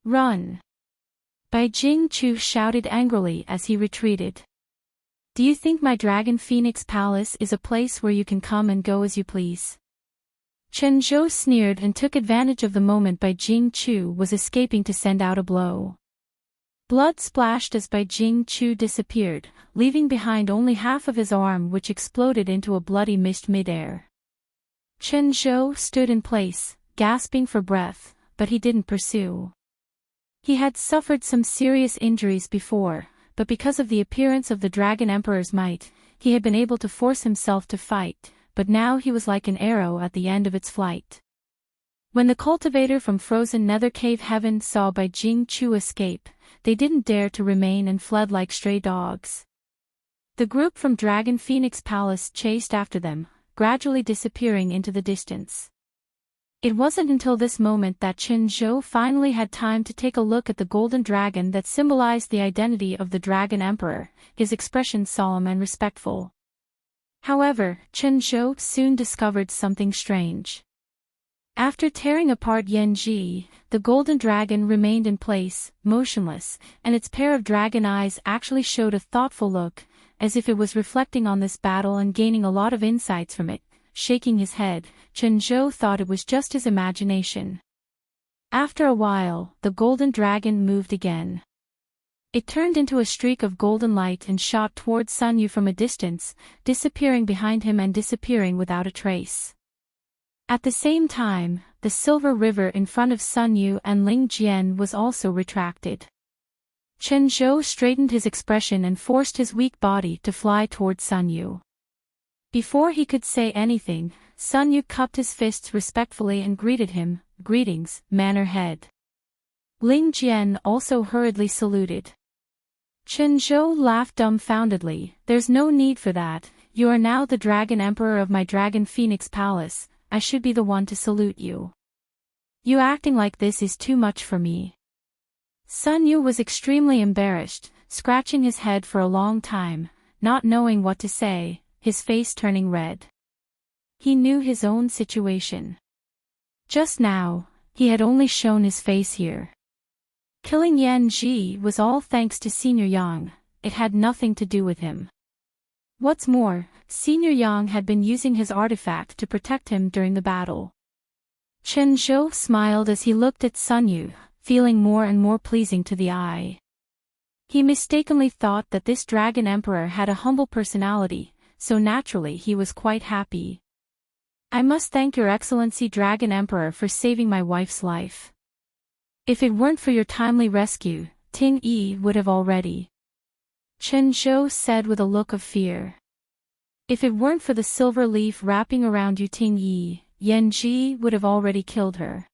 Run! Bai Jing-chu shouted angrily as he retreated. Do you think my Dragon Phoenix Palace is a place where you can come and go as you please? Chen Zhou sneered and took advantage of the moment Bai Jing-chu was escaping to send out a blow. Blood splashed as Bai Jing-chu disappeared, leaving behind only half of his arm, which exploded into a bloody mist mid-air. Chen Zhou stood in place, gasping for breath, but he didn't pursue. He had suffered some serious injuries before, but because of the appearance of the Dragon Emperor's might, he had been able to force himself to fight, but now he was like an arrow at the end of its flight. When the cultivator from frozen nether cave heaven saw Bai Jing-chu escape, they didn't dare to remain and fled like stray dogs. The group from Dragon Phoenix Palace chased after them, gradually disappearing into the distance. It wasn't until this moment that Chen Zhou finally had time to take a look at the golden dragon that symbolized the identity of the Dragon Emperor, his expression solemn and respectful. However, Chen Zhou soon discovered something strange. After tearing apart Yanji, the golden dragon remained in place, motionless, and its pair of dragon eyes actually showed a thoughtful look, as if it was reflecting on this battle and gaining a lot of insights from it. Shaking his head, Chen Zhou thought it was just his imagination. After a while, the golden dragon moved again. It turned into a streak of golden light and shot towards Sun Yu from a distance, disappearing behind him and disappearing without a trace. At the same time, the silver river in front of Sun Yu and Ling Jian was also retracted. Chen Zhou straightened his expression and forced his weak body to fly towards Sun Yu. Before he could say anything, Sun Yu cupped his fists respectfully and greeted him, "Greetings, Manor Head." Ling Jian also hurriedly saluted. Chen Zhou laughed dumbfoundedly. "There's no need for that, you are now the Dragon Emperor of my Dragon Phoenix Palace, I should be the one to salute you. You acting like this is too much for me." Sun Yu was extremely embarrassed, scratching his head for a long time, not knowing what to say, his face turning red. He knew his own situation. Just now, he had only shown his face here. Killing Yan Ji was all thanks to Senior Yang, it had nothing to do with him. What's more, Senior Yang had been using his artifact to protect him during the battle. Chen Zhou smiled as he looked at Sun Yu, feeling more and more pleasing to the eye. He mistakenly thought that this Dragon Emperor had a humble personality, so naturally he was quite happy. "I must thank Your Excellency Dragon Emperor for saving my wife's life. If it weren't for your timely rescue, Ting Yi would have already." Chen Zhou said with a look of fear. "If it weren't for the silver leaf wrapping around you, Ting Yi, Yan Ji would have already killed her."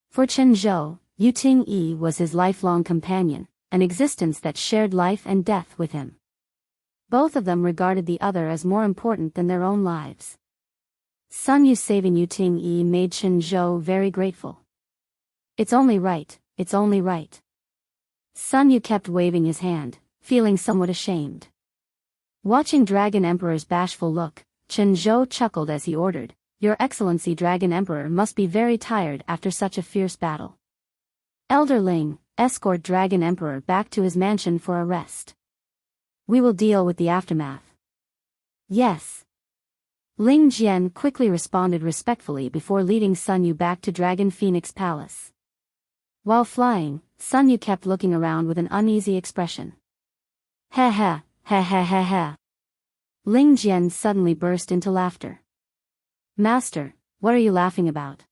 For Chen Zhou, Yu Ting Yi was his lifelong companion, an existence that shared life and death with him. Both of them regarded the other as more important than their own lives. Sun Yu saving Yu Ting Yi made Chen Zhou very grateful. "It's only right, it's only right." Sun Yu kept waving his hand, feeling somewhat ashamed. Watching Dragon Emperor's bashful look, Chen Zhou chuckled as he ordered, "Your Excellency Dragon Emperor must be very tired after such a fierce battle. Elder Ling, escort Dragon Emperor back to his mansion for a rest. We will deal with the aftermath." "Yes." Ling Jian quickly responded respectfully before leading Sun Yu back to Dragon Phoenix Palace. While flying, Sun Yu kept looking around with an uneasy expression. "Ha ha, ha ha ha ha." Ling Jian suddenly burst into laughter. "Master, what are you laughing about?"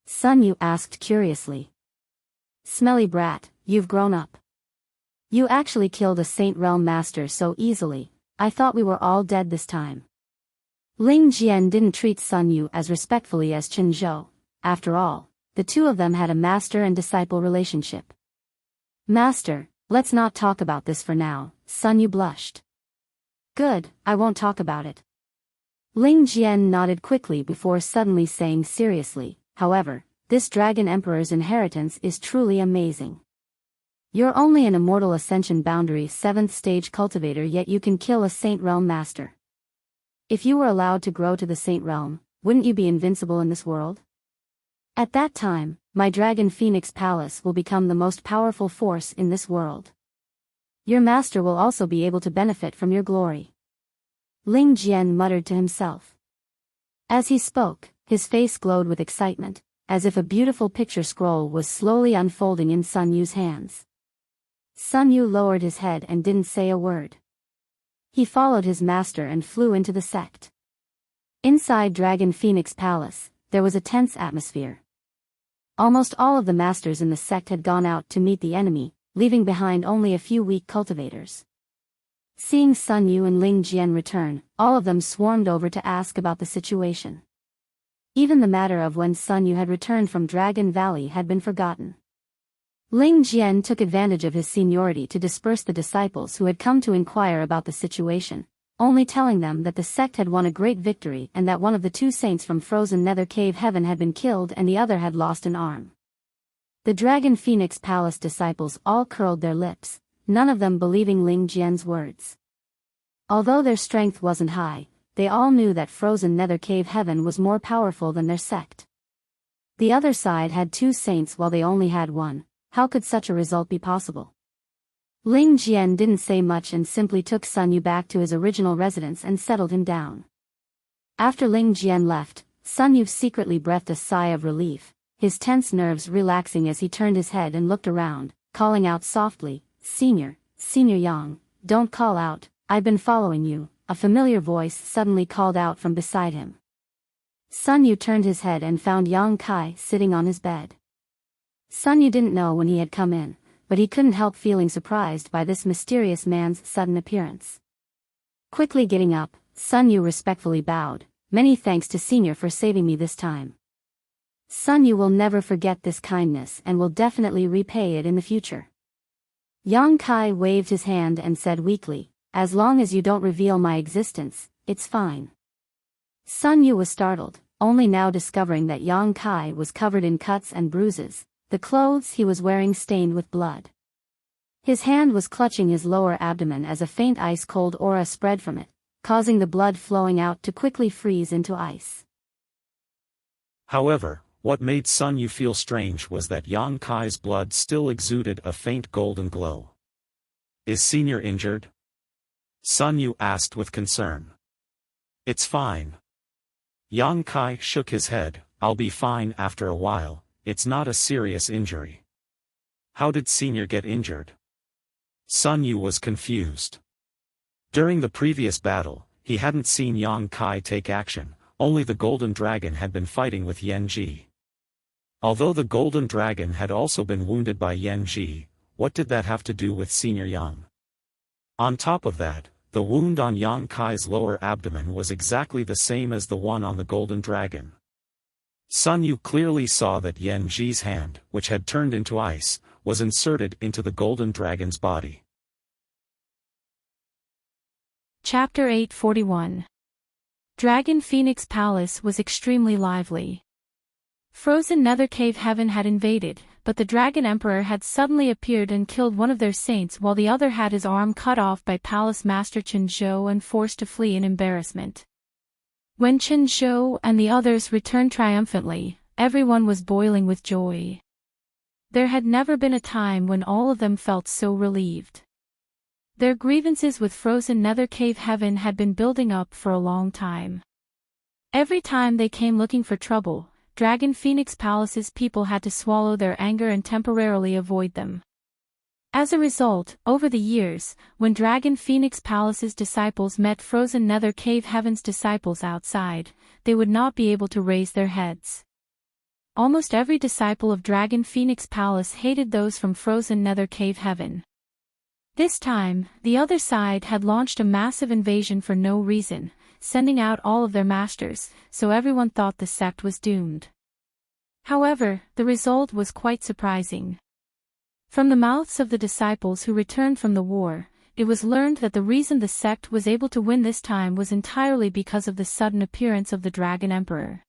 Sun Yu asked curiously. "Smelly brat, you've grown up. You actually killed a Saint Realm Master so easily, I thought we were all dead this time." Ling Jian didn't treat Sun Yu as respectfully as Chen Zhou. After all, the two of them had a master and disciple relationship. "Master, let's not talk about this for now," Sun Yu blushed. "Good, I won't talk about it." Ling Jian nodded quickly before suddenly saying seriously, "However, this Dragon Emperor's inheritance is truly amazing. You're only an immortal ascension boundary 7th stage cultivator, yet you can kill a Saint Realm Master. If you were allowed to grow to the Saint Realm, wouldn't you be invincible in this world?" At that time, my Dragon Phoenix Palace will become the most powerful force in this world. Your master will also be able to benefit from your glory." Ling Jian muttered to himself. As he spoke, his face glowed with excitement, as if a beautiful picture scroll was slowly unfolding in Sun Yu's hands. Sun Yu lowered his head and didn't say a word. He followed his master and flew into the sect. Inside Dragon Phoenix Palace, there was a tense atmosphere. Almost all of the masters in the sect had gone out to meet the enemy, leaving behind only a few weak cultivators. Seeing Sun Yu and Ling Jian return, all of them swarmed over to ask about the situation. Even the matter of when Sun Yu had returned from Dragon Valley had been forgotten. Ling Jian took advantage of his seniority to disperse the disciples who had come to inquire about the situation, only telling them that the sect had won a great victory and that one of the two saints from Frozen Nether Cave Heaven had been killed and the other had lost an arm. The Dragon Phoenix Palace disciples all curled their lips, none of them believing Ling Jian's words. Although their strength wasn't high, they all knew that Frozen Nether Cave Heaven was more powerful than their sect. The other side had two saints while they only had one. How could such a result be possible? Ling Jian didn't say much and simply took Sun Yu back to his original residence and settled him down. After Ling Jian left, Sun Yu secretly breathed a sigh of relief, his tense nerves relaxing as he turned his head and looked around, calling out softly, Senior Yang, don't call out, I've been following you," a familiar voice suddenly called out from beside him. Sun Yu turned his head and found Yang Kai sitting on his bed. Sun Yu didn't know when he had come in, but he couldn't help feeling surprised by this mysterious man's sudden appearance. Quickly getting up, Sun Yu respectfully bowed, "Many thanks to Senior for saving me this time. Sun Yu will never forget this kindness and will definitely repay it in the future." Yang Kai waved his hand and said weakly, "As long as you don't reveal my existence, it's fine." Sun Yu was startled, only now discovering that Yang Kai was covered in cuts and bruises, the clothes he was wearing stained with blood. His hand was clutching his lower abdomen as a faint ice-cold aura spread from it, causing the blood flowing out to quickly freeze into ice. However, what made Sun Yu feel strange was that Yang Kai's blood still exuded a faint golden glow. "Is Senior injured?" Sun Yu asked with concern. "It's fine." Yang Kai shook his head, "I'll be fine after a while, it's not a serious injury." "How did Senior get injured?" Sun Yu was confused. During the previous battle, he hadn't seen Yang Kai take action, only the Golden Dragon had been fighting with Yan Ji. Although the Golden Dragon had also been wounded by Yan Ji, what did that have to do with Senior Yang? On top of that, the wound on Yang Kai's lower abdomen was exactly the same as the one on the Golden Dragon. Sun Yu clearly saw that Yan Ji's hand, which had turned into ice, was inserted into the Golden Dragon's body. Chapter 841. Dragon Phoenix Palace was extremely lively. Frozen Nether Cave Heaven had invaded, but the Dragon Emperor had suddenly appeared and killed one of their saints while the other had his arm cut off by Palace Master Chen Zhou and forced to flee in embarrassment. When Chen Zhou and the others returned triumphantly, everyone was boiling with joy. There had never been a time when all of them felt so relieved. Their grievances with Frozen Nether Cave Heaven had been building up for a long time. Every time they came looking for trouble, Dragon Phoenix Palace's people had to swallow their anger and temporarily avoid them. As a result, over the years, when Dragon Phoenix Palace's disciples met Frozen Nether Cave Heaven's disciples outside, they would not be able to raise their heads. Almost every disciple of Dragon Phoenix Palace hated those from Frozen Nether Cave Heaven. This time, the other side had launched a massive invasion for no reason, sending out all of their masters, so everyone thought the sect was doomed. However, the result was quite surprising. From the mouths of the disciples who returned from the war, it was learned that the reason the sect was able to win this time was entirely because of the sudden appearance of the Dragon Emperor.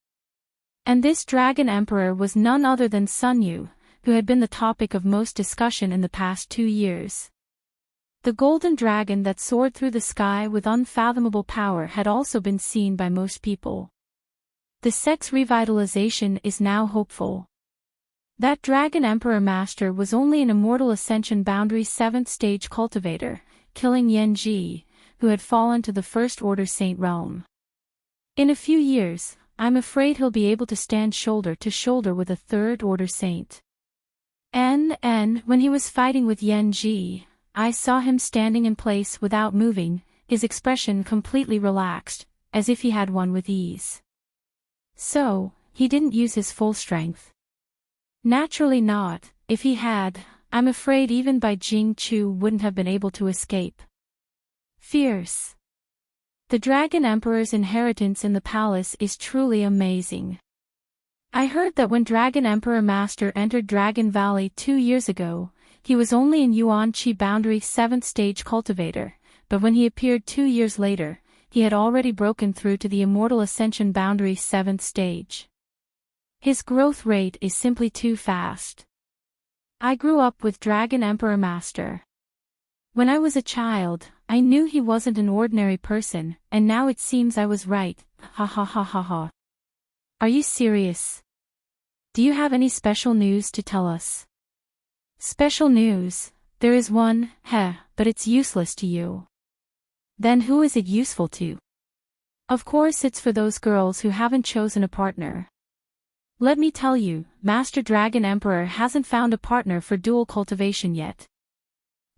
And this Dragon Emperor was none other than Sun Yu, who had been the topic of most discussion in the past 2 years. The golden dragon that soared through the sky with unfathomable power had also been seen by most people. The sect's revitalization is now hopeful. That Dragon Emperor Master was only an Immortal Ascension Boundary 7th Stage cultivator, killing Yanji, who had fallen to the First Order Saint realm. In a few years, I'm afraid he'll be able to stand shoulder to shoulder with a Third Order Saint. And when he was fighting with Yanji, I saw him standing in place without moving, his expression completely relaxed, as if he had won with ease. So, he didn't use his full strength. Naturally not. If he had, I'm afraid even by Jing Chu wouldn't have been able to escape. Fierce. The Dragon Emperor's inheritance in the palace is truly amazing. I heard that when Dragon Emperor Master entered Dragon Valley 2 years ago, he was only in Yuanqi Boundary 7th Stage cultivator, but when he appeared 2 years later, he had already broken through to the Immortal Ascension Boundary 7th Stage. His growth rate is simply too fast. I grew up with Dragon Emperor Master. When I was a child, I knew he wasn't an ordinary person, and now it seems I was right. Ha ha ha ha ha. Are you serious? Do you have any special news to tell us? Special news? There is one, but it's useless to you. Then who is it useful to? Of course it's for those girls who haven't chosen a partner. Let me tell you, Master Dragon Emperor hasn't found a partner for dual cultivation yet.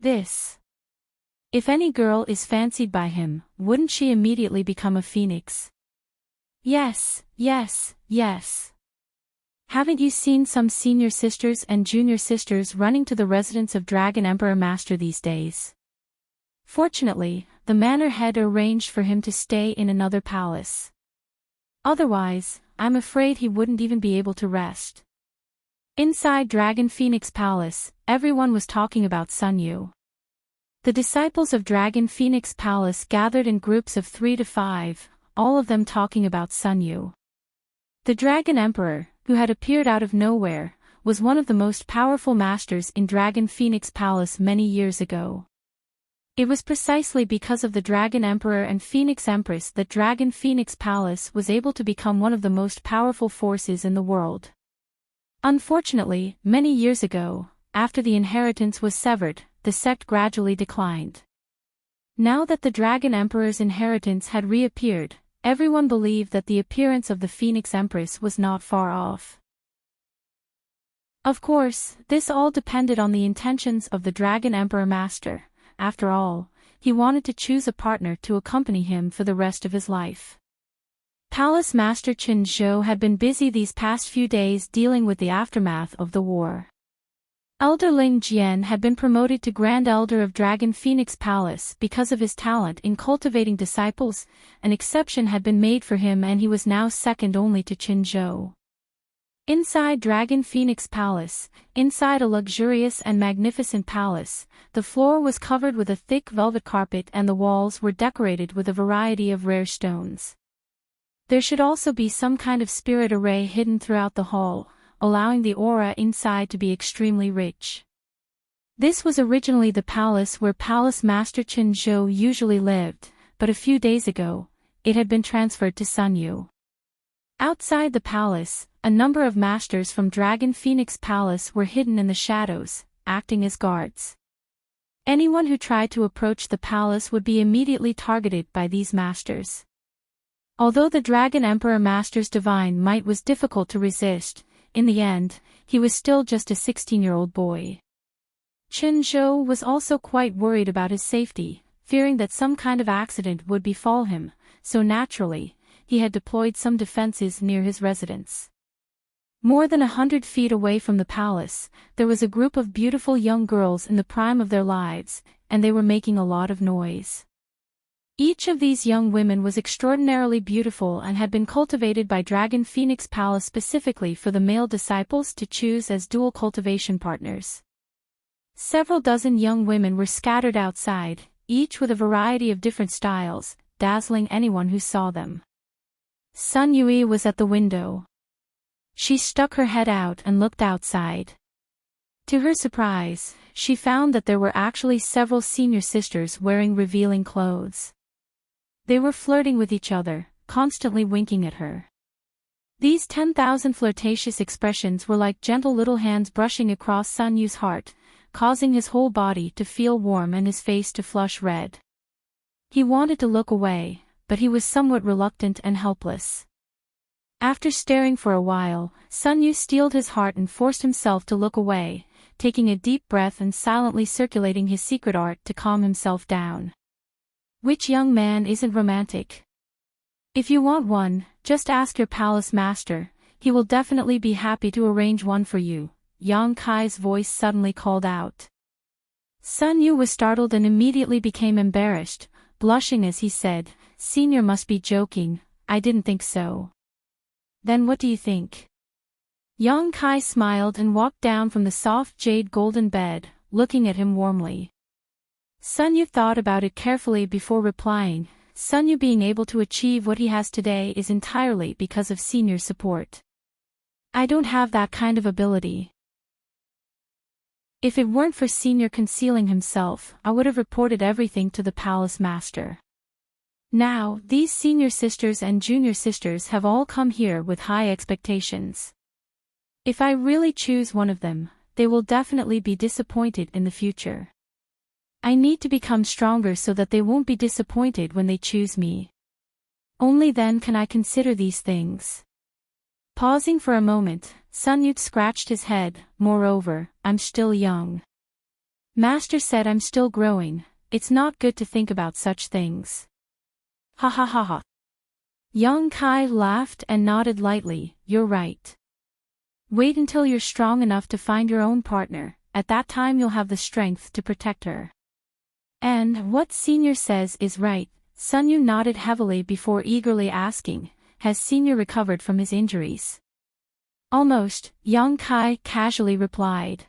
If any girl is fancied by him, wouldn't she immediately become a phoenix? Yes. Haven't you seen some senior sisters and junior sisters running to the residence of Dragon Emperor Master these days? Fortunately, the manor had arranged for him to stay in another palace. Otherwise, I'm afraid he wouldn't even be able to rest. Inside Dragon Phoenix Palace, everyone was talking about Sun Yu. The disciples of Dragon Phoenix Palace gathered in groups of 3 to 5, all of them talking about Sun Yu. The Dragon Emperor, who had appeared out of nowhere, was one of the most powerful masters in Dragon Phoenix Palace many years ago. It was precisely because of the Dragon Emperor and Phoenix Empress that Dragon Phoenix Palace was able to become one of the most powerful forces in the world. Unfortunately, many years ago, after the inheritance was severed, the sect gradually declined. Now that the Dragon Emperor's inheritance had reappeared, everyone believed that the appearance of the Phoenix Empress was not far off. Of course, this all depended on the intentions of the Dragon Emperor Master. After all, he wanted to choose a partner to accompany him for the rest of his life. Palace Master Qin Zhou had been busy these past few days dealing with the aftermath of the war. Elder Ling Jian had been promoted to Grand Elder of Dragon Phoenix Palace because of his talent in cultivating disciples. An exception had been made for him and he was now second only to Qin Zhou. Inside Dragon Phoenix Palace, inside a luxurious and magnificent palace, the floor was covered with a thick velvet carpet and the walls were decorated with a variety of rare stones. There should also be some kind of spirit array hidden throughout the hall, allowing the aura inside to be extremely rich. This was originally the palace where Palace Master Qin Zhou usually lived, but a few days ago, it had been transferred to Sun Yu. Outside the palace, a number of masters from Dragon Phoenix Palace were hidden in the shadows, acting as guards. Anyone who tried to approach the palace would be immediately targeted by these masters. Although the Dragon Emperor Master's divine might was difficult to resist, in the end, he was still just a 16-year-old boy. Qin Zhou was also quite worried about his safety, fearing that some kind of accident would befall him, so naturally, he had deployed some defenses near his residence. More than 100 feet away from the palace, there was a group of beautiful young girls in the prime of their lives, and they were making a lot of noise. Each of these young women was extraordinarily beautiful and had been cultivated by Dragon Phoenix Palace specifically for the male disciples to choose as dual cultivation partners. Several dozen young women were scattered outside, each with a variety of different styles, dazzling anyone who saw them. Sun Yui was at the window. She stuck her head out and looked outside. To her surprise, she found that there were actually several senior sisters wearing revealing clothes. They were flirting with each other, constantly winking at her. These 10,000 flirtatious expressions were like gentle little hands brushing across Sun Yu's heart, causing his whole body to feel warm and his face to flush red. He wanted to look away, but he was somewhat reluctant and helpless. After staring for a while, Sun Yu steeled his heart and forced himself to look away, taking a deep breath and silently circulating his secret art to calm himself down. Which young man isn't romantic? If you want one, just ask your palace master, he will definitely be happy to arrange one for you, Yang Kai's voice suddenly called out. Sun Yu was startled and immediately became embarrassed, blushing as he said, "Senior must be joking, I didn't think so." "Then what do you think?" Yang Kai smiled and walked down from the soft jade golden bed, looking at him warmly. Sun Yu thought about it carefully before replying. Sun Yu being able to achieve what he has today is entirely because of Senior's support. "I don't have that kind of ability. If it weren't for Senior concealing himself, I would have reported everything to the palace master. Now, these senior sisters and junior sisters have all come here with high expectations. If I really choose one of them, they will definitely be disappointed in the future. I need to become stronger so that they won't be disappointed when they choose me. Only then can I consider these things." Pausing for a moment, Sun Yu scratched his head. "Moreover, I'm still young. Master said I'm still growing, it's not good to think about such things." "Ha ha ha ha." Yang Kai laughed and nodded lightly. "You're right. Wait until you're strong enough to find your own partner, at that time you'll have the strength to protect her." "And what Senior says is right." Sun Yu nodded heavily before eagerly asking, "Has Senior recovered from his injuries?" "Almost," Yang Kai casually replied.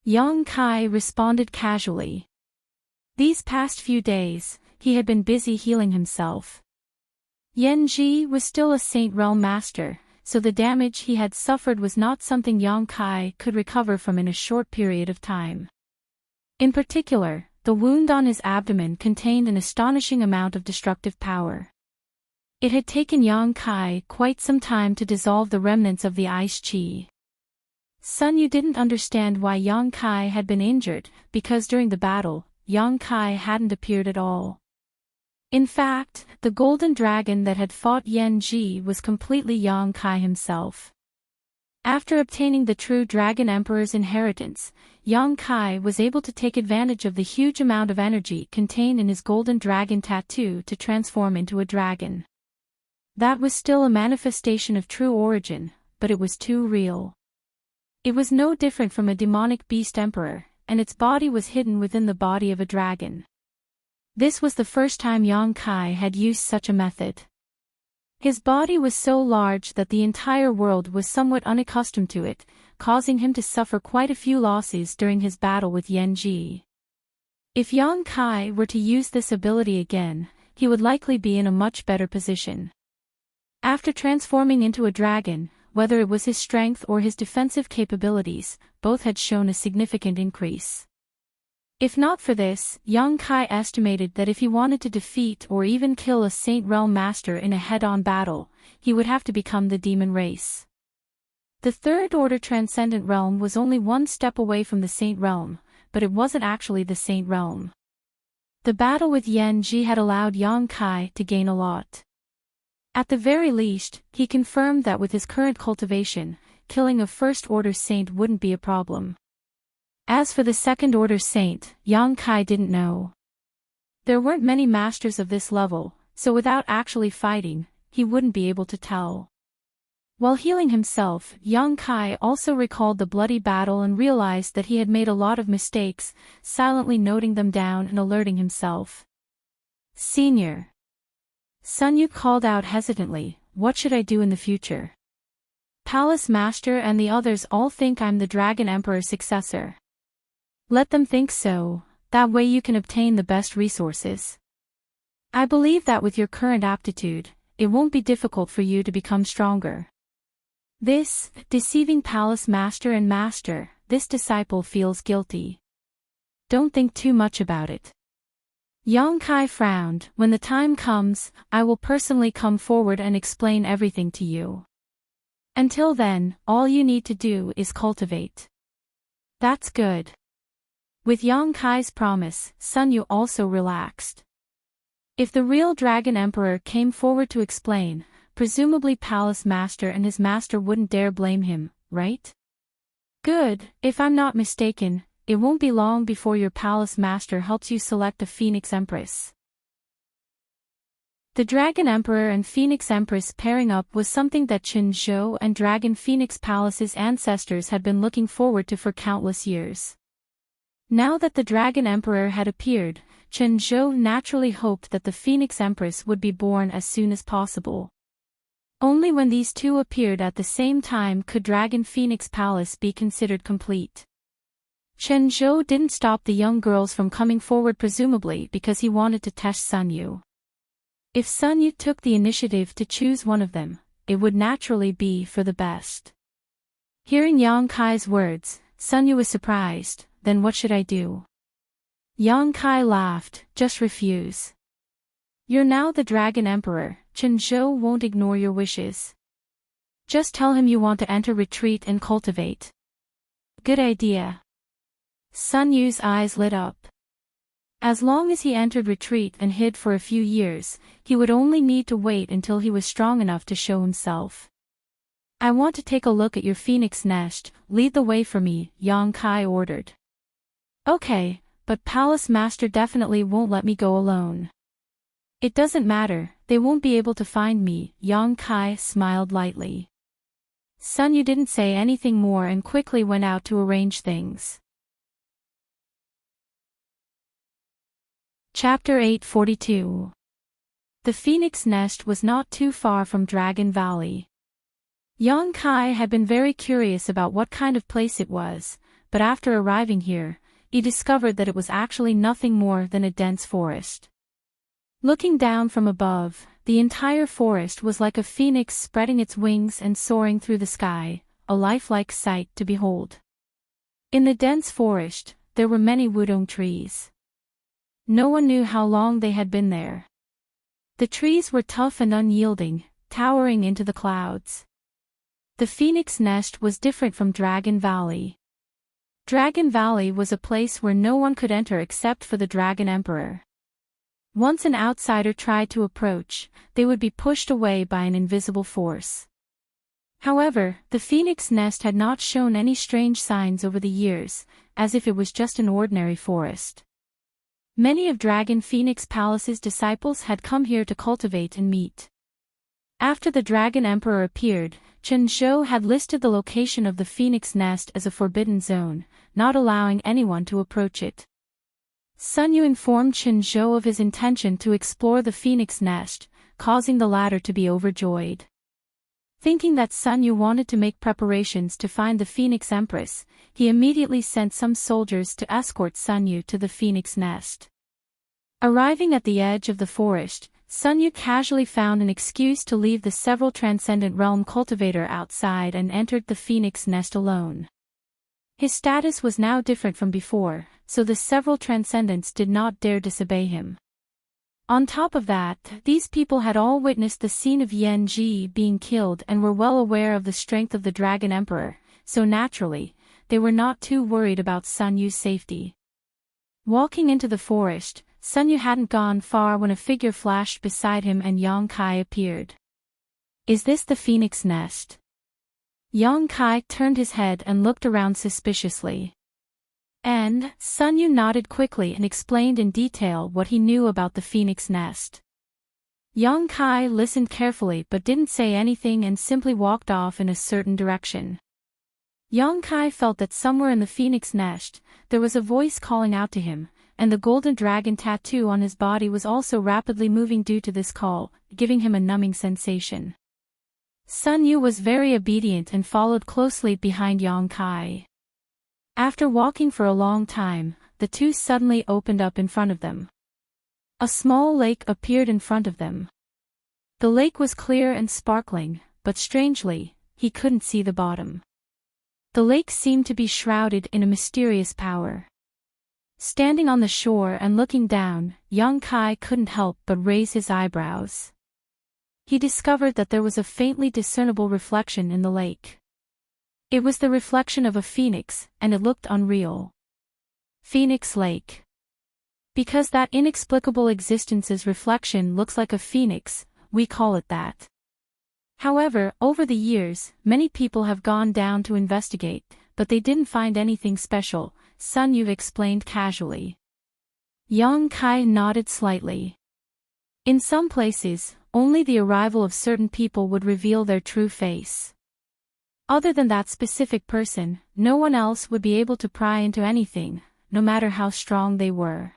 Yang Kai responded casually. These past few days, he had been busy healing himself. Yan Ji was still a Saint Realm master, so the damage he had suffered was not something Yang Kai could recover from in a short period of time. In particular, the wound on his abdomen contained an astonishing amount of destructive power. It had taken Yang Kai quite some time to dissolve the remnants of the ice chi. Sun Yu didn't understand why Yang Kai had been injured, because during the battle, Yang Kai hadn't appeared at all. In fact, the golden dragon that had fought Yan Ji was completely Yang Kai himself. After obtaining the true Dragon Emperor's inheritance, Yang Kai was able to take advantage of the huge amount of energy contained in his golden dragon tattoo to transform into a dragon. That was still a manifestation of true origin, but it was too real. It was no different from a demonic beast emperor, and its body was hidden within the body of a dragon. This was the first time Yang Kai had used such a method. His body was so large that the entire world was somewhat unaccustomed to it, causing him to suffer quite a few losses during his battle with Yan Ji. If Yang Kai were to use this ability again, he would likely be in a much better position. After transforming into a dragon, whether it was his strength or his defensive capabilities, both had shown a significant increase. If not for this, Yang Kai estimated that if he wanted to defeat or even kill a Saint Realm master in a head-on battle, he would have to become the demon race. The Third Order Transcendent Realm was only one step away from the Saint Realm, but it wasn't actually the Saint Realm. The battle with Yan Ji had allowed Yang Kai to gain a lot. At the very least, he confirmed that with his current cultivation, killing a First Order Saint wouldn't be a problem. As for the Second Order Saint, Yang Kai didn't know. There weren't many masters of this level, so without actually fighting, he wouldn't be able to tell. While healing himself, Yang Kai also recalled the bloody battle and realized that he had made a lot of mistakes, silently noting them down and alerting himself. "Senior." Sun Yu called out hesitantly, "What should I do in the future? Palace Master and the others all think I'm the Dragon Emperor's successor. Let them think so, that way you can obtain the best resources. I believe that with your current aptitude, it won't be difficult for you to become stronger." This, deceiving Palace Master and Master, this disciple feels guilty. Don't think too much about it. Yang Kai frowned. "When the time comes, I will personally come forward and explain everything to you." Until then, all you need to do is cultivate. That's good. With Yang Kai's promise, Sun Yu also relaxed. If the real Dragon Emperor came forward to explain, presumably Palace Master and his master wouldn't dare blame him, right? Good, if I'm not mistaken, it won't be long before your Palace Master helps you select a Phoenix Empress. The Dragon Emperor and Phoenix Empress pairing up was something that Chen Zhou and Dragon Phoenix Palace's ancestors had been looking forward to for countless years. Now that the Dragon Emperor had appeared, Chen Zhou naturally hoped that the Phoenix Empress would be born as soon as possible. Only when these two appeared at the same time could Dragon Phoenix Palace be considered complete. Chen Zhou didn't stop the young girls from coming forward, presumably because he wanted to test Sun Yu. If Sun Yu took the initiative to choose one of them, it would naturally be for the best. Hearing Yang Kai's words, Sun Yu was surprised. Then what should I do? Yang Kai laughed, just refuse. You're now the Dragon Emperor, Chen Zhou won't ignore your wishes. Just tell him you want to enter retreat and cultivate. Good idea. Sun Yu's eyes lit up. As long as he entered retreat and hid for a few years, he would only need to wait until he was strong enough to show himself. I want to take a look at your phoenix nest, lead the way for me, Yang Kai ordered. Okay, but Palace Master definitely won't let me go alone. It doesn't matter, they won't be able to find me, Yang Kai smiled lightly. Sun Yu didn't say anything more and quickly went out to arrange things. Chapter 842. The Phoenix Nest was not too far from Dragon Valley. Yang Kai had been very curious about what kind of place it was, but after arriving here, he discovered that it was actually nothing more than a dense forest. Looking down from above, the entire forest was like a phoenix spreading its wings and soaring through the sky, a lifelike sight to behold. In the dense forest, there were many wudong trees. No one knew how long they had been there. The trees were tough and unyielding, towering into the clouds. The Phoenix Nest was different from Dragon Valley. Dragon Valley was a place where no one could enter except for the Dragon Emperor. Once an outsider tried to approach, they would be pushed away by an invisible force. However, the Phoenix Nest had not shown any strange signs over the years, as if it was just an ordinary forest. Many of Dragon Phoenix Palace's disciples had come here to cultivate and meet. After the Dragon Emperor appeared, Chen Zhou had listed the location of the Phoenix Nest as a forbidden zone, not allowing anyone to approach it. Sun Yu informed Chen Zhou of his intention to explore the Phoenix Nest, causing the latter to be overjoyed. Thinking that Sun Yu wanted to make preparations to find the Phoenix Empress, he immediately sent some soldiers to escort Sun Yu to the Phoenix Nest. Arriving at the edge of the forest, Sun Yu casually found an excuse to leave the several Transcendent Realm cultivator outside and entered the Phoenix Nest alone. His status was now different from before, so the several Transcendents did not dare disobey him. On top of that, these people had all witnessed the scene of Yan Ji being killed and were well aware of the strength of the Dragon Emperor, so naturally, they were not too worried about Sun Yu's safety. Walking into the forest, Sun Yu hadn't gone far when a figure flashed beside him and Yang Kai appeared. Is this the Phoenix Nest? Yang Kai turned his head and looked around suspiciously. And Sun Yu nodded quickly and explained in detail what he knew about the Phoenix Nest. Yang Kai listened carefully but didn't say anything and simply walked off in a certain direction. Yang Kai felt that somewhere in the Phoenix Nest, there was a voice calling out to him, and the golden dragon tattoo on his body was also rapidly moving due to this call, giving him a numbing sensation. Sun Yu was very obedient and followed closely behind Yang Kai. After walking for a long time, the two suddenly opened up in front of them. A small lake appeared in front of them. The lake was clear and sparkling, but strangely, he couldn't see the bottom. The lake seemed to be shrouded in a mysterious power. Standing on the shore and looking down, Yang Kai couldn't help but raise his eyebrows. he discovered that there was a faintly discernible reflection in the lake. It was the reflection of a phoenix, and it looked unreal. Phoenix Lake. Because that inexplicable existence's reflection looks like a phoenix, we call it that. However, over the years, many people have gone down to investigate, but they didn't find anything special, Sun Yu explained casually. Yang Kai nodded slightly. In some places, only the arrival of certain people would reveal their true face. Other than that specific person, no one else would be able to pry into anything, no matter how strong they were.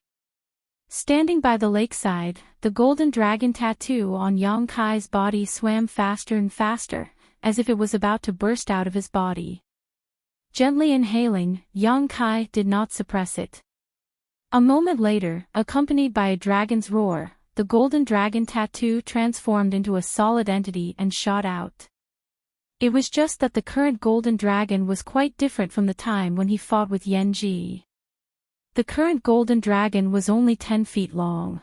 Standing by the lakeside, the golden dragon tattoo on Yang Kai's body swam faster and faster, as if it was about to burst out of his body. Gently inhaling, Yang Kai did not suppress it. A moment later, accompanied by a dragon's roar, the golden dragon tattoo transformed into a solid entity and shot out. It was just that the current golden dragon was quite different from the time when he fought with Yen Ji. The current golden dragon was only 10 feet long.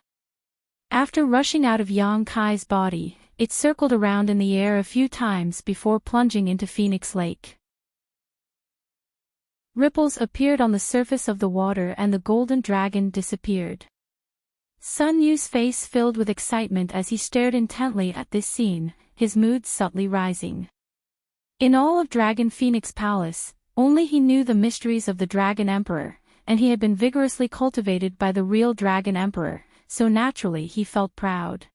After rushing out of Yang Kai's body, it circled around in the air a few times before plunging into Phoenix Lake. Ripples appeared on the surface of the water and the golden dragon disappeared. Sun Yu's face filled with excitement as he stared intently at this scene, his mood subtly rising. In all of Dragon Phoenix Palace, only he knew the mysteries of the Dragon Emperor, and he had been vigorously cultivated by the real Dragon Emperor, so naturally he felt proud.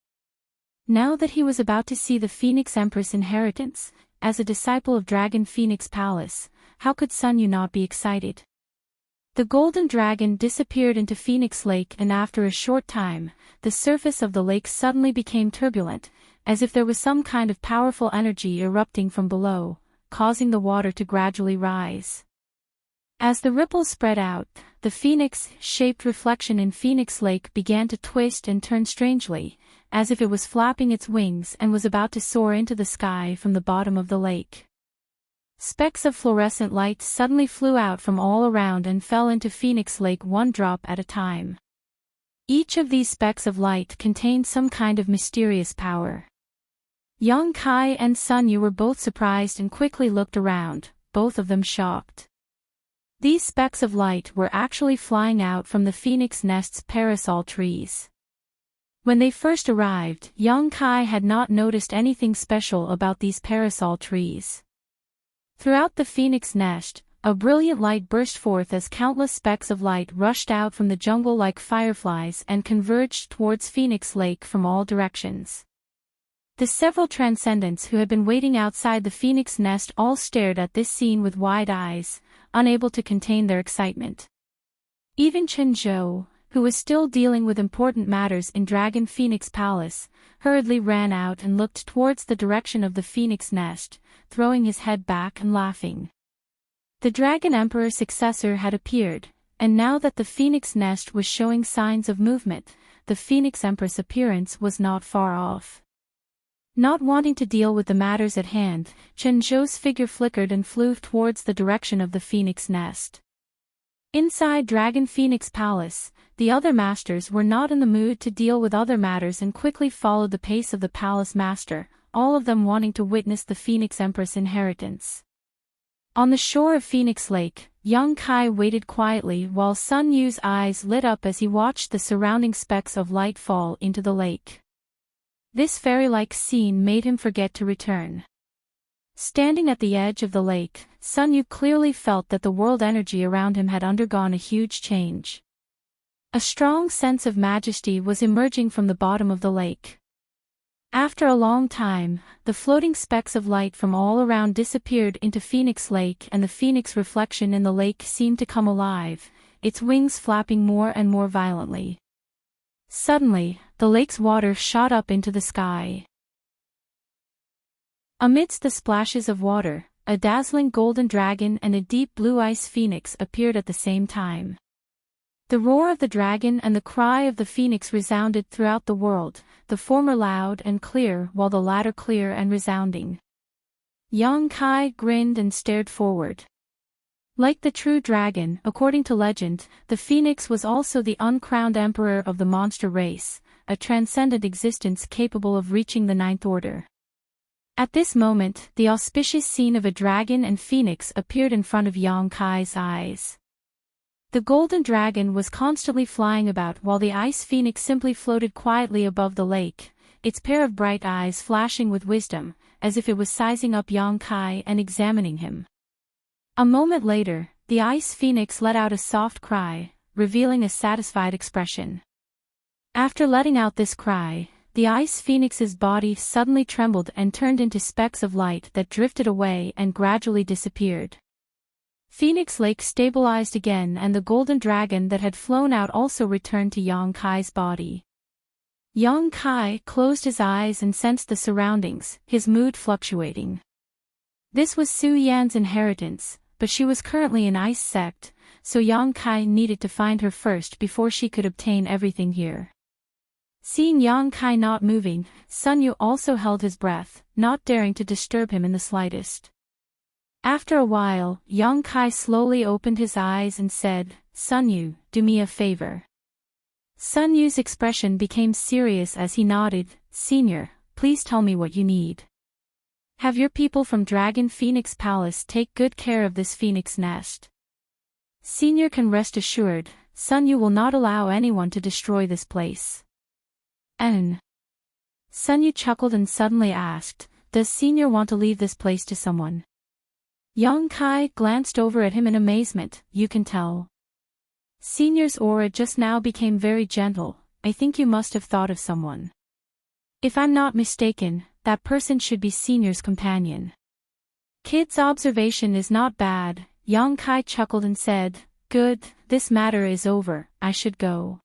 Now that he was about to see the Phoenix Empress inheritance, as a disciple of Dragon Phoenix Palace, how could Sun Yu not be excited? The golden dragon disappeared into Phoenix Lake, and after a short time, the surface of the lake suddenly became turbulent, as if there was some kind of powerful energy erupting from below, causing the water to gradually rise. As the ripples spread out, the phoenix-shaped reflection in Phoenix Lake began to twist and turn strangely, as if it was flapping its wings and was about to soar into the sky from the bottom of the lake. Specks of fluorescent light suddenly flew out from all around and fell into Phoenix Lake one drop at a time. Each of these specks of light contained some kind of mysterious power. Yang Kai and Sun Yu were both surprised and quickly looked around, both of them shocked. These specks of light were actually flying out from the phoenix nest's parasol trees. When they first arrived, Yang Kai had not noticed anything special about these parasol trees. Throughout the phoenix nest, a brilliant light burst forth as countless specks of light rushed out from the jungle like fireflies and converged towards Phoenix Lake from all directions. The several transcendents who had been waiting outside the phoenix nest all stared at this scene with wide eyes, unable to contain their excitement. Even Chen Zhou, who was still dealing with important matters in Dragon Phoenix Palace, hurriedly ran out and looked towards the direction of the phoenix nest, throwing his head back and laughing. The Dragon Emperor's successor had appeared, and now that the phoenix nest was showing signs of movement, the Phoenix Empress' appearance was not far off. Not wanting to deal with the matters at hand, Chen Zhou's figure flickered and flew towards the direction of the phoenix nest. Inside Dragon Phoenix Palace, the other masters were not in the mood to deal with other matters and quickly followed the pace of the palace master, all of them wanting to witness the Phoenix Empress' inheritance. On the shore of Phoenix Lake, Yang Kai waited quietly while Sun Yu's eyes lit up as he watched the surrounding specks of light fall into the lake. This fairy-like scene made him forget to return. Standing at the edge of the lake, Sun Yu clearly felt that the world energy around him had undergone a huge change. A strong sense of majesty was emerging from the bottom of the lake. After a long time, the floating specks of light from all around disappeared into Phoenix Lake, and the phoenix reflection in the lake seemed to come alive, its wings flapping more and more violently. Suddenly, the lake's water shot up into the sky. Amidst the splashes of water, a dazzling golden dragon and a deep blue ice phoenix appeared at the same time. The roar of the dragon and the cry of the phoenix resounded throughout the world, the former loud and clear while the latter clear and resounding. Yang Kai grinned and stared forward. Like the true dragon, according to legend, the phoenix was also the uncrowned emperor of the monster race, a transcendent existence capable of reaching the ninth order. At this moment, the auspicious scene of a dragon and phoenix appeared in front of Yang Kai's eyes. The golden dragon was constantly flying about while the ice phoenix simply floated quietly above the lake, its pair of bright eyes flashing with wisdom, as if it was sizing up Yang Kai and examining him. A moment later, the ice phoenix let out a soft cry, revealing a satisfied expression. After letting out this cry, the ice phoenix's body suddenly trembled and turned into specks of light that drifted away and gradually disappeared. Phoenix Lake stabilized again and the golden dragon that had flown out also returned to Yang Kai's body. Yang Kai closed his eyes and sensed the surroundings, his mood fluctuating. This was Su Yan's inheritance, but she was currently in Ice Sect, so Yang Kai needed to find her first before she could obtain everything here. Seeing Yang Kai not moving, Sun Yu also held his breath, not daring to disturb him in the slightest. After a while, Yang Kai slowly opened his eyes and said, "Sun Yu, do me a favor." Sun Yu's expression became serious as he nodded, "Senior, please tell me what you need." "Have your people from Dragon Phoenix Palace take good care of this phoenix nest. Senior can rest assured, Sun Yu will not allow anyone to destroy this place." "And?" Sun Yu chuckled and suddenly asked, "Does Senior want to leave this place to someone?" Yang Kai glanced over at him in amazement. "You can tell. Senior's aura just now became very gentle. I think you must have thought of someone. If I'm not mistaken, that person should be Senior's companion." "Kid's observation is not bad," Yang Kai chuckled and said, "Good, this matter is over, I should go."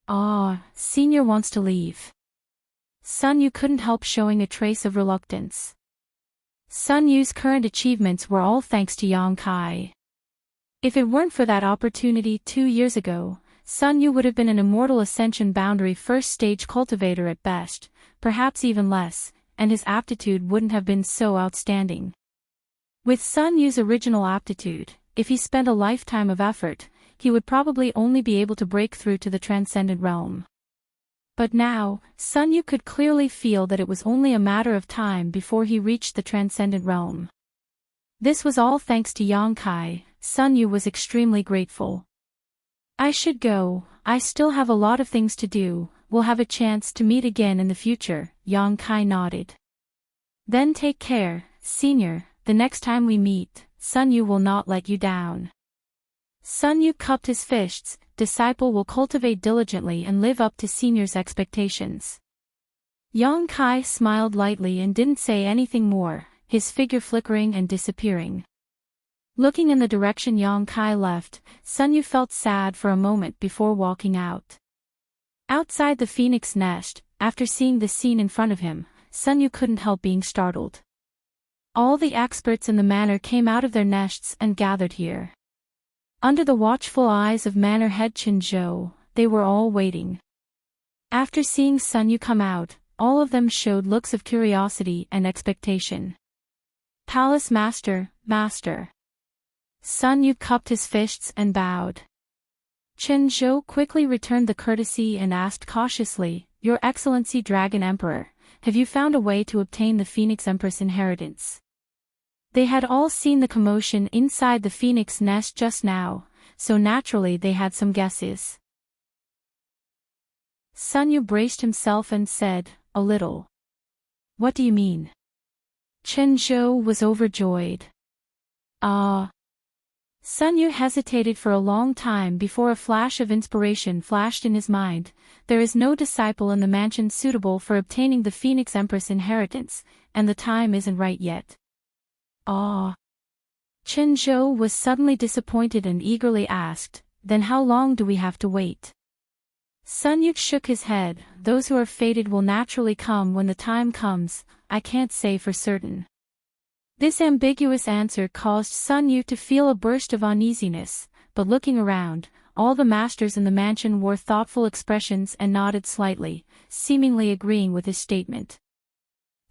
"Ah, Senior wants to leave." Sun Yu couldn't help showing a trace of reluctance. Sun Yu's current achievements were all thanks to Yang Kai. If it weren't for that opportunity 2 years ago, Sun Yu would have been an immortal ascension boundary first stage cultivator at best, perhaps even less, and his aptitude wouldn't have been so outstanding. With Sun Yu's original aptitude, if he spent a lifetime of effort, he would probably only be able to break through to the transcendent realm. But now, Sun Yu could clearly feel that it was only a matter of time before he reached the transcendent realm. This was all thanks to Yang Kai. Sun Yu was extremely grateful. "I should go, I still have a lot of things to do, we'll have a chance to meet again in the future," Yang Kai nodded. "Then take care, Senior, the next time we meet, Sun Yu will not let you down." Sun Yu cupped his fists. "Disciple will cultivate diligently and live up to Senior's expectations." Yang Kai smiled lightly and didn't say anything more, his figure flickering and disappearing. Looking in the direction Yang Kai left, Sun Yu felt sad for a moment before walking out. Outside the phoenix nest, after seeing the scene in front of him, Sun Yu couldn't help being startled. All the experts in the manor came out of their nests and gathered here. Under the watchful eyes of manor head Chinzhou, they were all waiting. After seeing Sun Yu come out, all of them showed looks of curiosity and expectation. "Palace Master, Master." Sun Yu cupped his fists and bowed. Chinzhou quickly returned the courtesy and asked cautiously, "Your Excellency Dragon Emperor, have you found a way to obtain the Phoenix Empress inheritance?" They had all seen the commotion inside the phoenix nest just now, so naturally they had some guesses. Sun Yu braced himself and said, "A little." "What do you mean?" Chinzhou was overjoyed. "Ah." Sun Yu hesitated for a long time before a flash of inspiration flashed in his mind. There is no disciple in the mansion suitable for obtaining the Phoenix Empress inheritance, and the time isn't right yet. "Ah." Chinzhou was suddenly disappointed and eagerly asked, "Then how long do we have to wait?" Sun Yu shook his head. "Those who are fated will naturally come when the time comes, I can't say for certain." This ambiguous answer caused Sun Yu to feel a burst of uneasiness, but looking around, all the masters in the mansion wore thoughtful expressions and nodded slightly, seemingly agreeing with his statement.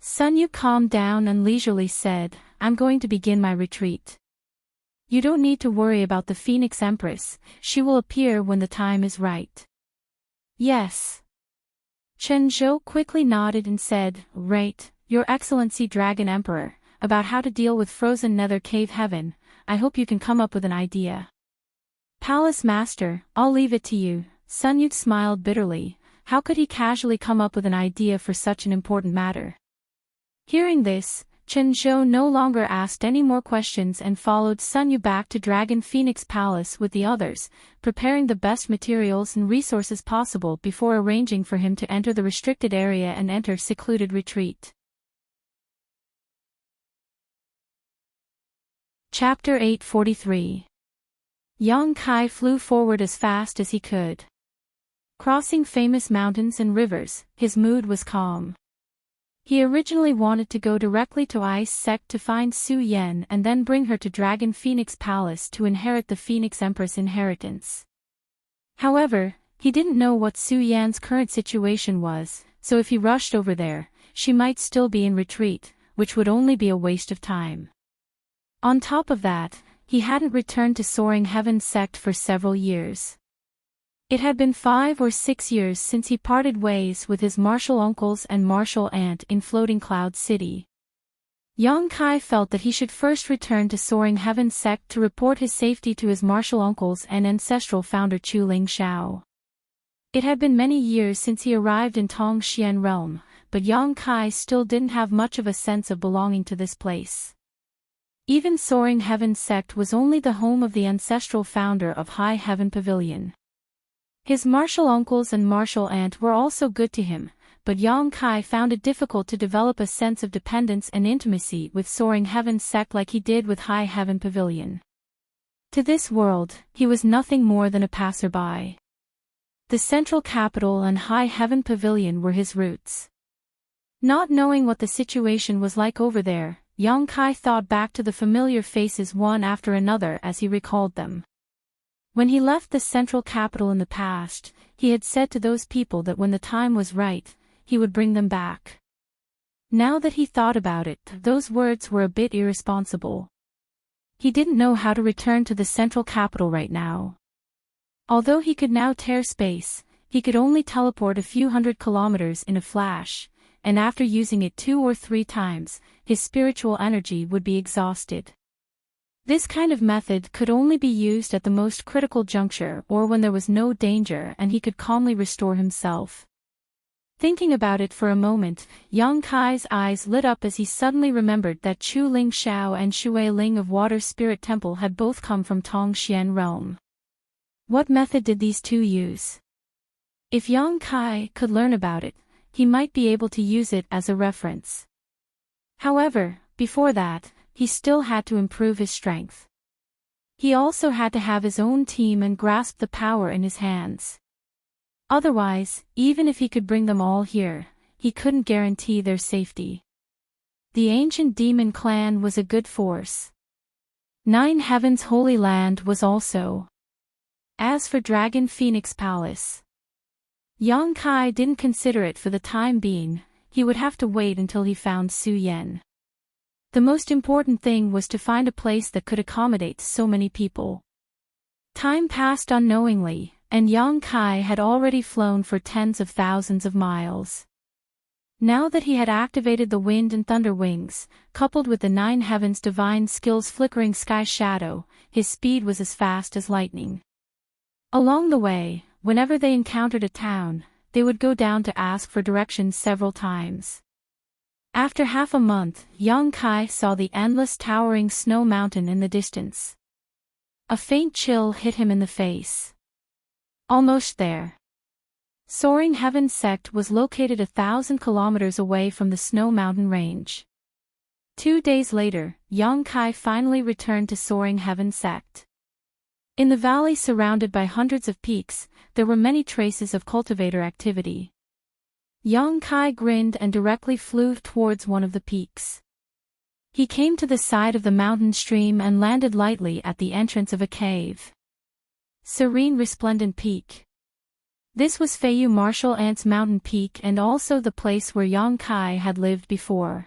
Sun Yu calmed down and leisurely said, "I'm going to begin my retreat. You don't need to worry about the Phoenix Empress, she will appear when the time is right." "Yes." Chen Zhou quickly nodded and said, "Right, Your Excellency Dragon Emperor, about how to deal with frozen nether cave heaven, I hope you can come up with an idea." "Palace Master, I'll leave it to you," Sun Yu smiled bitterly. How could he casually come up with an idea for such an important matter? Hearing this, Chen Zhou no longer asked any more questions and followed Sun Yu back to Dragon Phoenix Palace with the others, preparing the best materials and resources possible before arranging for him to enter the restricted area and enter secluded retreat. Chapter 843. Yang Kai flew forward as fast as he could. Crossing famous mountains and rivers, his mood was calm. He originally wanted to go directly to Ice Sect to find Su Yan and then bring her to Dragon Phoenix Palace to inherit the Phoenix Empress inheritance. However, he didn't know what Su Yan's current situation was, so if he rushed over there, she might still be in retreat, which would only be a waste of time. On top of that, he hadn't returned to Soaring Heaven Sect for several years. It had been 5 or 6 years since he parted ways with his martial uncles and martial aunt in Floating Cloud City. Yang Kai felt that he should first return to Soaring Heaven Sect to report his safety to his martial uncles and ancestral founder Chu Ling Shao. It had been many years since he arrived in Tongxian Realm, but Yang Kai still didn't have much of a sense of belonging to this place. Even Soaring Heaven Sect was only the home of the ancestral founder of High Heaven Pavilion. His martial uncles and martial aunt were also good to him, but Yang Kai found it difficult to develop a sense of dependence and intimacy with Soaring Heaven Sect like he did with High Heaven Pavilion. To this world, he was nothing more than a passerby. The central capital and High Heaven Pavilion were his roots. Not knowing what the situation was like over there, Yang Kai thought back to the familiar faces one after another as he recalled them. When he left the central capital in the past, he had said to those people that when the time was right, he would bring them back. Now that he thought about it, those words were a bit irresponsible. He didn't know how to return to the central capital right now. Although he could now tear space, he could only teleport a few hundred kilometers in a flash, and after using it 2 or 3 times, his spiritual energy would be exhausted. This kind of method could only be used at the most critical juncture or when there was no danger and he could calmly restore himself. Thinking about it for a moment, Yang Kai's eyes lit up as he suddenly remembered that Chu Ling Shao and Shui Ling of Water Spirit Temple had both come from Tongxian Realm. What method did these two use? If Yang Kai could learn about it, he might be able to use it as a reference. However, before that, he still had to improve his strength. He also had to have his own team and grasp the power in his hands. Otherwise, even if he could bring them all here, he couldn't guarantee their safety. The ancient demon clan was a good force. 9 Heavens Holy Land was also. As for Dragon Phoenix Palace, Yang Kai didn't consider it for the time being. He would have to wait until he found Su Yan. The most important thing was to find a place that could accommodate so many people. Time passed unknowingly, and Yang Kai had already flown for tens of thousands of miles. Now that he had activated the wind and thunder wings, coupled with the 9 Heavens divine skills flickering sky shadow, his speed was as fast as lightning. Along the way, whenever they encountered a town, they would go down to ask for directions several times. After half a month, Yang Kai saw the endless towering snow mountain in the distance. A faint chill hit him in the face. Almost there. Soaring Heaven Sect was located 1,000 kilometers away from the snow mountain range. 2 days later, Yang Kai finally returned to Soaring Heaven Sect. In the valley surrounded by hundreds of peaks, there were many traces of cultivator activity. Yang Kai grinned and directly flew towards one of the peaks. He came to the side of the mountain stream and landed lightly at the entrance of a cave. Serene Resplendent Peak. This was Feiyu Martial Ant's mountain peak and also the place where Yang Kai had lived before.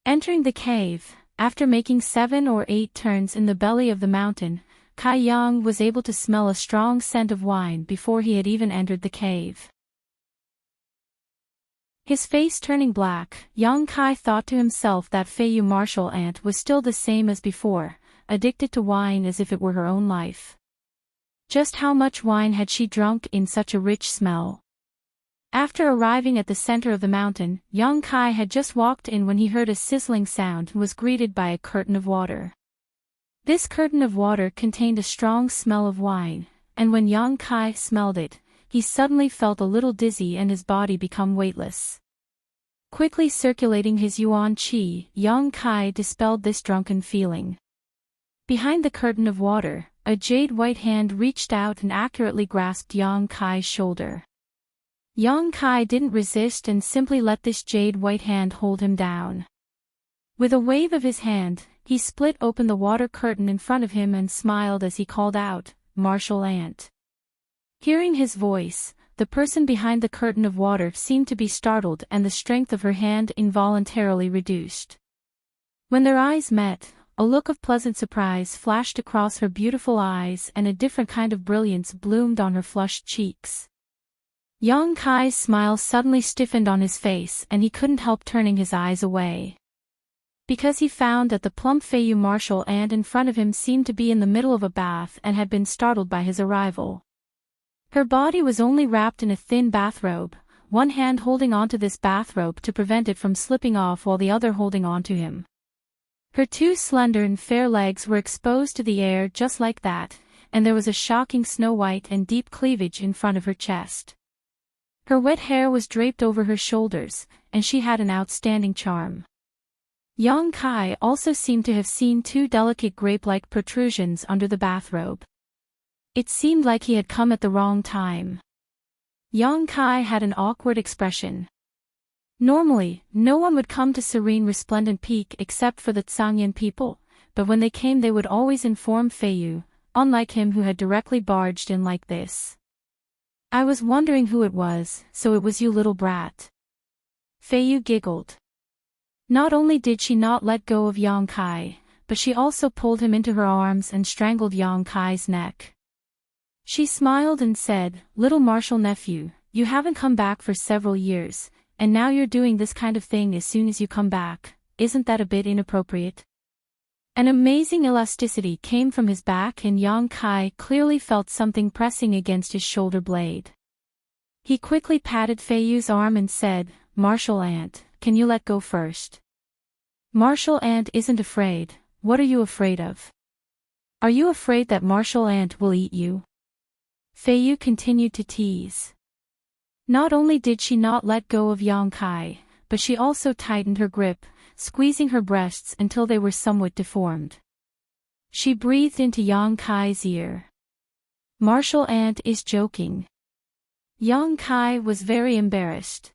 Entering the cave, after making 7 or 8 turns in the belly of the mountain, Kai Yang was able to smell a strong scent of wine before he had even entered the cave. His face turning black, Yang Kai thought to himself that Feiyu martial ant was still the same as before, addicted to wine as if it were her own life. Just how much wine had she drunk in such a rich smell? After arriving at the center of the mountain, Yang Kai had just walked in when he heard a sizzling sound and was greeted by a curtain of water. This curtain of water contained a strong smell of wine, and when Yang Kai smelled it, he suddenly felt a little dizzy and his body become weightless. Quickly circulating his yuan qi, Yang Kai dispelled this drunken feeling. Behind the curtain of water, a jade white hand reached out and accurately grasped Yang Kai's shoulder. Yang Kai didn't resist and simply let this jade white hand hold him down. With a wave of his hand, he split open the water curtain in front of him and smiled as he called out, "Martial ant." Hearing his voice, the person behind the curtain of water seemed to be startled and the strength of her hand involuntarily reduced. When their eyes met, a look of pleasant surprise flashed across her beautiful eyes and a different kind of brilliance bloomed on her flushed cheeks. Yang Kai's smile suddenly stiffened on his face and he couldn't help turning his eyes away. Because he found that the plump Feiyu martial ant in front of him seemed to be in the middle of a bath and had been startled by his arrival. Her body was only wrapped in a thin bathrobe, one hand holding onto this bathrobe to prevent it from slipping off while the other holding onto him. Her two slender and fair legs were exposed to the air just like that, and there was a shocking snow-white and deep cleavage in front of her chest. Her wet hair was draped over her shoulders, and she had an outstanding charm. Yang Kai also seemed to have seen two delicate grape-like protrusions under the bathrobe. It seemed like he had come at the wrong time. Yang Kai had an awkward expression. Normally, no one would come to Serene Resplendent Peak except for the Tsangyan people, but when they came they would always inform Feiyu, unlike him who had directly barged in like this. "I was wondering who it was, so it was you, little brat." Feiyu giggled. Not only did she not let go of Yang Kai, but she also pulled him into her arms and strangled Yang Kai's neck. She smiled and said, "Little martial nephew, you haven't come back for several years, and now you're doing this kind of thing as soon as you come back, isn't that a bit inappropriate?" An amazing elasticity came from his back and Yang Kai clearly felt something pressing against his shoulder blade. He quickly patted Feiyu's arm and said, "Martial ant, can you let go first?" "Martial ant isn't afraid, what are you afraid of?" "Are you afraid that martial ant will eat you?" Feiyu continued to tease. Not only did she not let go of Yang Kai, but she also tightened her grip, squeezing her breasts until they were somewhat deformed. She breathed into Yang Kai's ear. "Martial ant is joking." Yang Kai was very embarrassed.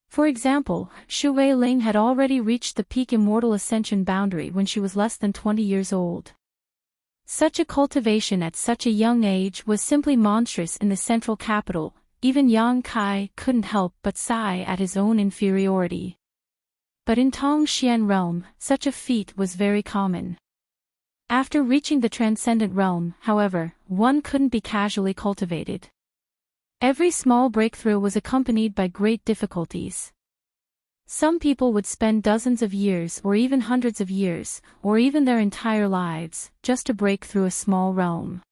For example, Shu Weiling had already reached the peak immortal ascension boundary when she was less than 20 years old. Such a cultivation at such a young age was simply monstrous in the central capital. Even Yang Kai couldn't help but sigh at his own inferiority. But in Tongxian realm, such a feat was very common. After reaching the transcendent realm, however, one couldn't be casually cultivated. Every small breakthrough was accompanied by great difficulties. Some people would spend dozens of years or even hundreds of years, or even their entire lives, just to break through a small realm.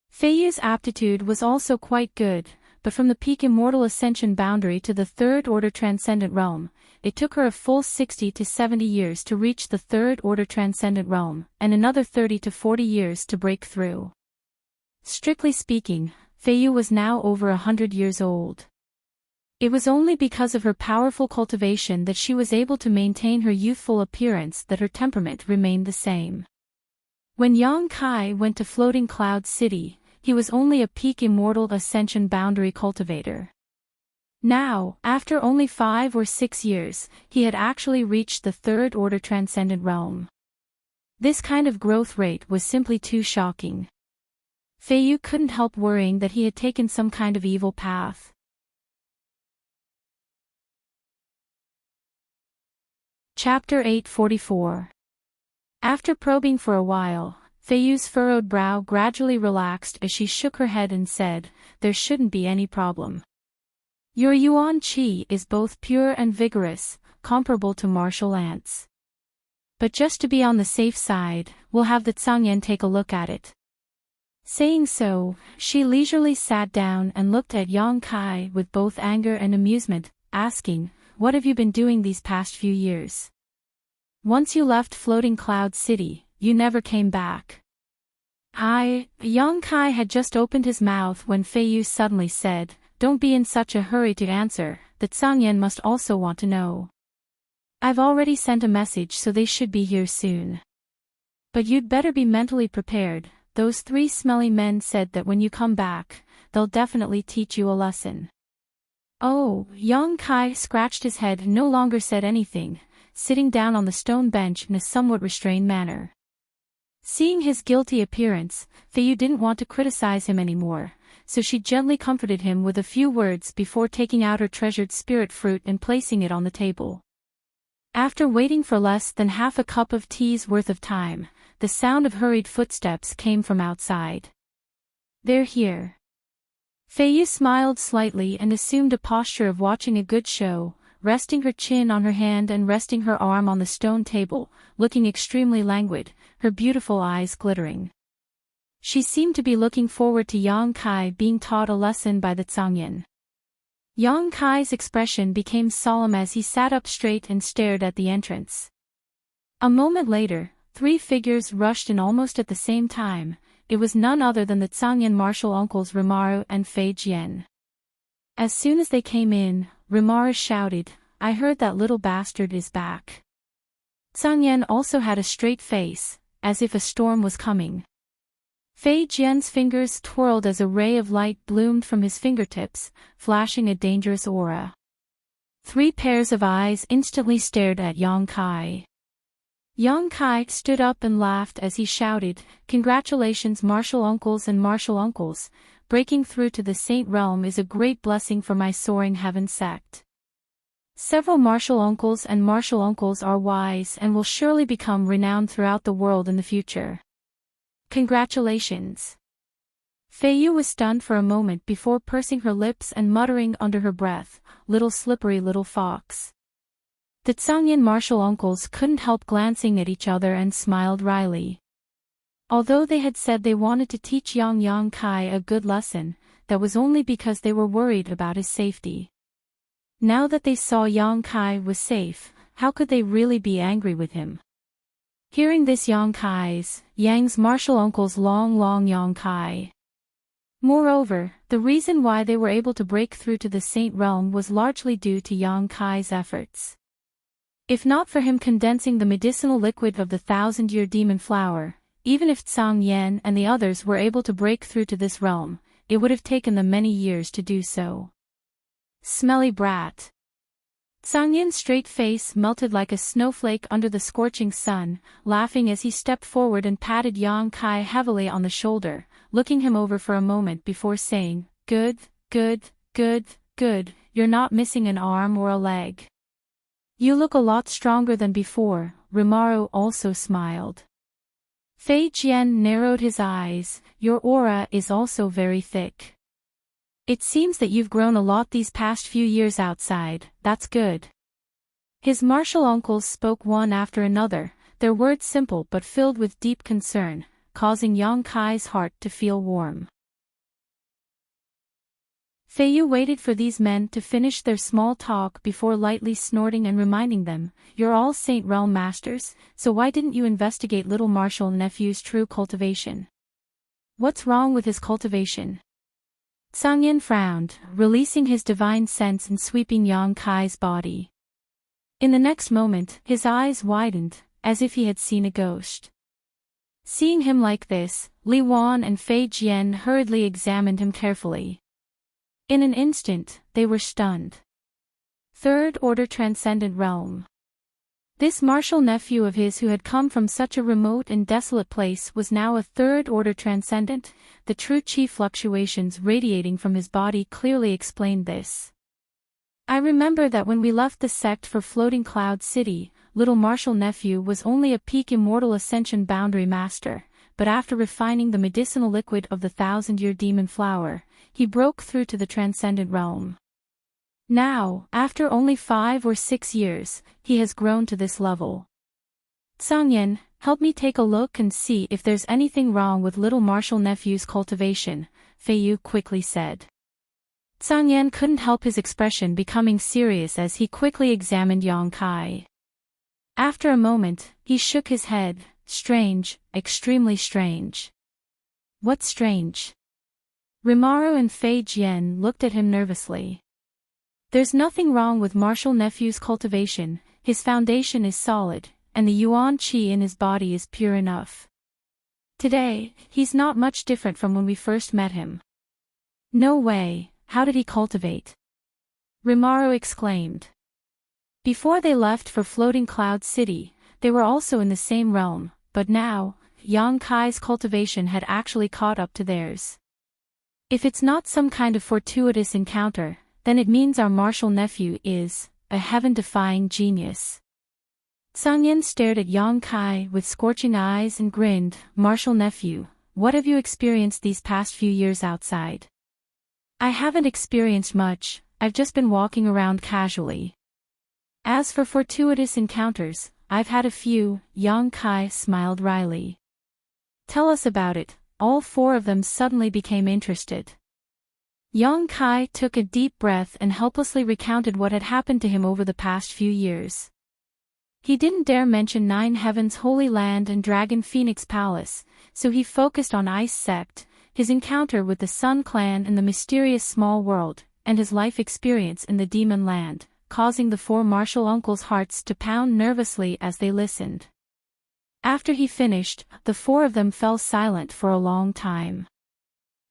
Feiyu's aptitude was also quite good, but from the peak immortal ascension boundary to the third-order transcendent realm, it took her a full 60 to 70 years to reach the third-order transcendent realm, and another 30 to 40 years to break through. Strictly speaking, Feiyu was now over 100 years old. It was only because of her powerful cultivation that she was able to maintain her youthful appearance that her temperament remained the same. When Yang Kai went to Floating Cloud City, he was only a peak immortal ascension boundary cultivator. Now, after only 5 or 6 years, he had actually reached the third-order transcendent realm. This kind of growth rate was simply too shocking. Feiyu couldn't help worrying that he had taken some kind of evil path. Chapter 844. After probing for a while, Feiyu's furrowed brow gradually relaxed as she shook her head and said, "There shouldn't be any problem. Your yuan qi is both pure and vigorous, comparable to martial ants. But just to be on the safe side, we'll have the Tsangyan take a look at it." Saying so, she leisurely sat down and looked at Yang Kai with both anger and amusement, asking, "What have you been doing these past few years? Once you left Floating Cloud City, you never came back." Yang Kai had just opened his mouth when Feiyu suddenly said, "Don't be in such a hurry to answer, the Tsangyan must also want to know. I've already sent a message so they should be here soon. But you'd better be mentally prepared. Those 3 smelly men said that when you come back, they'll definitely teach you a lesson." "Oh," Yang Kai scratched his head and no longer said anything, sitting down on the stone bench in a somewhat restrained manner. Seeing his guilty appearance, Feiyu didn't want to criticize him anymore, so she gently comforted him with a few words before taking out her treasured spirit fruit and placing it on the table. After waiting for less than half a cup of tea's worth of time, the sound of hurried footsteps came from outside. "They're here." Feiyu smiled slightly and assumed a posture of watching a good show, resting her chin on her hand and resting her arm on the stone table, looking extremely languid, her beautiful eyes glittering. She seemed to be looking forward to Yang Kai being taught a lesson by the Tsangyan. Yang Kai's expression became solemn as he sat up straight and stared at the entrance. A moment later, 3 figures rushed in almost at the same time. It was none other than the Tsangyan martial uncles Rimaru and Fei Jian. As soon as they came in, Rimaru shouted, "I heard that little bastard is back." Tsangyan also had a straight face, as if a storm was coming. Fei Jian's fingers twirled as a ray of light bloomed from his fingertips, flashing a dangerous aura. 3 pairs of eyes instantly stared at Yang Kai. Yang Kai stood up and laughed as he shouted, "Congratulations martial uncles and martial uncles, breaking through to the Saint Realm is a great blessing for my soaring heaven sect. Several martial uncles and martial uncles are wise and will surely become renowned throughout the world in the future. Congratulations." Feiyu was stunned for a moment before pursing her lips and muttering under her breath, "Little slippery little fox." The Tsangyan martial uncles couldn't help glancing at each other and smiled wryly. Although they had said they wanted to teach Yang Kai a good lesson, that was only because they were worried about his safety. Now that they saw Yang Kai was safe, how could they really be angry with him? Hearing this Yang's martial uncles long Yang Kai. Moreover, the reason why they were able to break through to the Saint Realm was largely due to Yang Kai's efforts. If not for him condensing the medicinal liquid of the 1,000-year demon flower, even if Tsang Yan and the others were able to break through to this realm, it would have taken them many years to do so. Smelly brat. Tsang Yan's straight face melted like a snowflake under the scorching sun, laughing as he stepped forward and patted Yang Kai heavily on the shoulder, looking him over for a moment before saying, "Good, you're not missing an arm or a leg. You look a lot stronger than before." Rimaru also smiled. Fei Jian narrowed his eyes, "Your aura is also very thick. It seems that you've grown a lot these past few years outside, that's good." His martial uncles spoke one after another, their words simple but filled with deep concern, causing Yang Kai's heart to feel warm. Feiyu waited for these men to finish their small talk before lightly snorting and reminding them, "You're all Saint Realm masters, so why didn't you investigate little martial nephew's true cultivation? What's wrong with his cultivation?" Tsang Yan frowned, releasing his divine sense and sweeping Yang Kai's body. In the next moment, his eyes widened, as if he had seen a ghost. Seeing him like this, Li Wan and Fei Jian hurriedly examined him carefully. In an instant, they were stunned. Third Order Transcendent Realm. This martial nephew of his who had come from such a remote and desolate place was now a Third Order Transcendent. The true chi fluctuations radiating from his body clearly explained this. "I remember that when we left the sect for Floating Cloud City, little martial nephew was only a peak immortal ascension boundary master, but after refining the medicinal liquid of the 1,000-year demon flower, he broke through to the transcendent realm. Now, after only 5 or 6 years, he has grown to this level. Tsangyan, help me take a look and see if there's anything wrong with little martial nephew's cultivation, Feiyu quickly said. Tsangyan couldn't help his expression becoming serious as he quickly examined Yang Kai. After a moment, he shook his head. Strange, extremely strange. What's strange? Rimaru and Fei Jian looked at him nervously. There's nothing wrong with martial nephew's cultivation, his foundation is solid, and the yuan qi in his body is pure enough. Today, he's not much different from when we first met him. No way, how did he cultivate? Rimaru exclaimed. Before they left for Floating Cloud City, they were also in the same realm, but now, Yang Kai's cultivation had actually caught up to theirs. If it's not some kind of fortuitous encounter, then it means our martial nephew is a heaven-defying genius. Tsangyan stared at Yang Kai with scorching eyes and grinned. Martial nephew, what have you experienced these past few years outside? I haven't experienced much, I've just been walking around casually. As for fortuitous encounters, I've had a few, Yang Kai smiled wryly. Tell us about it. All 4 of them suddenly became interested. Yang Kai took a deep breath and helplessly recounted what had happened to him over the past few years. He didn't dare mention 9 Heavens Holy Land and Dragon Phoenix Palace, so he focused on Ice Sect, his encounter with the Sun Clan in the mysterious small world, and his life experience in the Demon Land, causing the 4 martial uncles' hearts to pound nervously as they listened. After he finished, the 4 of them fell silent for a long time.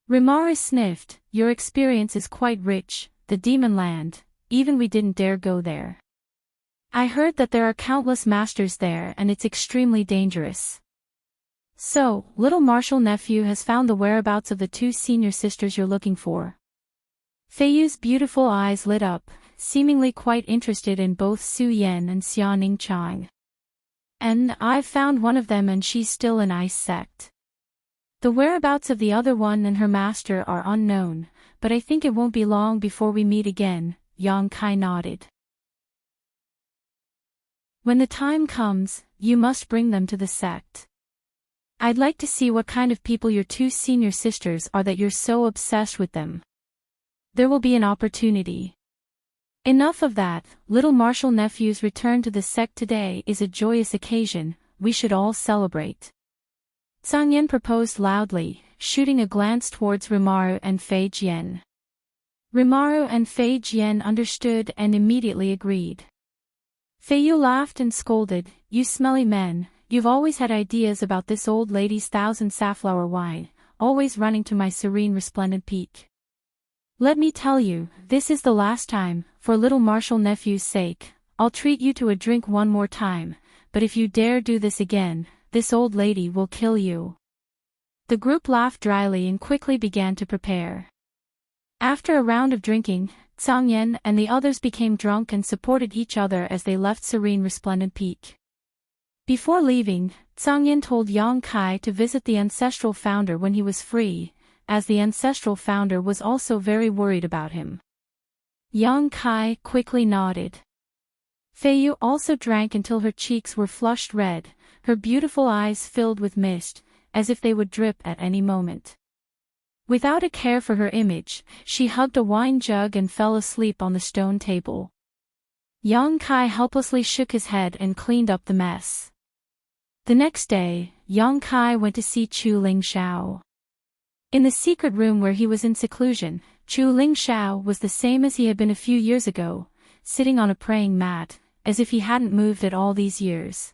Rimaru sniffed. Your experience is quite rich, the Demon Land, even we didn't dare go there. I heard that there are countless masters there and it's extremely dangerous. So, little martial nephew has found the whereabouts of the 2 senior sisters you're looking for. Feiyu's beautiful eyes lit up, seemingly quite interested in both Su Yan and Xiaoning Chang. And I've found one of them and she's still in Ice Sect. The whereabouts of the other one and her master are unknown, but I think it won't be long before we meet again, Yang Kai nodded. When the time comes, you must bring them to the sect. I'd like to see what kind of people your 2 senior sisters are that you're so obsessed with them. There will be an opportunity. Enough of that, little martial nephew's return to the sect today is a joyous occasion, we should all celebrate. Tsangyan proposed loudly, shooting a glance towards Rimaru and Fei Jian. Rimaru and Fei Jian understood and immediately agreed. Feiyu laughed and scolded, you smelly men, you've always had ideas about this old lady's 1,000 safflower wine, always running to my serene resplendent peak. Let me tell you, this is the last time, for little martial nephew's sake, I'll treat you to a drink one more time, but if you dare do this again, this old lady will kill you. The group laughed dryly and quickly began to prepare. After a round of drinking, Tsangyan and the others became drunk and supported each other as they left Serene Resplendent Peak. Before leaving, Tsangyan told Yang Kai to visit the ancestral founder when he was free, as the ancestral founder was also very worried about him. Yang Kai quickly nodded. Feiyu also drank until her cheeks were flushed red, her beautiful eyes filled with mist, as if they would drip at any moment. Without a care for her image, she hugged a wine jug and fell asleep on the stone table. Yang Kai helplessly shook his head and cleaned up the mess. The next day, Yang Kai went to see Chu Lingshao. In the secret room where he was in seclusion, Chu Lingshao was the same as he had been a few years ago, sitting on a praying mat, as if he hadn't moved at all these years.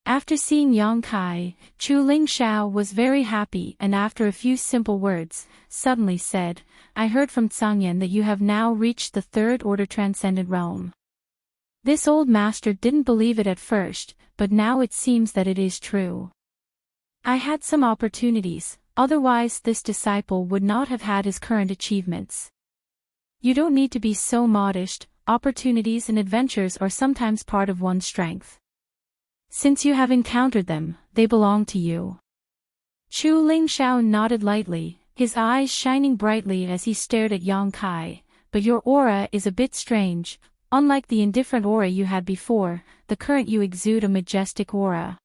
After seeing Yang Kai, Chu Lingshao was very happy and after a few simple words, suddenly said, I heard from Tsangyan that you have now reached the third order transcendent realm. This old master didn't believe it at first, but now it seems that it is true. I had some opportunities, otherwise this disciple would not have had his current achievements. You don't need to be so modest, opportunities and adventures are sometimes part of one's strength. Since you have encountered them, they belong to you. Chu Lingxiao nodded lightly, his eyes shining brightly as he stared at Yang Kai. But your aura is a bit strange. Unlike the indifferent aura you had before, the current you exude a majestic aura.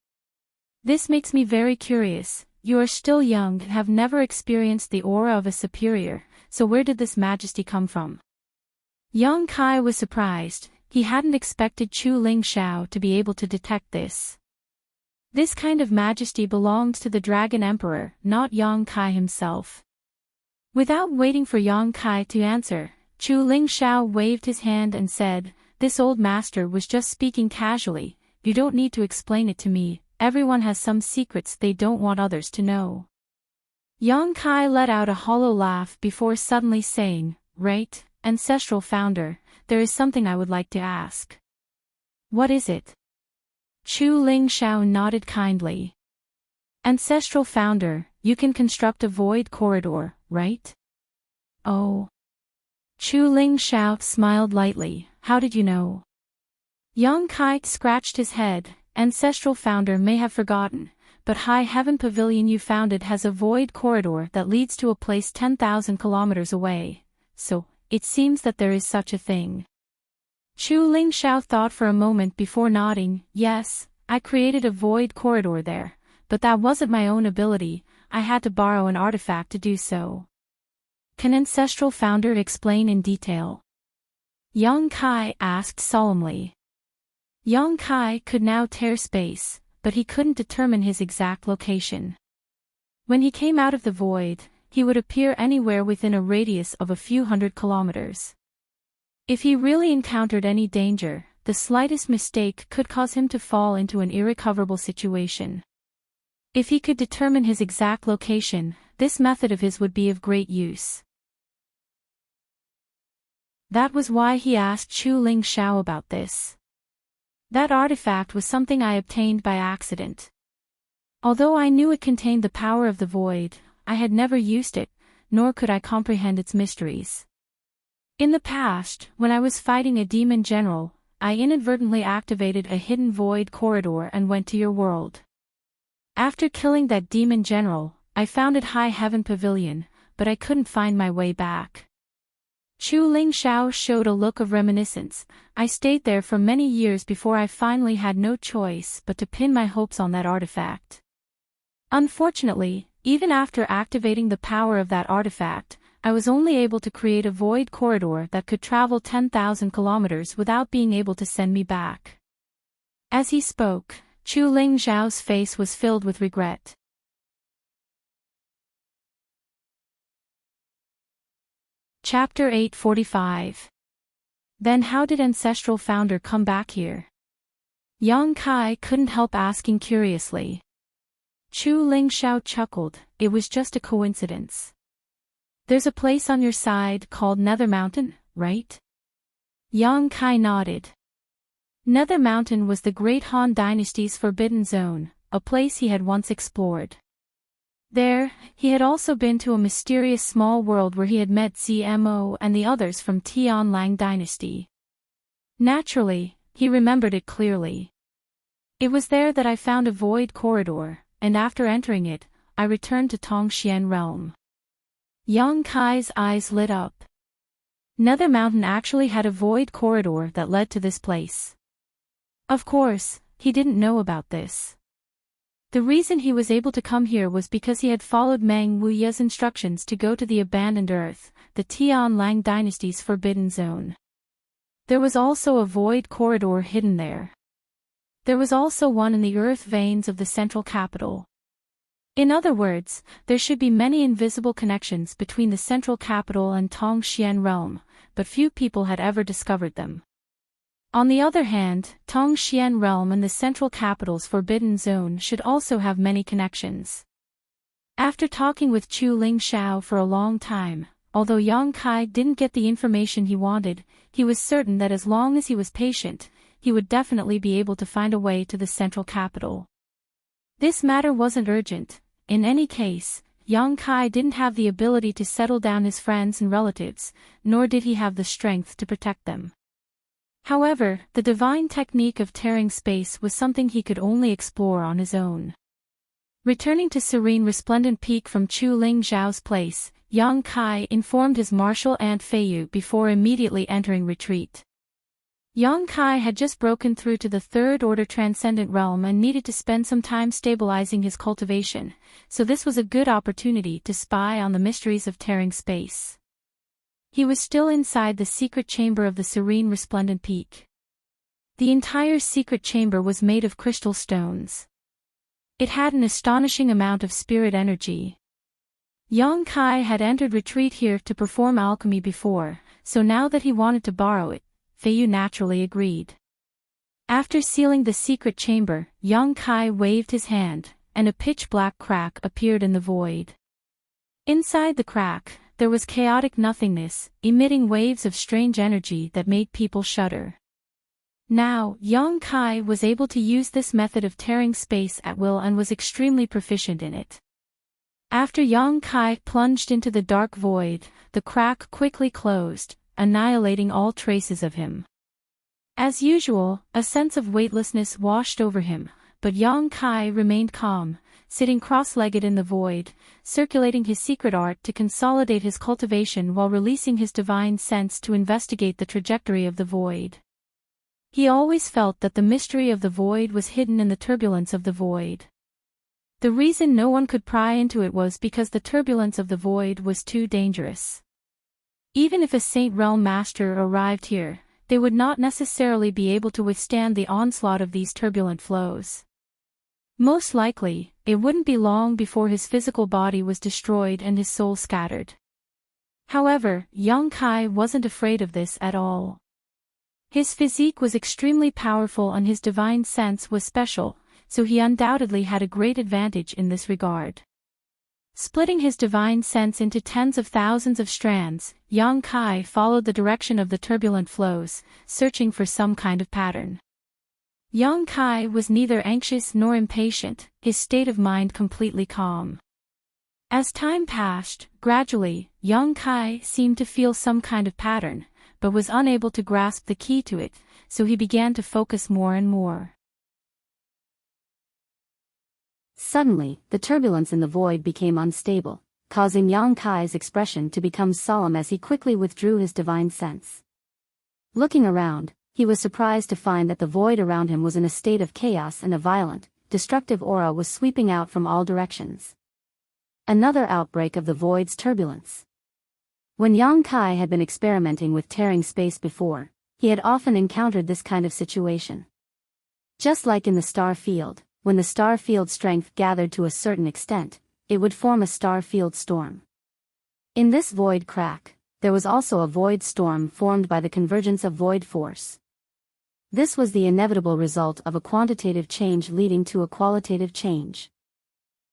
This makes me very curious. You are still young and have never experienced the aura of a superior, so where did this majesty come from? Yang Kai was surprised. He hadn't expected Chu Lingxiao to be able to detect this. This kind of majesty belongs to the Dragon Emperor, not Yang Kai himself. Without waiting for Yang Kai to answer, Chu Lingxiao waved his hand and said, "This old master was just speaking casually, you don't need to explain it to me, everyone has some secrets they don't want others to know." Yang Kai let out a hollow laugh before suddenly saying, "Right, ancestral founder, there is something I would like to ask." "What is it?" Chu Lingxiao nodded kindly. "Ancestral founder, you can construct a void corridor, right?" "Oh." Chu Lingxiao smiled lightly, "How did you know?" Yang Kai scratched his head. "Ancestral founder may have forgotten, but High Heaven Pavilion you founded has a void corridor that leads to a place 10,000 kilometers away, so it seems that there is such a thing." Chu Lingxiao thought for a moment before nodding. "Yes, I created a void corridor there, but that wasn't my own ability, I had to borrow an artifact to do so." "Can ancestral founder explain in detail?" Yang Kai asked solemnly. Yang Kai could now tear space, but he couldn't determine his exact location. When he came out of the void, he would appear anywhere within a radius of a few hundred kilometers. If he really encountered any danger, the slightest mistake could cause him to fall into an irrecoverable situation. If he could determine his exact location, this method of his would be of great use. That was why he asked Chu Lingxiao about this. "That artifact was something I obtained by accident. Although I knew it contained the power of the void, I had never used it, nor could I comprehend its mysteries. In the past, when I was fighting a demon general, I inadvertently activated a hidden void corridor and went to your world. After killing that demon general, I founded High Heaven Pavilion, but I couldn't find my way back." Chu Lingxiao showed a look of reminiscence. "I stayed there for many years before I finally had no choice but to pin my hopes on that artifact. Unfortunately, even after activating the power of that artifact, I was only able to create a void corridor that could travel 10,000 kilometers without being able to send me back." As he spoke, Chu Lingxiao's face was filled with regret. Chapter 845. Then how did ancestral founder come back here? Yang Kai couldn't help asking curiously. Chu Lingxiao chuckled, "It was just a coincidence. There's a place on your side called Nether Mountain, right?" Yang Kai nodded. Nether Mountain was the Great Han Dynasty's forbidden zone, a place he had once explored. There, he had also been to a mysterious small world where he had met CMO and the others from Tianlang Dynasty. Naturally, he remembered it clearly. "It was there that I found a void corridor, and after entering it, I returned to Tongxian realm." Yang Kai's eyes lit up. Nether Mountain actually had a void corridor that led to this place. Of course, he didn't know about this. The reason he was able to come here was because he had followed Meng Wuya's instructions to go to the Abandoned Earth, the Tianlang Dynasty's forbidden zone. There was also a void corridor hidden there. There was also one in the earth veins of the central capital. In other words, there should be many invisible connections between the central capital and Tongxian realm, but few people had ever discovered them. On the other hand, Tongxian realm and the central capital's forbidden zone should also have many connections. After talking with Chu Lingxiao for a long time, although Yang Kai didn't get the information he wanted, he was certain that as long as he was patient, he would definitely be able to find a way to the central capital. This matter wasn't urgent. In any case, Yang Kai didn't have the ability to settle down his friends and relatives, nor did he have the strength to protect them. However, the divine technique of tearing space was something he could only explore on his own. Returning to serene resplendent peak from Chu Ling Zhao's place, Yang Kai informed his martial aunt Feiyu before immediately entering retreat. Yang Kai had just broken through to the third order transcendent realm and needed to spend some time stabilizing his cultivation, so this was a good opportunity to spy on the mysteries of tearing space. He was still inside the secret chamber of the serene resplendent peak. The entire secret chamber was made of crystal stones. It had an astonishing amount of spirit energy. Yang Kai had entered retreat here to perform alchemy before, so now that he wanted to borrow it, Feiyu naturally agreed. After sealing the secret chamber, Yang Kai waved his hand, and a pitch-black crack appeared in the void. Inside the crack, there was chaotic nothingness, emitting waves of strange energy that made people shudder. Now, Yang Kai was able to use this method of tearing space at will and was extremely proficient in it. After Yang Kai plunged into the dark void, the crack quickly closed, annihilating all traces of him. As usual, a sense of weightlessness washed over him, but Yang Kai remained calm, sitting cross-legged in the void, circulating his secret art to consolidate his cultivation while releasing his divine sense to investigate the trajectory of the void. He always felt that the mystery of the void was hidden in the turbulence of the void. The reason no one could pry into it was because the turbulence of the void was too dangerous. Even if a Saint Realm Master arrived here, they would not necessarily be able to withstand the onslaught of these turbulent flows. Most likely, it wouldn't be long before his physical body was destroyed and his soul scattered. However, Yang Kai wasn't afraid of this at all. His physique was extremely powerful and his divine sense was special, so he undoubtedly had a great advantage in this regard. Splitting his divine sense into tens of thousands of strands, Yang Kai followed the direction of the turbulent flows, searching for some kind of pattern. Yang Kai was neither anxious nor impatient, his state of mind completely calm. As time passed, gradually, Yang Kai seemed to feel some kind of pattern, but was unable to grasp the key to it, so he began to focus more and more. Suddenly, the turbulence in the void became unstable, causing Yang Kai's expression to become solemn as he quickly withdrew his divine sense. Looking around, he was surprised to find that the void around him was in a state of chaos and a violent, destructive aura was sweeping out from all directions. Another outbreak of the void's turbulence. When Yang Kai had been experimenting with tearing space before, he had often encountered this kind of situation. Just like in the star field, when the star field strength gathered to a certain extent, it would form a star field storm. In this void crack, there was also a void storm formed by the convergence of void force. This was the inevitable result of a quantitative change leading to a qualitative change.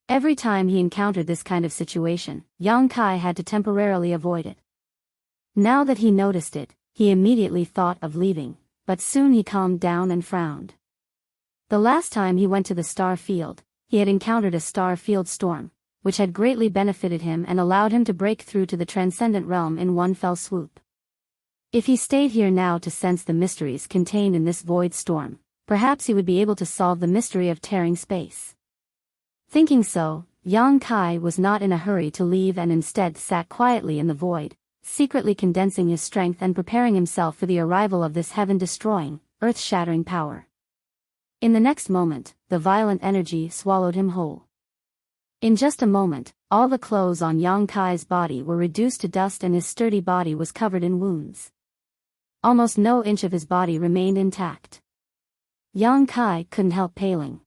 Every time he encountered this kind of situation, Yang Kai had to temporarily avoid it. Now that he noticed it, he immediately thought of leaving, but soon he calmed down and frowned. The last time he went to the star field, he had encountered a star field storm, which had greatly benefited him and allowed him to break through to the transcendent realm in one fell swoop. If he stayed here now to sense the mysteries contained in this void storm, perhaps he would be able to solve the mystery of tearing space. Thinking so, Yang Kai was not in a hurry to leave and instead sat quietly in the void, secretly condensing his strength and preparing himself for the arrival of this heaven-destroying, earth-shattering power. In the next moment, the violent energy swallowed him whole. In just a moment, all the clothes on Yang Kai's body were reduced to dust and his sturdy body was covered in wounds. Almost no inch of his body remained intact. Yang Kai couldn't help paling.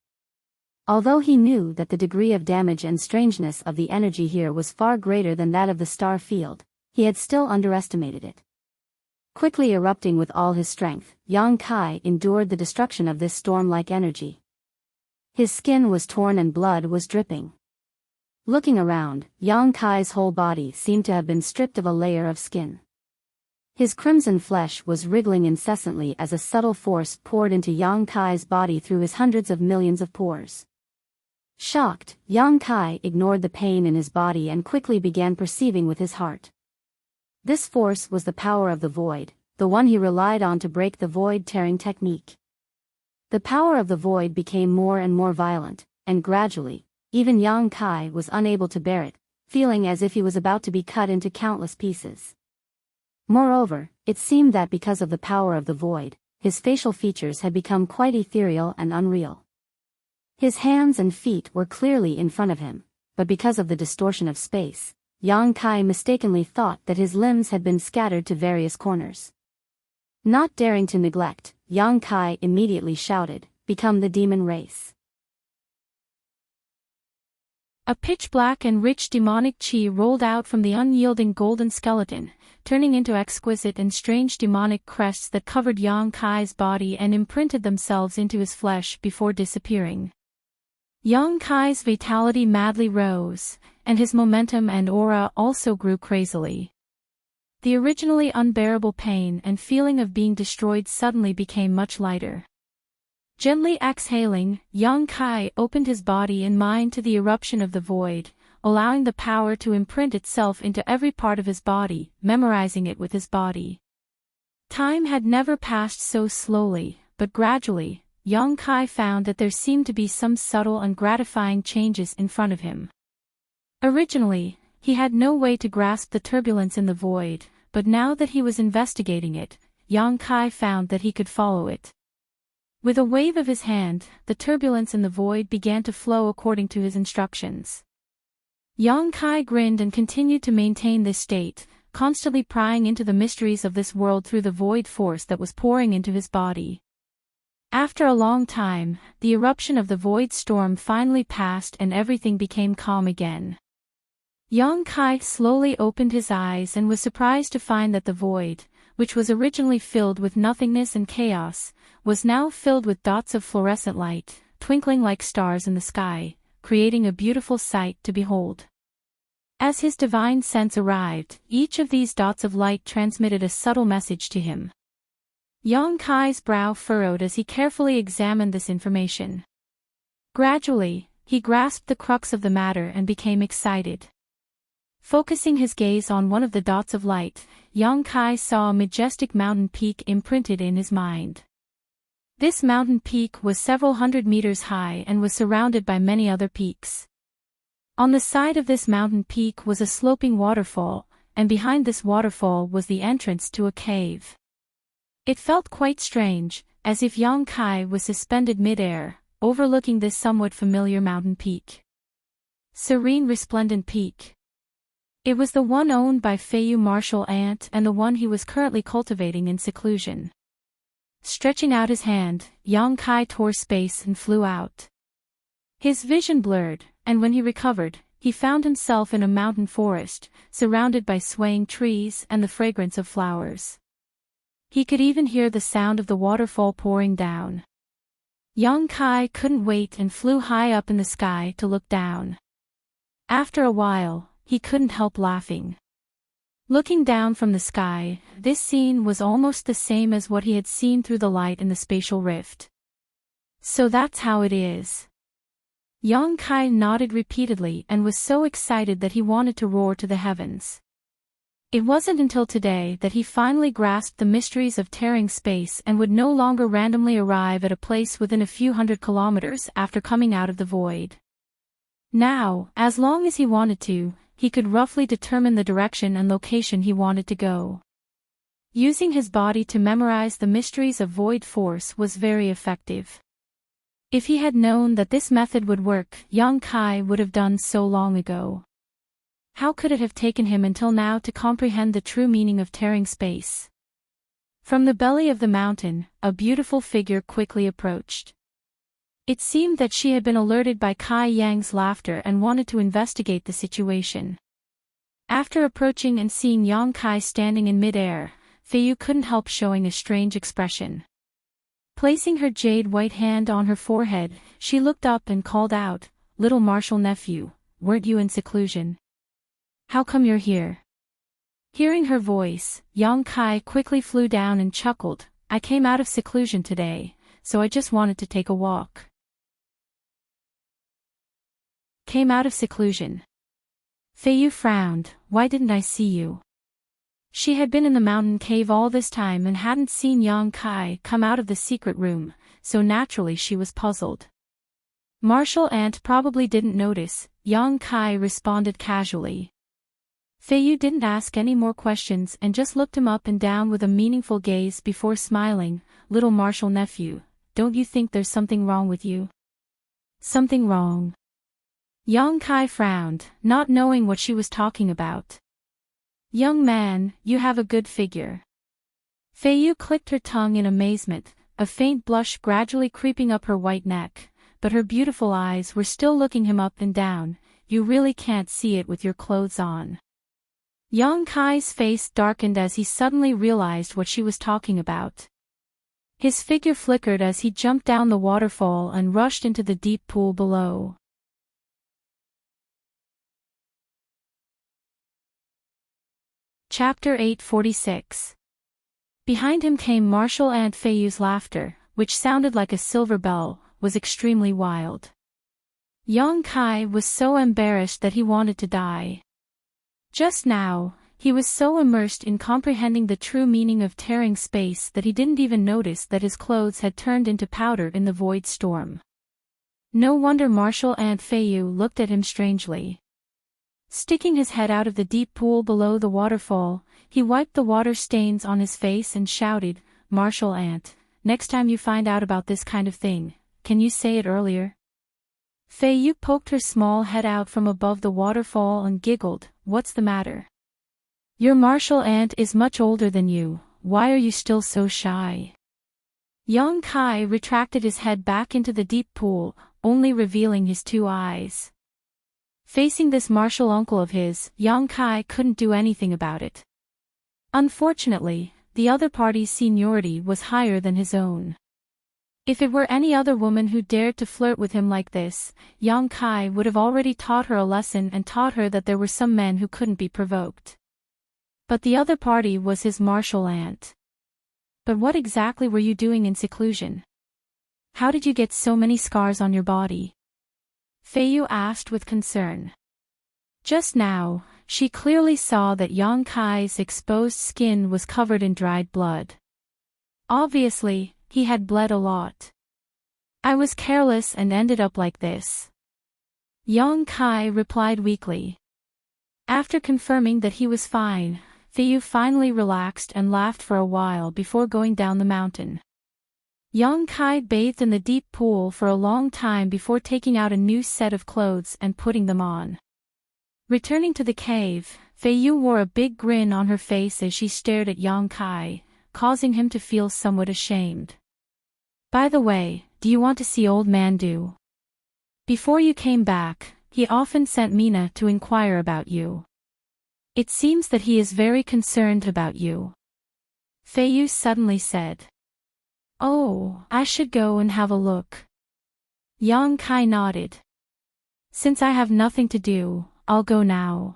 Although he knew that the degree of damage and strangeness of the energy here was far greater than that of the star field, he had still underestimated it. Quickly erupting with all his strength, Yang Kai endured the destruction of this storm-like energy. His skin was torn and blood was dripping. Looking around, Yang Kai's whole body seemed to have been stripped of a layer of skin. His crimson flesh was wriggling incessantly as a subtle force poured into Yang Kai's body through his hundreds of millions of pores. Shocked, Yang Kai ignored the pain in his body and quickly began perceiving with his heart. This force was the power of the void, the one he relied on to break the void-tearing technique. The power of the void became more and more violent, and gradually, Even Yang Kai was unable to bear it, feeling as if he was about to be cut into countless pieces. Moreover, it seemed that because of the power of the void, his facial features had become quite ethereal and unreal. His hands and feet were clearly in front of him, but because of the distortion of space, Yang Kai mistakenly thought that his limbs had been scattered to various corners. Not daring to neglect, Yang Kai immediately shouted, "Become the demon race." A pitch-black and rich demonic chi rolled out from the unyielding golden skeleton, turning into exquisite and strange demonic crests that covered Yang Kai's body and imprinted themselves into his flesh before disappearing. Yang Kai's vitality madly rose, and his momentum and aura also grew crazily. The originally unbearable pain and feeling of being destroyed suddenly became much lighter. Gently exhaling, Yang Kai opened his body and mind to the eruption of the void, allowing the power to imprint itself into every part of his body, memorizing it with his body. Time had never passed so slowly, but gradually, Yang Kai found that there seemed to be some subtle and gratifying changes in front of him. Originally, he had no way to grasp the turbulence in the void, but now that he was investigating it, Yang Kai found that he could follow it. With a wave of his hand, the turbulence in the void began to flow according to his instructions. Yang Kai grinned and continued to maintain this state, constantly prying into the mysteries of this world through the void force that was pouring into his body. After a long time, the eruption of the void storm finally passed and everything became calm again. Yang Kai slowly opened his eyes and was surprised to find that the void, which was originally filled with nothingness and chaos, was now filled with dots of fluorescent light, twinkling like stars in the sky, creating a beautiful sight to behold. As his divine sense arrived, each of these dots of light transmitted a subtle message to him. Yang Kai's brow furrowed as he carefully examined this information. Gradually, he grasped the crux of the matter and became excited. Focusing his gaze on one of the dots of light, Yang Kai saw a majestic mountain peak imprinted in his mind. This mountain peak was several hundred meters high and was surrounded by many other peaks. On the side of this mountain peak was a sloping waterfall, and behind this waterfall was the entrance to a cave. It felt quite strange, as if Yang Kai was suspended mid-air, overlooking this somewhat familiar mountain peak. Serene resplendent peak. It was the one owned by Feiyu Martial Ant and the one he was currently cultivating in seclusion. Stretching out his hand, Yang Kai tore space and flew out. His vision blurred, and when he recovered, he found himself in a mountain forest, surrounded by swaying trees and the fragrance of flowers. He could even hear the sound of the waterfall pouring down. Yang Kai couldn't wait and flew high up in the sky to look down. After a while, he couldn't help laughing. Looking down from the sky, this scene was almost the same as what he had seen through the light in the spatial rift. So that's how it is. Yang Kai nodded repeatedly and was so excited that he wanted to roar to the heavens. It wasn't until today that he finally grasped the mysteries of tearing space and would no longer randomly arrive at a place within a few hundred kilometers after coming out of the void. Now, as long as he wanted to, he could roughly determine the direction and location he wanted to go. Using his body to memorize the mysteries of void force was very effective. If he had known that this method would work, Yang Kai would have done so long ago. How could it have taken him until now to comprehend the true meaning of tearing space? From the belly of the mountain, a beautiful figure quickly approached. It seemed that she had been alerted by Kai Yang's laughter and wanted to investigate the situation. After approaching and seeing Yang Kai standing in mid-air, Feiyu couldn't help showing a strange expression. Placing her jade white hand on her forehead, she looked up and called out, "Little martial nephew, weren't you in seclusion? How come you're here?" Hearing her voice, Yang Kai quickly flew down and chuckled, "I came out of seclusion today, so I just wanted to take a walk." Came out of seclusion. Feiyu frowned, "Why didn't I see you?" She had been in the mountain cave all this time and hadn't seen Yang Kai come out of the secret room, so naturally she was puzzled. Martial ant probably didn't notice, Yang Kai responded casually. Feiyu didn't ask any more questions and just looked him up and down with a meaningful gaze before smiling. Little martial nephew, don't you think there's something wrong with you? Something wrong? Yang Kai frowned, not knowing what she was talking about. Young man, you have a good figure. Feiyu clicked her tongue in amazement, a faint blush gradually creeping up her white neck, but her beautiful eyes were still looking him up and down. You really can't see it with your clothes on. Yang Kai's face darkened as he suddenly realized what she was talking about. His figure flickered as he jumped down the waterfall and rushed into the deep pool below. Chapter 846. Behind him came martial ant Feiyu's laughter, which sounded like a silver bell, was extremely wild. Yang Kai was so embarrassed that he wanted to die. Just now, he was so immersed in comprehending the true meaning of tearing space that he didn't even notice that his clothes had turned into powder in the void storm. No wonder martial ant Feiyu looked at him strangely. Sticking his head out of the deep pool below the waterfall, he wiped the water stains on his face and shouted, "Martial ant, next time you find out about this kind of thing, can you say it earlier?" Feiyu poked her small head out from above the waterfall and giggled, "What's the matter? Your martial ant is much older than you, why are you still so shy?" Yang Kai retracted his head back into the deep pool, only revealing his two eyes. Facing this martial uncle of his, Yang Kai couldn't do anything about it. Unfortunately, the other party's seniority was higher than his own. If it were any other woman who dared to flirt with him like this, Yang Kai would have already taught her a lesson and taught her that there were some men who couldn't be provoked. But the other party was his martial ant. "But what exactly were you doing in seclusion? How did you get so many scars on your body?" Feiyu asked with concern. Just now, she clearly saw that Yang Kai's exposed skin was covered in dried blood. Obviously, he had bled a lot. "I was careless and ended up like this," Yang Kai replied weakly. After confirming that he was fine, Feiyu finally relaxed and laughed for a while before going down the mountain. Yang Kai bathed in the deep pool for a long time before taking out a new set of clothes and putting them on. Returning to the cave, Feiyu wore a big grin on her face as she stared at Yang Kai, causing him to feel somewhat ashamed. "By the way, do you want to see old man Du? Before you came back, he often sent Mina to inquire about you. It seems that he is very concerned about you," Feiyu suddenly said. "Oh, I should go and have a look." Yang Kai nodded. "Since I have nothing to do, I'll go now."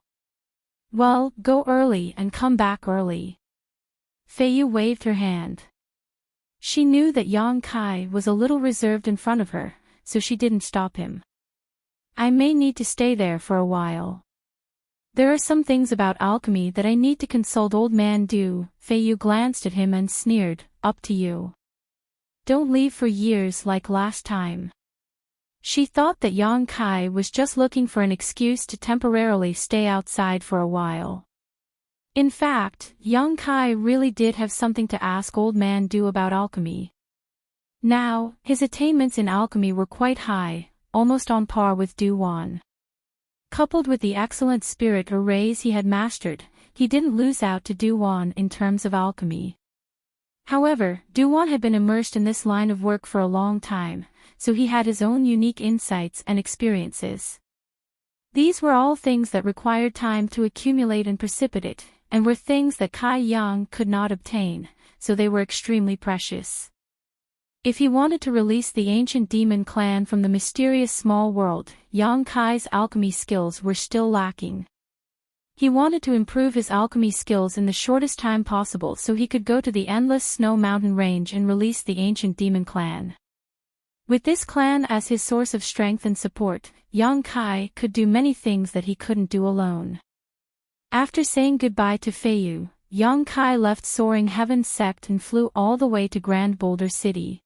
"Well, go early and come back early." Feiyu waved her hand. She knew that Yang Kai was a little reserved in front of her, so she didn't stop him. "I may need to stay there for a while. There are some things about alchemy that I need to consult old man Du." Feiyu glanced at him and sneered, "Up to you. Don't leave for years like last time." She thought that Yang Kai was just looking for an excuse to temporarily stay outside for a while. In fact, Yang Kai really did have something to ask old man Du about alchemy. Now, his attainments in alchemy were quite high, almost on par with Du Wan. Coupled with the excellent spirit or rays he had mastered, he didn't lose out to Du Wan in terms of alchemy. However, Du Wan had been immersed in this line of work for a long time, so he had his own unique insights and experiences. These were all things that required time to accumulate and precipitate, and were things that Kai Yang could not obtain, so they were extremely precious. If he wanted to release the ancient demon clan from the mysterious small world, Yang Kai's alchemy skills were still lacking. He wanted to improve his alchemy skills in the shortest time possible so he could go to the endless snow mountain range and release the ancient demon clan. With this clan as his source of strength and support, Yang Kai could do many things that he couldn't do alone. After saying goodbye to Feiyu, Yang Kai left Soaring Heaven Sect and flew all the way to Grand Boulder City.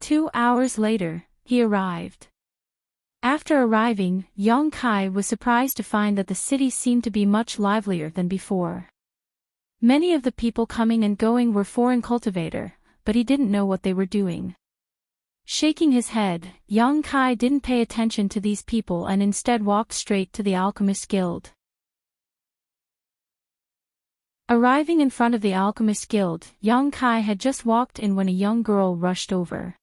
2 hours later, he arrived. After arriving, Yang Kai was surprised to find that the city seemed to be much livelier than before. Many of the people coming and going were foreign cultivator, but he didn't know what they were doing. Shaking his head, Yang Kai didn't pay attention to these people and instead walked straight to the Alchemist Guild. Arriving in front of the Alchemist Guild, Yang Kai had just walked in when a young girl rushed over.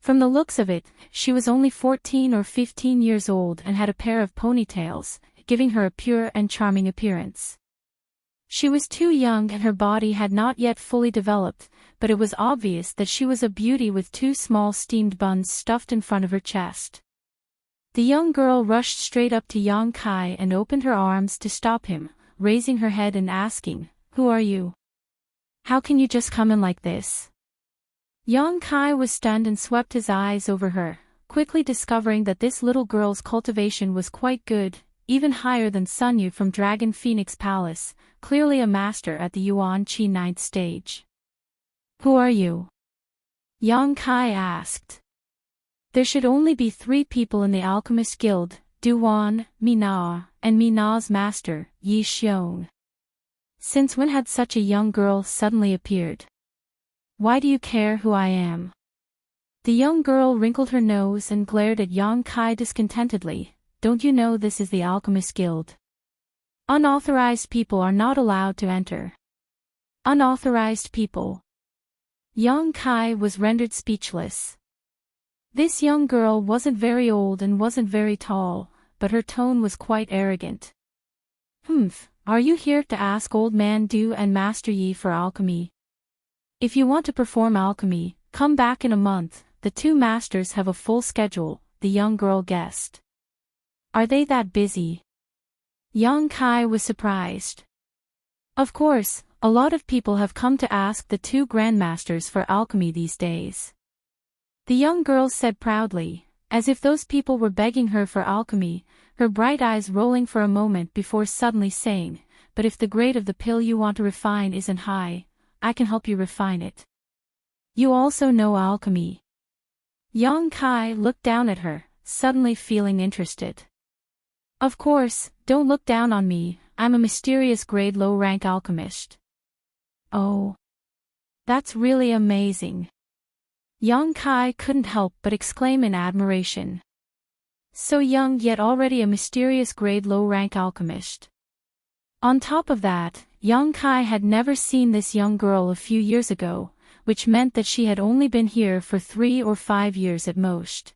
From the looks of it, she was only 14 or 15 years old and had a pair of ponytails, giving her a pure and charming appearance. She was too young and her body had not yet fully developed, but it was obvious that she was a beauty with two small steamed buns stuffed in front of her chest. The young girl rushed straight up to Yang Kai and opened her arms to stop him, raising her head and asking, "Who are you? How can you just come in like this?" Yang Kai was stunned and swept his eyes over her, quickly discovering that this little girl's cultivation was quite good, even higher than Sun Yu from Dragon Phoenix Palace, clearly a master at the Yuan Qi 9th stage. "Who are you?" Yang Kai asked. There should only be 3 people in the Alchemist Guild, Duan, Mina, and Mina's master, Yi Xiong. Since when had such a young girl suddenly appeared? "Why do you care who I am?" The young girl wrinkled her nose and glared at Yang Kai discontentedly. "Don't you know this is the Alchemist Guild? Unauthorized people are not allowed to enter." Unauthorized people. Yang Kai was rendered speechless. This young girl wasn't very old and wasn't very tall, but her tone was quite arrogant. Are you here to ask Old Man Du and Master Yi for alchemy? If you want to perform alchemy, come back in a month. The 2 masters have a full schedule," the young girl guessed. "Are they that busy?" Yang Kai was surprised. Of course, a lot of people have come to ask the 2 grandmasters for alchemy these days. The young girl said proudly, as if those people were begging her for alchemy, her bright eyes rolling for a moment before suddenly saying, "But if the grade of the pill you want to refine isn't high, I can help you refine it. You also know alchemy." Yang Kai looked down at her, suddenly feeling interested. "Of course, don't look down on me, I'm a mysterious grade low-rank alchemist." "Oh. That's really amazing." Yang Kai couldn't help but exclaim in admiration. So young yet already a mysterious grade low-rank alchemist. On top of that, Yang Kai had never seen this young girl a few years ago, which meant that she had only been here for 3 or 5 years at most.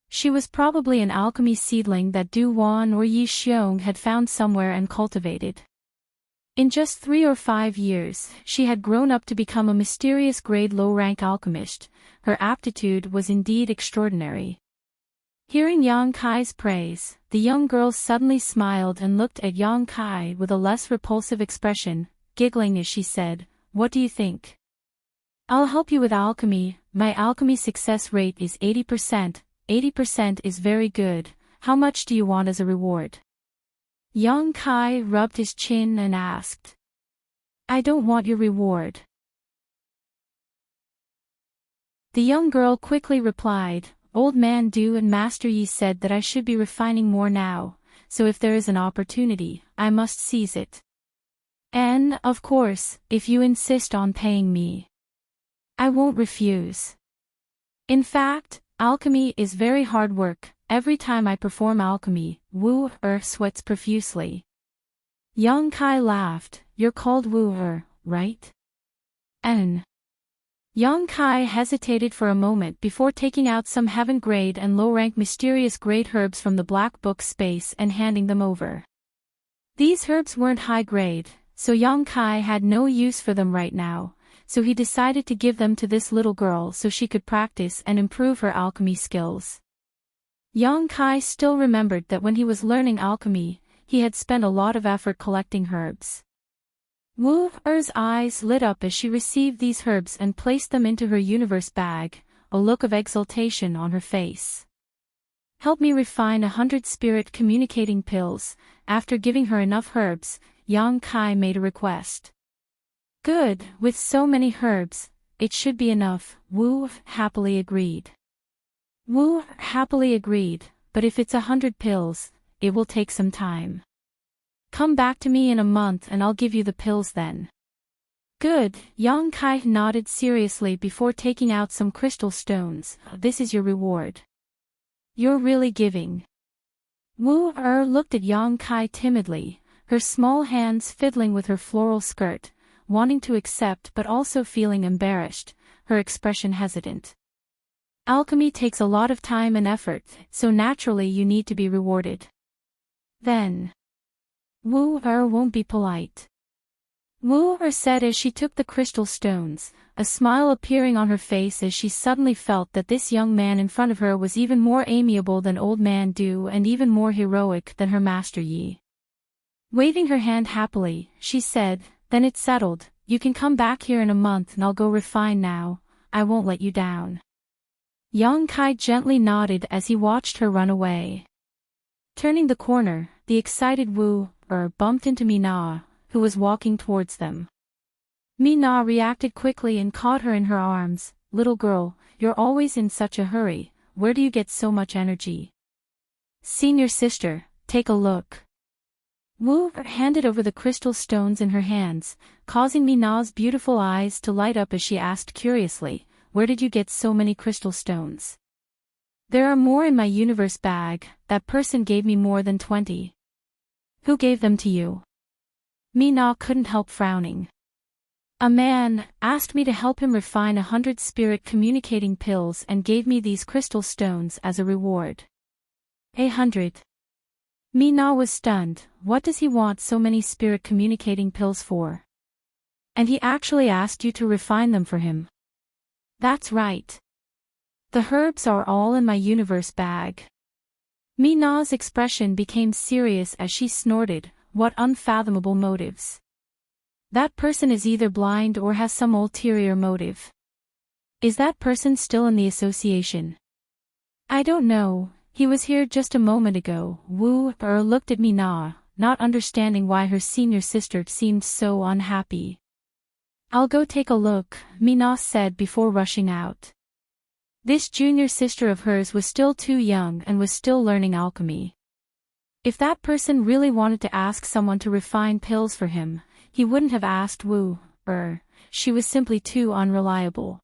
She was probably an alchemy seedling that Du Wan or Yi Xiong had found somewhere and cultivated. In just 3 or 5 years, she had grown up to become a mysterious grade low-rank alchemist. Her aptitude was indeed extraordinary. Hearing Yang Kai's praise, the young girl suddenly smiled and looked at Yang Kai with a less repulsive expression, giggling as she said, "What do you think? I'll help you with alchemy. My alchemy success rate is 80%. 80% is very good. How much do you want as a reward?" Yang Kai rubbed his chin and asked. "I don't want your reward." The young girl quickly replied, "Old Man Du and Master Yi said that I should be refining more now, so if there is an opportunity, I must seize it. And, of course, if you insist on paying me, I won't refuse. In fact, alchemy is very hard work. Every time I perform alchemy, Wu-er sweats profusely." Yang Kai laughed. "You're called Wu-er, right?" "N." Yang Kai hesitated for a moment before taking out some heaven-grade and low-rank mysterious grade herbs from the black book space and handing them over. These herbs weren't high-grade, so Yang Kai had no use for them right now, so he decided to give them to this little girl so she could practice and improve her alchemy skills. Yang Kai still remembered that when he was learning alchemy, he had spent a lot of effort collecting herbs. Wu-er's eyes lit up as she received these herbs and placed them into her universe bag, a look of exultation on her face. "Help me refine 100 spirit communicating pills." After giving her enough herbs, Yang Kai made a request. "Good, with so many herbs, it should be enough," Wu happily agreed. Wu happily agreed, but if it's 100 pills, it will take some time. Come back to me in a month and I'll give you the pills then. Good, Yang Kai nodded seriously before taking out some crystal stones. This is your reward. You're really giving. Wu looked at Yang Kai timidly, her small hands fiddling with her floral skirt, wanting to accept but also feeling embarrassed, her expression hesitant. Alchemy takes a lot of time and effort, so naturally you need to be rewarded. Then. Wu won't be polite. Wu said as she took the crystal stones, a smile appearing on her face as she suddenly felt that this young man in front of her was even more amiable than Old Man Du and even more heroic than her master Yi. Waving her hand happily, she said, then it's settled, you can come back here in a month and I'll go refine now, I won't let you down. Yang Kai gently nodded as he watched her run away. Turning the corner, the excited Wu bumped into Mina, who was walking towards them. Mina reacted quickly and caught her in her arms. Little girl, you're always in such a hurry, where do you get so much energy? Senior sister, take a look. Wu handed over the crystal stones in her hands, causing Mina's beautiful eyes to light up as she asked curiously, where did you get so many crystal stones? There are more in my universe bag, that person gave me more than 20. Who gave them to you? Mina couldn't help frowning. A man asked me to help him refine 100 spirit communicating pills and gave me these crystal stones as a reward. 100. Mina was stunned. What does he want so many spirit communicating pills for? And he actually asked you to refine them for him. That's right. The herbs are all in my universe bag. Mina's expression became serious as she snorted, what unfathomable motives. That person is either blind or has some ulterior motive. Is that person still in the association? I don't know, he was here just a moment ago. Wu looked at Mina, not understanding why her senior sister seemed so unhappy. I'll go take a look, Mina said before rushing out. This junior sister of hers was still too young and was still learning alchemy. If that person really wanted to ask someone to refine pills for him, he wouldn't have asked Wu, she was simply too unreliable.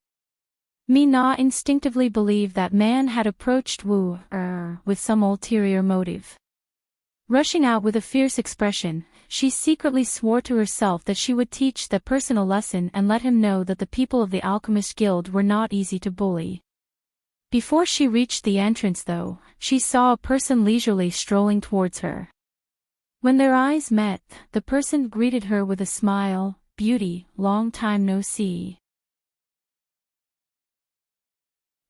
Mina instinctively believed that man had approached Wu, with some ulterior motive. Rushing out with a fierce expression, she secretly swore to herself that she would teach that person a lesson and let him know that the people of the Alchemist Guild were not easy to bully. Before she reached the entrance though, she saw a person leisurely strolling towards her. When their eyes met, the person greeted her with a smile, "Beauty, long time no see."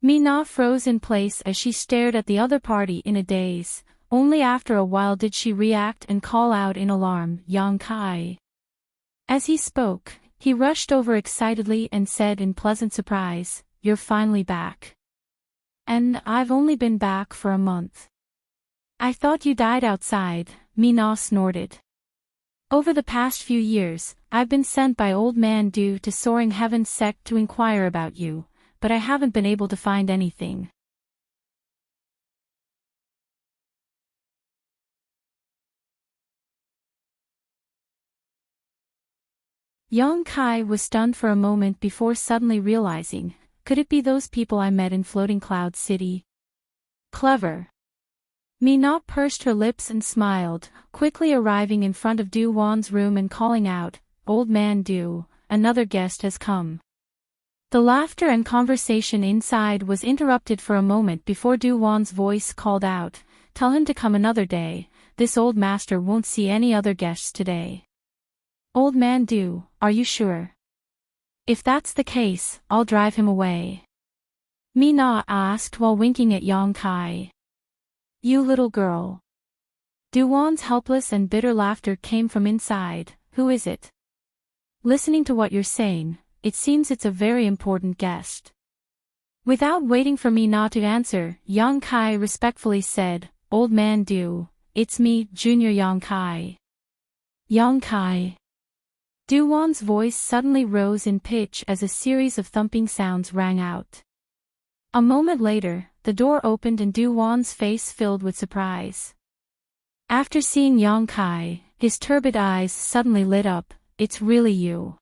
Mina froze in place as she stared at the other party in a daze. Only after a while did she react and call out in alarm, "Yang Kai." As he spoke, he rushed over excitedly and said in pleasant surprise, "You're finally back. And I've only been back for a month." "I thought you died outside," Mina snorted. "Over the past few years, I've been sent by Old Man Du to Soaring Heaven's sect to inquire about you, but I haven't been able to find anything." Yang Kai was stunned for a moment before suddenly realizing, could it be those people I met in Floating Cloud City? Clever. Mina pursed her lips and smiled, quickly arriving in front of Du Wan's room and calling out, "Old Man Du, another guest has come." The laughter and conversation inside was interrupted for a moment before Du Wan's voice called out, "Tell him to come another day, this old master won't see any other guests today." "Old Man Du, are you sure?" "If that's the case, I'll drive him away," Mina asked while winking at Yang Kai. "You little girl." Du Wan's helpless and bitter laughter came from inside. "Who is it?" "Listening to what you're saying, it seems it's a very important guest." Without waiting for Mina to answer, Yang Kai respectfully said, "Old Man Du, it's me, Junior Yang Kai." "Yang Kai." Du Wan's voice suddenly rose in pitch as a series of thumping sounds rang out. A moment later, the door opened and Du Wan's face filled with surprise. After seeing Yang Kai, his turbid eyes suddenly lit up. "It's really you."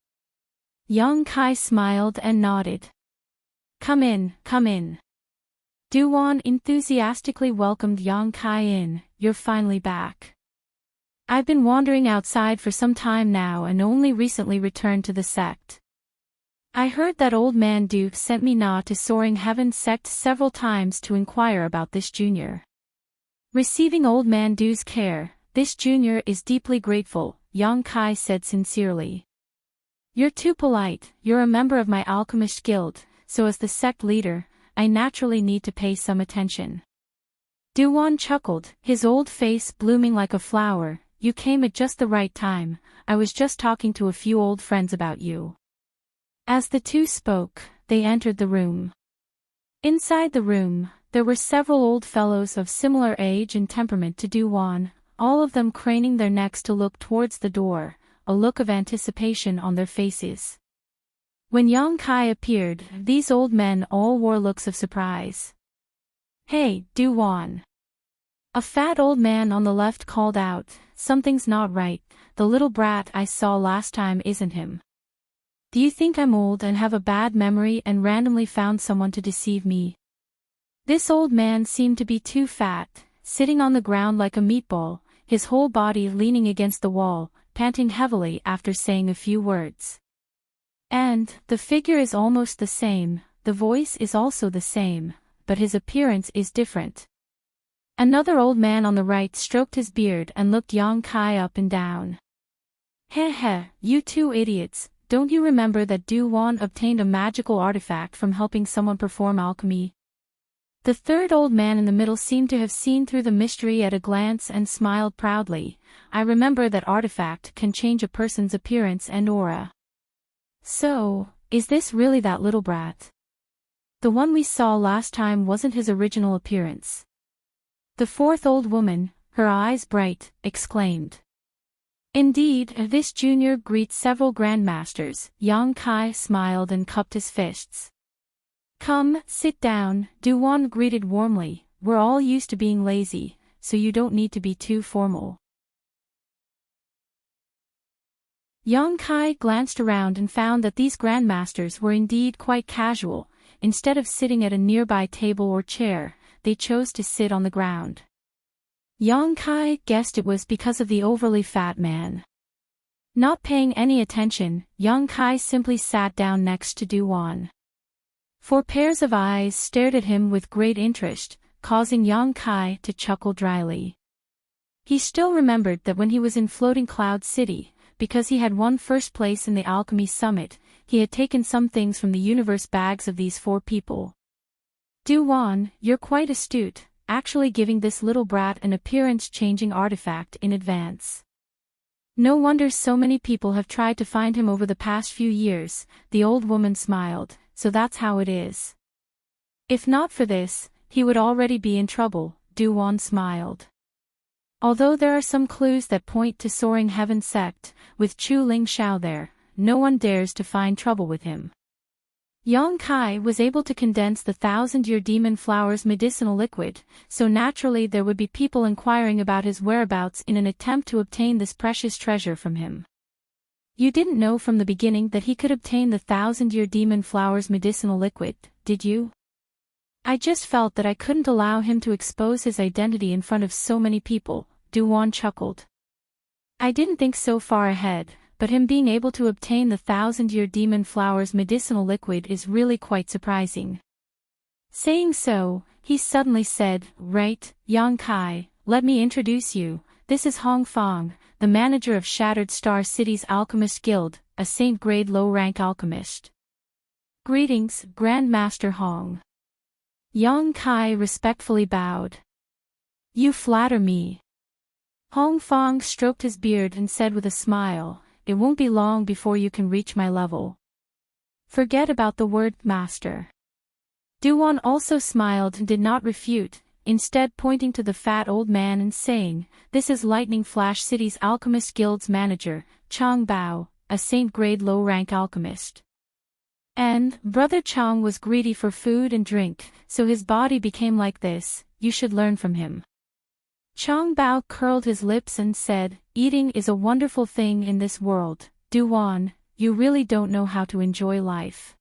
Yang Kai smiled and nodded. Come in, come in." Du Wan enthusiastically welcomed Yang Kai in. "You're finally back. I've been wandering outside for some time now and only recently returned to the sect. I heard that old man Du sent me Na to Soaring Heaven sect several times to inquire about this junior. Receiving old man Du's care, this junior is deeply grateful," Yang Kai said sincerely. "You're too polite. You're a member of my alchemist guild, so as the sect leader, I naturally need to pay some attention." Du Wan chuckled, his old face blooming like a flower. "You came at just the right time. I was just talking to a few old friends about you." As the two spoke, they entered the room. Inside the room, there were several old fellows of similar age and temperament to Du Wan, all of them craning their necks to look towards the door, a look of anticipation on their faces. When Yang Kai appeared, these old men all wore looks of surprise. "Hey, Du Wan." A fat old man on the left called out, "Something's not right, the little brat I saw last time isn't him. Do you think I'm old and have a bad memory and randomly found someone to deceive me?" This old man seemed to be too fat, sitting on the ground like a meatball, his whole body leaning against the wall, panting heavily after saying a few words. "And, the figure is almost the same, the voice is also the same, but his appearance is different." Another old man on the right stroked his beard and looked Yang Kai up and down. "Heh heh, you two idiots, don't you remember that Du Wan obtained a magical artifact from helping someone perform alchemy?" The third old man in the middle seemed to have seen through the mystery at a glance and smiled proudly. "I remember that artifact can change a person's appearance and aura." "So, is this really that little brat? The one we saw last time wasn't his original appearance?" The fourth old woman, her eyes bright, exclaimed. "Indeed, this junior greets several grandmasters." Yang Kai smiled and cupped his fists. "Come, sit down," Du Wan greeted warmly. "We're all used to being lazy, so you don't need to be too formal." Yang Kai glanced around and found that these grandmasters were indeed quite casual. Instead of sitting at a nearby table or chair, they chose to sit on the ground. Yang Kai guessed it was because of the overly fat man. Not paying any attention, Yang Kai simply sat down next to Du Wan. 4 pairs of eyes stared at him with great interest, causing Yang Kai to chuckle dryly. He still remembered that when he was in Floating Cloud City, because he had won first place in the Alchemy Summit, he had taken some things from the universe bags of these 4 people. "Du Wan, you're quite astute, actually giving this little brat an appearance-changing artifact in advance. No wonder so many people have tried to find him over the past few years," the old woman smiled. "So that's how it is. If not for this, he would already be in trouble," Du Wan smiled. "Although there are some clues that point to Soaring Heaven sect, with Chu Ling Xiao there, no one dares to find trouble with him." Yang Kai was able to condense the 1,000-year demon flower's medicinal liquid, so naturally there would be people inquiring about his whereabouts in an attempt to obtain this precious treasure from him. "You didn't know from the beginning that he could obtain the 1,000-year demon flower's medicinal liquid, did you?" "I just felt that I couldn't allow him to expose his identity in front of so many people," Du Wan chuckled. "I didn't think so far ahead, but him being able to obtain the 1,000-year demon flower's medicinal liquid is really quite surprising." Saying so, he suddenly said, "Right, Yang Kai, let me introduce you. This is Hong Fong, the manager of Shattered Star City's Alchemist Guild, a Saint-grade low-rank alchemist." "Greetings, Grandmaster Hong." Yang Kai respectfully bowed. "You flatter me." Hong Fong stroked his beard and said with a smile, "It won't be long before you can reach my level. Forget about the word master." Du Wan also smiled and did not refute, instead pointing to the fat old man and saying, "This is Lightning Flash City's Alchemist Guild's manager, Chang Bao, a Saint-grade low-rank alchemist." And Brother Chang was greedy for food and drink, so his body became like this. You should learn from him. Chang Bao curled his lips and said, eating is a wonderful thing in this world. Duan, you really don't know how to enjoy life.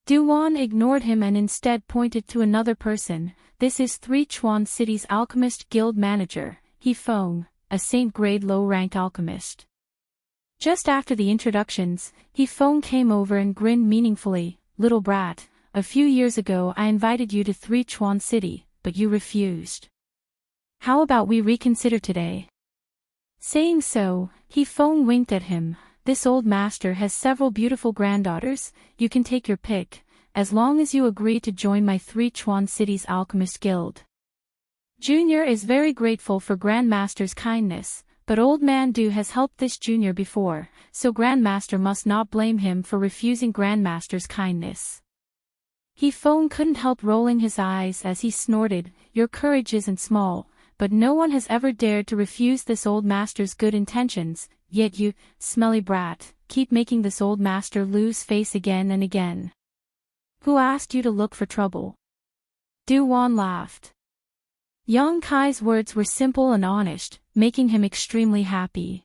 Duan ignored him and instead pointed to another person. This is Three Chuan City's alchemist guild manager, He Feng, a Saint-grade low-rank alchemist. Just after the introductions, He Feng came over and grinned meaningfully. Little brat, a few years ago I invited you to Three Chuan City, but you refused. How about we reconsider today? Saying so, He Feng winked at him. This old master has several beautiful granddaughters. You can take your pick, as long as you agree to join my Three Chuan City's alchemist guild. Junior is very grateful for Grandmaster's kindness, but Old Man Du has helped this junior before, so Grandmaster must not blame him for refusing Grandmaster's kindness. He Feng couldn't help rolling his eyes as he snorted, your courage isn't small, but no one has ever dared to refuse this old master's good intentions, yet you, smelly brat, keep making this old master lose face again and again. Who asked you to look for trouble? Du Wan laughed. Yang Kai's words were simple and honest, making him extremely happy.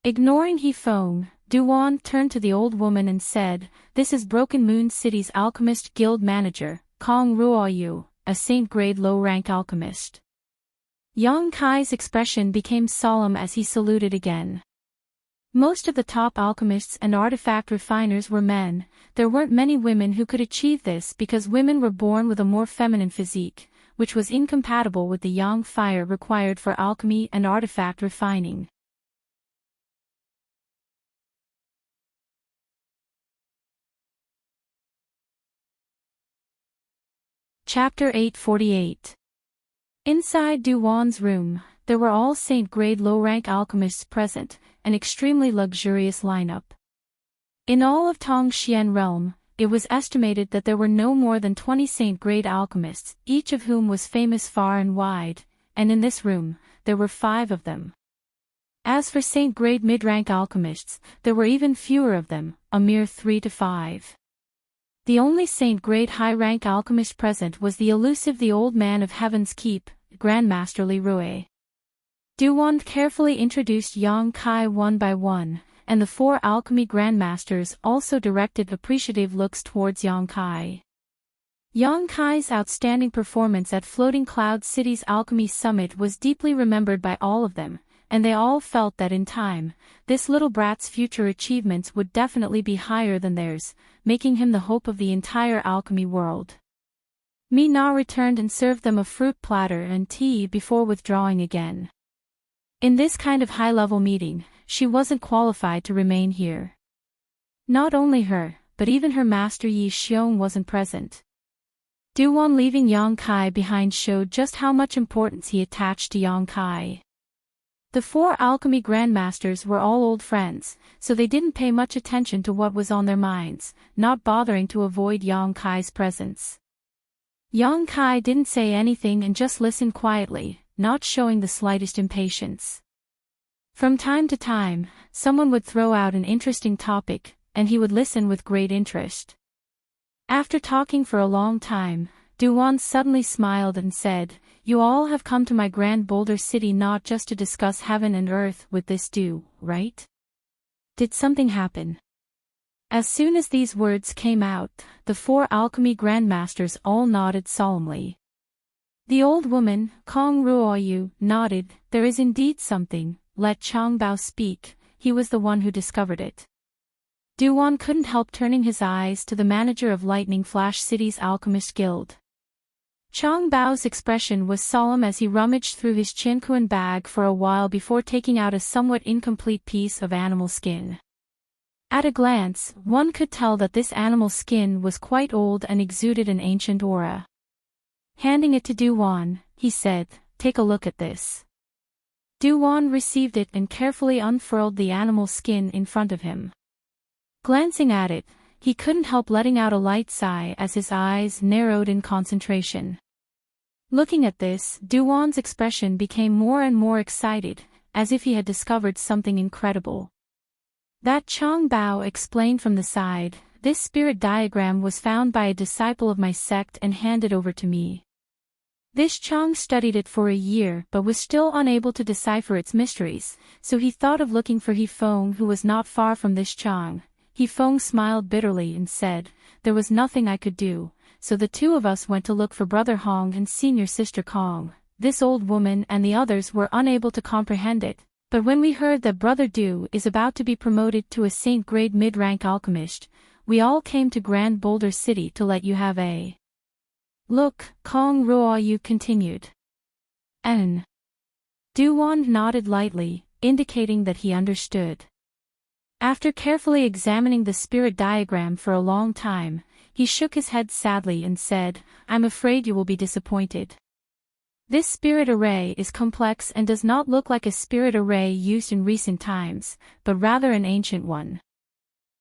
Ignoring He Feng, Du Wan turned to the old woman and said, this is Broken Moon City's alchemist guild manager, Kong Ruoyu, a Saint-grade low-rank alchemist. Yang Kai's expression became solemn as he saluted again. Most of the top alchemists and artifact refiners were men. There weren't many women who could achieve this because women were born with a more feminine physique, which was incompatible with the yang fire required for alchemy and artifact refining. Chapter 848. Inside Du Wan's room, there were all Saint-grade low-rank alchemists present, an extremely luxurious lineup. In all of Tongxian realm, it was estimated that there were no more than 20 Saint-grade alchemists, each of whom was famous far and wide, and in this room, there were 5 of them. As for Saint-grade mid-rank alchemists, there were even fewer of them, a mere 3 to 5. The only Saint-grade high-rank alchemist present was the elusive the Old Man of Heaven's Keep, Grandmaster Li Rui. Du Wan carefully introduced Yang Kai one by one, and the 4 alchemy grandmasters also directed appreciative looks towards Yang Kai. Yang Kai's outstanding performance at Floating Cloud City's Alchemy Summit was deeply remembered by all of them, and they all felt that in time, this little brat's future achievements would definitely be higher than theirs, making him the hope of the entire alchemy world. Mi Na returned and served them a fruit platter and tea before withdrawing again. In this kind of high-level meeting, she wasn't qualified to remain here. Not only her, but even her master Yi Xiong wasn't present. Du Wan leaving Yang Kai behind showed just how much importance he attached to Yang Kai. The 4 alchemy grandmasters were all old friends, so they didn't pay much attention to what was on their minds, not bothering to avoid Yang Kai's presence. Yang Kai didn't say anything and just listened quietly, not showing the slightest impatience. From time to time, someone would throw out an interesting topic, and he would listen with great interest. After talking for a long time, Du Wan suddenly smiled and said, you all have come to my Grand Boulder City not just to discuss heaven and earth with this Du, right? Did something happen? As soon as these words came out, the 4 alchemy grandmasters all nodded solemnly. The old woman, Kong Ruoyu, nodded, there is indeed something, let Chang Bao speak, he was the one who discovered it. Du Wan couldn't help turning his eyes to the manager of Lightning Flash City's Alchemist Guild. Chang Bao's expression was solemn as he rummaged through his Qinkuan bag for a while before taking out a somewhat incomplete piece of animal skin. At a glance, one could tell that this animal skin was quite old and exuded an ancient aura. Handing it to Du Wan, he said, take a look at this. Du Wan received it and carefully unfurled the animal skin in front of him. Glancing at it, he couldn't help letting out a light sigh as his eyes narrowed in concentration. Looking at this, Du Wan's expression became more and more excited, as if he had discovered something incredible. That Chang Bao explained from the side, this spirit diagram was found by a disciple of my sect and handed over to me. This Chang studied it for a year but was still unable to decipher its mysteries, so he thought of looking for He Feng, who was not far from this Chang. He Feng smiled bitterly and said, "There was nothing I could do," so the two of us went to look for Brother Hong and senior sister Kong. This old woman and the others were unable to comprehend it, but when we heard that Brother Du is about to be promoted to a saint-grade mid-rank alchemist, we all came to Grand Boulder City to let you have a look. Kong Ruoyu continued. N. Duwan nodded lightly, indicating that he understood. After carefully examining the spirit diagram for a long time, he shook his head sadly and said, "I'm afraid you will be disappointed. This spirit array is complex and does not look like a spirit array used in recent times, but rather an ancient one.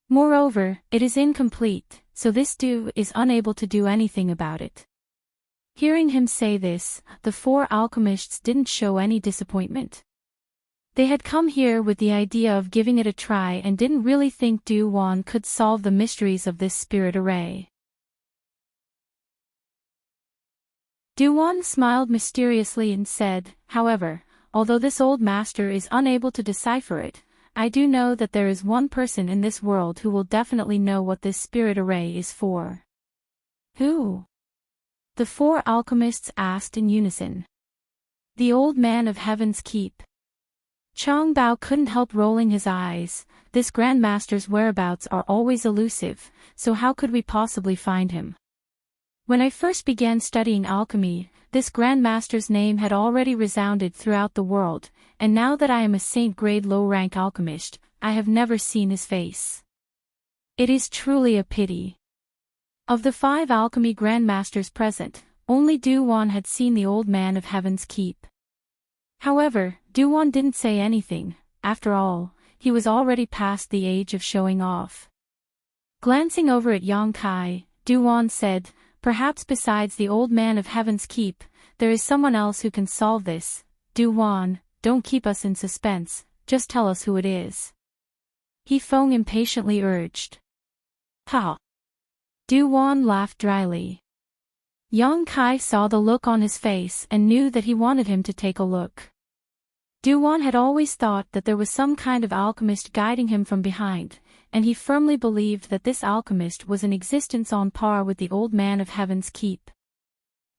Moreover, it is incomplete, so this Du is unable to do anything about it." Hearing him say this, the four alchemists didn't show any disappointment. They had come here with the idea of giving it a try and didn't really think Du Wan could solve the mysteries of this spirit array. Du Wan smiled mysteriously and said, "However, although this old master is unable to decipher it, I do know that there is one person in this world who will definitely know what this spirit array is for." "Who?" the four alchemists asked in unison. "The old man of Heaven's Keep." Chang Bao couldn't help rolling his eyes. This grandmaster's whereabouts are always elusive, so how could we possibly find him? When I first began studying alchemy, this grandmaster's name had already resounded throughout the world, and now that I am a saint-grade low-rank alchemist, I have never seen his face. It is truly a pity. Of the 5 alchemy grandmasters present, only Du Wan had seen the old man of Heaven's Keep. However, Du Wan didn't say anything. After all, he was already past the age of showing off. Glancing over at Yang Kai, Du Wan said, "Perhaps besides the old man of Heaven's Keep, there is someone else who can solve this. Du Wan, don't keep us in suspense, just tell us who it is." He Feng impatiently urged. "Ha!" Du Wan laughed dryly. Yang Kai saw the look on his face and knew that he wanted him to take a look. Du Wan had always thought that there was some kind of alchemist guiding him from behind, and he firmly believed that this alchemist was in existence on par with the old man of Heaven's Keep.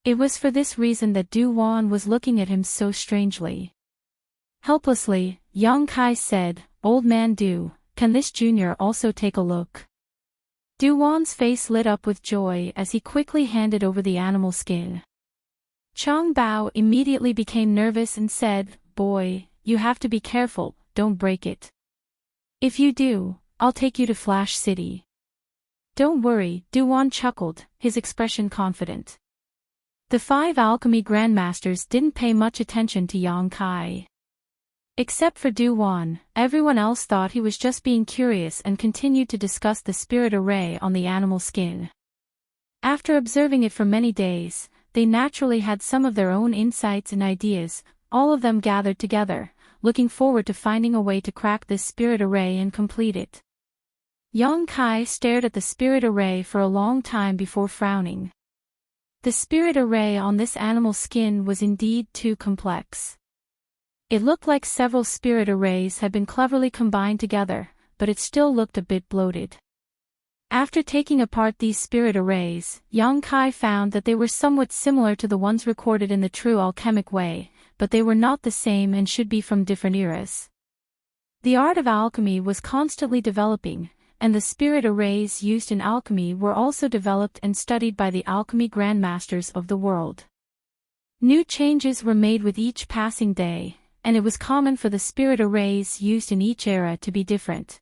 It was for this reason that Du Wan was looking at him so strangely. Helplessly, Yang Kai said, "Old man Du, can this junior also take a look?" Du Wan's face lit up with joy as he quickly handed over the animal skin. Chang Bao immediately became nervous and said, "Boy, you have to be careful, don't break it. If you do, I'll take you to Flash City." "Don't worry," Du Wan chuckled, his expression confident. The 5 alchemy grandmasters didn't pay much attention to Yang Kai. Except for Du Wan, everyone else thought he was just being curious and continued to discuss the spirit array on the animal skin. After observing it for many days, they naturally had some of their own insights and ideas, all of them gathered together, looking forward to finding a way to crack this spirit array and complete it. Yang Kai stared at the spirit array for a long time before frowning. The spirit array on this animal skin was indeed too complex. It looked like several spirit arrays had been cleverly combined together, but it still looked a bit bloated. After taking apart these spirit arrays, Yang Kai found that they were somewhat similar to the ones recorded in the true alchemic way, but they were not the same and should be from different eras. The art of alchemy was constantly developing, and the spirit arrays used in alchemy were also developed and studied by the alchemy grandmasters of the world. New changes were made with each passing day, and it was common for the spirit arrays used in each era to be different.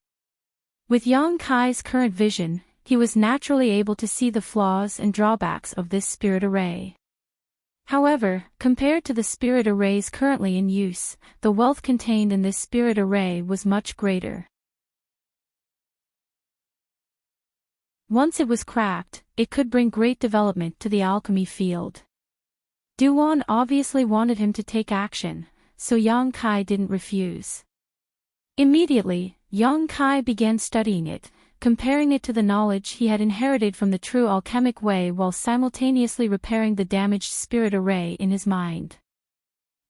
With Yang Kai's current vision, he was naturally able to see the flaws and drawbacks of this spirit array. However, compared to the spirit arrays currently in use, the wealth contained in this spirit array was much greater. Once it was cracked, it could bring great development to the alchemy field. Du Wan obviously wanted him to take action, so Yang Kai didn't refuse. Immediately, Yang Kai began studying it, comparing it to the knowledge he had inherited from the true alchemic way while simultaneously repairing the damaged spirit array in his mind.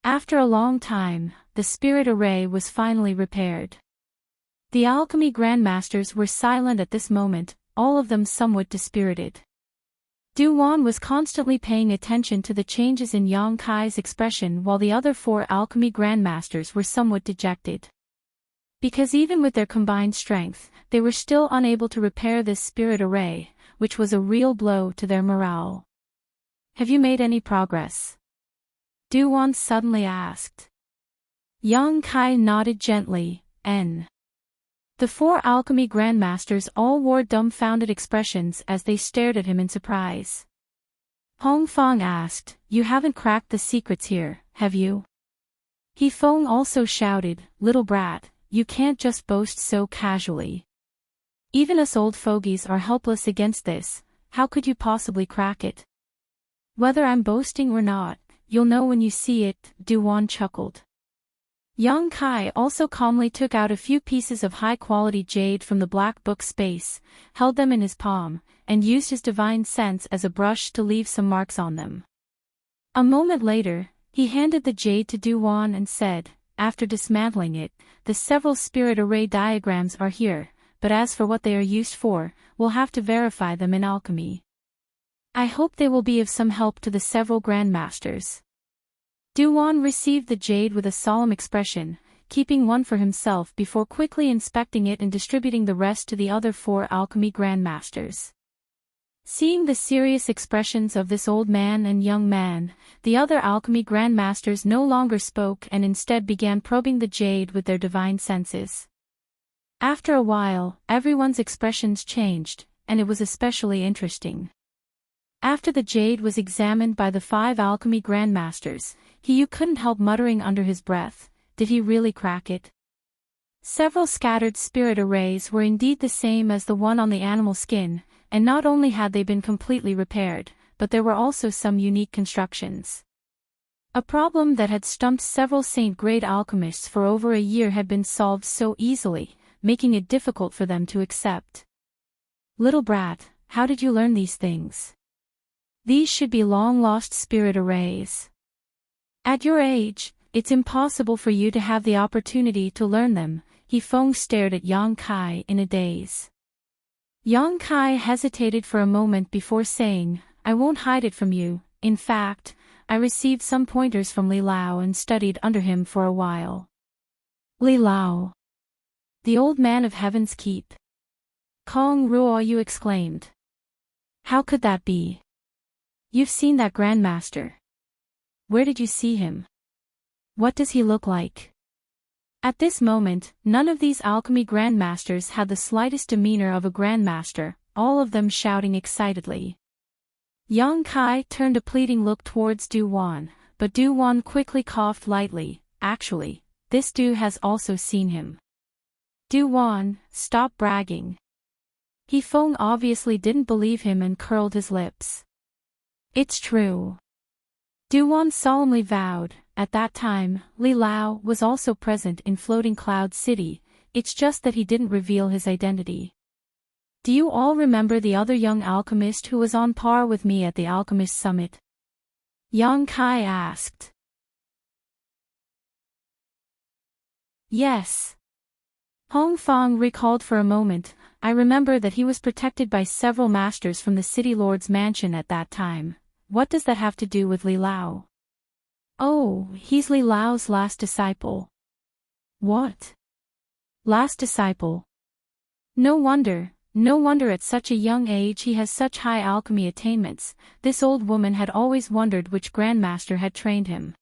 After a long time, the spirit array was finally repaired. The alchemy grandmasters were silent at this moment, all of them somewhat dispirited. Du Wan was constantly paying attention to the changes in Yang Kai's expression while the other 4 alchemy grandmasters were somewhat dejected. Because even with their combined strength, they were still unable to repair this spirit array, which was a real blow to their morale. "Have you made any progress?" Du Wan suddenly asked. Yang Kai nodded gently, "N." The 4 alchemy grandmasters all wore dumbfounded expressions as they stared at him in surprise. Hong Fong asked, "You haven't cracked the secrets here, have you?" He Feng also shouted, "Little brat, you can't just boast so casually. Even us old fogies are helpless against this, how could you possibly crack it?" "Whether I'm boasting or not, you'll know when you see it," Du Wan chuckled. Yang Kai also calmly took out a few pieces of high-quality jade from the black book space, held them in his palm, and used his divine sense as a brush to leave some marks on them. A moment later, he handed the jade to Du Wan and said, after dismantling it, "The several spirit array diagrams are here, but as for what they are used for, we'll have to verify them in alchemy. I hope they will be of some help to the several grandmasters." Du Wan received the jade with a solemn expression, keeping one for himself before quickly inspecting it and distributing the rest to the other 4 alchemy grandmasters. Seeing the serious expressions of this old man and young man, the other alchemy grandmasters no longer spoke and instead began probing the jade with their divine senses. After a while, everyone's expressions changed, and it was especially interesting. After the jade was examined by the 5 alchemy grandmasters, He couldn't help muttering under his breath, "Did he really crack it?" Several scattered spirit arrays were indeed the same as the one on the animal skin, and not only had they been completely repaired, but there were also some unique constructions. A problem that had stumped several Saint-grade alchemists for over a year had been solved so easily, making it difficult for them to accept. "Little brat, how did you learn these things? These should be long-lost spirit arrays. At your age, it's impossible for you to have the opportunity to learn them." He Feng stared at Yang Kai in a daze. Yang Kai hesitated for a moment before saying, "I won't hide it from you, in fact, I received some pointers from Li Lao and studied under him for a while." "Li Lao? The old man of Heaven's Keep?" Kong Ruoyu exclaimed. "How could that be? You've seen that grandmaster. Where did you see him? What does he look like?" At this moment, none of these alchemy grandmasters had the slightest demeanor of a grandmaster, all of them shouting excitedly. Yang Kai turned a pleading look towards Du Wan, but Du Wan quickly coughed lightly. "Actually, this Du has also seen him." "Du Wan, stop bragging." He Feng obviously didn't believe him and curled his lips. "It's true." Du Wan solemnly vowed. At that time, Li Lao was also present in Floating Cloud City, it's just that he didn't reveal his identity. "Do you all remember the other young alchemist who was on par with me at the Alchemist Summit?" Yang Kai asked. "Yes." Hong Fong recalled for a moment. "I remember that he was protected by several masters from the City Lord's mansion at that time. What does that have to do with Li Lao?" "Oh, he's Li Lao's last disciple." "What? Last disciple? No wonder at such a young age he has such high alchemy attainments." This old woman had always wondered which grandmaster had trained him.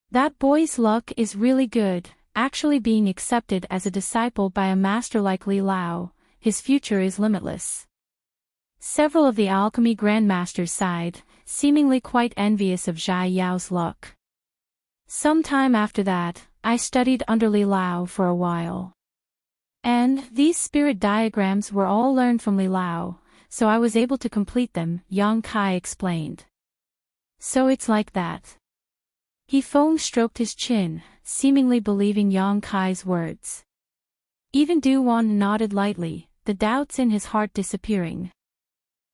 "That boy's luck is really good, actually being accepted as a disciple by a master like Li Lao. His future is limitless." Several of the alchemy grandmasters sighed, seemingly quite envious of Zhai Yao's luck. "Some time after that, I studied under Li Lao for a while. And these spirit diagrams were all learned from Li Lao, so I was able to complete them," Yang Kai explained. "So it's like that." He Feng stroked his chin, seemingly believing Yang Kai's words. Even Du Wan nodded lightly. the doubts in his heart disappearing.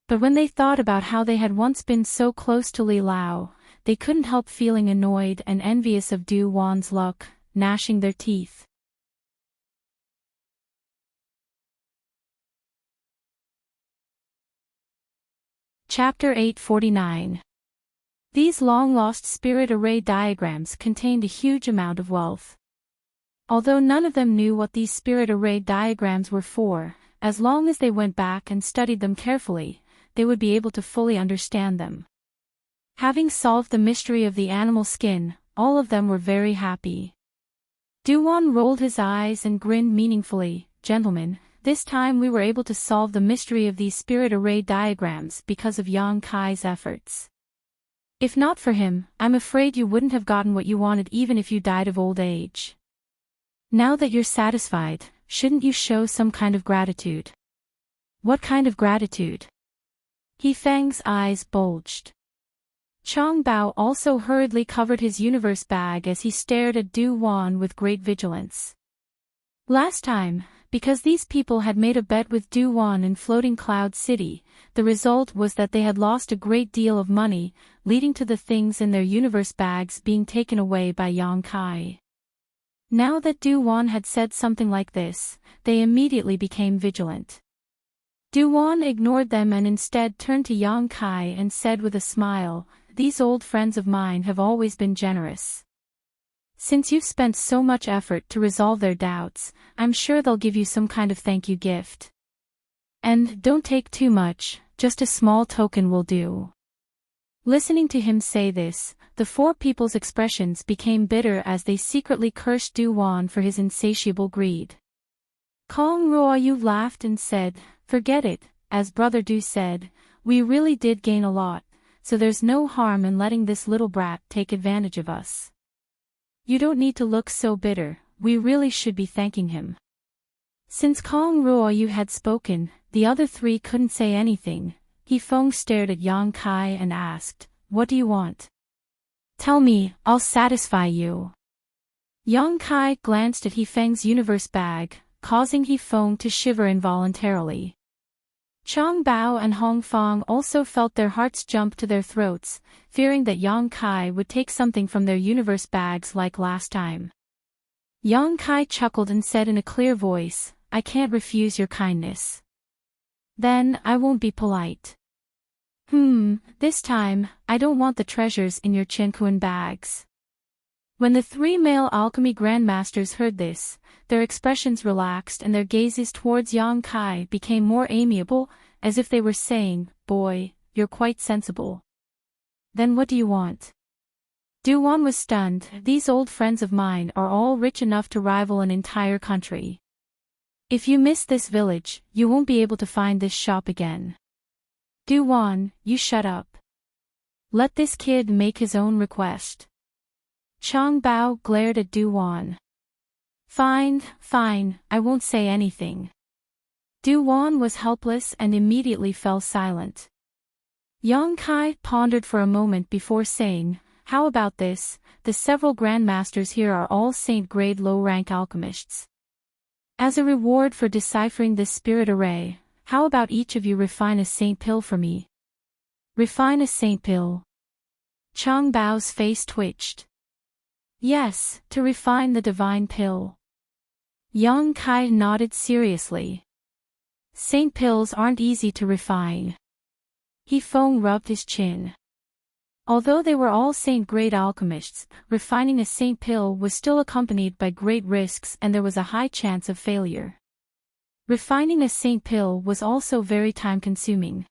But when they thought about how they had once been so close to Li Lao, they couldn't help feeling annoyed and envious of Du Wan's luck, gnashing their teeth. Chapter 849. These long-lost spirit array diagrams contained a huge amount of wealth. Although none of them knew what these spirit array diagrams were for, as long as they went back and studied them carefully, they would be able to fully understand them. Having solved the mystery of the animal skin, all of them were very happy. Du Wan rolled his eyes and grinned meaningfully. "Gentlemen, this time we were able to solve the mystery of these spirit array diagrams because of Yang Kai's efforts. If not for him, I'm afraid you wouldn't have gotten what you wanted even if you died of old age. Now that you're satisfied, shouldn't you show some kind of gratitude?" "What kind of gratitude?" He Feng's eyes bulged. Chang Bao also hurriedly covered his universe bag as he stared at Du Wan with great vigilance. Last time, because these people had made a bet with Du Wan in Floating Cloud City, the result was that they had lost a great deal of money, leading to the things in their universe bags being taken away by Yang Kai. Now that Du Wan had said something like this, they immediately became vigilant. Du Wan ignored them and instead turned to Yang Kai and said with a smile, "These old friends of mine have always been generous. Since you've spent so much effort to resolve their doubts, I'm sure they'll give you some kind of thank you gift. And don't take too much, just a small token will do." Listening to him say this, the four people's expressions became bitter as they secretly cursed Du Wan for his insatiable greed. Kong Ruoyu laughed and said, "Forget it, as Brother Du said, we really did gain a lot, so there's no harm in letting this little brat take advantage of us. You don't need to look so bitter, we really should be thanking him." Since Kong Ruoyu had spoken, the other three couldn't say anything. He Feng stared at Yang Kai and asked, "What do you want?" "Tell me, I'll satisfy you." Yang Kai glanced at He Feng's universe bag, causing He Feng to shiver involuntarily. Chang Bao and Hong Fong also felt their hearts jump to their throats, fearing that Yang Kai would take something from their universe bags like last time. Yang Kai chuckled and said in a clear voice, "I can't refuse your kindness." "Then, I won't be polite. This time, I don't want the treasures in your Qianquan bags." When the three male alchemy grandmasters heard this, their expressions relaxed and their gazes towards Yang Kai became more amiable, as if they were saying, "Boy, you're quite sensible. Then what do you want?" Du Wan was stunned. "These old friends of mine are all rich enough to rival an entire country. If you miss this village, you won't be able to find this shop again. Du Wan, you shut up. Let this kid make his own request." Chang Bao glared at Du Wan. Fine, I won't say anything." Du Wan was helpless and immediately fell silent. Yang Kai pondered for a moment before saying, "How about this? The several grandmasters here are all saint-grade low-rank alchemists. As a reward for deciphering this spirit array, how about each of you refine a saint pill for me?" "Refine a saint pill?" Chang Bao's face twitched. "Yes, to refine the divine pill." Yang Kai nodded seriously. "Saint pills aren't easy to refine." He Feng rubbed his chin. Although they were all saint-grade alchemists, refining a saint pill was still accompanied by great risks and there was a high chance of failure. Refining a saint pill was also very time-consuming.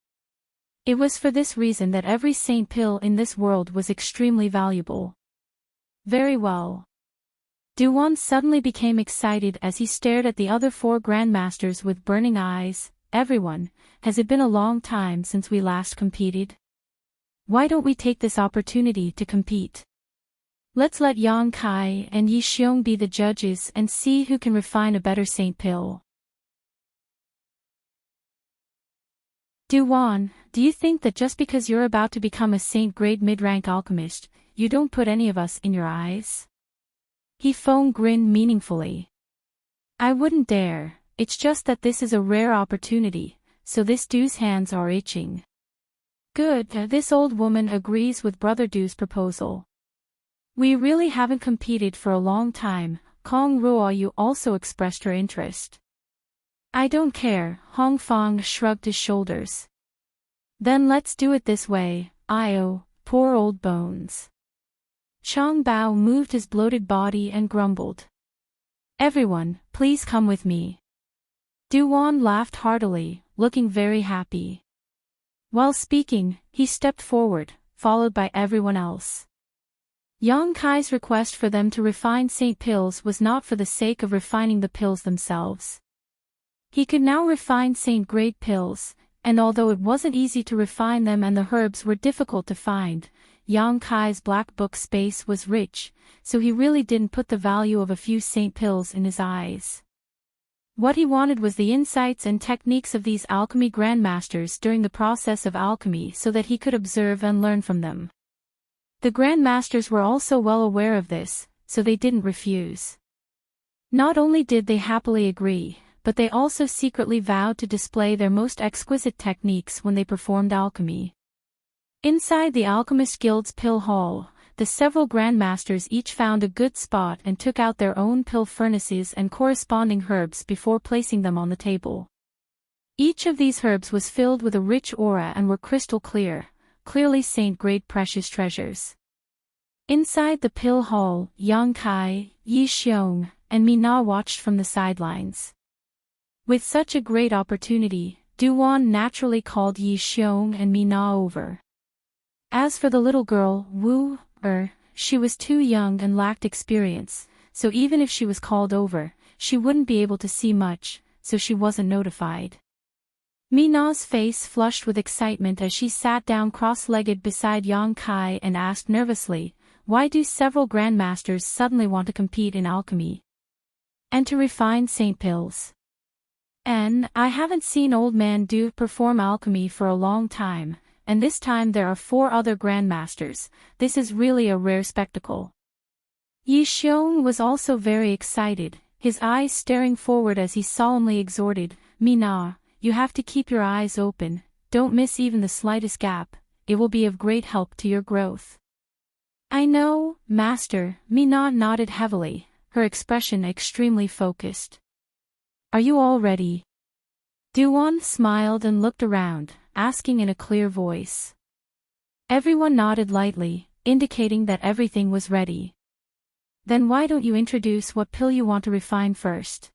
It was for this reason that every saint pill in this world was extremely valuable. Very well. Du Wan suddenly became excited as he stared at the other four grandmasters with burning eyes. "Everyone, has it been a long time since we last competed? Why don't we take this opportunity to compete? Let's let Yang Kai and Yi Xiong be the judges and see who can refine a better saint pill." Du Wan, do you think that just because you're about to become a saint-grade mid-rank alchemist, you don't put any of us in your eyes? He Feng grinned meaningfully. "I wouldn't dare. it's just that this is a rare opportunity, so this Du's hands are itching. Good, this old woman agrees with Brother Du's proposal. We really haven't competed for a long time. Kong Ruoyu also expressed her interest. I don't care, Hong Fong shrugged his shoulders. Then let's do it this way, poor old bones. Chang Bao moved his bloated body and grumbled. Everyone, please come with me. Du Wan laughed heartily, looking very happy. While speaking, he stepped forward, followed by everyone else. Yang Kai's request for them to refine Saint pills was not for the sake of refining the pills themselves. He could now refine Saint grade pills, and although it wasn't easy to refine them and the herbs were difficult to find, Yang Kai's black book space was rich, so he really didn't put the value of a few Saint pills in his eyes. What he wanted was the insights and techniques of these alchemy grandmasters during the process of alchemy so that he could observe and learn from them. The grandmasters were also well aware of this, so they didn't refuse. Not only did they happily agree, but they also secretly vowed to display their most exquisite techniques when they performed alchemy. Inside the Alchemist Guild's pill hall, the several grandmasters each found a good spot and took out their own pill furnaces and corresponding herbs before placing them on the table. Each of these herbs was filled with a rich aura and were crystal clear, clearly Saint-grade precious treasures. Inside the pill hall, Yang Kai, Yi Xiong, and Mina watched from the sidelines. With such a great opportunity, Du Wan naturally called Yi Xiong and Mina over. As for the little girl, Wu, she was too young and lacked experience, so even if she was called over, she wouldn't be able to see much, so she wasn't notified. Mina's face flushed with excitement as she sat down cross-legged beside Yang Kai and asked nervously, why do several grandmasters suddenly want to compete in alchemy? And to refine Saint pills? And I haven't seen old man Du perform alchemy for a long time. And this time there are 4 other grandmasters. This is really a rare spectacle. Yi Xiong was also very excited, his eyes staring forward as he solemnly exhorted, Mina, you have to keep your eyes open, don't miss even the slightest gap, it will be of great help to your growth. I know, Master, Mina nodded heavily, her expression extremely focused. Are you all ready? Du Wan smiled and looked around, asking in a clear voice. Everyone nodded lightly, indicating that everything was ready. Then why don't you introduce what pill you want to refine first?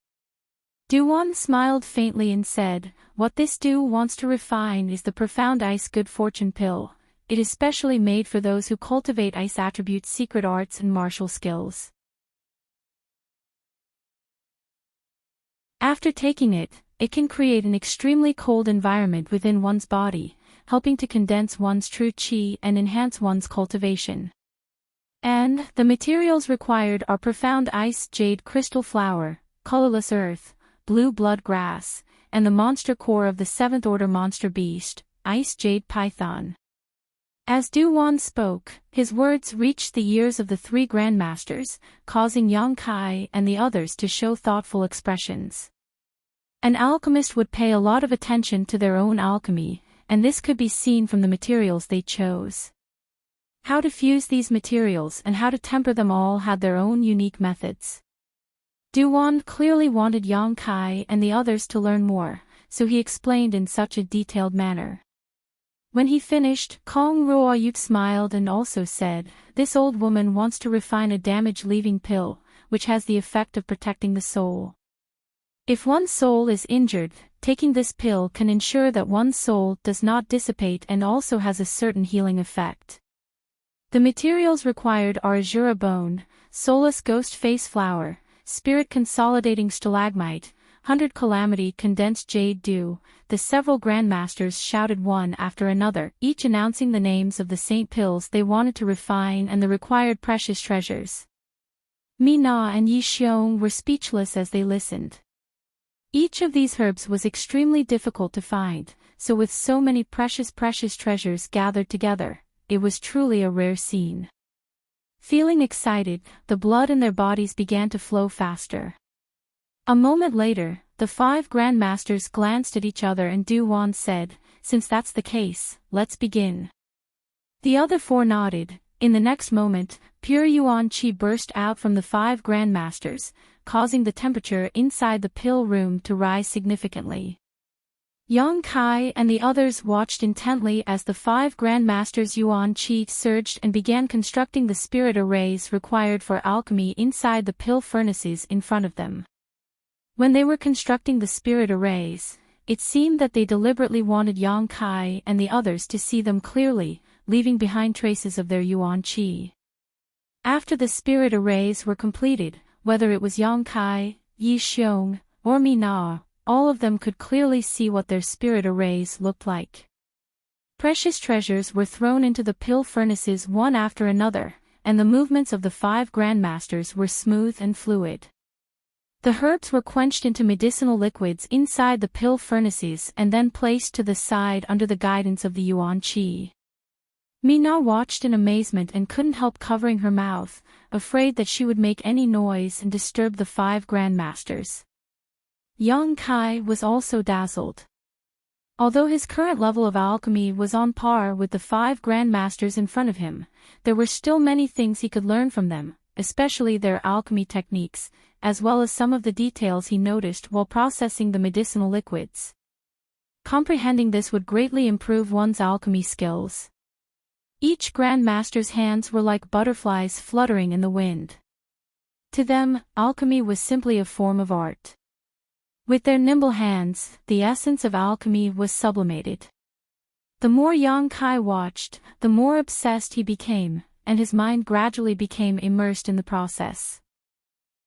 Du Wan smiled faintly and said, what this Du wants to refine is the Profound Ice Good Fortune pill. It is specially made for those who cultivate ice attributes, secret arts and martial skills. After taking it, it can create an extremely cold environment within one's body, helping to condense one's true qi and enhance one's cultivation. And the materials required are profound ice jade crystal flower, colorless earth, blue blood grass, and the monster core of the 7th order monster beast, ice jade python. As Du Wan spoke, his words reached the ears of the 3 grandmasters, causing Yang Kai and the others to show thoughtful expressions. An alchemist would pay a lot of attention to their own alchemy, and this could be seen from the materials they chose. How to fuse these materials and how to temper them all had their own unique methods. Du Wan clearly wanted Yang Kai and the others to learn more, so he explained in such a detailed manner. When he finished, Kong Ruoyu smiled and also said, this old woman wants to refine a damage-leaving pill, which has the effect of protecting the soul. If one's soul is injured, taking this pill can ensure that one's soul does not dissipate and also has a certain healing effect. The materials required are Azura bone, soulless ghost face flower, spirit consolidating stalagmite, 100 calamity condensed jade dew. The several grandmasters shouted one after another, each announcing the names of the saint pills they wanted to refine and the required precious treasures. Mina and Yi Xiong were speechless as they listened. Each of these herbs was extremely difficult to find, so with so many precious treasures gathered together, it was truly a rare scene. Feeling excited, the blood in their bodies began to flow faster. A moment later, the 5 grandmasters glanced at each other and Du Wan said, "Since that's the case, let's begin." The other 4 nodded. In the next moment, pure yuan qi burst out from the 5 grandmasters, causing the temperature inside the pill room to rise significantly. Yang Kai and the others watched intently as the 5 grandmasters' yuan qi surged and began constructing the spirit arrays required for alchemy inside the pill furnaces in front of them. When they were constructing the spirit arrays, it seemed that they deliberately wanted Yang Kai and the others to see them clearly, leaving behind traces of their yuan qi. After the spirit arrays were completed, whether it was Yang Kai, Yi Xiong, or Mi Na, all of them could clearly see what their spirit arrays looked like. Precious treasures were thrown into the pill furnaces one after another, and the movements of the 5 grandmasters were smooth and fluid. The herbs were quenched into medicinal liquids inside the pill furnaces and then placed to the side under the guidance of the yuan qi. Mina watched in amazement and couldn't help covering her mouth, afraid that she would make any noise and disturb the 5 grandmasters. Yang Kai was also dazzled. Although his current level of alchemy was on par with the 5 grandmasters in front of him, there were still many things he could learn from them, especially their alchemy techniques, as well as some of the details he noticed while processing the medicinal liquids. Comprehending this would greatly improve one's alchemy skills. Each grandmaster's hands were like butterflies fluttering in the wind. To them, alchemy was simply a form of art. With their nimble hands, the essence of alchemy was sublimated. The more Yang Kai watched, the more obsessed he became, and his mind gradually became immersed in the process.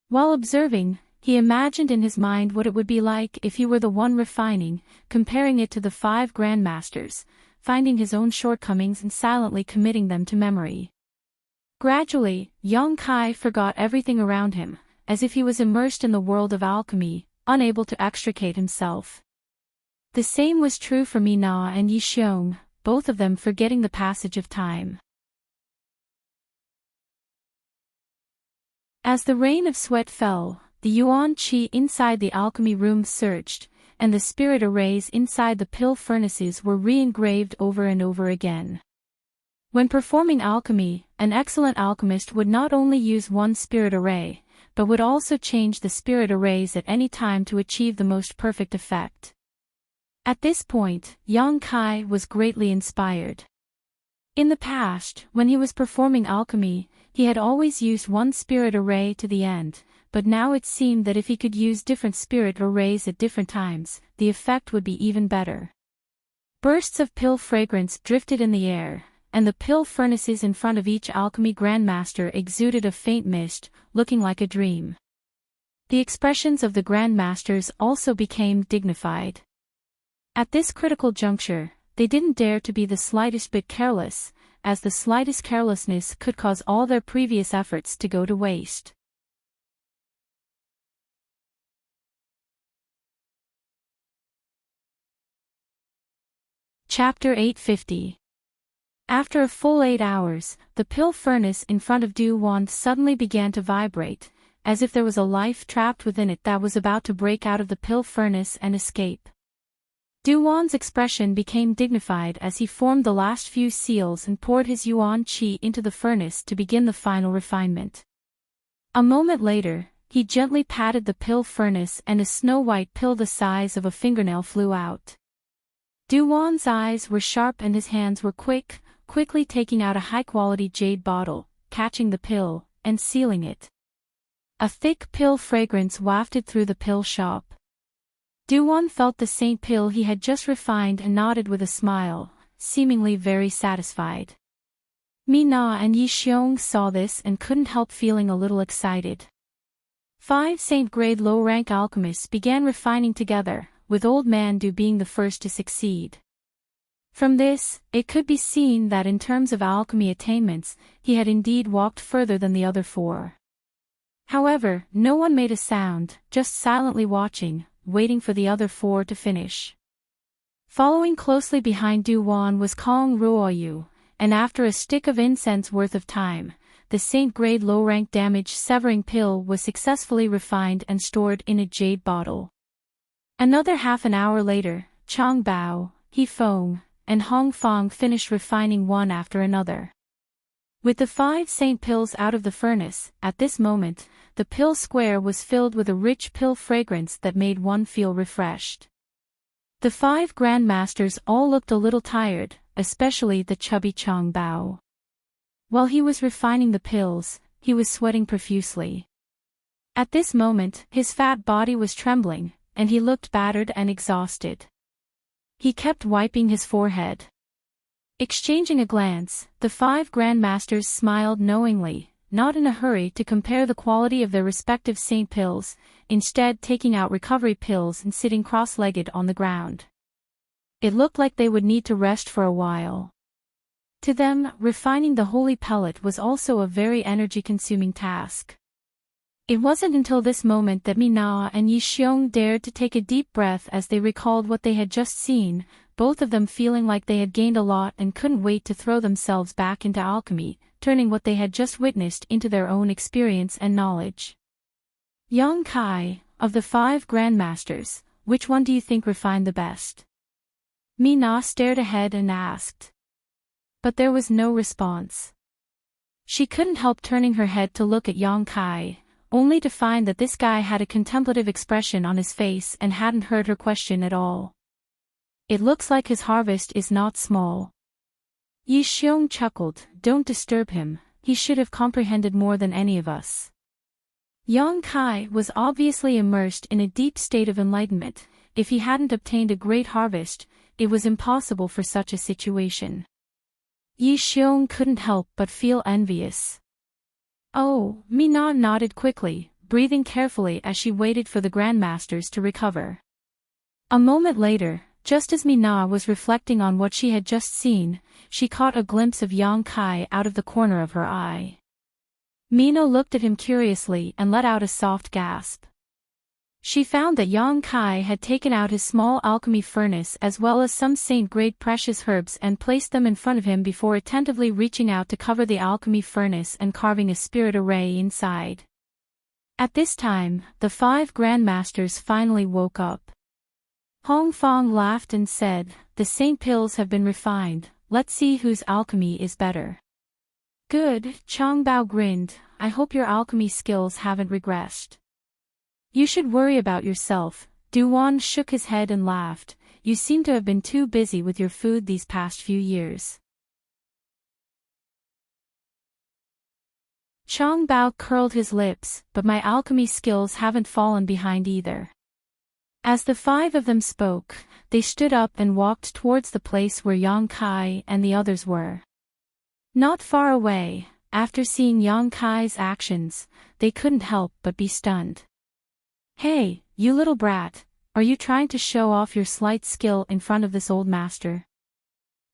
While observing, he imagined in his mind what it would be like if he were the one refining, comparing it to the 5 grandmasters, finding his own shortcomings and silently committing them to memory. Gradually, Yang Kai forgot everything around him, as if he was immersed in the world of alchemy, unable to extricate himself. The same was true for Mi Na and Yi Xiong, both of them forgetting the passage of time. As the rain of sweat fell, the yuan qi inside the alchemy room surged, and the spirit arrays inside the pill furnaces were re-engraved over and over again. When performing alchemy, an excellent alchemist would not only use one spirit array, but would also change the spirit arrays at any time to achieve the most perfect effect. At this point, Yang Kai was greatly inspired. In the past, when he was performing alchemy, he had always used one spirit array to the end, but now it seemed that if he could use different spirit arrays at different times, the effect would be even better. Bursts of pill fragrance drifted in the air, and the pill furnaces in front of each alchemy grandmaster exuded a faint mist, looking like a dream. The expressions of the grandmasters also became dignified. At this critical juncture, they didn't dare to be the slightest bit careless, as the slightest carelessness could cause all their previous efforts to go to waste. Chapter 850. After a full 8 hours, the pill furnace in front of Du Wan suddenly began to vibrate, as if there was a life trapped within it that was about to break out of the pill furnace and escape. Du Wan's expression became dignified as he formed the last few seals and poured his yuan qi into the furnace to begin the final refinement. A moment later, he gently patted the pill furnace and a snow-white pill the size of a fingernail flew out. Du Wan's eyes were sharp and his hands were quickly taking out a high-quality jade bottle, catching the pill, and sealing it. A thick pill fragrance wafted through the pill shop. Du Wan felt the saint pill he had just refined and nodded with a smile, seemingly very satisfied. Mi Na and Yi Xiong saw this and couldn't help feeling a little excited. 5 saint-grade low-rank alchemists began refining together, with Old Man Du being the first to succeed. From this, it could be seen that in terms of alchemy attainments, he had indeed walked further than the other 4. However, no one made a sound, just silently watching, waiting for the other 4 to finish. Following closely behind Du Wan was Kong Ruoyu, and after a stick of incense worth of time, the saint-grade low-rank damage-severing pill was successfully refined and stored in a jade bottle. Another half an hour later, Chang Bao, He Feng, and Hong Fong finished refining one after another. With the 5 saint pills out of the furnace, at this moment, the pill square was filled with a rich pill fragrance that made one feel refreshed. The 5 grandmasters all looked a little tired, especially the chubby Chang Bao. While he was refining the pills, he was sweating profusely. At this moment, his fat body was trembling, and he looked battered and exhausted. He kept wiping his forehead. Exchanging a glance, the 5 grandmasters smiled knowingly, not in a hurry to compare the quality of their respective saint pills, instead taking out recovery pills and sitting cross-legged on the ground. It looked like they would need to rest for a while. To them, refining the holy pellet was also a very energy-consuming task. It wasn't until this moment that Mina and Yi Xiong dared to take a deep breath as they recalled what they had just seen, both of them feeling like they had gained a lot and couldn't wait to throw themselves back into alchemy, turning what they had just witnessed into their own experience and knowledge. Yang Kai, of the 5 grandmasters, which one do you think refined the best? Mina stared ahead and asked. But there was no response. She couldn't help turning her head to look at Yang Kai, only to find that this guy had a contemplative expression on his face and hadn't heard her question at all. It looks like his harvest is not small. Yi Xiong chuckled, don't disturb him, he should have comprehended more than any of us. Yang Kai was obviously immersed in a deep state of enlightenment. If he hadn't obtained a great harvest, it was impossible for such a situation. Yi Xiong couldn't help but feel envious. Oh, Mina nodded quickly, breathing carefully as she waited for the grandmasters to recover. A moment later, just as Mina was reflecting on what she had just seen, she caught a glimpse of Yang Kai out of the corner of her eye. Mina looked at him curiously and let out a soft gasp. She found that Yang Kai had taken out his small alchemy furnace as well as some saint-grade precious herbs and placed them in front of him before attentively reaching out to cover the alchemy furnace and carving a spirit array inside. At this time, the 5 grandmasters finally woke up. Hong Fong laughed and said, the saint pills have been refined, let's see whose alchemy is better. Good, Chang Bao grinned, I hope your alchemy skills haven't regressed. You should worry about yourself. Duan shook his head and laughed, you seem to have been too busy with your food these past few years. Chang Bao curled his lips, but my alchemy skills haven't fallen behind either. As the 5 of them spoke, they stood up and walked towards the place where Yang Kai and the others were. Not far away, after seeing Yang Kai's actions, they couldn't help but be stunned. Hey, you little brat, are you trying to show off your slight skill in front of this old master?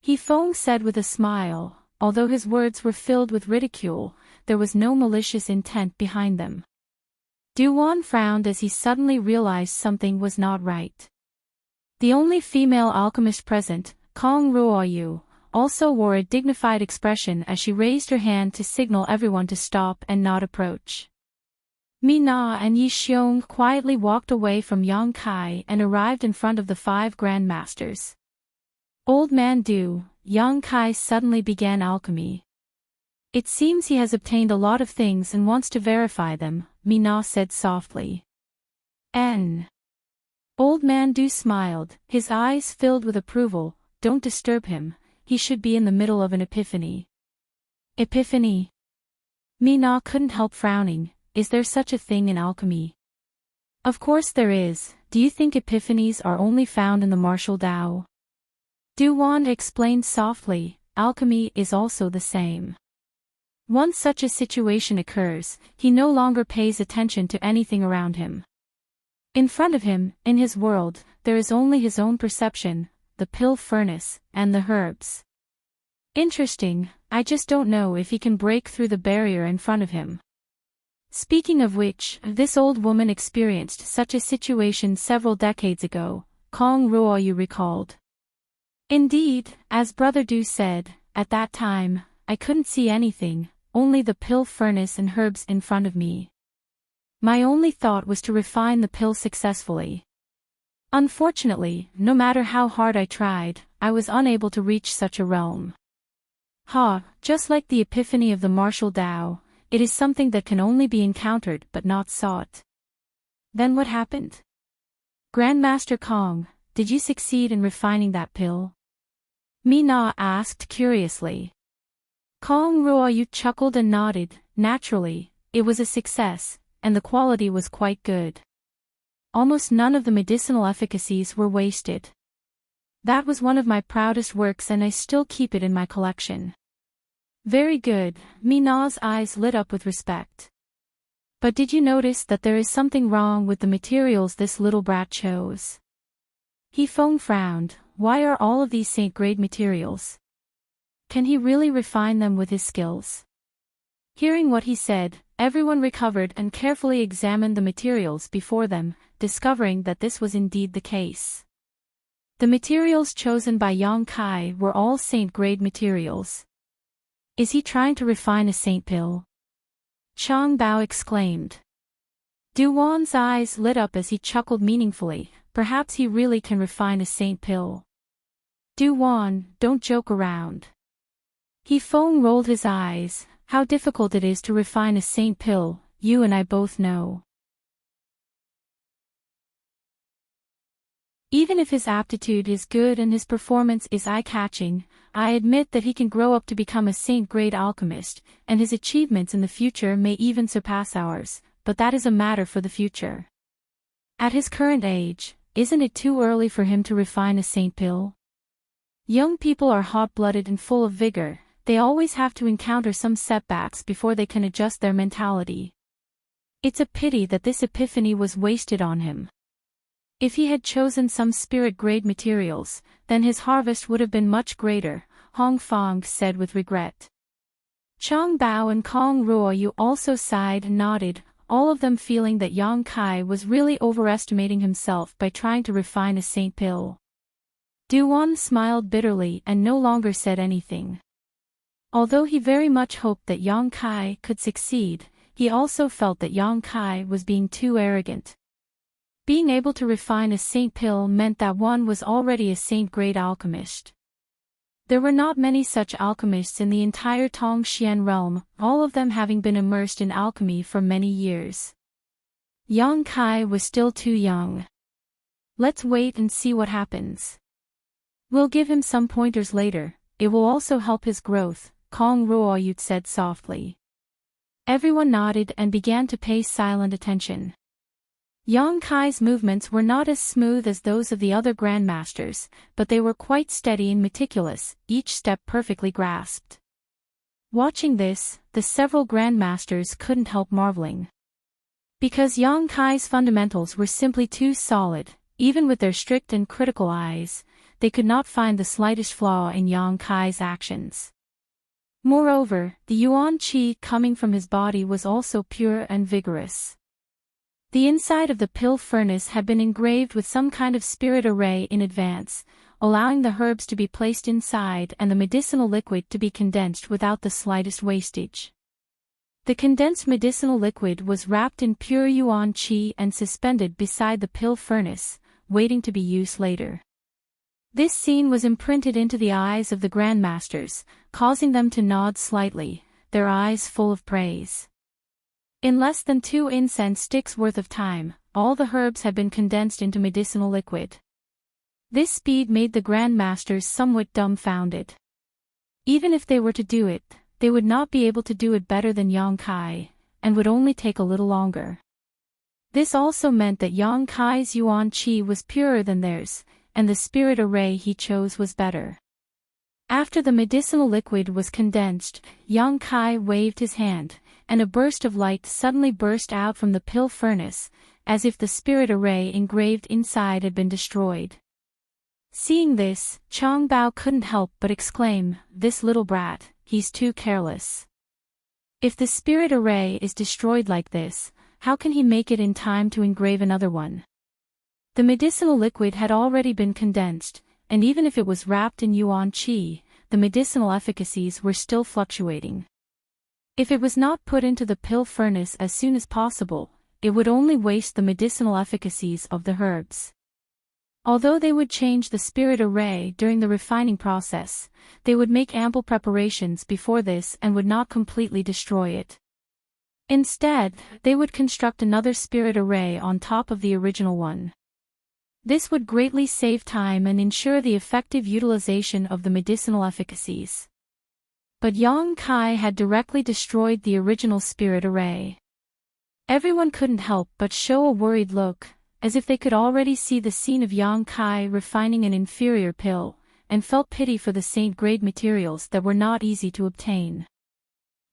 He Feng said with a smile, although his words were filled with ridicule, there was no malicious intent behind them. Duan frowned as he suddenly realized something was not right. The only female alchemist present, Kong Ruoyu, also wore a dignified expression as she raised her hand to signal everyone to stop and not approach. Mina and Yi Xiong quietly walked away from Yang Kai and arrived in front of the 5 grandmasters. Old Man Du, Yang Kai suddenly began alchemy. It seems he has obtained a lot of things and wants to verify them, Mina said softly. Old Man Du smiled, his eyes filled with approval, don't disturb him, he should be in the middle of an epiphany. Epiphany? Mina couldn't help frowning. Is there such a thing in alchemy? Of course there is. Do you think epiphanies are only found in the martial Tao? Duan explained softly, alchemy is also the same. Once such a situation occurs, he no longer pays attention to anything around him. In front of him, in his world, there is only his own perception, the pill furnace, and the herbs. Interesting, I just don't know if he can break through the barrier in front of him. Speaking of which, this old woman experienced such a situation several decades ago, Kong Ruoyu recalled. Indeed, as Brother Du said, at that time, I couldn't see anything, only the pill furnace and herbs in front of me. My only thought was to refine the pill successfully. Unfortunately, no matter how hard I tried, I was unable to reach such a realm. Just like the epiphany of the martial Tao, it is something that can only be encountered but not sought. Then what happened? Grandmaster Kong, did you succeed in refining that pill? Mina asked curiously. Kong Ruoyu chuckled and nodded. Naturally, it was a success, and the quality was quite good. Almost none of the medicinal efficacies were wasted. That was one of my proudest works and I still keep it in my collection. Very good, Mina's eyes lit up with respect. But did you notice that there is something wrong with the materials this little brat chose? He frowned. Why are all of these saint-grade materials? Can he really refine them with his skills? Hearing what he said, everyone recovered and carefully examined the materials before them, discovering that this was indeed the case. The materials chosen by Yang Kai were all saint-grade materials. Is he trying to refine a saint pill? Chang Bao exclaimed. Du Wan's eyes lit up as he chuckled meaningfully. Perhaps he really can refine a saint pill. Du Wan, don't joke around. He rolled his eyes. How difficult it is to refine a saint pill, you and I both know. Even if his aptitude is good and his performance is eye-catching, I admit that he can grow up to become a saint-grade alchemist, and his achievements in the future may even surpass ours, but that is a matter for the future. At his current age, isn't it too early for him to refine a saint pill? Young people are hot-blooded and full of vigor. They always have to encounter some setbacks before they can adjust their mentality. It's a pity that this epiphany was wasted on him. If he had chosen some spirit-grade materials, then his harvest would have been much greater, Hong Fong said with regret. Chang Bao and Kong Ruoyu also sighed and nodded, all of them feeling that Yang Kai was really overestimating himself by trying to refine a saint pill. Du Wan smiled bitterly and no longer said anything. Although he very much hoped that Yang Kai could succeed, he also felt that Yang Kai was being too arrogant. Being able to refine a saint pill meant that one was already a saint-grade alchemist. There were not many such alchemists in the entire Tongxian realm, all of them having been immersed in alchemy for many years. Yang Kai was still too young. Let's wait and see what happens. We'll give him some pointers later, it will also help his growth, Kong Ruoyu said softly. Everyone nodded and began to pay silent attention. Yang Kai's movements were not as smooth as those of the other grandmasters, but they were quite steady and meticulous, each step perfectly grasped. Watching this, the several grandmasters couldn't help marveling. Because Yang Kai's fundamentals were simply too solid, even with their strict and critical eyes, they could not find the slightest flaw in Yang Kai's actions. Moreover, the yuan qi coming from his body was also pure and vigorous. The inside of the pill furnace had been engraved with some kind of spirit array in advance, allowing the herbs to be placed inside and the medicinal liquid to be condensed without the slightest wastage. The condensed medicinal liquid was wrapped in pure yuan qi and suspended beside the pill furnace, waiting to be used later. This scene was imprinted into the eyes of the grandmasters, causing them to nod slightly, their eyes full of praise. In less than 2 incense sticks worth of time, all the herbs had been condensed into medicinal liquid. This speed made the grandmasters somewhat dumbfounded. Even if they were to do it, they would not be able to do it better than Yang Kai, and would only take a little longer. This also meant that Yang Kai's yuan qi was purer than theirs, and the spirit array he chose was better. After the medicinal liquid was condensed, Yang Kai waved his hand, and a burst of light suddenly burst out from the pill furnace, as if the spirit array engraved inside had been destroyed. Seeing this, Chang Bao couldn't help but exclaim, "This little brat, he's too careless. If the spirit array is destroyed like this, how can he make it in time to engrave another one?" The medicinal liquid had already been condensed, and even if it was wrapped in yuan qi, the medicinal efficacies were still fluctuating. If it was not put into the pill furnace as soon as possible, it would only waste the medicinal efficacies of the herbs. Although they would change the spirit array during the refining process, they would make ample preparations before this and would not completely destroy it. Instead, they would construct another spirit array on top of the original one. This would greatly save time and ensure the effective utilization of the medicinal efficacies. But Yang Kai had directly destroyed the original spirit array. Everyone couldn't help but show a worried look, as if they could already see the scene of Yang Kai refining an inferior pill, and felt pity for the saint-grade materials that were not easy to obtain.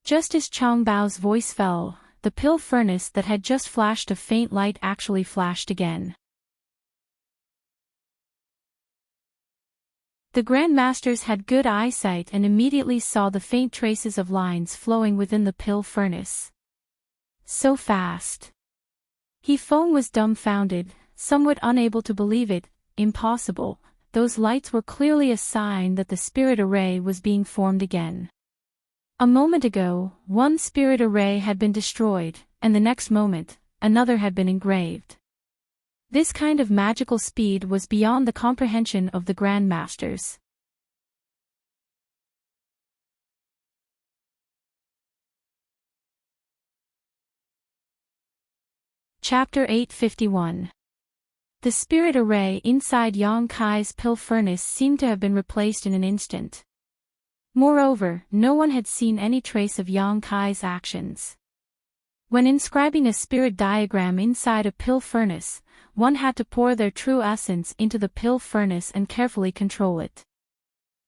Just as Chang Bao's voice fell, the pill furnace that had just flashed a faint light actually flashed again. The Grandmasters had good eyesight and immediately saw the faint traces of lines flowing within the pill furnace. So fast. He Feng was dumbfounded, somewhat unable to believe it. Impossible. Those lights were clearly a sign that the spirit array was being formed again. A moment ago, one spirit array had been destroyed, and the next moment, another had been engraved. This kind of magical speed was beyond the comprehension of the Grandmasters. Chapter 851. The spirit array inside Yang Kai's pill furnace seemed to have been replaced in an instant. Moreover, no one had seen any trace of Yang Kai's actions. When inscribing a spirit diagram inside a pill furnace, one had to pour their true essence into the pill furnace and carefully control it.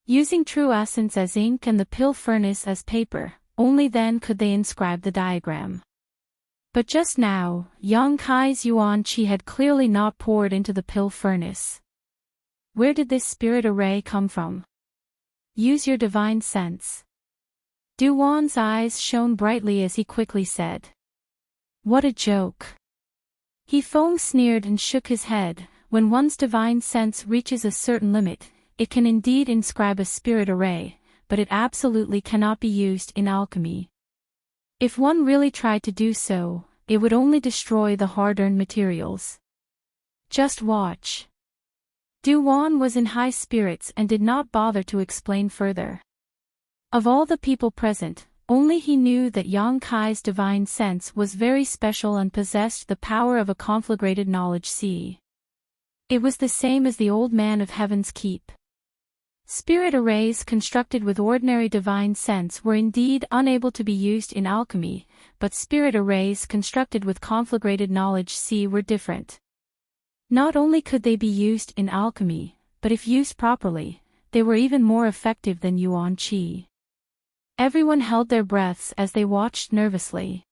Using true essence as ink and the pill furnace as paper, only then could they inscribe the diagram. But just now, Yang Kai's yuan qi had clearly not poured into the pill furnace. Where did this spirit array come from? Use your divine sense. Du Wan's eyes shone brightly as he quickly said. What a joke. He Feng sneered and shook his head. When one's divine sense reaches a certain limit, it can indeed inscribe a spirit array, but it absolutely cannot be used in alchemy. If one really tried to do so, it would only destroy the hard-earned materials. Just watch. Du Wan was in high spirits and did not bother to explain further. Of all the people present, only he knew that Yang Kai's divine sense was very special and possessed the power of a conflagrated knowledge sea. It was the same as the old man of Heaven's Keep. Spirit arrays constructed with ordinary divine sense were indeed unable to be used in alchemy, but spirit arrays constructed with conflagrated knowledge sea were different. Not only could they be used in alchemy, but if used properly, they were even more effective than yuan qi. Everyone held their breaths as they watched nervously.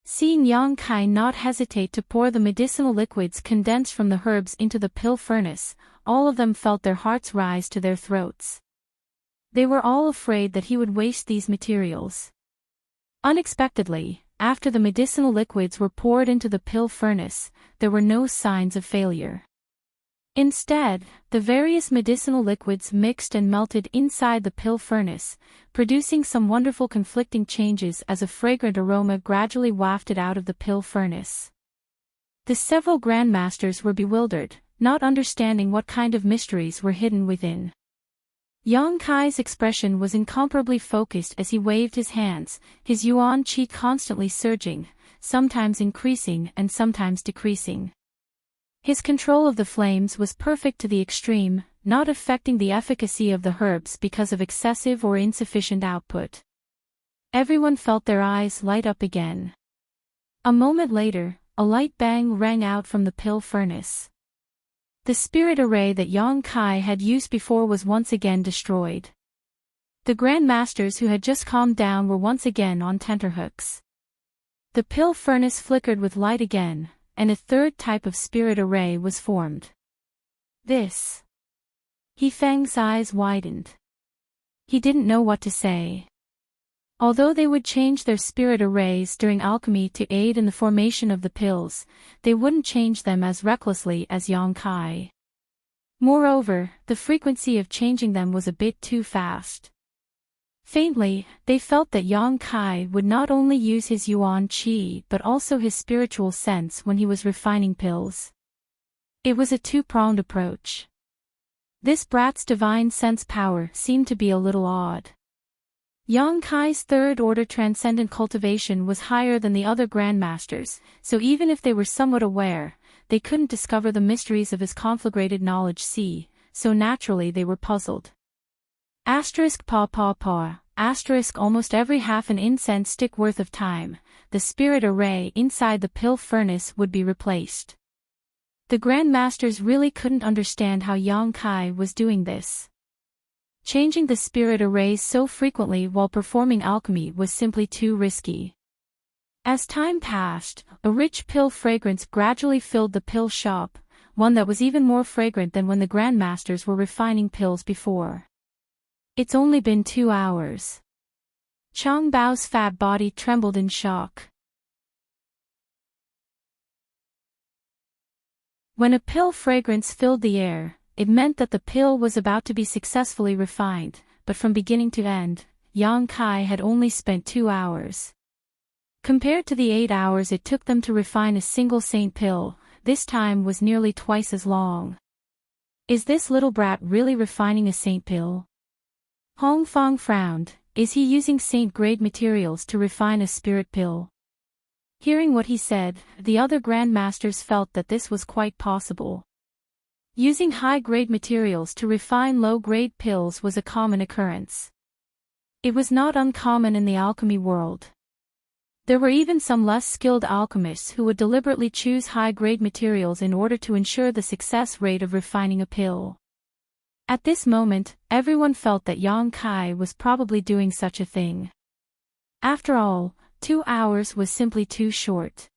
Seeing Yang Kai not hesitate to pour the medicinal liquids condensed from the herbs into the pill furnace, all of them felt their hearts rise to their throats. They were all afraid that he would waste these materials. Unexpectedly, after the medicinal liquids were poured into the pill furnace, there were no signs of failure. Instead, the various medicinal liquids mixed and melted inside the pill furnace, producing some wonderful conflicting changes as a fragrant aroma gradually wafted out of the pill furnace. The several grandmasters were bewildered, not understanding what kind of mysteries were hidden within. Yang Kai's expression was incomparably focused as he waved his hands, his yuan qi constantly surging, sometimes increasing and sometimes decreasing. His control of the flames was perfect to the extreme, not affecting the efficacy of the herbs because of excessive or insufficient output. Everyone felt their eyes light up again. A moment later, a light bang rang out from the pill furnace. The spirit array that Yang Kai had used before was once again destroyed. The grandmasters who had just calmed down were once again on tenterhooks. The pill furnace flickered with light again, and a third type of spirit array was formed. This. He Feng's eyes widened. He didn't know what to say. Although they would change their spirit arrays during alchemy to aid in the formation of the pills, they wouldn't change them as recklessly as Yang Kai. Moreover, the frequency of changing them was a bit too fast. Faintly, they felt that Yang Kai would not only use his yuan qi but also his spiritual sense when he was refining pills. It was a two-pronged approach. This brat's divine sense power seemed to be a little odd. Yang Kai's third-order transcendent cultivation was higher than the other grandmasters, so even if they were somewhat aware, they couldn't discover the mysteries of his conflagrated knowledge. So naturally they were puzzled. Asterisk paw paw paw, asterisk almost every half an incense stick worth of time, the spirit array inside the pill furnace would be replaced. The grandmasters really couldn't understand how Yang Kai was doing this. Changing the spirit arrays so frequently while performing alchemy was simply too risky. As time passed, a rich pill fragrance gradually filled the pill shop, one that was even more fragrant than when the grandmasters were refining pills before. It's only been 2 hours. Chang Bao's fat body trembled in shock. When a pill fragrance filled the air, it meant that the pill was about to be successfully refined, but from beginning to end, Yang Kai had only spent 2 hours. Compared to the 8 hours it took them to refine a single saint pill, this time was nearly twice as long. Is this little brat really refining a saint pill? Hong Fong frowned. Is he using saint-grade materials to refine a spirit pill? Hearing what he said, the other grandmasters felt that this was quite possible. Using high-grade materials to refine low-grade pills was a common occurrence. It was not uncommon in the alchemy world. There were even some less skilled alchemists who would deliberately choose high-grade materials in order to ensure the success rate of refining a pill. At this moment, everyone felt that Yang Kai was probably doing such a thing. After all, 2 hours was simply too short.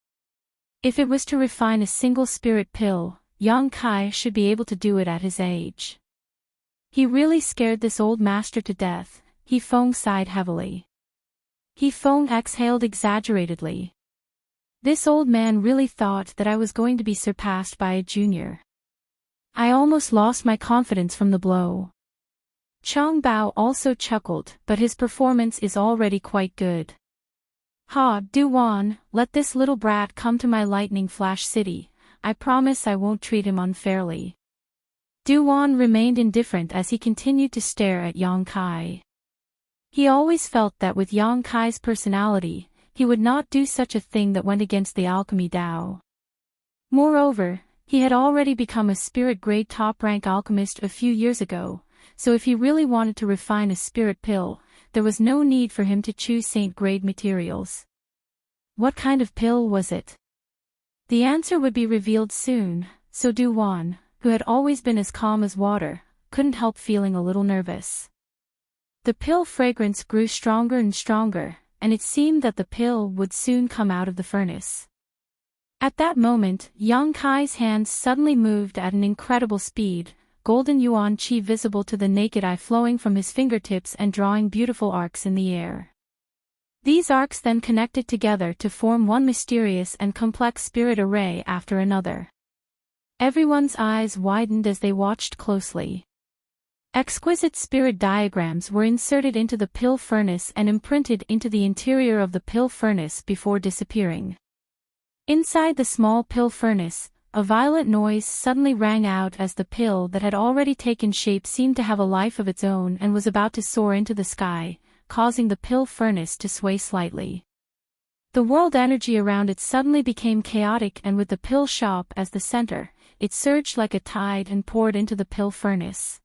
If it was to refine a single spirit pill, Yang Kai should be able to do it at his age. He really scared this old master to death. He Feng sighed heavily. He Feng exhaled exaggeratedly. This old man really thought that I was going to be surpassed by a junior. I almost lost my confidence from the blow. Chang Bao also chuckled, but his performance is already quite good. Ha, Duan, let this little brat come to my lightning flash city. I promise I won't treat him unfairly. Duan remained indifferent as he continued to stare at Yang Kai. He always felt that with Yang Kai's personality, he would not do such a thing that went against the alchemy Tao. Moreover, he had already become a spirit-grade top-rank alchemist a few years ago, so if he really wanted to refine a spirit pill, there was no need for him to choose saint-grade materials. What kind of pill was it? The answer would be revealed soon, so Duan, who had always been as calm as water, couldn't help feeling a little nervous. The pill fragrance grew stronger and stronger, and it seemed that the pill would soon come out of the furnace. At that moment, Yang Kai's hands suddenly moved at an incredible speed, golden yuan qi visible to the naked eye flowing from his fingertips and drawing beautiful arcs in the air. These arcs then connected together to form one mysterious and complex spirit array after another. Everyone's eyes widened as they watched closely. Exquisite spirit diagrams were inserted into the pill furnace and imprinted into the interior of the pill furnace before disappearing. Inside the small pill furnace, a violent noise suddenly rang out as the pill that had already taken shape seemed to have a life of its own and was about to soar into the sky, causing the pill furnace to sway slightly. The world energy around it suddenly became chaotic, and with the pill shop as the center, it surged like a tide and poured into the pill furnace.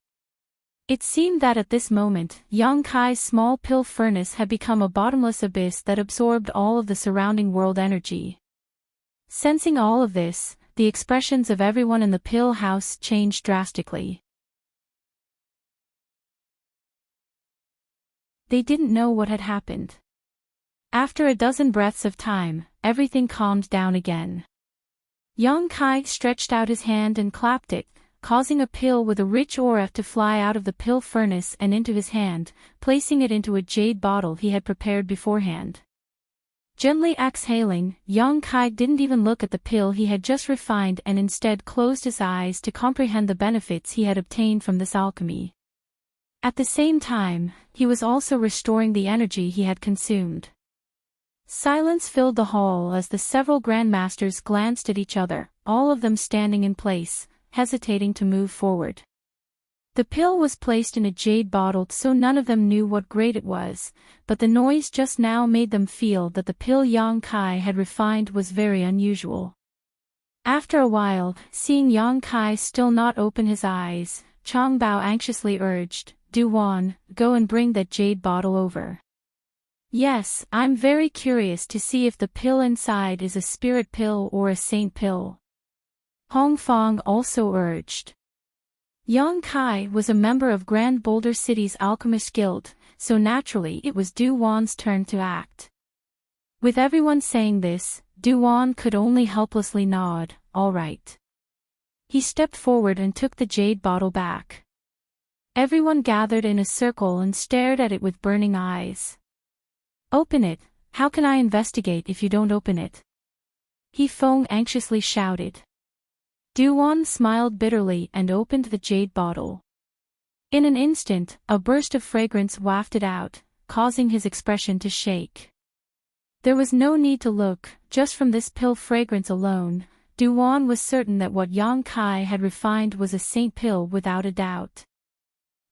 It seemed that at this moment, Yang Kai's small pill furnace had become a bottomless abyss that absorbed all of the surrounding world energy. Sensing all of this, the expressions of everyone in the pill house changed drastically. They didn't know what had happened. After a dozen breaths of time, everything calmed down again. Yang Kai stretched out his hand and clapped it, causing a pill with a rich aura to fly out of the pill furnace and into his hand, placing it into a jade bottle he had prepared beforehand. Gently exhaling, Yang Kai didn't even look at the pill he had just refined and instead closed his eyes to comprehend the benefits he had obtained from this alchemy. At the same time, he was also restoring the energy he had consumed. Silence filled the hall as the several grandmasters glanced at each other, all of them standing in place, hesitating to move forward. The pill was placed in a jade bottle so none of them knew what grade it was, but the noise just now made them feel that the pill Yang Kai had refined was very unusual. After a while, seeing Yang Kai still not open his eyes, Chang Bao anxiously urged, "Duan, go and bring that jade bottle over." "Yes, I'm very curious to see if the pill inside is a spirit pill or a saint pill," Hong Fong also urged. Yang Kai was a member of Grand Boulder City's Alchemist Guild, so naturally it was Du Wan's turn to act. With everyone saying this, Du Wan could only helplessly nod, "All right." He stepped forward and took the jade bottle back. Everyone gathered in a circle and stared at it with burning eyes. "Open it, how can I investigate if you don't open it?" He Feng anxiously shouted. Duan smiled bitterly and opened the jade bottle. In an instant, a burst of fragrance wafted out, causing his expression to shake. There was no need to look, just from this pill fragrance alone, Duan was certain that what Yang Kai had refined was a saint pill without a doubt.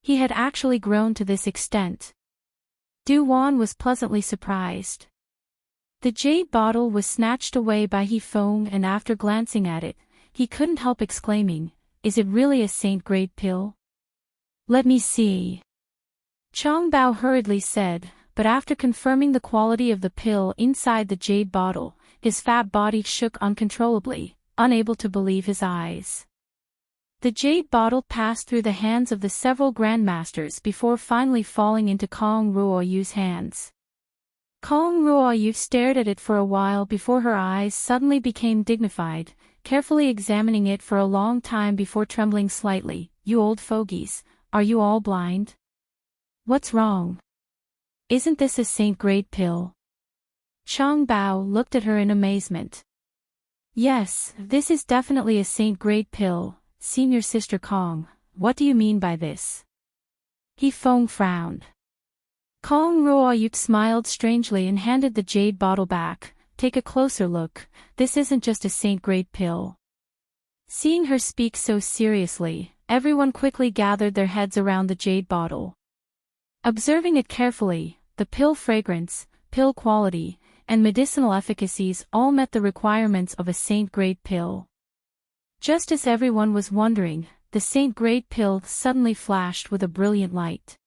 He had actually grown to this extent. Duan was pleasantly surprised. The jade bottle was snatched away by He Feng and after glancing at it, he couldn't help exclaiming, "Is it really a saint-grade pill? Let me see." Chang Bao hurriedly said, but after confirming the quality of the pill inside the jade bottle, his fat body shook uncontrollably, unable to believe his eyes. The jade bottle passed through the hands of the several grandmasters before finally falling into Kong Ruoyu's hands. Kong Ruoyu stared at it for a while before her eyes suddenly became dignified, carefully examining it for a long time before trembling slightly. "You old fogies, are you all blind? What's wrong? Isn't this a saint-grade pill?" Chang Bao looked at her in amazement. "Yes, this is definitely a saint-grade pill, Senior Sister Kong. What do you mean by this?" He Feng frowned. Kong Ruoyu smiled strangely and handed the jade bottle back. "Take a closer look, this isn't just a saint-grade pill." Seeing her speak so seriously, everyone quickly gathered their heads around the jade bottle. Observing it carefully, the pill fragrance, pill quality, and medicinal efficacies all met the requirements of a saint-grade pill. Just as everyone was wondering, the saint-grade pill suddenly flashed with a brilliant light.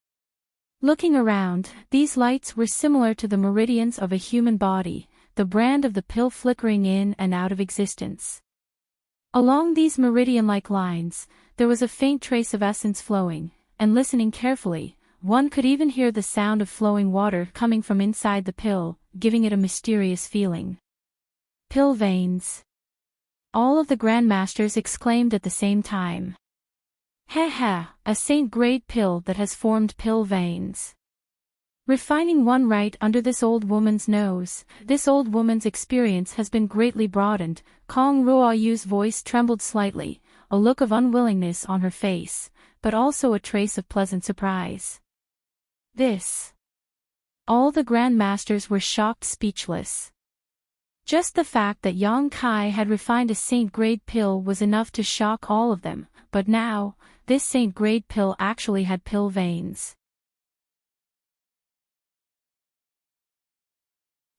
Looking around, these lights were similar to the meridians of a human body, the brand of the pill flickering in and out of existence. Along these meridian-like lines, there was a faint trace of essence flowing, and listening carefully, one could even hear the sound of flowing water coming from inside the pill, giving it a mysterious feeling. "Pill veins!" All of the grandmasters exclaimed at the same time. "Heh, a saint-grade pill that has formed pill veins. Refining one right under this old woman's nose, this old woman's experience has been greatly broadened." Kong Ruoyu's voice trembled slightly, a look of unwillingness on her face, but also a trace of pleasant surprise. "This." All the grandmasters were shocked speechless. Just the fact that Yang Kai had refined a saint-grade pill was enough to shock all of them, but now, this saint-grade pill actually had pill veins.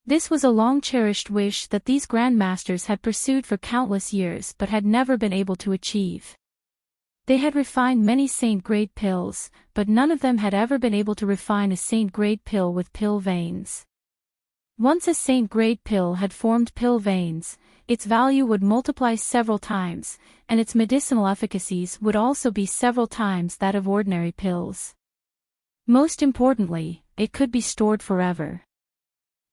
This was a long-cherished wish that these grandmasters had pursued for countless years but had never been able to achieve. They had refined many saint-grade pills, but none of them had ever been able to refine a saint-grade pill with pill veins. Once a saint-grade pill had formed pill veins, its value would multiply several times, and its medicinal efficacies would also be several times that of ordinary pills. Most importantly, it could be stored forever.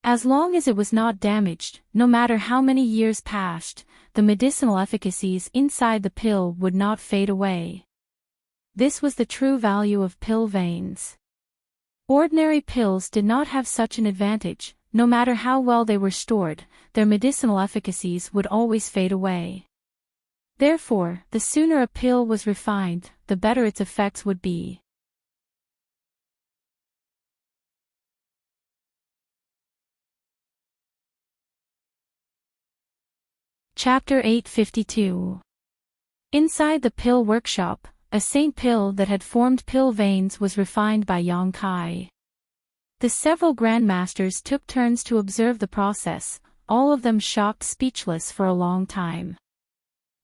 As long as it was not damaged, no matter how many years passed, the medicinal efficacies inside the pill would not fade away. This was the true value of pill veins. Ordinary pills did not have such an advantage. No matter how well they were stored, their medicinal efficacies would always fade away. Therefore, the sooner a pill was refined, the better its effects would be. Chapter 852. Inside the pill workshop, a saint pill that had formed pill veins was refined by Yang Kai. The several grandmasters took turns to observe the process, all of them shocked, speechless for a long time.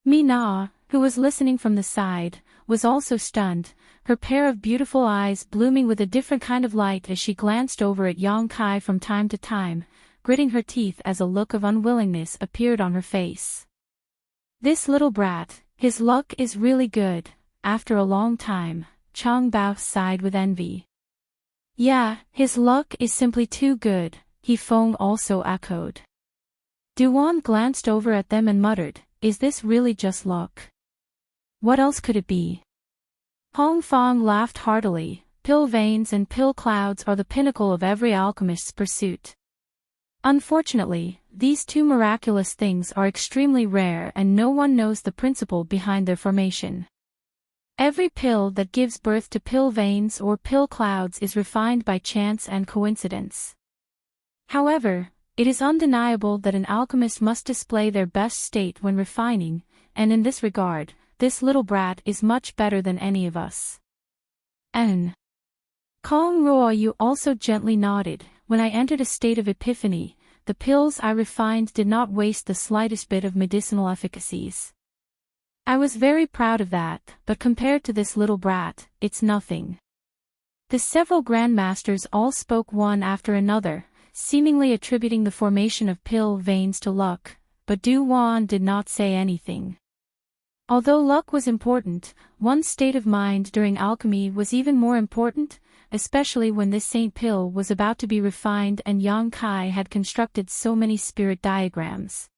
Mina, who was listening from the side, was also stunned, her pair of beautiful eyes blooming with a different kind of light as she glanced over at Yang Kai from time to time, gritting her teeth as a look of unwillingness appeared on her face. This little brat, his luck is really good. After a long time, Chang Bao sighed with envy. Yeah, his luck is simply too good, He Feng also echoed. Duan glanced over at them and muttered, is this really just luck? What else could it be? Hong Fong laughed heartily. Pill veins and pill clouds are the pinnacle of every alchemist's pursuit. Unfortunately, these two miraculous things are extremely rare and no one knows the principle behind their formation. Every pill that gives birth to pill veins or pill clouds is refined by chance and coincidence. However, it is undeniable that an alchemist must display their best state when refining, and in this regard, this little brat is much better than any of us. N. Kong Ruoyu also gently nodded. When I entered a state of epiphany, the pills I refined did not waste the slightest bit of medicinal efficacies. I was very proud of that, but compared to this little brat, it's nothing. The several grandmasters all spoke one after another, seemingly attributing the formation of pill veins to luck, but Du Wan did not say anything. Although luck was important, one's state of mind during alchemy was even more important, especially when this saint pill was about to be refined and Yang Kai had constructed so many spirit diagrams.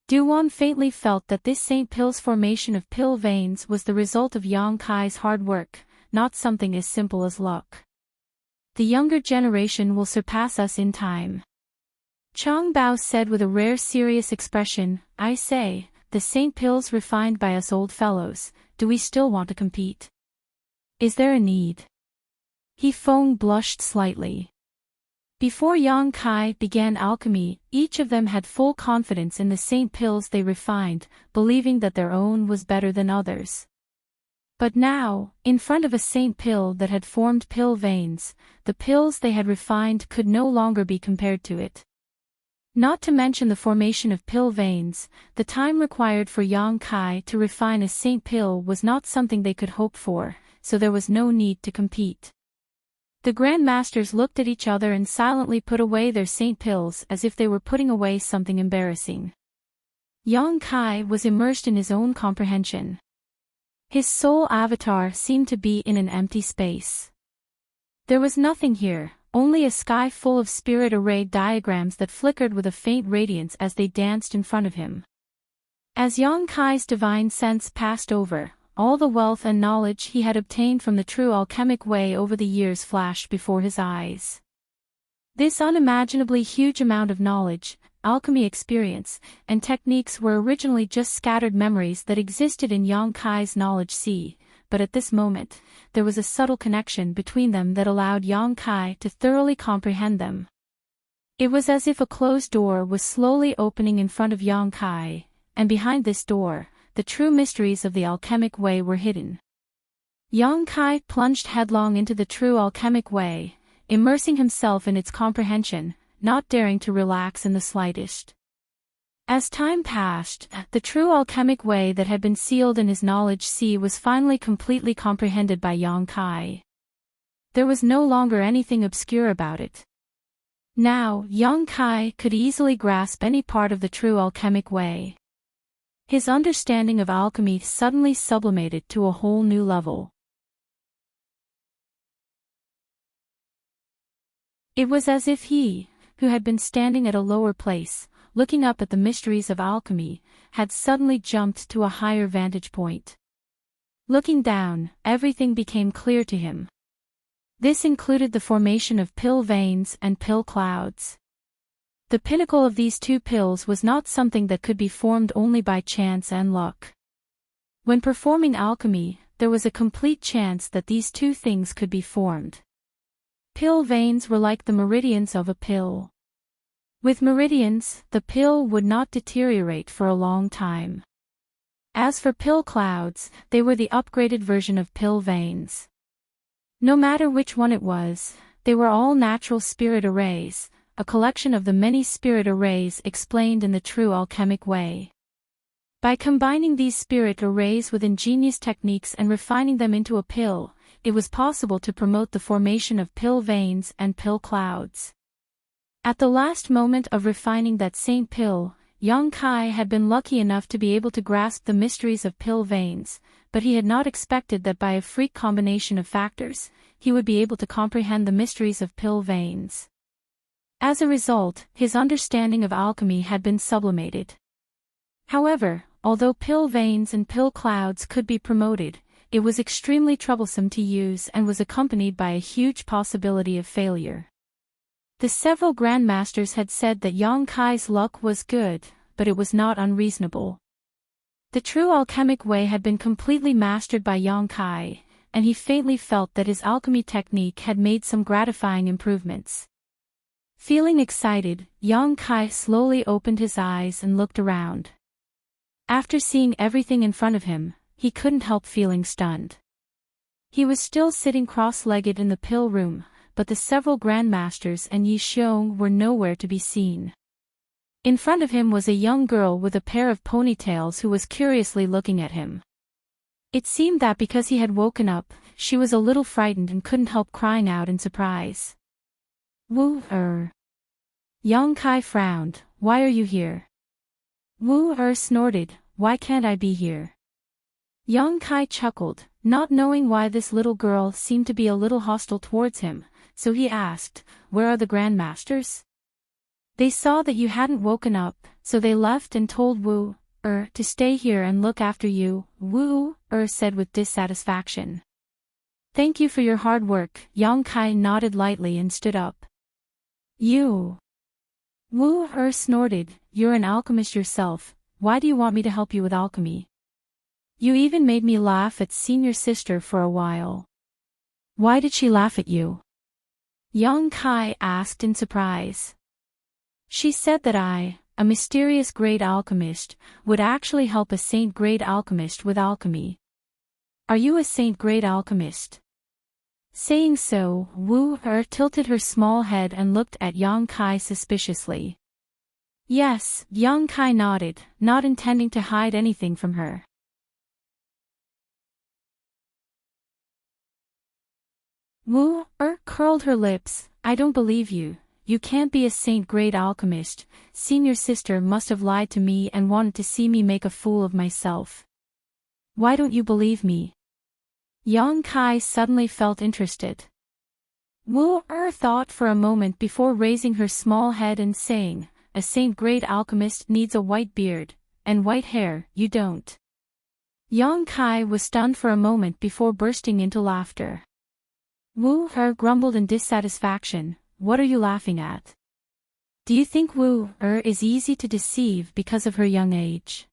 Duan faintly felt that this saint pill's formation of pill veins was the result of Yang Kai's hard work, not something as simple as luck. The younger generation will surpass us in time. Chang Bao said with a rare serious expression, I say, the saint pills refined by us old fellows, do we still want to compete? Is there a need? He Feng blushed slightly. Before Yang Kai began alchemy, each of them had full confidence in the saint pills they refined, believing that their own was better than others. But now, in front of a saint pill that had formed pill veins, the pills they had refined could no longer be compared to it. Not to mention the formation of pill veins, the time required for Yang Kai to refine a saint pill was not something they could hope for, so there was no need to compete. The grandmasters looked at each other and silently put away their saint pills as if they were putting away something embarrassing. Yang Kai was immersed in his own comprehension. His soul avatar seemed to be in an empty space. There was nothing here, only a sky full of spirit-arrayed diagrams that flickered with a faint radiance as they danced in front of him. As Yang Kai's divine sense passed over, all the wealth and knowledge he had obtained from the true alchemic way over the years flashed before his eyes. This unimaginably huge amount of knowledge, alchemy experience, and techniques were originally just scattered memories that existed in Yang Kai's knowledge sea, but at this moment, there was a subtle connection between them that allowed Yang Kai to thoroughly comprehend them. It was as if a closed door was slowly opening in front of Yang Kai, and behind this door, the true mysteries of the alchemic way were hidden. Yang Kai plunged headlong into the true alchemic way, immersing himself in its comprehension, not daring to relax in the slightest. As time passed, the true alchemic way that had been sealed in his knowledge sea was finally completely comprehended by Yang Kai. There was no longer anything obscure about it. Now, Yang Kai could easily grasp any part of the true alchemic way. His understanding of alchemy suddenly sublimated to a whole new level. It was as if he, who had been standing at a lower place, looking up at the mysteries of alchemy, had suddenly jumped to a higher vantage point. Looking down, everything became clear to him. This included the formation of pill veins and pill clouds. The pinnacle of these two pills was not something that could be formed only by chance and luck. When performing alchemy, there was a complete chance that these two things could be formed. Pill veins were like the meridians of a pill. With meridians, the pill would not deteriorate for a long time. As for pill clouds, they were the upgraded version of pill veins. No matter which one it was, they were all natural spirit arrays, a collection of the many spirit arrays explained in the true alchemic way. By combining these spirit arrays with ingenious techniques and refining them into a pill, it was possible to promote the formation of pill veins and pill clouds. At the last moment of refining that same pill, Yang Kai had been lucky enough to be able to grasp the mysteries of pill veins, but he had not expected that by a freak combination of factors, he would be able to comprehend the mysteries of pill veins. As a result, his understanding of alchemy had been sublimated. However, although pill veins and pill clouds could be promoted, it was extremely troublesome to use and was accompanied by a huge possibility of failure. The several grandmasters had said that Yang Kai's luck was good, but it was not unreasonable. The true alchemic way had been completely mastered by Yang Kai, and he faintly felt that his alchemy technique had made some gratifying improvements. Feeling excited, Yang Kai slowly opened his eyes and looked around. After seeing everything in front of him, he couldn't help feeling stunned. He was still sitting cross-legged in the pill room, but the several grandmasters and Yi Xiong were nowhere to be seen. In front of him was a young girl with a pair of ponytails who was curiously looking at him. It seemed that because he had woken up, she was a little frightened and couldn't help crying out in surprise. Wu-er. Yang Kai frowned. Why are you here? Wu-er snorted. Why can't I be here? Yang Kai chuckled, not knowing why this little girl seemed to be a little hostile towards him, so he asked, where are the grandmasters? They saw that you hadn't woken up, so they left and told Wu-er to stay here and look after you, Wu-er said with dissatisfaction. Thank you for your hard work, Yang Kai nodded lightly and stood up. You. Wu-er snorted, you're an alchemist yourself, why do you want me to help you with alchemy? You even made me laugh at senior sister for a while. Why did she laugh at you? Yang Kai asked in surprise. She said that I, a mysterious great alchemist, would actually help a saint great alchemist with alchemy. Are you a saint great alchemist? Saying so, Wu-er tilted her small head and looked at Yang Kai suspiciously. Yes, Yang Kai nodded, not intending to hide anything from her. Wu-er curled her lips. I don't believe you. You can't be a saint great alchemist. Senior sister must have lied to me and wanted to see me make a fool of myself. Why don't you believe me? Yang Kai suddenly felt interested. Wu-er thought for a moment before raising her small head and saying, a saint great alchemist needs a white beard, and white hair, you don't. Yang Kai was stunned for a moment before bursting into laughter. Wu-er grumbled in dissatisfaction, what are you laughing at? Do you think Wu-er is easy to deceive because of her young age?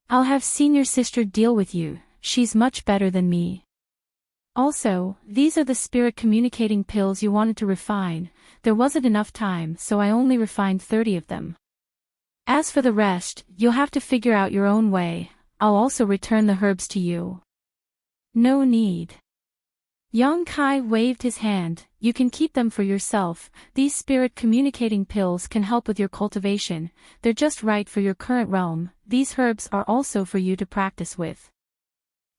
I'll have senior sister deal with you, she's much better than me. Also, these are the spirit communicating pills you wanted to refine, there wasn't enough time so I only refined 30 of them. As for the rest, you'll have to figure out your own way, I'll also return the herbs to you. No need. Yang Kai waved his hand, you can keep them for yourself, these spirit communicating pills can help with your cultivation, they're just right for your current realm, these herbs are also for you to practice with.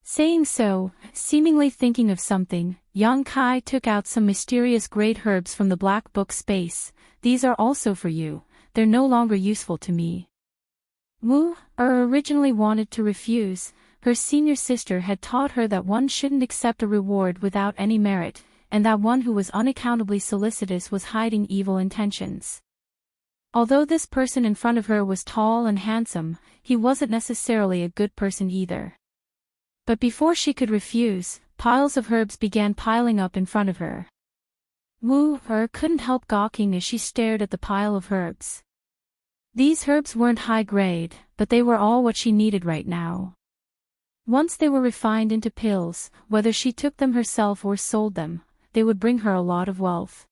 Saying so, seemingly thinking of something, Yang Kai took out some mysterious great herbs from the black book space, these are also for you, they're no longer useful to me. Wu-er originally wanted to refuse. Her senior sister had taught her that one shouldn't accept a reward without any merit, and that one who was unaccountably solicitous was hiding evil intentions. Although this person in front of her was tall and handsome, he wasn't necessarily a good person either. But before she could refuse, piles of herbs began piling up in front of her. Wu-er couldn't help gawking as she stared at the pile of herbs. These herbs weren't high grade, but they were all what she needed right now. Once they were refined into pills, whether she took them herself or sold them, they would bring her a lot of wealth.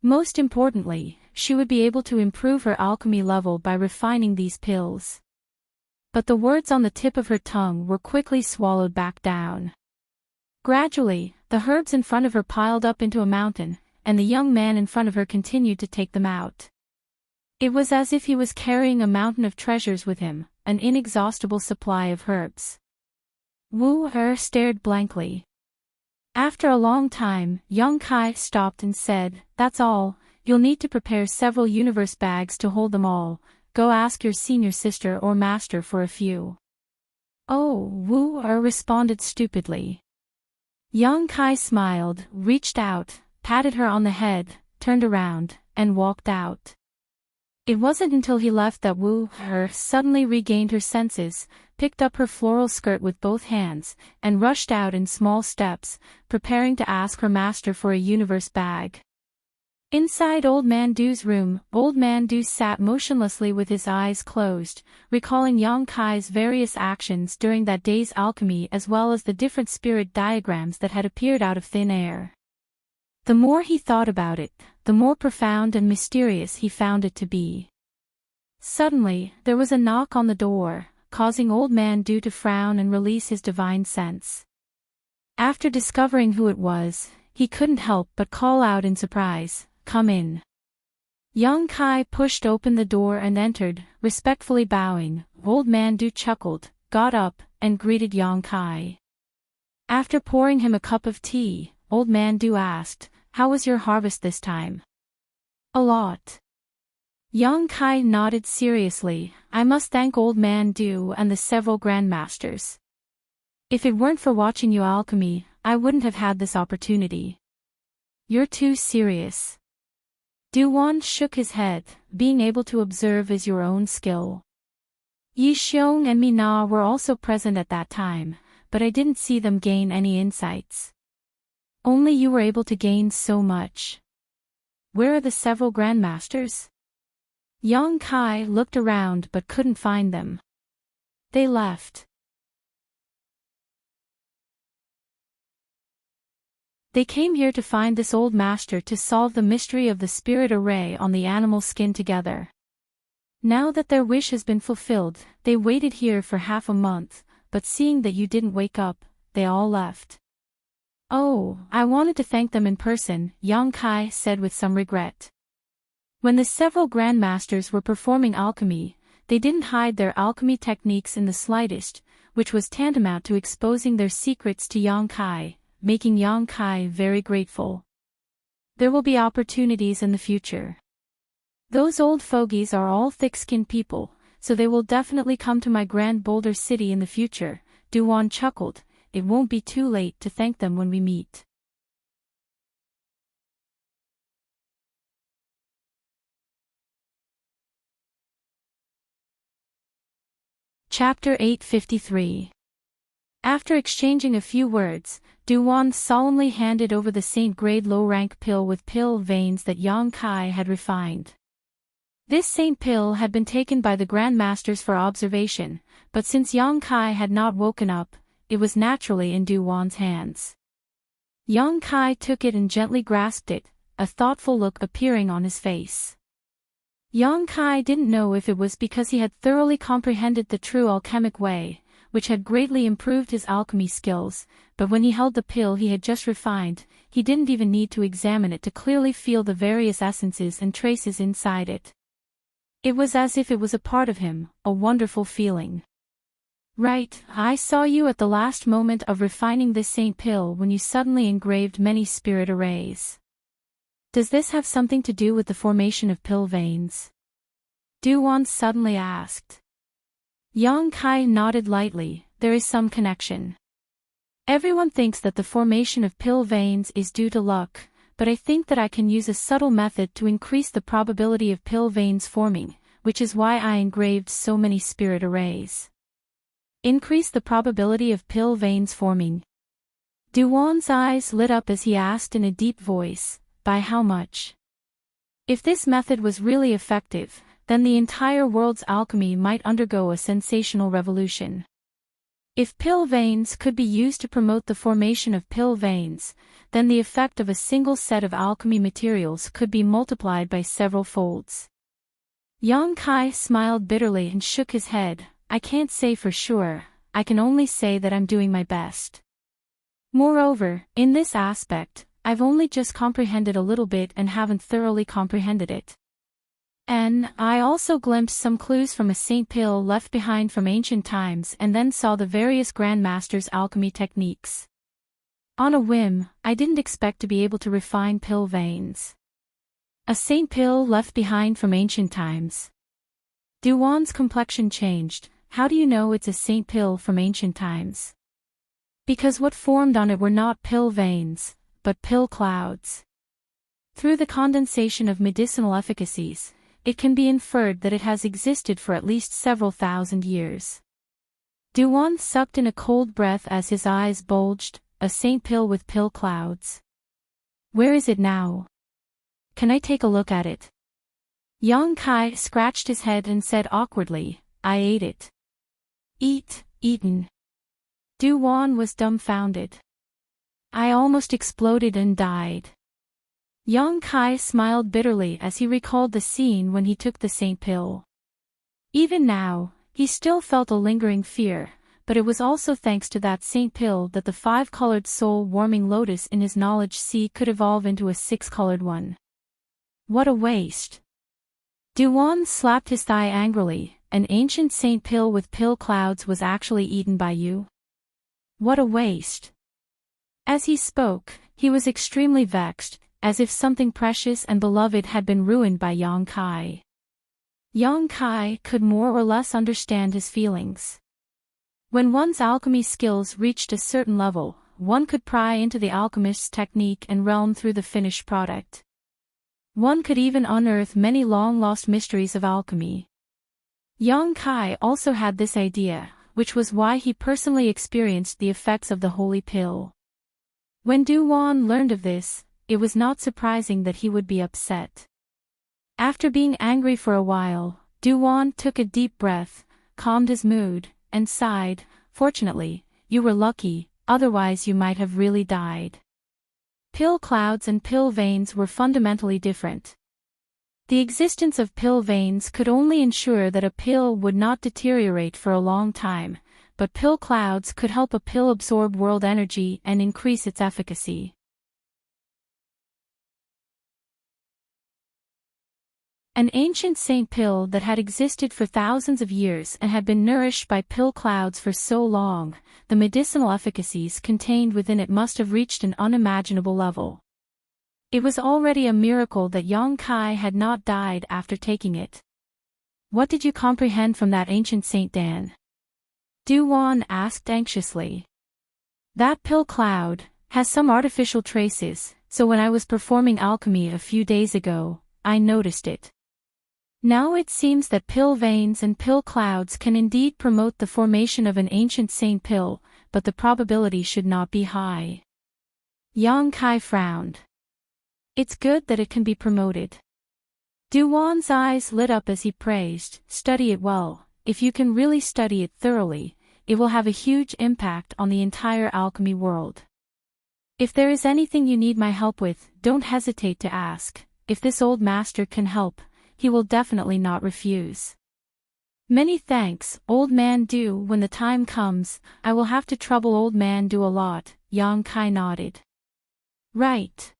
Most importantly, she would be able to improve her alchemy level by refining these pills. But the words on the tip of her tongue were quickly swallowed back down. Gradually, the herbs in front of her piled up into a mountain, and the young man in front of her continued to take them out. It was as if he was carrying a mountain of treasures with him, an inexhaustible supply of herbs. Wu Er stared blankly. After a long time, young Kai stopped and said, "That's all, you'll need to prepare several universe bags to hold them all, go ask your senior sister or master for a few." "Oh," Wu Er responded stupidly. Young Kai smiled, reached out, patted her on the head, turned around, and walked out. It wasn't until he left that Wu Er suddenly regained her senses, picked up her floral skirt with both hands, and rushed out in small steps, preparing to ask her master for a universe bag. Inside Old Man Du's room, Old Man Du sat motionlessly with his eyes closed, recalling Yang Kai's various actions during that day's alchemy as well as the different spirit diagrams that had appeared out of thin air. The more he thought about it, the more profound and mysterious he found it to be. Suddenly, there was a knock on the door, causing Old Man Du to frown and release his divine sense. After discovering who it was, he couldn't help but call out in surprise, "Come in." Young Kai pushed open the door and entered, respectfully bowing. Old Man Du chuckled, got up, and greeted Young Kai. After pouring him a cup of tea, Old Man Du asked, "How was your harvest this time?" "A lot." Young Kai nodded seriously. "I must thank Old Man Du and the several grandmasters. If it weren't for watching you alchemy, I wouldn't have had this opportunity." "You're too serious." Du-Wan shook his head. "Being able to observe is your own skill. Yi Xiong and Mina were also present at that time, but I didn't see them gain any insights. Only you were able to gain so much." "Where are the several grandmasters?" Young Kai looked around but couldn't find them. "They left. They came here to find this old master to solve the mystery of the spirit array on the animal skin together. Now that their wish has been fulfilled, they waited here for half a month, but seeing that you didn't wake up, they all left." "Oh, I wanted to thank them in person," Yang Kai said with some regret. When the several grandmasters were performing alchemy, they didn't hide their alchemy techniques in the slightest, which was tantamount to exposing their secrets to Yang Kai, making Yang Kai very grateful. There will be opportunities in the future. Those old fogies are all thick-skinned people, so they will definitely come to my Grand Boulder City in the future. Du-Wan chuckled. "It won't be too late to thank them when we meet." Chapter 853. After exchanging a few words, Du-Wan solemnly handed over the Saint-grade low-rank pill with pill veins that Yang Kai had refined. This saint pill had been taken by the grandmasters for observation, but since Yang Kai had not woken up, it was naturally in Du-Wan's hands. Yang Kai took it and gently grasped it, a thoughtful look appearing on his face. Yang Kai didn't know if it was because he had thoroughly comprehended the true alchemic way, which had greatly improved his alchemy skills, but when he held the pill he had just refined, he didn't even need to examine it to clearly feel the various essences and traces inside it. It was as if it was a part of him, a wonderful feeling. "Right, I saw you at the last moment of refining this saint pill when you suddenly engraved many spirit arrays. Does this have something to do with the formation of pill veins?" Du-Wan suddenly asked. Yang Kai nodded lightly. "There is some connection. Everyone thinks that the formation of pill veins is due to luck, but I think that I can use a subtle method to increase the probability of pill veins forming, which is why I engraved so many spirit arrays." "Increase the probability of pill veins forming?" Du-Wan's eyes lit up as he asked in a deep voice, "By how much?" If this method was really effective, then the entire world's alchemy might undergo a sensational revolution. If pill veins could be used to promote the formation of pill veins, then the effect of a single set of alchemy materials could be multiplied by several folds. Yang Kai smiled bitterly and shook his head. I can't say for sure, I can only say that I'm doing my best. Moreover, in this aspect, I've only just comprehended a little bit and haven't thoroughly comprehended it. And I also glimpsed some clues from a saint pill left behind from ancient times and then saw the various grandmasters' alchemy techniques. On a whim, I didn't expect to be able to refine pill veins. A saint pill left behind from ancient times. Duwan's complexion changed. How do you know it's a saint pill from ancient times? Because what formed on it were not pill veins, but pill clouds. Through the condensation of medicinal efficacies, it can be inferred that it has existed for at least several thousand years. Duwan sucked in a cold breath as his eyes bulged. A saint pill with pill clouds. Where is it now? Can I take a look at it? Yang Kai scratched his head and said awkwardly, I ate it. Eaten. Duwan was dumbfounded. I almost exploded and died. Yang Kai smiled bitterly as he recalled the scene when he took the saint pill. Even now, he still felt a lingering fear, but it was also thanks to that saint pill that the 5-colored soul-warming lotus in his knowledge sea could evolve into a 6-colored one. What a waste! Duwan slapped his thigh angrily. An ancient saint pill with pill clouds was actually eaten by you? What a waste! As he spoke, he was extremely vexed, as if something precious and beloved had been ruined by Yang Kai. Yang Kai could more or less understand his feelings. When one's alchemy skills reached a certain level, one could pry into the alchemist's technique and realm through the finished product. One could even unearth many long-lost mysteries of alchemy. Yang Kai also had this idea, which was why he personally experienced the effects of the holy pill. When Duwan learned of this, it was not surprising that he would be upset. After being angry for a while, Duwan took a deep breath, calmed his mood, and sighed, fortunately, you were lucky, otherwise you might have really died. Pill clouds and pill veins were fundamentally different. The existence of pill veins could only ensure that a pill would not deteriorate for a long time, but pill clouds could help a pill absorb world energy and increase its efficacy. An ancient saint pill that had existed for thousands of years and had been nourished by pill clouds for so long, the medicinal efficacies contained within it must have reached an unimaginable level. It was already a miracle that Yang Kai had not died after taking it. What did you comprehend from that ancient Saint Dan? Duwan asked anxiously. That pill cloud has some artificial traces, so when I was performing alchemy a few days ago, I noticed it. Now it seems that pill veins and pill clouds can indeed promote the formation of an ancient saint pill, but the probability should not be high. Yang Kai frowned. It's good that it can be promoted. Duwan's eyes lit up as he praised, study it well. If you can really study it thoroughly, it will have a huge impact on the entire alchemy world. If there is anything you need my help with, don't hesitate to ask. If this old master can help, he will definitely not refuse. Many thanks, Old Man Du. When the time comes, I will have to trouble Old Man Du a lot, Yang Kai nodded. Right.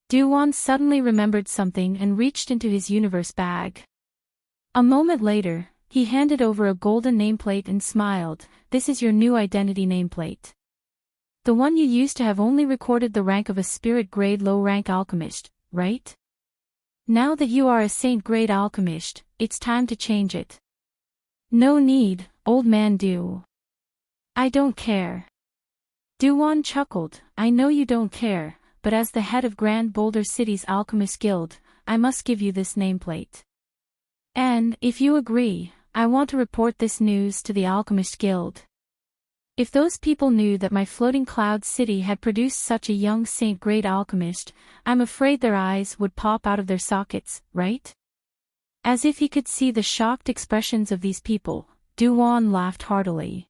Duwan suddenly remembered something and reached into his universe bag. A moment later, he handed over a golden nameplate and smiled. This is your new identity nameplate. The one you used to have only recorded the rank of a spirit-grade low-rank alchemist, right? Now that you are a saint-grade alchemist, it's time to change it. No need, Old Man Du. I don't care. Duwan chuckled. I know you don't care, but as the head of Grand Boulder City's Alchemist Guild, I must give you this nameplate. And, if you agree, I want to report this news to the Alchemist Guild. If those people knew that my floating cloud city had produced such a young saint-grade alchemist, I'm afraid their eyes would pop out of their sockets, right? As if he could see the shocked expressions of these people, Duwan laughed heartily.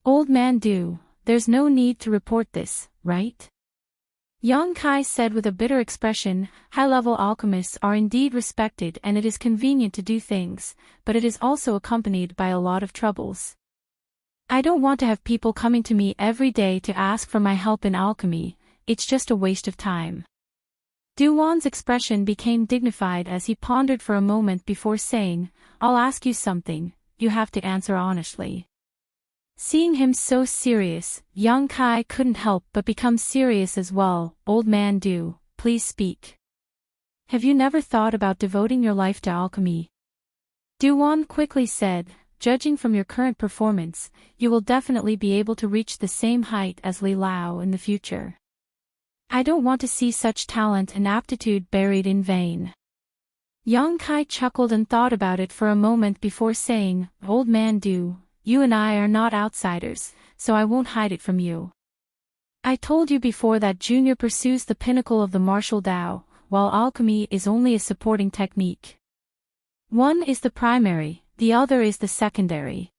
Old man Du, there's no need to report this, right? Yang Kai said with a bitter expression, high-level alchemists are indeed respected and it is convenient to do things, but it is also accompanied by a lot of troubles. I don't want to have people coming to me every day to ask for my help in alchemy, it's just a waste of time. Duwan's expression became dignified as he pondered for a moment before saying, I'll ask you something, you have to answer honestly. Seeing him so serious, Yang Kai couldn't help but become serious as well. Old man Du, please speak. Have you never thought about devoting your life to alchemy? Duwan quickly said, judging from your current performance, you will definitely be able to reach the same height as Li Lao in the future. I don't want to see such talent and aptitude buried in vain. Yang Kai chuckled and thought about it for a moment before saying, Old man Du, you and I are not outsiders, so I won't hide it from you. I told you before that Junior pursues the pinnacle of the martial Tao, while alchemy is only a supporting technique. One is the primary, the other is the secondary.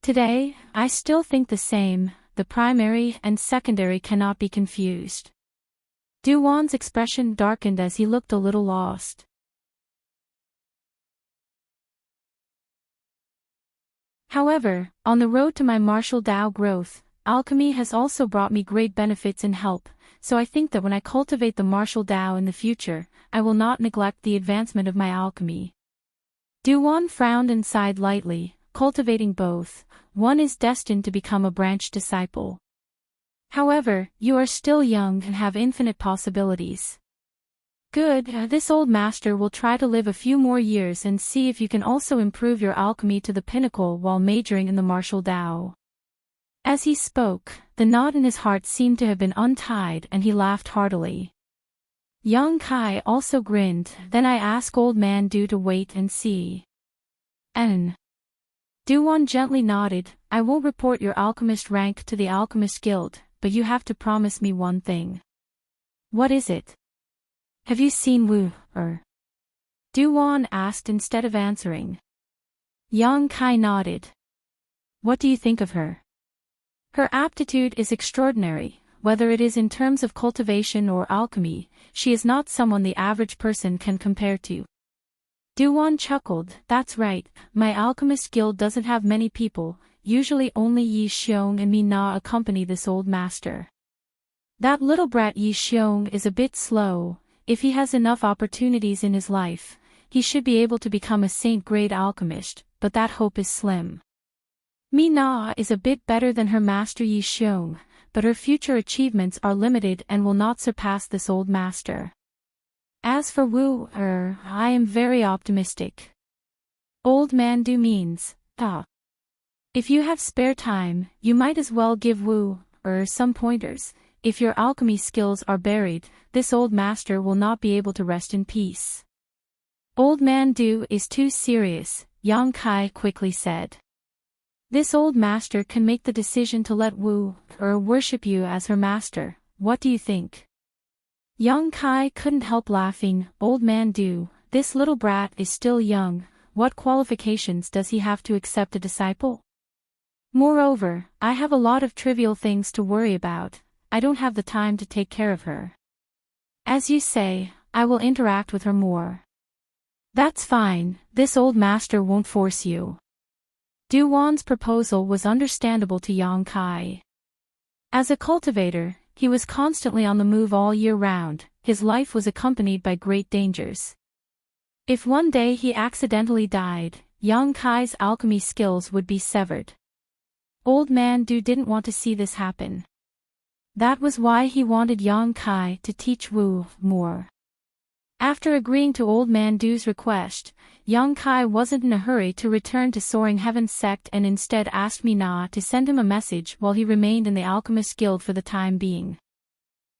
Today, I still think the same, the primary and secondary cannot be confused. Duwan's expression darkened as he looked a little lost. However, on the road to my martial Tao growth, alchemy has also brought me great benefits and help, so I think that when I cultivate the martial Tao in the future, I will not neglect the advancement of my alchemy. Duwan frowned and sighed lightly, cultivating both, one is destined to become a branch disciple. However, you are still young and have infinite possibilities. Good, this old master will try to live a few more years and see if you can also improve your alchemy to the pinnacle while majoring in the martial Tao. As he spoke, the knot in his heart seemed to have been untied and he laughed heartily. Yang Kai also grinned, then I ask old man Du to wait and see. Duwan gently nodded, I won't report your alchemist rank to the Alchemist Guild, but you have to promise me one thing. What is it? Have you seen Wu, Duwan asked instead of answering. Yang Kai nodded. What do you think of her? Her aptitude is extraordinary, whether it is in terms of cultivation or alchemy, she is not someone the average person can compare to. Duwan chuckled, that's right, my Alchemist Guild doesn't have many people, usually only Yi Xiong and Mi Na accompany this old master. That little brat Yi Xiong is a bit slow. If he has enough opportunities in his life, he should be able to become a saint-grade alchemist, but that hope is slim. Mi Na is a bit better than her master Yi Xiong, but her future achievements are limited and will not surpass this old master. As for Wu, I am very optimistic. Old man Du means, If you have spare time, you might as well give Wu, some pointers. If your alchemy skills are buried, this old master will not be able to rest in peace. Old man Du is too serious, Yang Kai quickly said. This old master can make the decision to let Wu, worship you as her master, what do you think? Yang Kai couldn't help laughing, old man Du, this little brat is still young, what qualifications does he have to accept a disciple? Moreover, I have a lot of trivial things to worry about. I don't have the time to take care of her. As you say, I will interact with her more. That's fine, this old master won't force you. Duwan's proposal was understandable to Yang Kai. As a cultivator, he was constantly on the move all year round, his life was accompanied by great dangers. If one day he accidentally died, Yang Kai's alchemy skills would be severed. Old man Du didn't want to see this happen. That was why he wanted Yang Kai to teach Wu more. After agreeing to old man Du's request, Yang Kai wasn't in a hurry to return to Soaring Heaven's sect and instead asked Mi Na to send him a message while he remained in the Alchemist Guild for the time being.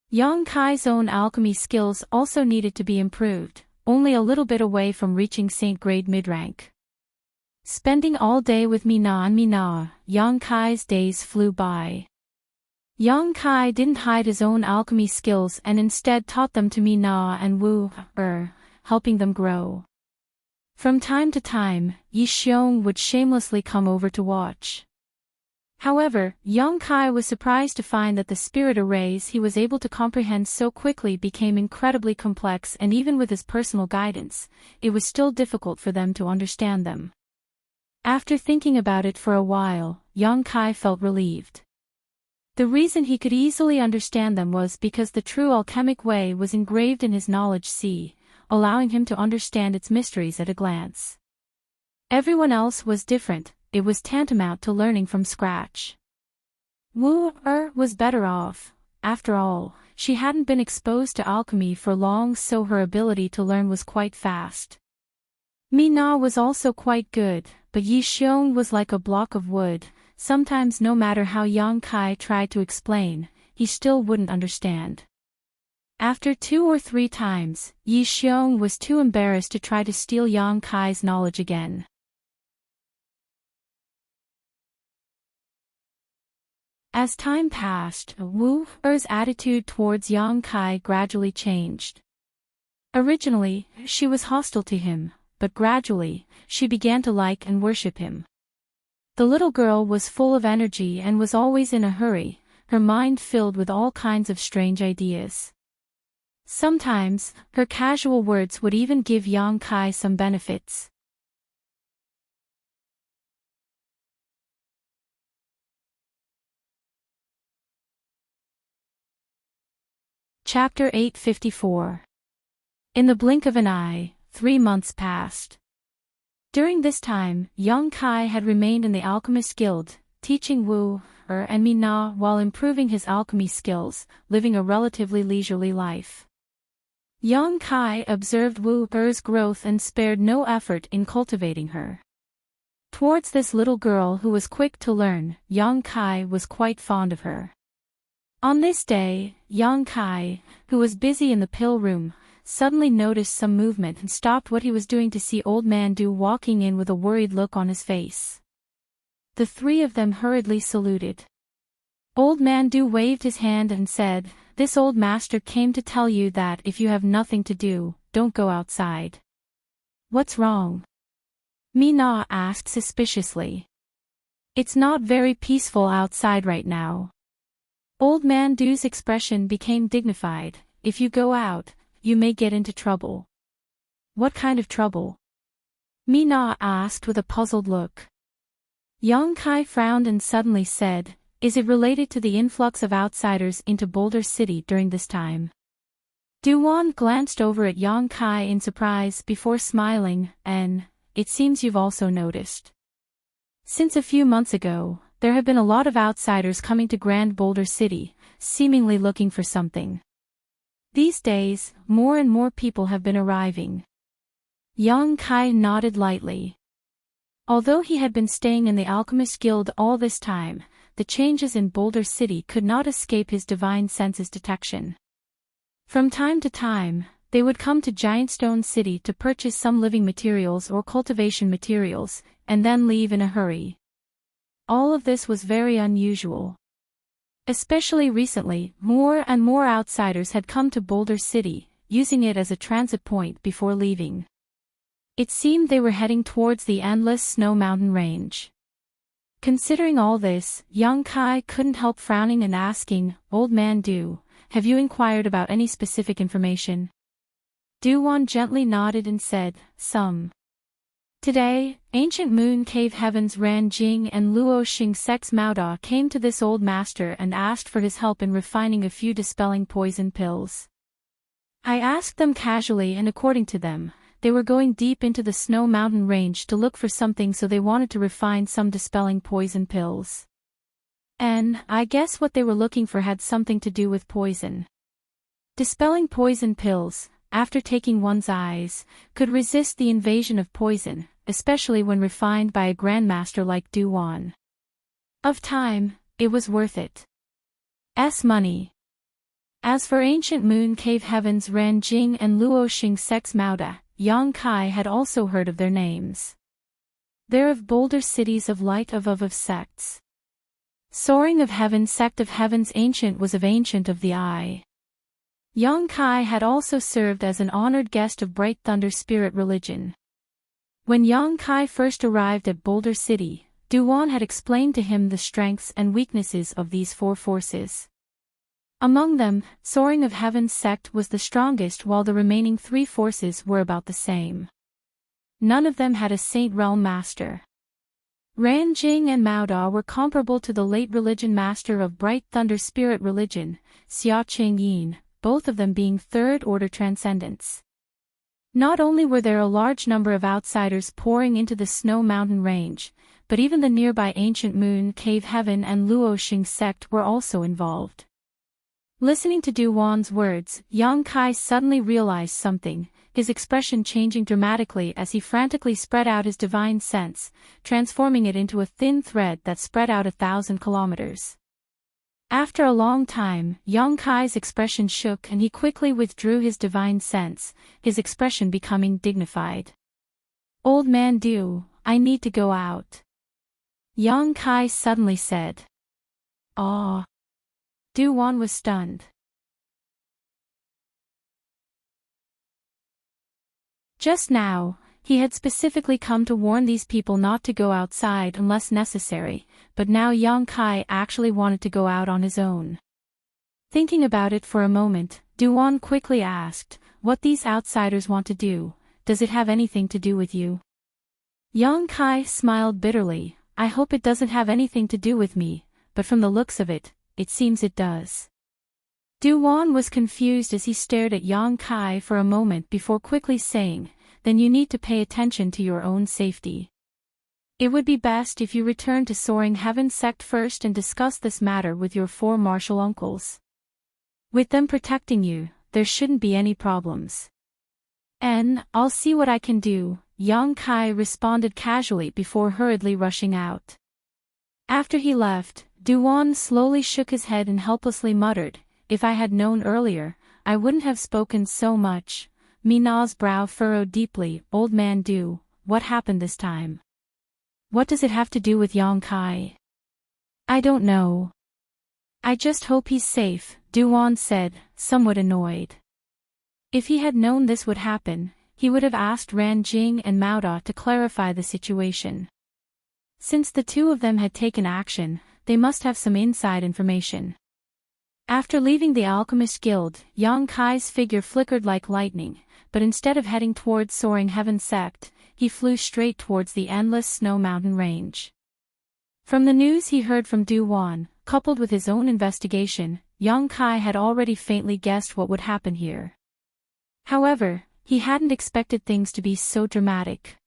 Yang Kai's own alchemy skills also needed to be improved, only a little bit away from reaching Saint-grade mid-rank. Spending all day with Mi Na, Yang Kai's days flew by. Yang Kai didn't hide his own alchemy skills and instead taught them to Mi Na and Wu, helping them grow. From time to time, Yi Xiong would shamelessly come over to watch. However, young Kai was surprised to find that the spirit arrays he was able to comprehend so quickly became incredibly complex, and even with his personal guidance, it was still difficult for them to understand them. After thinking about it for a while, young Kai felt relieved. The reason he could easily understand them was because the true alchemic way was engraved in his knowledge sea, allowing him to understand its mysteries at a glance. Everyone else was different. It was tantamount to learning from scratch. Wu was better off. After all, she hadn't been exposed to alchemy for long, so her ability to learn was quite fast. Mina was also quite good, but Yi Xiong was like a block of wood. Sometimes no matter how young Kai tried to explain, he still wouldn't understand. After 2 or 3 times, Yi Xiong was too embarrassed to try to steal young Kai's knowledge again. As time passed, Wu-er's attitude towards young Kai gradually changed. Originally, she was hostile to him, but gradually, she began to like and worship him. The little girl was full of energy and was always in a hurry, her mind filled with all kinds of strange ideas. Sometimes, her casual words would even give young Kai some benefits. Chapter 854. In the blink of an eye, 3 months passed. During this time, young Kai had remained in the Alchemist Guild, teaching Wu-er and Mina while improving his alchemy skills, living a relatively leisurely life. Young Kai observed Wu-er's growth and spared no effort in cultivating her. Towards this little girl who was quick to learn, young Kai was quite fond of her. On this day, young Kai, who was busy in the pill room, suddenly noticed some movement and stopped what he was doing to see Old Man Du walking in with a worried look on his face. The 3 of them hurriedly saluted. Old Man Du waved his hand and said, "This old master came to tell you that if you have nothing to do, don't go outside." "What's wrong?" Mina asked suspiciously. "It's not very peaceful outside right now." Old Man Du's expression became dignified. "If you go out, you may get into trouble." "What kind of trouble?" Mina asked with a puzzled look. Young Kai frowned and suddenly said, "Is it related to the influx of outsiders into Boulder City during this time?" Duan glanced over at young Kai in surprise before smiling, and, "It seems you've also noticed. Since a few months ago, there have been a lot of outsiders coming to Grand Boulder City, seemingly looking for something. These days, more and more people have been arriving." Young Kai nodded lightly. Although he had been staying in the Alchemist Guild all this time, the changes in Boulder City could not escape his divine senses detection. From time to time, they would come to Giantstone City to purchase some living materials or cultivation materials, and then leave in a hurry. All of this was very unusual. Especially recently, more and more outsiders had come to Boulder City, using it as a transit point before leaving. It seemed they were heading towards the endless snow mountain range. Considering all this, young Kai couldn't help frowning and asking, "Old Man Du, have you inquired about any specific information?" Duan gently nodded and said, "Some. Today, ancient moon cave heavens Ran Jing and Luo Xing Sex Maoda came to this old master and asked for his help in refining a few dispelling poison pills. I asked them casually, and according to them, they were going deep into the snow mountain range to look for something, so they wanted to refine some dispelling poison pills. And I guess what they were looking for had something to do with poison. Dispelling poison pills, after taking one's eyes, could resist the invasion of poison, especially when refined by a grandmaster like Duan. Of time, it was worth it. Money. As for ancient moon cave heavens Ran Jing and Luo Xing Sex Maoda, Yang Kai had also heard of their names. They're of Boulder Cities of light of sects. Soaring of Heaven Sect of Heavens Ancient was of Ancient of the Eye. Young Kai had also served as an honored guest of Bright Thunder Spirit Religion. When Young Kai first arrived at Boulder City, Duan had explained to him the strengths and weaknesses of these four forces. Among them, Soaring of Heaven's sect was the strongest, while the remaining three forces were about the same. None of them had a Saint Realm master. Ran Jing and Mao Da were comparable to the late religion master of Bright Thunder Spirit religion, Xia Qing Yin, both of them being third-order transcendents. Not only were there a large number of outsiders pouring into the Snow Mountain Range, but even the nearby Ancient Moon Cave Heaven and Luo Xing sect were also involved. Listening to Du Wan's words, Yang Kai suddenly realized something, his expression changing dramatically as he frantically spread out his divine sense, transforming it into a thin thread that spread out 1,000 kilometers. After a long time, Yang Kai's expression shook and he quickly withdrew his divine sense, his expression becoming dignified. "Old man Du, I need to go out," Yang Kai suddenly said. "Ah." Du Wan was stunned. Just now, he had specifically come to warn these people not to go outside unless necessary, but now Yang Kai actually wanted to go out on his own. Thinking about it for a moment, Du Wan quickly asked, "What these outsiders want to do, does it have anything to do with you?" Yang Kai smiled bitterly. "I hope it doesn't have anything to do with me, but from the looks of it, it seems it does." Du Wan was confused as he stared at Yang Kai for a moment before quickly saying, "Then you need to pay attention to your own safety. It would be best if you return to Soaring Heaven sect first and discuss this matter with your four martial uncles. With them protecting you, there shouldn't be any problems." "I'll see what I can do," Yang Kai responded casually before hurriedly rushing out. After he left, Du Wan slowly shook his head and helplessly muttered, "If I had known earlier, I wouldn't have spoken so much." Mina's brow furrowed deeply. "Old man Du, what happened this time? What does it have to do with Yang Kai?" "I don't know. I just hope he's safe," Du Wan said, somewhat annoyed. If he had known this would happen, he would have asked Ran Jing and Mao Da to clarify the situation. Since the two of them had taken action, they must have some inside information. After leaving the Alchemist Guild, Yang Kai's figure flickered like lightning, but instead of heading towards Soaring Heaven sect, he flew straight towards the endless Snow Mountain Range. From the news he heard from Du Wan, coupled with his own investigation, Yang Kai had already faintly guessed what would happen here. However, he hadn't expected things to be so dramatic.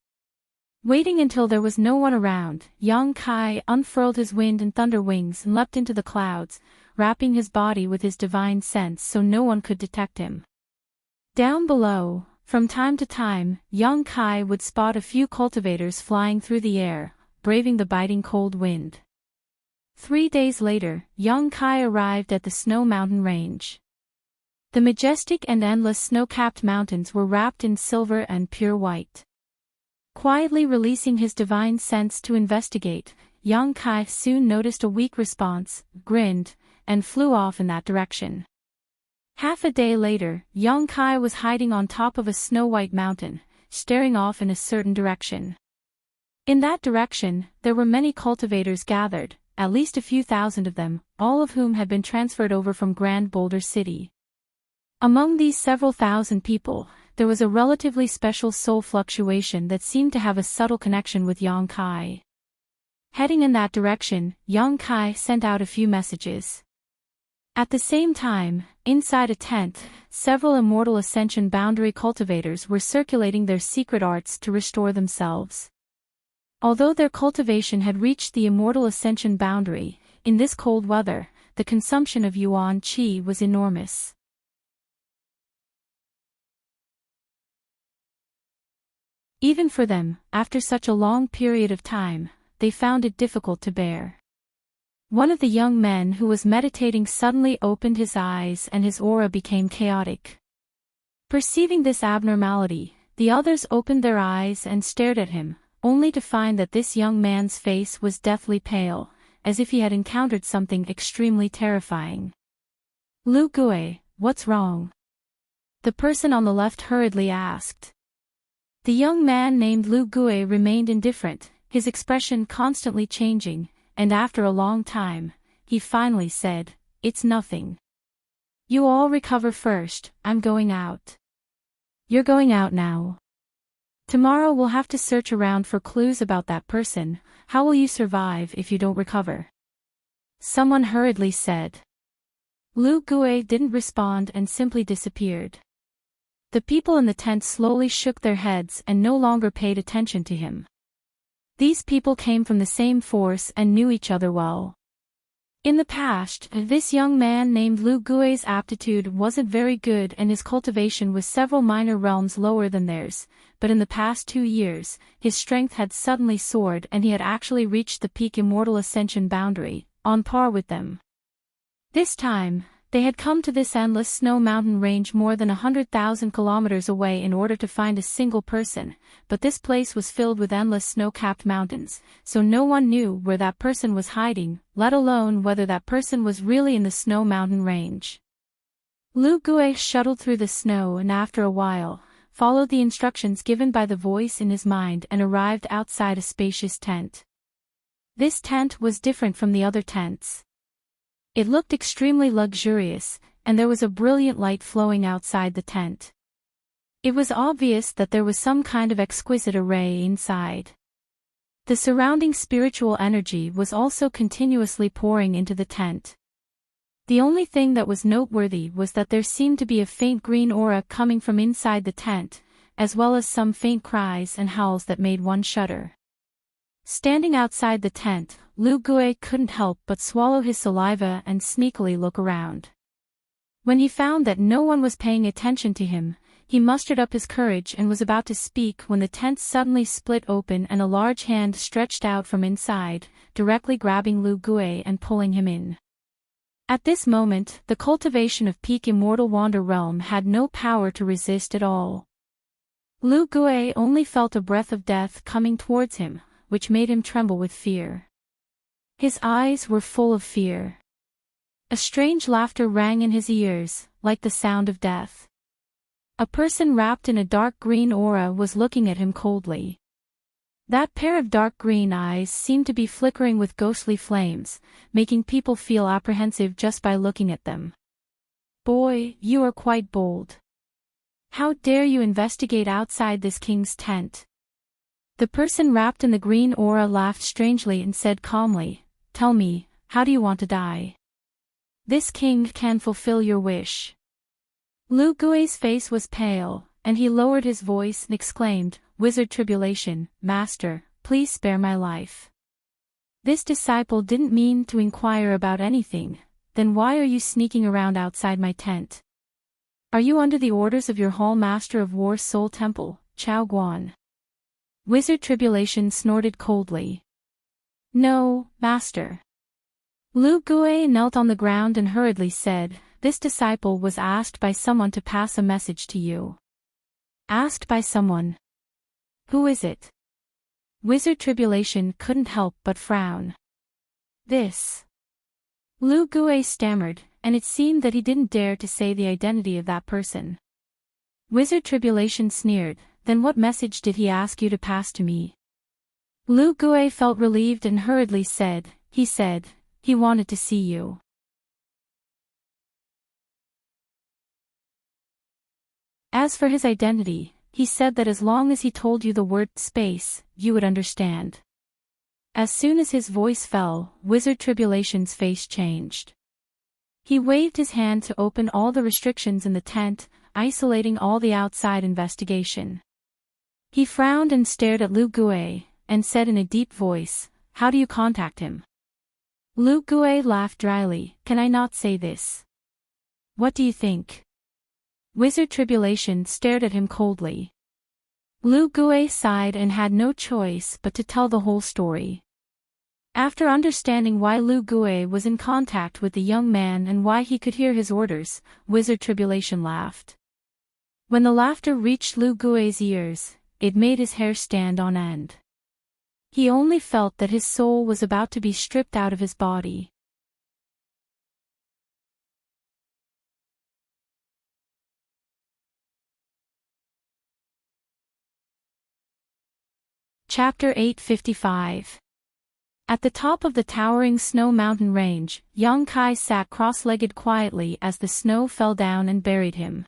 Waiting until there was no one around, Yang Kai unfurled his wind and thunder wings and leapt into the clouds, wrapping his body with his divine sense so no one could detect him. Down below, from time to time, Yang Kai would spot a few cultivators flying through the air, braving the biting cold wind. 3 days later, Yang Kai arrived at the Snow Mountain Range. The majestic and endless snow-capped mountains were wrapped in silver and pure white. Quietly releasing his divine sense to investigate, Yang Kai soon noticed a weak response, grinned, and flew off in that direction. Half a day later, Yang Kai was hiding on top of a snow-white mountain, staring off in a certain direction. In that direction, there were many cultivators gathered, at least a few thousand of them, all of whom had been transferred over from Grand Boulder City. Among these several thousand people, there was a relatively special soul fluctuation that seemed to have a subtle connection with Yang Kai. Heading in that direction, Yang Kai sent out a few messages. At the same time, inside a tent, several Immortal Ascension boundary cultivators were circulating their secret arts to restore themselves. Although their cultivation had reached the Immortal Ascension boundary, in this cold weather, the consumption of Yuan Qi was enormous. Even for them, after such a long period of time, they found it difficult to bear. One of the young men who was meditating suddenly opened his eyes and his aura became chaotic. Perceiving this abnormality, the others opened their eyes and stared at him, only to find that this young man's face was deathly pale, as if he had encountered something extremely terrifying. "Lu Gui, what's wrong?" the person on the left hurriedly asked. The young man named Lu Gui remained indifferent, his expression constantly changing, and after a long time, he finally said, "It's nothing. You all recover first, I'm going out." "You're going out now. Tomorrow we'll have to search around for clues about that person. How will you survive if you don't recover?" someone hurriedly said. Lu Gue didn't respond and simply disappeared. The people in the tent slowly shook their heads and no longer paid attention to him. These people came from the same force and knew each other well. In the past, this young man named Lu Gui's aptitude wasn't very good and his cultivation was several minor realms lower than theirs, but in the past 2 years, his strength had suddenly soared and he had actually reached the peak immortal ascension boundary, on par with them. This time, they had come to this endless snow mountain range more than 100,000 kilometers away in order to find a single person, but this place was filled with endless snow-capped mountains, so no one knew where that person was hiding, let alone whether that person was really in the snow mountain range. Lu Gue shuttled through the snow and after a while, followed the instructions given by the voice in his mind and arrived outside a spacious tent. This tent was different from the other tents. It looked extremely luxurious, and there was a brilliant light flowing outside the tent. It was obvious that there was some kind of exquisite array inside. The surrounding spiritual energy was also continuously pouring into the tent. The only thing that was noteworthy was that there seemed to be a faint green aura coming from inside the tent, as well as some faint cries and howls that made one shudder. Standing outside the tent, Lu Gue couldn't help but swallow his saliva and sneakily look around. When he found that no one was paying attention to him, he mustered up his courage and was about to speak when the tent suddenly split open and a large hand stretched out from inside, directly grabbing Lu Gue and pulling him in. At this moment, the cultivation of peak immortal wander realm had no power to resist at all. Lu Gue only felt a breath of death coming towards him, which made him tremble with fear. His eyes were full of fear. A strange laughter rang in his ears, like the sound of death. A person wrapped in a dark green aura was looking at him coldly. That pair of dark green eyes seemed to be flickering with ghostly flames, making people feel apprehensive just by looking at them. "Boy, you are quite bold. How dare you investigate outside this king's tent?" The person wrapped in the green aura laughed strangely and said calmly, "Tell me, how do you want to die? This king can fulfill your wish." Lu Gui's face was pale, and he lowered his voice and exclaimed, "Wizard Tribulation, Master, please spare my life." This disciple didn't mean to inquire about anything. "Then why are you sneaking around outside my tent? Are you under the orders of your Hall Master of War's Soul Temple, Chao Guan?" Wizard Tribulation snorted coldly. "No, Master." Lu Gue knelt on the ground and hurriedly said, "This disciple was asked by someone to pass a message to you." "Asked by someone? Who is it?" Wizard Tribulation couldn't help but frown. "This." Lu Gue stammered, and it seemed that he didn't dare to say the identity of that person. Wizard Tribulation sneered, "Then what message did he ask you to pass to me?" Lu Gue felt relieved and hurriedly said, he said, he wanted to see you." As for his identity, he said that as long as he told you the word space, you would understand. As soon as his voice fell, Wizard Tribulation's face changed. He waved his hand to open all the restrictions in the tent, isolating all the outside investigation. He frowned and stared at Lu Gue, and said in a deep voice, "How do you contact him?" Lu Gue laughed dryly, "Can I not say this? What do you think?" Wizard Tribulation stared at him coldly. Lu Gue sighed and had no choice but to tell the whole story. After understanding why Lu Gue was in contact with the young man and why he could hear his orders, Wizard Tribulation laughed. When the laughter reached Lu Gue's ears, it made his hair stand on end. He only felt that his soul was about to be stripped out of his body. Chapter 855. At the top of the towering snow mountain range, Yang Kai sat cross-legged quietly as the snow fell down and buried him.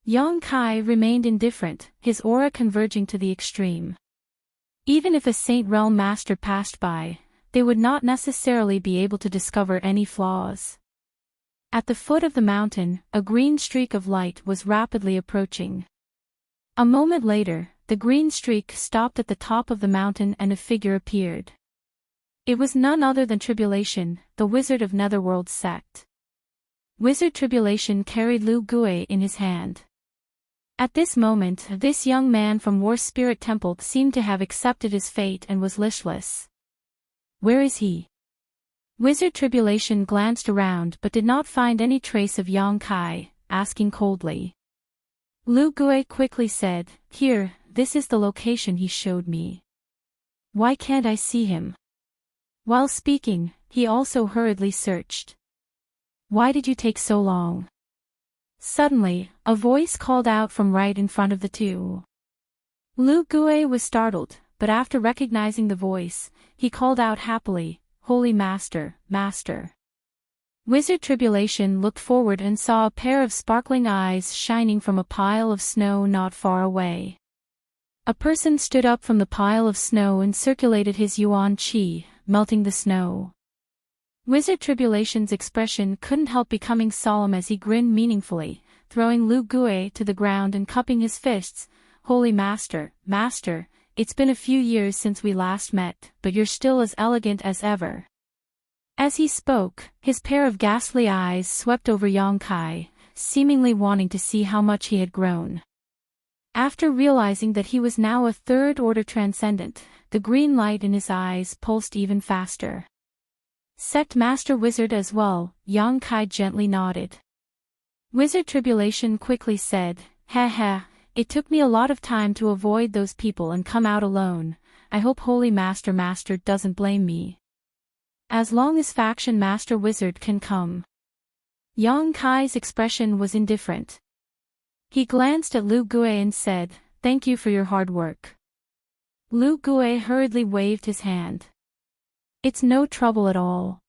Yang Kai remained indifferent, his aura converging to the extreme. Even if a Saint Realm master passed by, they would not necessarily be able to discover any flaws. At the foot of the mountain, a green streak of light was rapidly approaching. A moment later, the green streak stopped at the top of the mountain and a figure appeared. It was none other than Tribulation, the wizard of Netherworld's sect. Wizard Tribulation carried Lu Gui in his hand. At this moment, this young man from War Spirit Temple seemed to have accepted his fate and was listless. Where is he? Wizard Tribulation glanced around but did not find any trace of Yang Kai, asking coldly. Lu Gui quickly said, "Here, this is the location he showed me. Why can't I see him?" While speaking, he also hurriedly searched. "Why did you take so long?" Suddenly, a voice called out from right in front of the two. Lu Gui was startled, but after recognizing the voice, he called out happily, "Holy Master, Master." Wizard Tribulation looked forward and saw a pair of sparkling eyes shining from a pile of snow not far away. A person stood up from the pile of snow and circulated his yuan qi, melting the snow. Wizard Tribulation's expression couldn't help becoming solemn as he grinned meaningfully, throwing Lu Gui to the ground and cupping his fists. "Holy Master, Master, it's been a few years since we last met, but you're still as elegant as ever." As he spoke, his pair of ghastly eyes swept over Yang Kai, seemingly wanting to see how much he had grown. After realizing that he was now a third-order transcendent, the green light in his eyes pulsed even faster. "Sect Master Wizard as well," Yang Kai gently nodded. Wizard Tribulation quickly said, "Heh, it took me a lot of time to avoid those people and come out alone. I hope Holy Master doesn't blame me. As long as Faction Master Wizard can come." Yang Kai's expression was indifferent. He glanced at Lu Gui and said, "Thank you for your hard work." Lu Gui hurriedly waved his hand. "It's no trouble at all.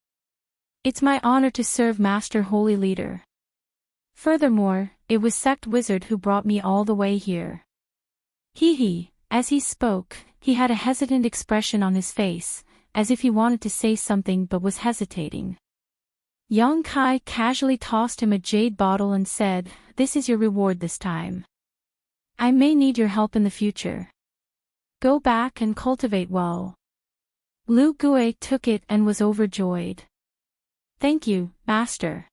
It's my honor to serve Master Holy Leader. Furthermore, it was Sect Wizard who brought me all the way here." As he spoke, he had a hesitant expression on his face, as if he wanted to say something but was hesitating. Yang Kai casually tossed him a jade bottle and said, "This is your reward this time. I may need your help in the future. Go back and cultivate well." Lu Gui took it and was overjoyed. "Thank you, Master."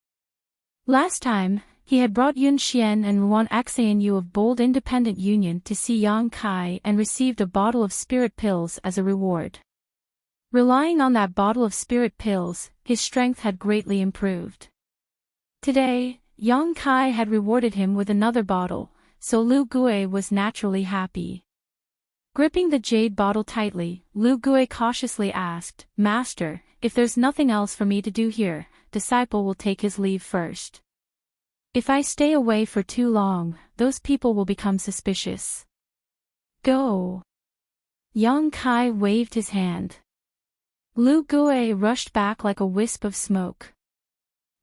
Last time, he had brought Yun Xian and Luan Yu of Bold Independent Union to see Yang Kai and received a bottle of spirit pills as a reward. Relying on that bottle of spirit pills, his strength had greatly improved. Today, Yang Kai had rewarded him with another bottle, so Lu Gui was naturally happy. Gripping the jade bottle tightly, Lu Gui cautiously asked, "Master, if there's nothing else for me to do here, disciple will take his leave first. If I stay away for too long, those people will become suspicious." "Go." Yang Kai waved his hand. Lu Gui rushed back like a wisp of smoke.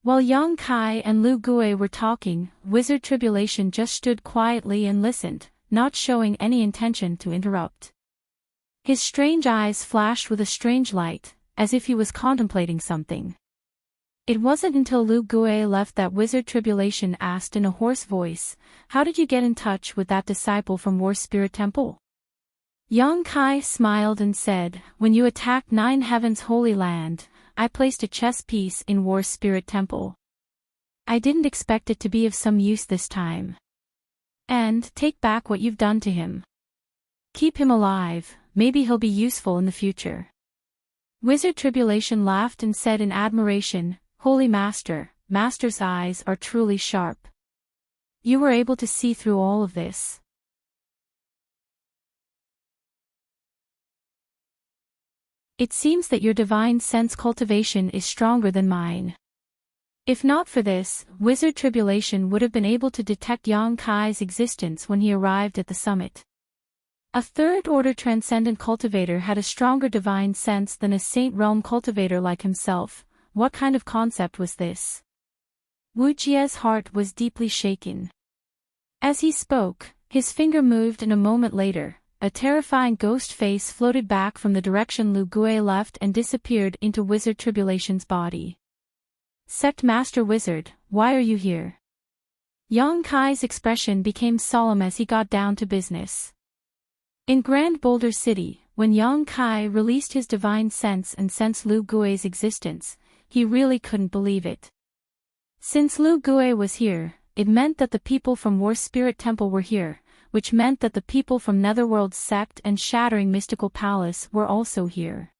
While Yang Kai and Lu Gui were talking, Wizard Tribulation just stood quietly and listened, not showing any intention to interrupt. His strange eyes flashed with a strange light, as if he was contemplating something. It wasn't until Lu Gui left that Wizard Tribulation asked in a hoarse voice, "How did you get in touch with that disciple from War Spirit Temple?" Yang Kai smiled and said, "When you attacked Nine Heavens' Holy Land, I placed a chess piece in War Spirit Temple. I didn't expect it to be of some use this time. And take back what you've done to him. Keep him alive, maybe he'll be useful in the future." Wizard Tribulation laughed and said in admiration, "Holy Master's eyes are truly sharp. You were able to see through all of this." "It seems that your divine sense cultivation is stronger than mine. If not for this, Wizard Tribulation would have been able to detect Yang Kai's existence when he arrived at the summit. A third-order transcendent cultivator had a stronger divine sense than a saint realm cultivator like himself. What kind of concept was this? Wuxia's heart was deeply shaken. As he spoke, his finger moved, and a moment later, a terrifying ghost face floated back from the direction Lu Gui left and disappeared into Wizard Tribulation's body. Sect Master Wizard, why are you here? Yang Kai's expression became solemn as he got down to business. In Grand Boulder City, when Yang Kai released his divine sense and sensed Lu Gui's existence, he really couldn't believe it. Since Lu Gui was here, it meant that the people from War Spirit Temple were here, which meant that the people from Netherworld's sect and Shattering Mystical Palace were also here.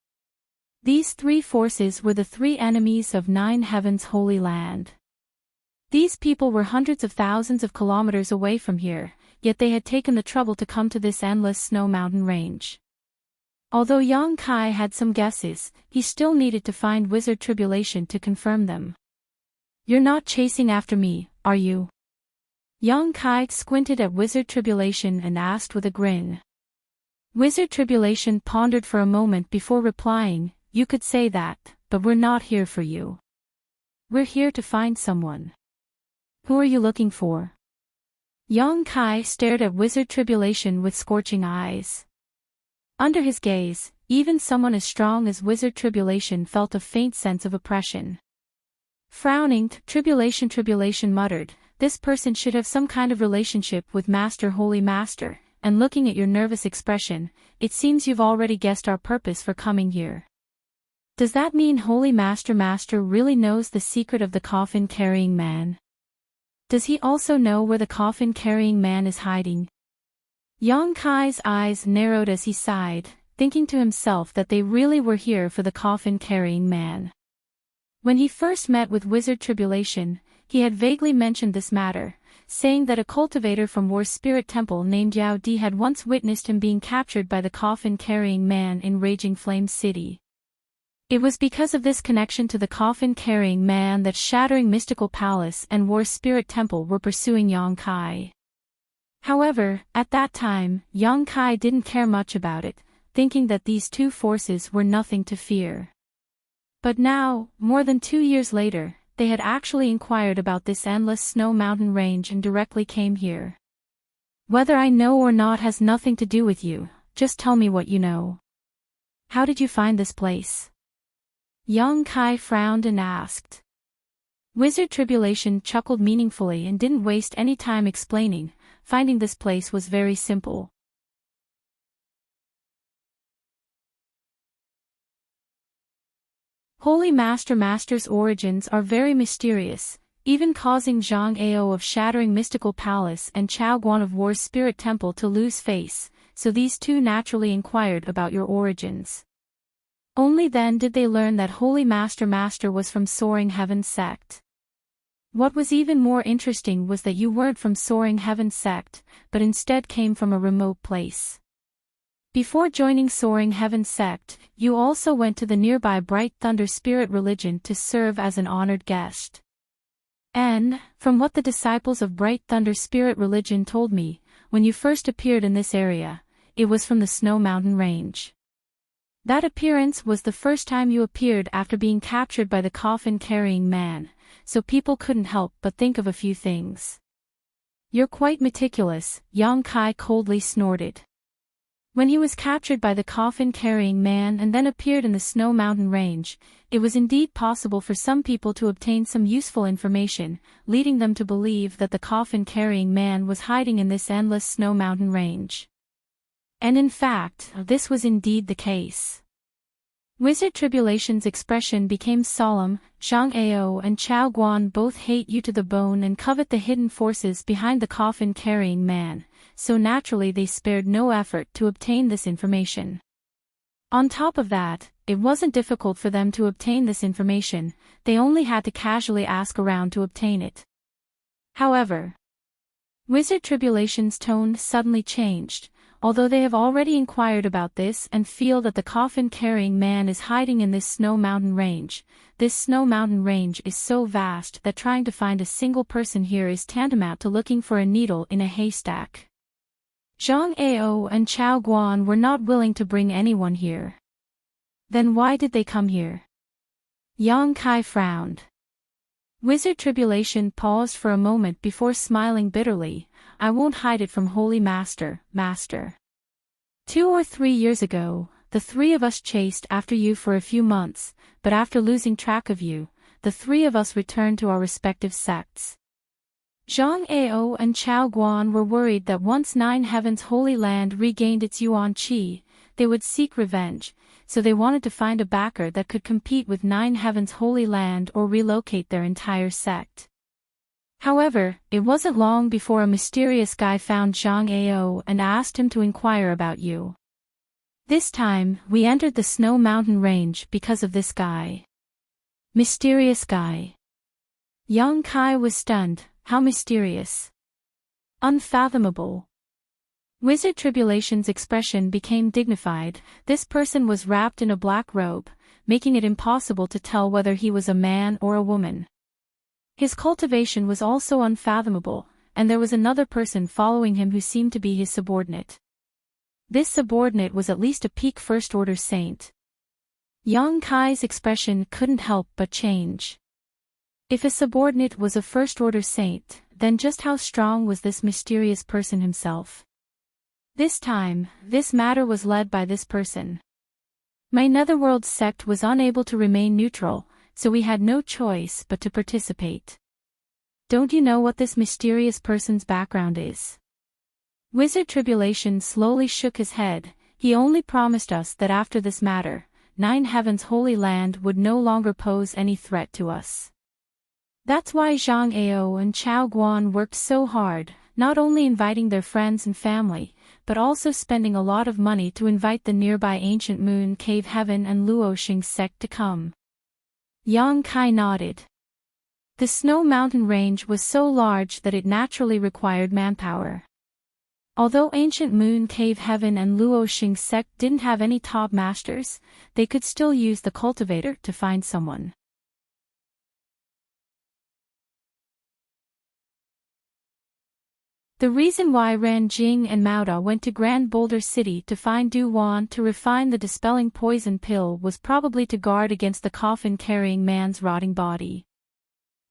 These three forces were the three enemies of Nine Heavens' Holy Land. These people were hundreds of thousands of kilometers away from here, yet they had taken the trouble to come to this endless snow mountain range. Although Yang Kai had some guesses, he still needed to find Wizard Tribulation to confirm them. You're not chasing after me, are you? Yang Kai squinted at Wizard Tribulation and asked with a grin. Wizard Tribulation pondered for a moment before replying, you could say that, but we're not here for you. We're here to find someone. Who are you looking for? Yang Kai stared at Wizard Tribulation with scorching eyes. Under his gaze, even someone as strong as Wizard Tribulation felt a faint sense of oppression. Frowning, Tribulation muttered, this person should have some kind of relationship with Master Holy Master, and looking at your nervous expression, it seems you've already guessed our purpose for coming here. Does that mean Holy Master really knows the secret of the coffin-carrying man? Does he also know where the coffin-carrying man is hiding? Yang Kai's eyes narrowed as he sighed, thinking to himself that they really were here for the coffin-carrying man. When he first met with Wizard Tribulation, he had vaguely mentioned this matter, saying that a cultivator from War Spirit Temple named Yao Di had once witnessed him being captured by the coffin-carrying man in Raging Flame City. It was because of this connection to the coffin-carrying man that Shattering Mystical Palace and War Spirit Temple were pursuing Yang Kai. However, at that time, Yang Kai didn't care much about it, thinking that these two forces were nothing to fear. But now, more than 2 years later, they had actually inquired about this endless snow mountain range and directly came here. Whether I know or not has nothing to do with you, just tell me what you know. How did you find this place? Yang Kai frowned and asked. Wizard Tribulation chuckled meaningfully and didn't waste any time explaining, finding this place was very simple. Holy Master's origins are very mysterious, even causing Zhang Ao of Shattering Mystical Palace and Chao Guan of War Spirit Temple to lose face, so these two naturally inquired about your origins. Only then did they learn that Holy Master was from Soaring Heaven's sect. What was even more interesting was that you weren't from Soaring Heaven's sect, but instead came from a remote place. Before joining Soaring Heaven's sect, you also went to the nearby Bright Thunder Spirit religion to serve as an honored guest. And, from what the disciples of Bright Thunder Spirit religion told me, when you first appeared in this area, it was from the Snow Mountain Range. That appearance was the first time you appeared after being captured by the coffin-carrying man, so people couldn't help but think of a few things. You're quite meticulous, Yang Kai coldly snorted. When he was captured by the coffin-carrying man and then appeared in the Snow Mountain Range, it was indeed possible for some people to obtain some useful information, leading them to believe that the coffin-carrying man was hiding in this endless Snow Mountain Range. And in fact, this was indeed the case. Wizard Tribulation's expression became solemn. Zhang Ao and Chao Guan both hate you to the bone and covet the hidden forces behind the coffin-carrying man, so naturally they spared no effort to obtain this information. On top of that, it wasn't difficult for them to obtain this information, they only had to casually ask around to obtain it. However, Wizard Tribulation's tone suddenly changed. Although they have already inquired about this and feel that the coffin-carrying man is hiding in this Snow Mountain Range, this Snow Mountain Range is so vast that trying to find a single person here is tantamount to looking for a needle in a haystack. Zhang Ao and Chao Guan were not willing to bring anyone here. Then why did they come here? Yang Kai frowned. Wizard Tribulation paused for a moment before smiling bitterly. I won't hide it from Holy Master, Master. 2 or 3 years ago, the 3 of us chased after you for a few months, but after losing track of you, the 3 of us returned to our respective sects. Zhang Ao and Chao Guan were worried that once Nine Heavens Holy Land regained its Yuan Qi, they would seek revenge, so they wanted to find a backer that could compete with Nine Heavens Holy Land or relocate their entire sect. However, it wasn't long before a mysterious guy found Zhang Ao and asked him to inquire about you. This time, we entered the Snow Mountain Range because of this guy. Mysterious guy. Yang Kai was stunned. How mysterious. Unfathomable. Wizard Tribulation's expression became dignified. This person was wrapped in a black robe, making it impossible to tell whether he was a man or a woman. His cultivation was also unfathomable, and there was another person following him who seemed to be his subordinate. This subordinate was at least a peak first-order saint. Yang Kai's expression couldn't help but change. If a subordinate was a first-order saint, then just how strong was this mysterious person himself? This time, this matter was led by this person. My Netherworld sect was unable to remain neutral, so we had no choice but to participate. Don't you know what this mysterious person's background is? Wizard Tribulation slowly shook his head. He only promised us that after this matter, Nine Heavens Holy Land would no longer pose any threat to us. That's why Zhang Ao and Chao Guan worked so hard, not only inviting their friends and family, but also spending a lot of money to invite the nearby Ancient Moon Cave Heaven and Luoxing sect to come. Yang Kai nodded. The Snow Mountain Range was so large that it naturally required manpower. Although Ancient Moon Cave Heaven and Luoxing sect didn't have any top masters, they could still use the cultivator to find someone. The reason why Ran Jing and Mao Da went to Grand Boulder City to find Du Wan to refine the dispelling poison pill was probably to guard against the coffin-carrying man's rotting body.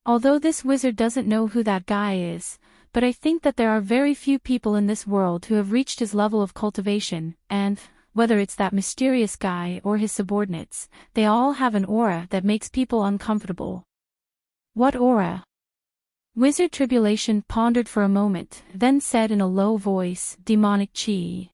Although this wizard doesn't know who that guy is, but I think that there are very few people in this world who have reached his level of cultivation, and, whether it's that mysterious guy or his subordinates, they all have an aura that makes people uncomfortable. What aura? Wizard Tribulation pondered for a moment, then said in a low voice, demonic chi.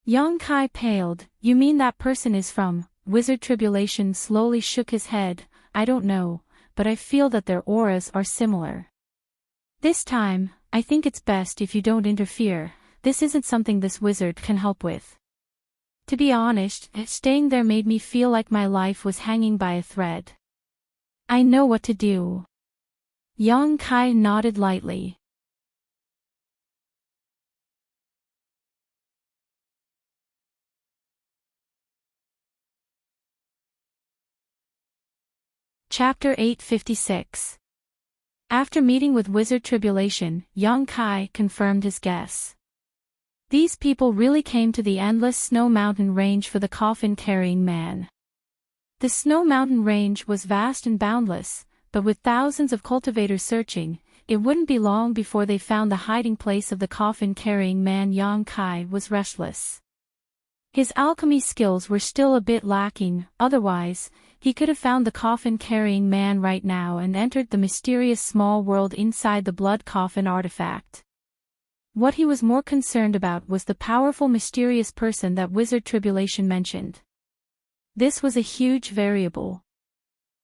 Yang Kai paled. You mean that person is from? Wizard Tribulation slowly shook his head. I don't know, but I feel that their auras are similar. This time, I think it's best if you don't interfere. This isn't something this wizard can help with. To be honest, staying there made me feel like my life was hanging by a thread. I know what to do. Yang Kai nodded lightly. Chapter 856. After meeting with Wizard Tribulation, Yang Kai confirmed his guess. These people really came to the endless Snow Mountain Range for the coffin-carrying man. The Snow Mountain Range was vast and boundless, but with thousands of cultivators searching, it wouldn't be long before they found the hiding place of the coffin-carrying man. Yang Kai was restless. His alchemy skills were still a bit lacking, otherwise, he could have found the coffin-carrying man right now and entered the mysterious small world inside the blood coffin artifact. What he was more concerned about was the powerful mysterious person that Wizard Tribulation mentioned. This was a huge variable.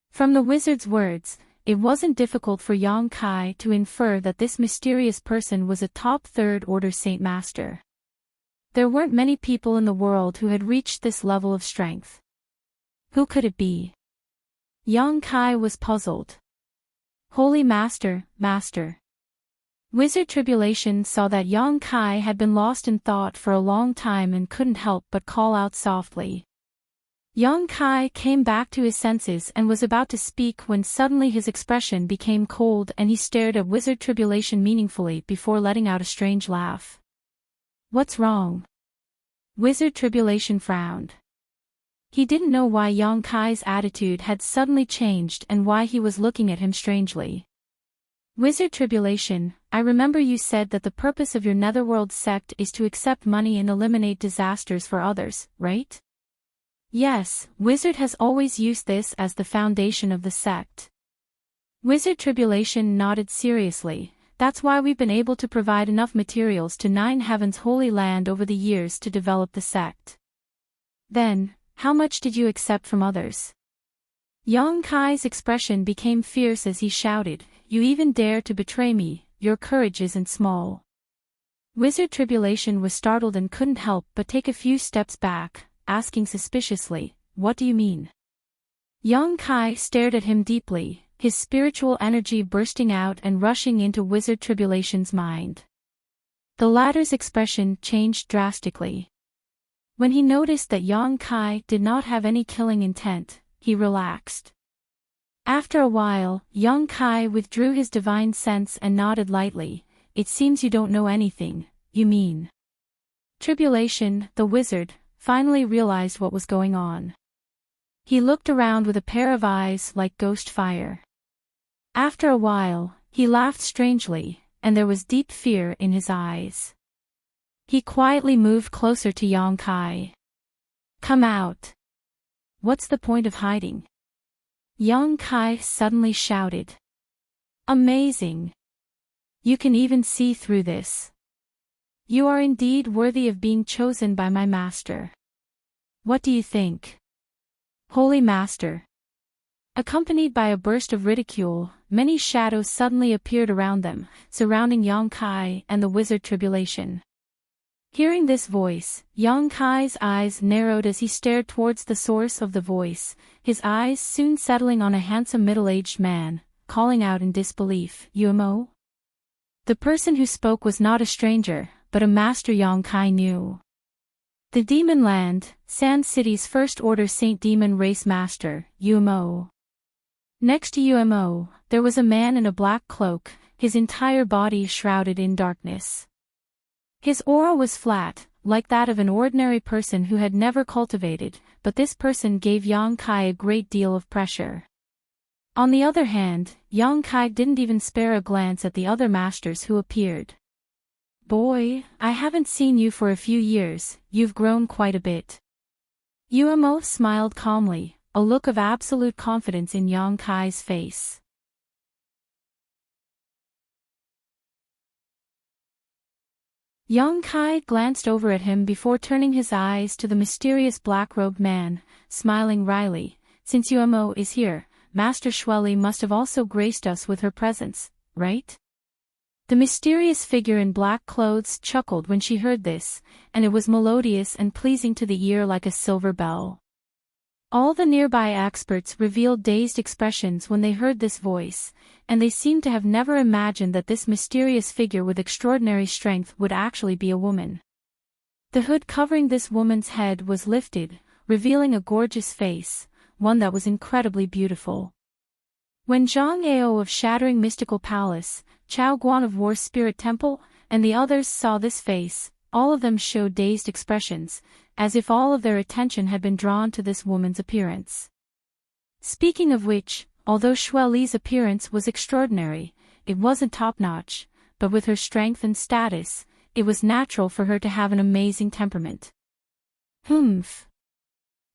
From the wizard's words, it wasn't difficult for Yang Kai to infer that this mysterious person was a top third-order Saint Master. There weren't many people in the world who had reached this level of strength. Who could it be? Yang Kai was puzzled. Holy Master, Master. Wizard Tribulation saw that Yang Kai had been lost in thought for a long time and couldn't help but call out softly. Yang Kai came back to his senses and was about to speak when suddenly his expression became cold and he stared at Wizard Tribulation meaningfully before letting out a strange laugh. What's wrong? Wizard Tribulation frowned. He didn't know why Yang Kai's attitude had suddenly changed and why he was looking at him strangely. Wizard Tribulation, I remember you said that the purpose of your Netherworld sect is to accept money and eliminate disasters for others, right? Yes, Wizard has always used this as the foundation of the sect. Wizard Tribulation nodded seriously. That's why we've been able to provide enough materials to Nine Heaven's Holy Land over the years to develop the sect. Then, how much did you accept from others? Yang Kai's expression became fierce as he shouted, You even dare to betray me, your courage isn't small. Wizard Tribulation was startled and couldn't help but take a few steps back, asking suspiciously, What do you mean? Yang Kai stared at him deeply, his spiritual energy bursting out and rushing into Wizard Tribulation's mind. The latter's expression changed drastically. When he noticed that Yang Kai did not have any killing intent, he relaxed. After a while, Yang Kai withdrew his divine sense and nodded lightly. It seems you don't know anything, you mean. Tribulation, the wizard, finally realized what was going on. He looked around with a pair of eyes like ghost fire. After a while, he laughed strangely, and there was deep fear in his eyes. He quietly moved closer to Yang Kai. Come out. What's the point of hiding? Yang Kai suddenly shouted. Amazing. You can even see through this. You are indeed worthy of being chosen by my master. What do you think? Holy Master. Accompanied by a burst of ridicule, many shadows suddenly appeared around them, surrounding Yang Kai and the Wizard Tribulation. Hearing this voice, Yang Kai's eyes narrowed as he stared towards the source of the voice, his eyes soon settling on a handsome middle-aged man, calling out in disbelief, Umo? The person who spoke was not a stranger, but a master Yang Kai knew. The Demon Land, Sand City's First Order Saint Demon Race Master, Umo. Next to Umo, there was a man in a black cloak, his entire body shrouded in darkness. His aura was flat, like that of an ordinary person who had never cultivated, but this person gave Yang Kai a great deal of pressure. On the other hand, Yang Kai didn't even spare a glance at the other masters who appeared. Boy, I haven't seen you for a few years, you've grown quite a bit. Umo smiled calmly, a look of absolute confidence in Yang Kai's face. Yang Kai glanced over at him before turning his eyes to the mysterious black-robed man, smiling wryly. Since Umo is here, Master Xueli must have also graced us with her presence, right? The mysterious figure in black clothes chuckled when she heard this, and it was melodious and pleasing to the ear like a silver bell. All the nearby experts revealed dazed expressions when they heard this voice, and they seemed to have never imagined that this mysterious figure with extraordinary strength would actually be a woman. The hood covering this woman's head was lifted, revealing a gorgeous face, one that was incredibly beautiful. When Zhang Ao of Shattering Mystical Palace, Chao Guan of War Spirit Temple, and the others saw this face, all of them showed dazed expressions, as if all of their attention had been drawn to this woman's appearance. Speaking of which, although Xueli's appearance was extraordinary, it wasn't top-notch, but with her strength and status, it was natural for her to have an amazing temperament. Humph.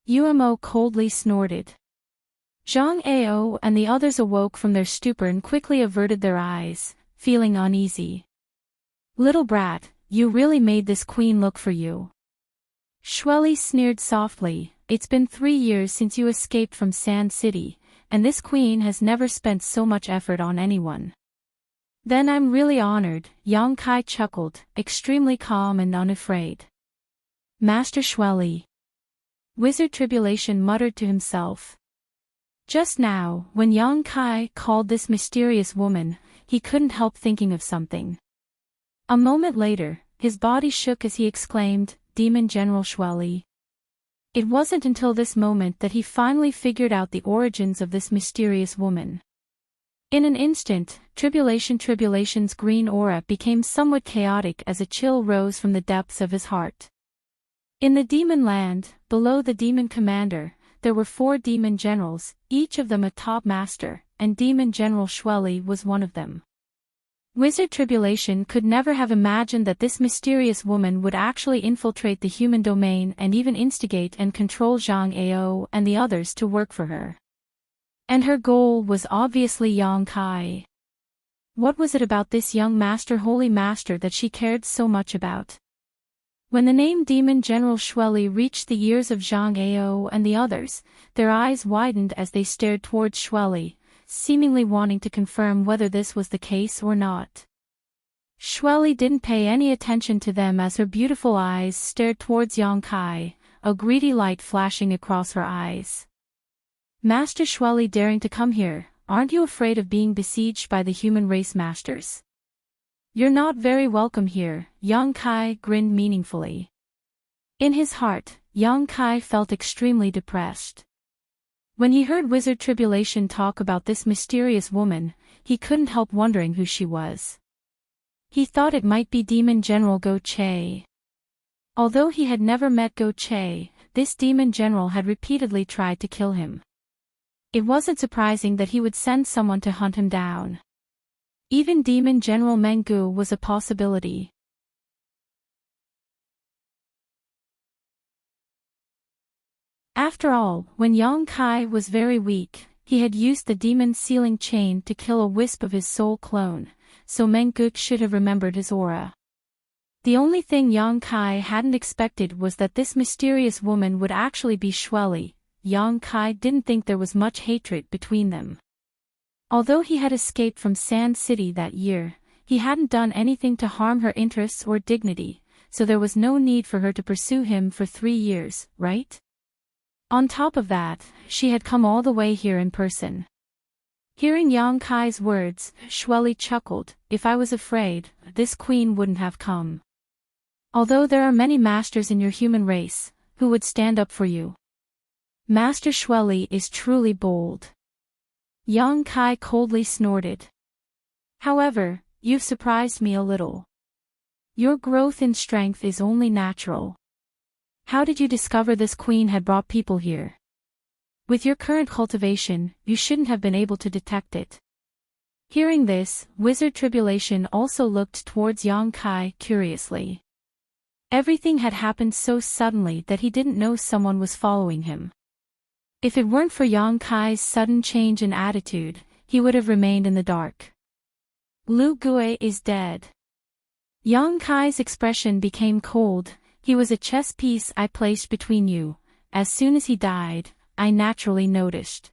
Umo coldly snorted. Zhang Ao and the others awoke from their stupor and quickly averted their eyes, feeling uneasy. Little brat, you really made this queen look for you. Xueli sneered softly, it's been 3 years since you escaped from Sand City, and this queen has never spent so much effort on anyone. Then I'm really honored, Yang Kai chuckled, extremely calm and unafraid. Master Xueli. Wizard Tribulation muttered to himself. Just now, when Yang Kai called this mysterious woman, he couldn't help thinking of something. A moment later, his body shook as he exclaimed, Demon General Xueli. It wasn't until this moment that he finally figured out the origins of this mysterious woman. In an instant, Tribulation's green aura became somewhat chaotic as a chill rose from the depths of his heart. In the demon land, below the demon commander, there were 4 demon generals, each of them a top master, and Demon General Schwelly was one of them. Wizard Tribulation could never have imagined that this mysterious woman would actually infiltrate the human domain and even instigate and control Zhang Ao and the others to work for her. And her goal was obviously Yang Kai. What was it about this young master, holy master, that she cared so much about? When the name Demon General Schwelly reached the ears of Zhang Ao and the others, their eyes widened as they stared towards Schwelly, seemingly wanting to confirm whether this was the case or not. Schwelly didn't pay any attention to them as her beautiful eyes stared towards Yang Kai, a greedy light flashing across her eyes. Master Schwelly daring to come here, aren't you afraid of being besieged by the human race masters? You're not very welcome here, Yang Kai grinned meaningfully. In his heart, Yang Kai felt extremely depressed. When he heard Wizard Tribulation talk about this mysterious woman, he couldn't help wondering who she was. He thought it might be Demon General Go Che. Although he had never met Go Che, this demon general had repeatedly tried to kill him. It wasn't surprising that he would send someone to hunt him down. Even Demon General Mengu was a possibility. After all, when Yang Kai was very weak, he had used the demon's sealing chain to kill a wisp of his soul clone, so Mengu should have remembered his aura. The only thing Yang Kai hadn't expected was that this mysterious woman would actually be Schwelly. Yang Kai didn't think there was much hatred between them. Although he had escaped from Sand City that year, he hadn't done anything to harm her interests or dignity, so there was no need for her to pursue him for 3 years, right? On top of that, she had come all the way here in person. Hearing Yang Kai's words, Schwelly chuckled. If I was afraid, this queen wouldn't have come. Although there are many masters in your human race, who would stand up for you. Master Schwelly is truly bold. Yang Kai coldly snorted. However, you've surprised me a little. Your growth in strength is only natural. How did you discover this queen had brought people here? With your current cultivation, you shouldn't have been able to detect it. Hearing this, Wizard Tribulation also looked towards Yang Kai curiously. Everything had happened so suddenly that he didn't know someone was following him. If it weren't for Yang Kai's sudden change in attitude, he would have remained in the dark. Lu Gue is dead. Yang Kai's expression became cold. He was a chess piece I placed between you. As soon as he died, I naturally noticed.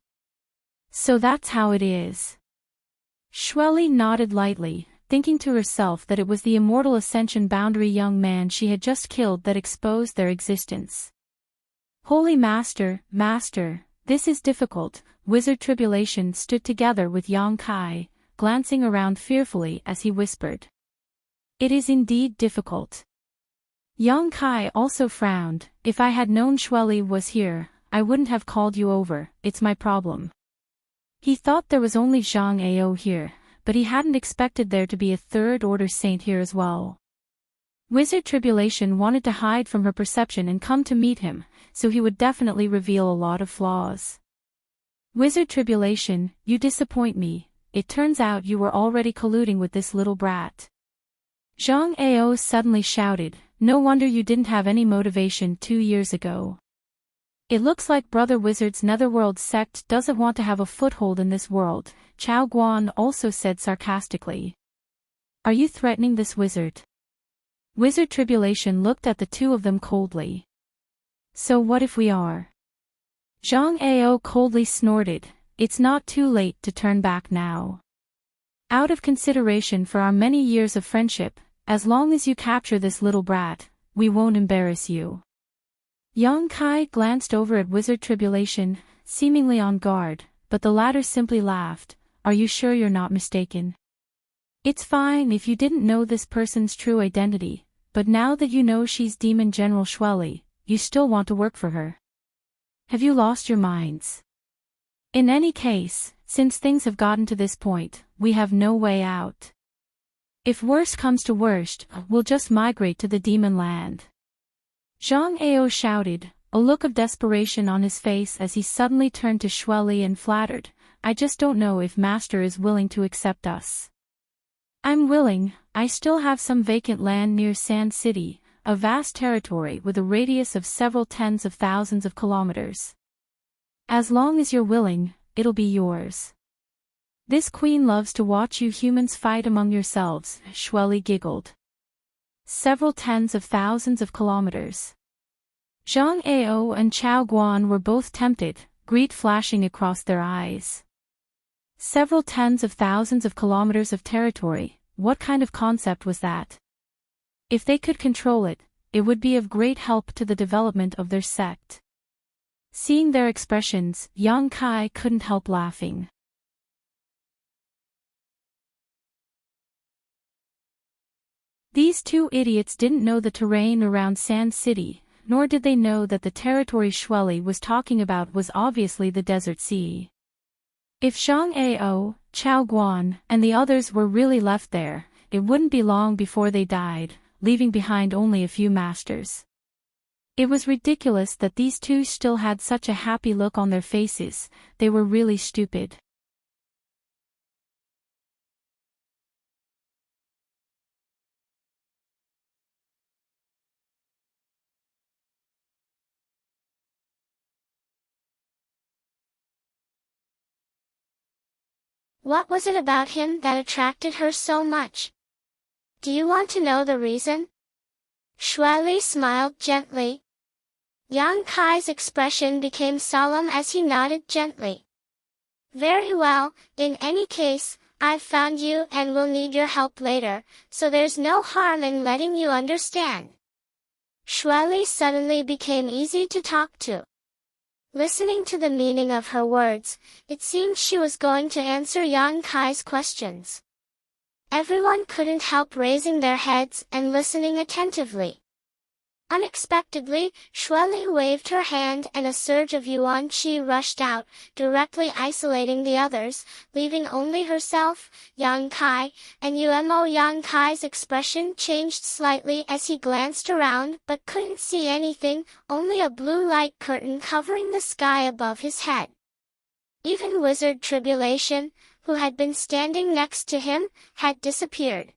So that's how it is. Schwelly nodded lightly, thinking to herself that it was the immortal ascension boundary young man she had just killed that exposed their existence. Holy Master, this is difficult. Wizard Tribulation stood together with Yang Kai, glancing around fearfully as he whispered. It is indeed difficult. Yang Kai also frowned. If I had known Schwelly was here, I wouldn't have called you over. It's my problem. He thought there was only Zhang Ao here, but he hadn't expected there to be a third-order saint here as well. Wizard Tribulation wanted to hide from her perception and come to meet him, so he would definitely reveal a lot of flaws. Wizard Tribulation, you disappoint me. It turns out you were already colluding with this little brat. Zhang Ao suddenly shouted. No wonder you didn't have any motivation 2 years ago. It looks like Brother Wizard's Netherworld sect doesn't want to have a foothold in this world, Chao Guan also said sarcastically. Are you threatening this wizard? Wizard Tribulation looked at the two of them coldly. So what if we are? Zhang Ao coldly snorted. It's not too late to turn back now. Out of consideration for our many years of friendship, as long as you capture this little brat, we won't embarrass you. Yang Kai glanced over at Wizard Tribulation, seemingly on guard, but the latter simply laughed. Are you sure you're not mistaken? It's fine if you didn't know this person's true identity, but now that you know she's Demon General Schwelly, you still want to work for her. Have you lost your minds? In any case, since things have gotten to this point, we have no way out. If worst comes to worst, we'll just migrate to the demon land. Zhang Ao shouted, a look of desperation on his face as he suddenly turned to Shueli and flattered, I just don't know if Master is willing to accept us. I'm willing. I still have some vacant land near Sand City, a vast territory with a radius of several tens of thousands of kilometers. As long as you're willing, it'll be yours. This queen loves to watch you humans fight among yourselves, Shueli giggled. Several tens of thousands of kilometers. Zhang Ao and Chao Guan were both tempted, greed flashing across their eyes. Several tens of thousands of kilometers of territory, what kind of concept was that? If they could control it, it would be of great help to the development of their sect. Seeing their expressions, Yang Kai couldn't help laughing. These two idiots didn't know the terrain around Sand City, nor did they know that the territory Shueli was talking about was obviously the Desert Sea. If Zhang Ao, Chao Guan, and the others were really left there, it wouldn't be long before they died, leaving behind only a few masters. It was ridiculous that these two still had such a happy look on their faces, they were really stupid. What was it about him that attracted her so much? Do you want to know the reason? Shueli smiled gently. Yang Kai's expression became solemn as he nodded gently. Very well, in any case, I've found you and will need your help later, so there's no harm in letting you understand. Shueli suddenly became easy to talk to. Listening to the meaning of her words, it seemed she was going to answer Yang Kai's questions. Everyone couldn't help raising their heads and listening attentively. Unexpectedly, Shueli waved her hand and a surge of yuan qi rushed out, directly isolating the others, leaving only herself, Yang Kai, and Umo. Yang Kai's expression changed slightly as he glanced around but couldn't see anything, only a blue light curtain covering the sky above his head. Even Wizard Tribulation, who had been standing next to him, had disappeared.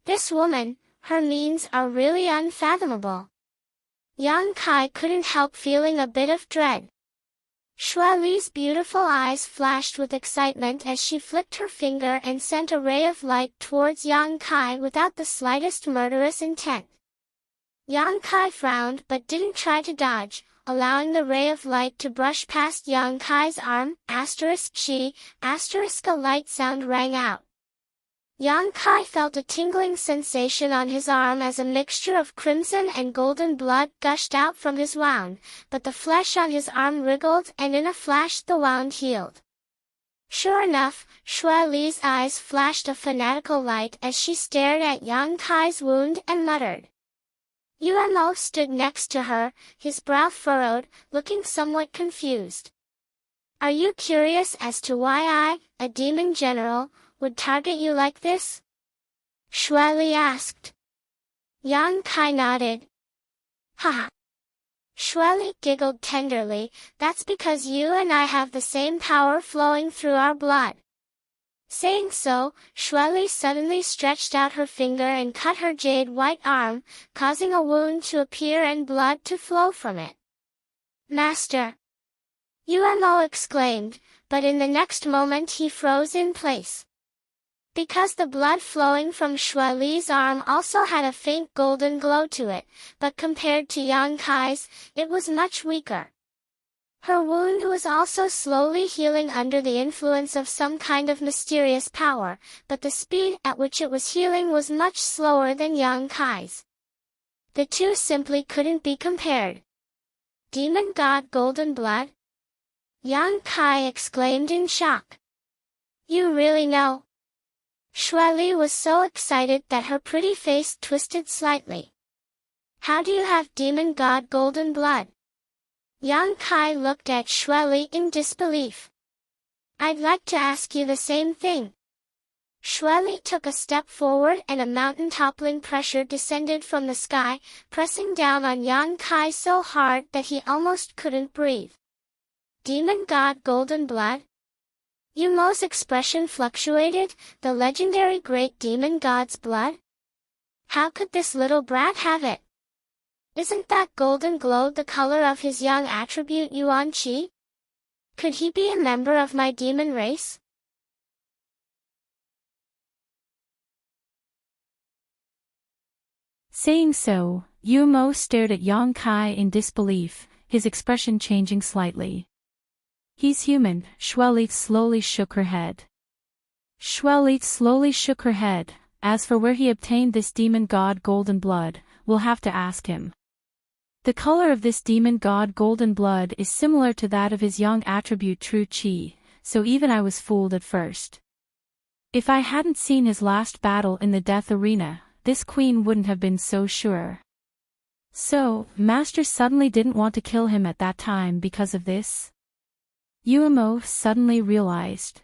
This woman, her means are really unfathomable. Yang Kai couldn't help feeling a bit of dread. Shueli's beautiful eyes flashed with excitement as she flicked her finger and sent a ray of light towards Yang Kai without the slightest murderous intent. Yang Kai frowned but didn't try to dodge, allowing the ray of light to brush past Yang Kai's arm. *chi, a light sound rang out. Yang Kai felt a tingling sensation on his arm as a mixture of crimson and golden blood gushed out from his wound, but the flesh on his arm wriggled and in a flash the wound healed. Sure enough, Shueli's eyes flashed a fanatical light as she stared at Yang Kai's wound and muttered. Umo stood next to her, his brow furrowed, looking somewhat confused. Are you curious as to why I, a demon general, would target you like this? Shueli asked. Yang Kai nodded. Ha! Shueli giggled tenderly, that's because you and I have the same power flowing through our blood. Saying so, Shueli suddenly stretched out her finger and cut her jade-white arm, causing a wound to appear and blood to flow from it. Master! Umo exclaimed, but in the next moment he froze in place. Because the blood flowing from Shueli's arm also had a faint golden glow to it, but compared to Yang Kai's, it was much weaker. Her wound was also slowly healing under the influence of some kind of mysterious power, but the speed at which it was healing was much slower than Yang Kai's. The two simply couldn't be compared. Demon God Golden Blood? Yang Kai exclaimed in shock. You really know? Shueli was so excited that her pretty face twisted slightly. How do you have Demon God Golden Blood? Yang Kai looked at Shueli in disbelief. I'd like to ask you the same thing. Shueli took a step forward and a mountain-toppling pressure descended from the sky, pressing down on Yang Kai so hard that he almost couldn't breathe. Demon God Golden Blood? Yumo's expression fluctuated. The legendary great demon god's blood? How could this little brat have it? Isn't that golden glow the color of his young attribute Yuan Qi? Could he be a member of my demon race? Saying so, Yumo stared at Yang Kai in disbelief, his expression changing slightly. He's human, Shueli slowly shook her head. Shueli slowly shook her head. As for where he obtained this demon god golden blood, we'll have to ask him. The color of this demon god golden blood is similar to that of his young attribute true Qi, so even I was fooled at first. If I hadn't seen his last battle in the death arena, this queen wouldn't have been so sure. So, Master suddenly didn't want to kill him at that time because of this? Yumo suddenly realized.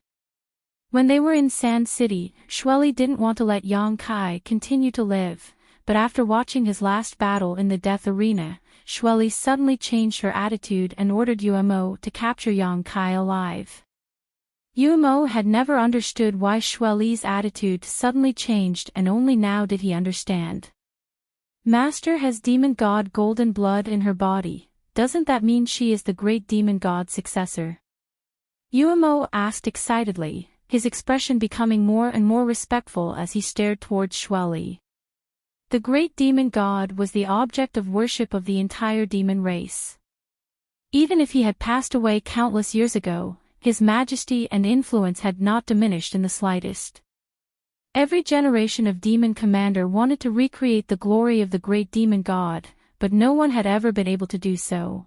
When they were in Sand City, Shueli didn't want to let Yang Kai continue to live, but after watching his last battle in the death arena, Shueli suddenly changed her attitude and ordered Yumo to capture Yang Kai alive. Yumo had never understood why Shueli's attitude suddenly changed, and only now did he understand. Master has demon god golden blood in her body. Doesn't that mean she is the great demon god's successor? Yumo asked excitedly, his expression becoming more and more respectful as he stared towards Shueli. The great demon god was the object of worship of the entire demon race. Even if he had passed away countless years ago, his majesty and influence had not diminished in the slightest. Every generation of demon commander wanted to recreate the glory of the great demon god, but no one had ever been able to do so.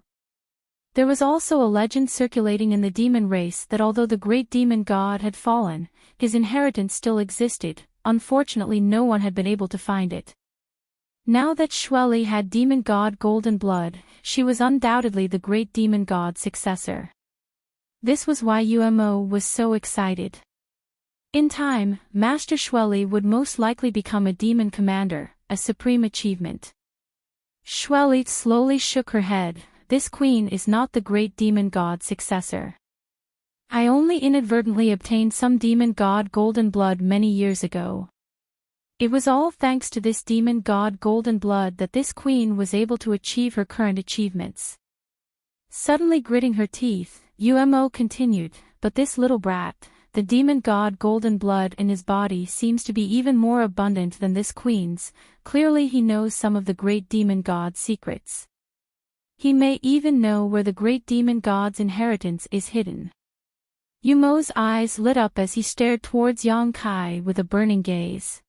There was also a legend circulating in the demon race that although the great demon god had fallen, his inheritance still existed. Unfortunately, no one had been able to find it. Now that Shueli had demon god golden blood, she was undoubtedly the great demon god's successor. This was why Yumo was so excited. In time, Master Shueli would most likely become a demon commander, a supreme achievement. Shueli slowly shook her head. This queen is not the great demon god's successor. I only inadvertently obtained some demon god golden blood many years ago. It was all thanks to this demon god golden blood that this queen was able to achieve her current achievements. Suddenly gritting her teeth, Yumo continued, but this little brat, the demon god golden blood in his body seems to be even more abundant than this queen's. Clearly he knows some of the great demon god's secrets. He may even know where the great demon god's inheritance is hidden. Yumo's eyes lit up as he stared towards Yang Kai with a burning gaze.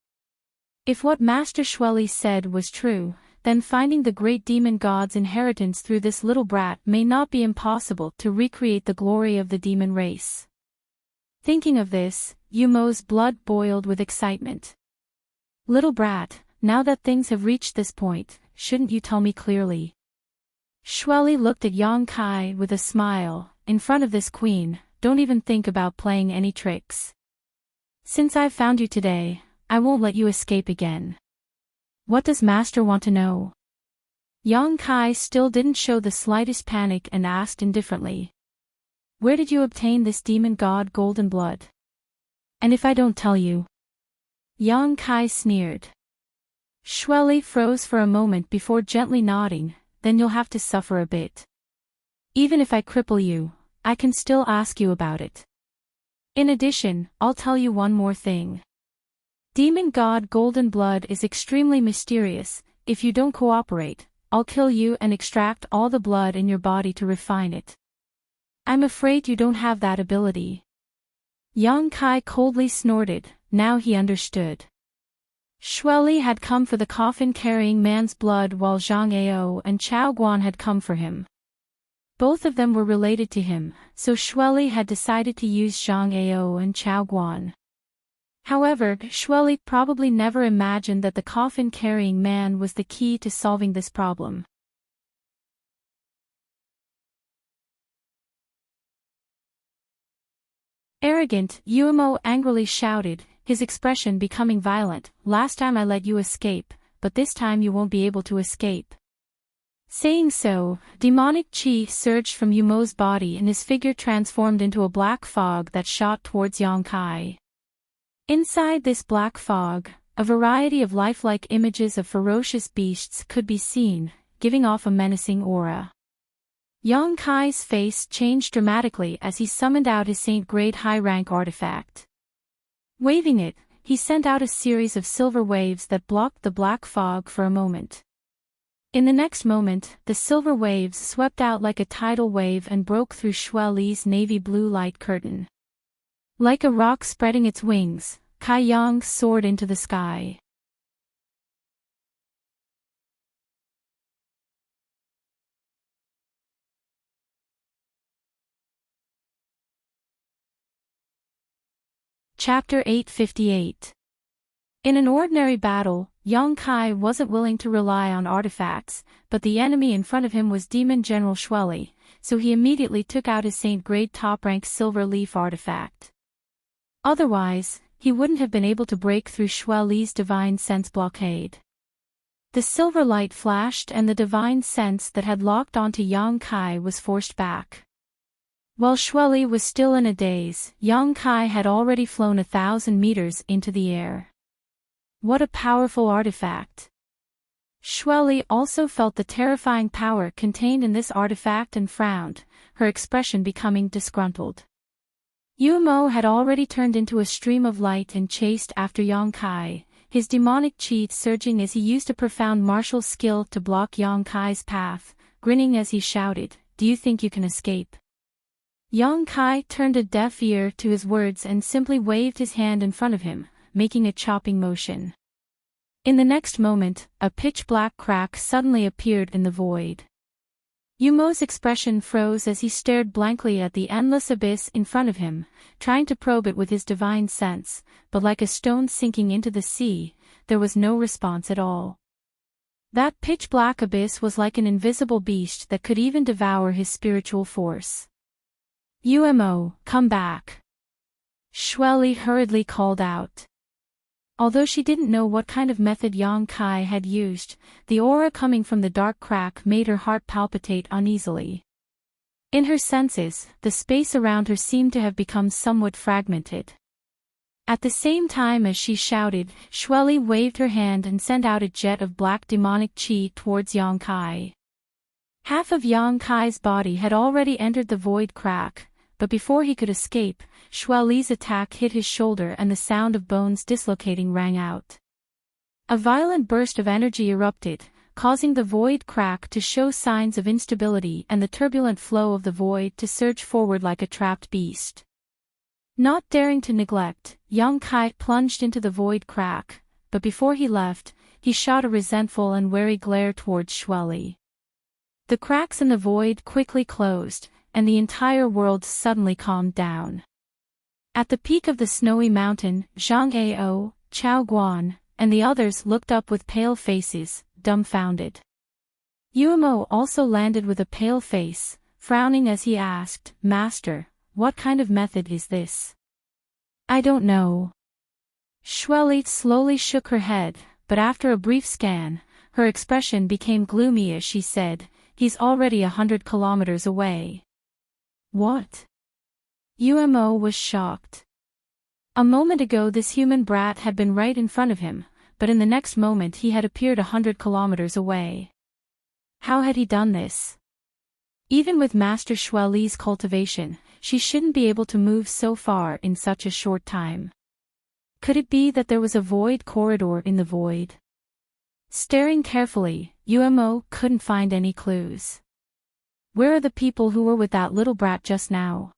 If what Master Shueli said was true, then finding the great demon god's inheritance through this little brat may not be impossible to recreate the glory of the demon race. Thinking of this, Yumo's blood boiled with excitement. Little brat, now that things have reached this point, shouldn't you tell me clearly? Shueli looked at Yang Kai with a smile. In front of this queen, don't even think about playing any tricks. Since I've found you today, I won't let you escape again. What does Master want to know? Yang Kai still didn't show the slightest panic and asked indifferently. Where did you obtain this demon god golden blood? And if I don't tell you? Yang Kai sneered. Shueli froze for a moment before gently nodding. Then you'll have to suffer a bit. Even if I cripple you, I can still ask you about it. In addition, I'll tell you one more thing. Demon god golden blood is extremely mysterious. If you don't cooperate, I'll kill you and extract all the blood in your body to refine it. I'm afraid you don't have that ability. Yang Kai coldly snorted. Now he understood. Shueli had come for the coffin-carrying man's blood while Zhang Ao and Chao Guan had come for him. Both of them were related to him, so Shueli had decided to use Zhang Ao and Chao Guan. However, Shueli probably never imagined that the coffin-carrying man was the key to solving this problem. Arrogant, Uemo angrily shouted, his expression becoming violent. Last time I let you escape, but this time you won't be able to escape. Saying so, demonic chi surged from Uemo's body and his figure transformed into a black fog that shot towards Yongkai. Inside this black fog, a variety of lifelike images of ferocious beasts could be seen, giving off a menacing aura. Yongkai's face changed dramatically as he summoned out his Saint-grade high-rank artifact. Waving it, he sent out a series of silver waves that blocked the black fog for a moment. In the next moment, the silver waves swept out like a tidal wave and broke through Xue Li's navy blue light curtain. Like a rock spreading its wings, Kai Yang soared into the sky. Chapter 858. In an ordinary battle, Yongkai wasn't willing to rely on artifacts, but the enemy in front of him was Demon General Xue Li, so he immediately took out his Saint-grade top-rank silver leaf artifact. Otherwise, he wouldn't have been able to break through Xue Li's divine sense blockade. The silver light flashed and the divine sense that had locked onto Yongkai was forced back. While Xue Li was still in a daze, Yongkai had already flown 1,000 meters into the air. What a powerful artifact! Xue Li also felt the terrifying power contained in this artifact and frowned, her expression becoming disgruntled. Uemo had already turned into a stream of light and chased after Yongkai, his demonic chi surging as he used a profound martial skill to block Yongkai's path, grinning as he shouted, "Do you think you can escape?" Yongkai turned a deaf ear to his words and simply waved his hand in front of him, making a chopping motion. In the next moment, a pitch-black crack suddenly appeared in the void. Uemo's expression froze as he stared blankly at the endless abyss in front of him, trying to probe it with his divine sense, but like a stone sinking into the sea, there was no response at all. That pitch-black abyss was like an invisible beast that could even devour his spiritual force. "Uemo, come back!" Xue Li hurriedly called out. Although she didn't know what kind of method Yongkai had used, the aura coming from the dark crack made her heart palpitate uneasily. In her senses, the space around her seemed to have become somewhat fragmented. At the same time as she shouted, Xue Li waved her hand and sent out a jet of black demonic chi towards Yongkai. Half of Yongkai's body had already entered the void crack, but before he could escape, Xue Li's attack hit his shoulder and the sound of bones dislocating rang out. A violent burst of energy erupted, causing the void crack to show signs of instability and the turbulent flow of the void to surge forward like a trapped beast. Not daring to neglect, Yongkai plunged into the void crack, but before he left, he shot a resentful and wary glare towards Xue Li. The cracks in the void quickly closed, and the entire world suddenly calmed down. At the peak of the snowy mountain, Zhang Ao, Chao Guan, and the others looked up with pale faces, dumbfounded. Uemo also landed with a pale face, frowning as he asked, "Master, what kind of method is this?" "I don't know." Xue Li slowly shook her head, but after a brief scan, her expression became gloomy as she said, "He's already 100 kilometers away." "What?" Uemo was shocked. A moment ago this human brat had been right in front of him, but in the next moment he had appeared 100 kilometers away. How had he done this? Even with Master Xue Li's cultivation, she shouldn't be able to move so far in such a short time. Could it be that there was a void corridor in the void? Staring carefully, Uemo couldn't find any clues. Where are the people who were with that little brat just now?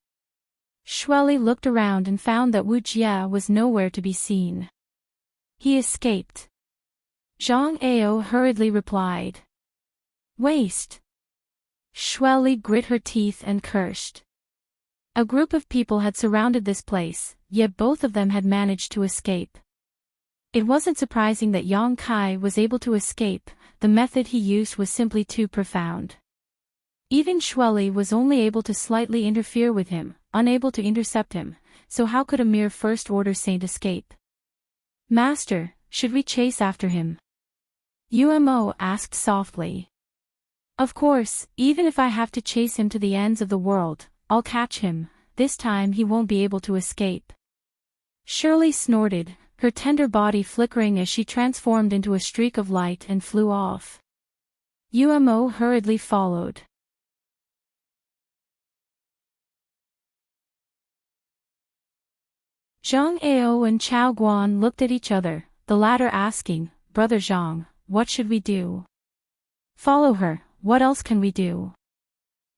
Xue Li looked around and found that Wuxia was nowhere to be seen. He escaped. Zhang Ao hurriedly replied. Waste. Xue Li grit her teeth and cursed. A group of people had surrounded this place, yet both of them had managed to escape. It wasn't surprising that Yongkai was able to escape, the method he used was simply too profound. Even Xue Li was only able to slightly interfere with him, unable to intercept him, so how could a mere first-order saint escape? Master, should we chase after him? Umo asked softly. Of course, even if I have to chase him to the ends of the world, I'll catch him. This time he won't be able to escape. Shirley snorted, her tender body flickering as she transformed into a streak of light and flew off. Umo hurriedly followed. Zhang Ao and Chao Guan looked at each other, the latter asking, Brother Zhang, what should we do? Follow her, what else can we do?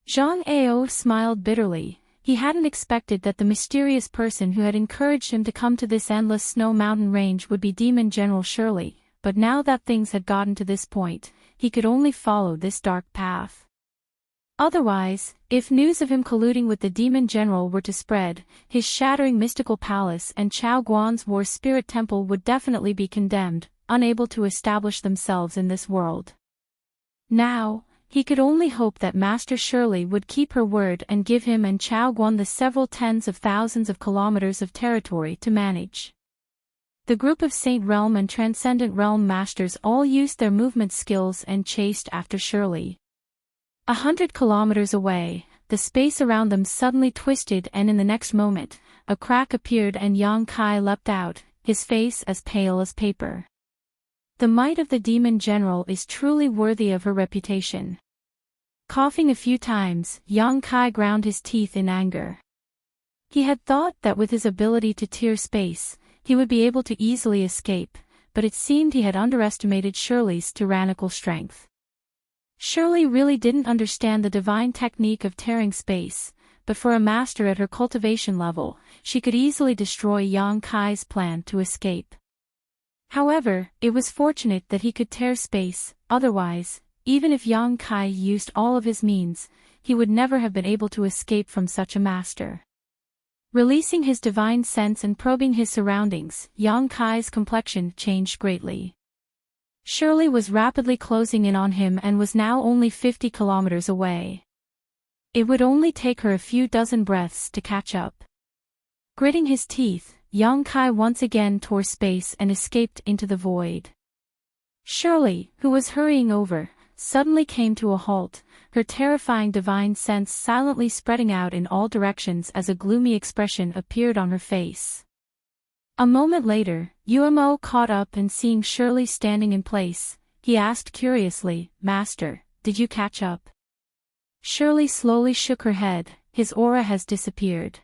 Zhang Ao smiled bitterly. He hadn't expected that the mysterious person who had encouraged him to come to this endless snow mountain range would be Demon General Shirley, but now that things had gotten to this point, he could only follow this dark path. Otherwise, if news of him colluding with the Demon General were to spread, his shattering mystical palace and Chao Guan's war spirit temple would definitely be condemned, unable to establish themselves in this world. Now, he could only hope that Master Shirley would keep her word and give him and Chao Guan the several tens of thousands of kilometers of territory to manage. The group of Saint Realm and Transcendent Realm Masters all used their movement skills and chased after Shirley. 100 kilometers away, the space around them suddenly twisted and in the next moment, a crack appeared and Yang Kai leapt out, his face as pale as paper. The might of the Demon General is truly worthy of her reputation. Coughing a few times, Yang Kai ground his teeth in anger. He had thought that with his ability to tear space, he would be able to easily escape, but it seemed he had underestimated Shirley's tyrannical strength. Shirley really didn't understand the divine technique of tearing space, but for a master at her cultivation level, she could easily destroy Yang Kai's plan to escape. However, it was fortunate that he could tear space, otherwise, even if Yang Kai used all of his means, he would never have been able to escape from such a master. Releasing his divine sense and probing his surroundings, Yang Kai's complexion changed greatly. Shirley was rapidly closing in on him and was now only 50 kilometers away. It would only take her a few dozen breaths to catch up. Gritting his teeth, Yang Kai once again tore space and escaped into the void. Shirley, who was hurrying over, suddenly came to a halt, her terrifying divine sense silently spreading out in all directions as a gloomy expression appeared on her face. A moment later, Umo caught up and seeing Shirley standing in place, he asked curiously, Master, did you catch up? Shirley slowly shook her head, his aura has disappeared.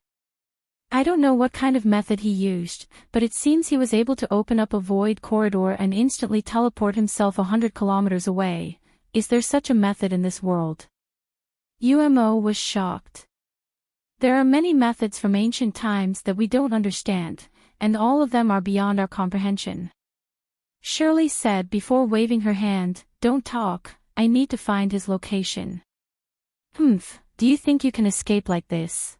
I don't know what kind of method he used, but it seems he was able to open up a void corridor and instantly teleport himself 100 kilometers away. Is there such a method in this world? Umo was shocked. There are many methods from ancient times that we don't understand, and all of them are beyond our comprehension. Shirley said before waving her hand, Don't talk, I need to find his location. Humph, do you think you can escape like this?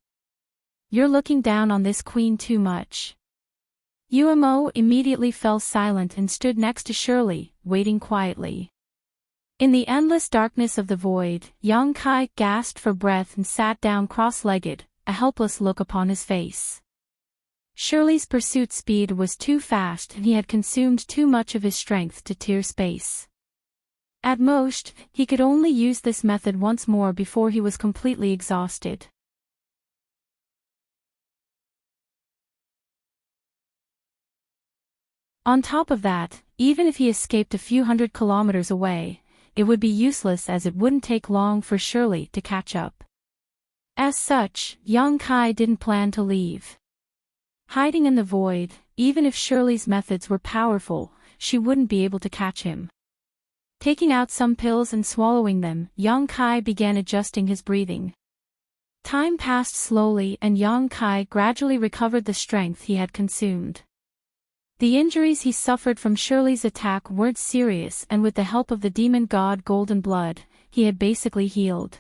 You're looking down on this queen too much. Umo immediately fell silent and stood next to Shirley, waiting quietly. In the endless darkness of the void, Yang Kai gasped for breath and sat down cross-legged, a helpless look upon his face. Shirley's pursuit speed was too fast and he had consumed too much of his strength to tear space. At most, he could only use this method once more before he was completely exhausted. On top of that, even if he escaped a few hundred kilometers away, it would be useless as it wouldn't take long for Shirley to catch up. As such, Yang Kai didn't plan to leave. Hiding in the void, even if Shirley's methods were powerful, she wouldn't be able to catch him. Taking out some pills and swallowing them, Yang Kai began adjusting his breathing. Time passed slowly and Yang Kai gradually recovered the strength he had consumed. The injuries he suffered from Shirley's attack weren't serious and with the help of the demon god Golden Blood, he had basically healed.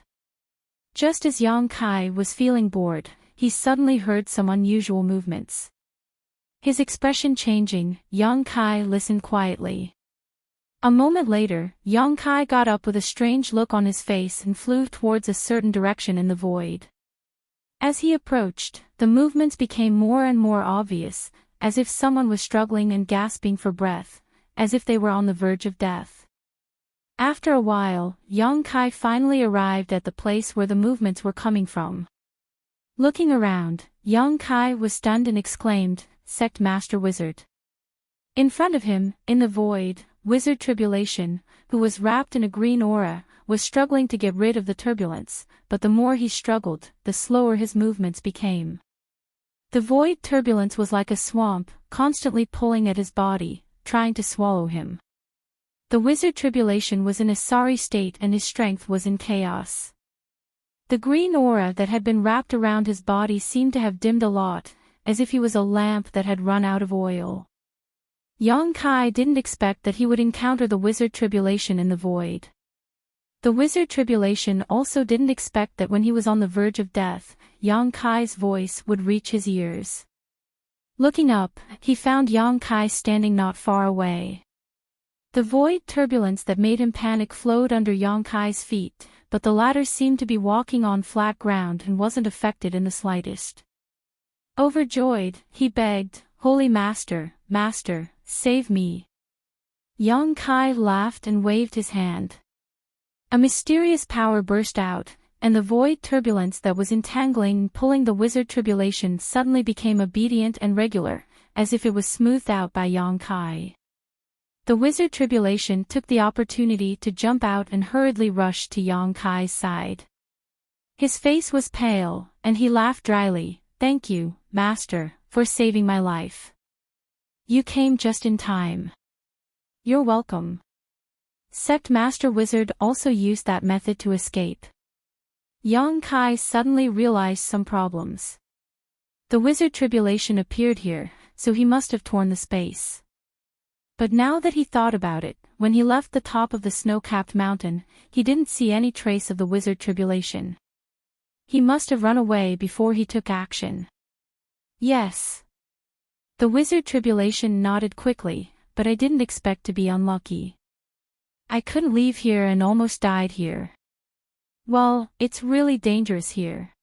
Just as Yang Kai was feeling bored, he suddenly heard some unusual movements. His expression changing, Yang Kai listened quietly. A moment later, Yang Kai got up with a strange look on his face and flew towards a certain direction in the void. As he approached, the movements became more and more obvious, as if someone was struggling and gasping for breath, as if they were on the verge of death. After a while, Yang Kai finally arrived at the place where the movements were coming from. Looking around, Yang Kai was stunned and exclaimed, "Sect Master Wizard." In front of him, in the void, Wizard Tribulation, who was wrapped in a green aura, was struggling to get rid of the turbulence, but the more he struggled, the slower his movements became. The void turbulence was like a swamp, constantly pulling at his body, trying to swallow him. The Wizard Tribulation was in a sorry state and his strength was in chaos. The green aura that had been wrapped around his body seemed to have dimmed a lot, as if he was a lamp that had run out of oil. Yang Kai didn't expect that he would encounter the Wizard Tribulation in the void. The Wizard Tribulation also didn't expect that when he was on the verge of death, Yang Kai's voice would reach his ears. Looking up, he found Yang Kai standing not far away. The void turbulence that made him panic flowed under Yang Kai's feet, but the latter seemed to be walking on flat ground and wasn't affected in the slightest. Overjoyed, he begged, "Holy Master, Master, save me." Yang Kai laughed and waved his hand. A mysterious power burst out, and the void turbulence that was entangling and pulling the Wizard Tribulation suddenly became obedient and regular, as if it was smoothed out by Yang Kai. The Wizard Tribulation took the opportunity to jump out and hurriedly rushed to Yang Kai's side. His face was pale, and he laughed dryly, "Thank you, Master, for saving my life. You came just in time." "You're welcome." Sect Master Wizard also used that method to escape. Yang Kai suddenly realized some problems. The Wizard Tribulation appeared here, so he must have torn the space. But now that he thought about it, when he left the top of the snow-capped mountain, he didn't see any trace of the Wizard Tribulation. He must have run away before he took action. "Yes." The Wizard Tribulation nodded quickly, "But I didn't expect to be unlucky. I couldn't leave here and almost died here." "Well, it's really dangerous here."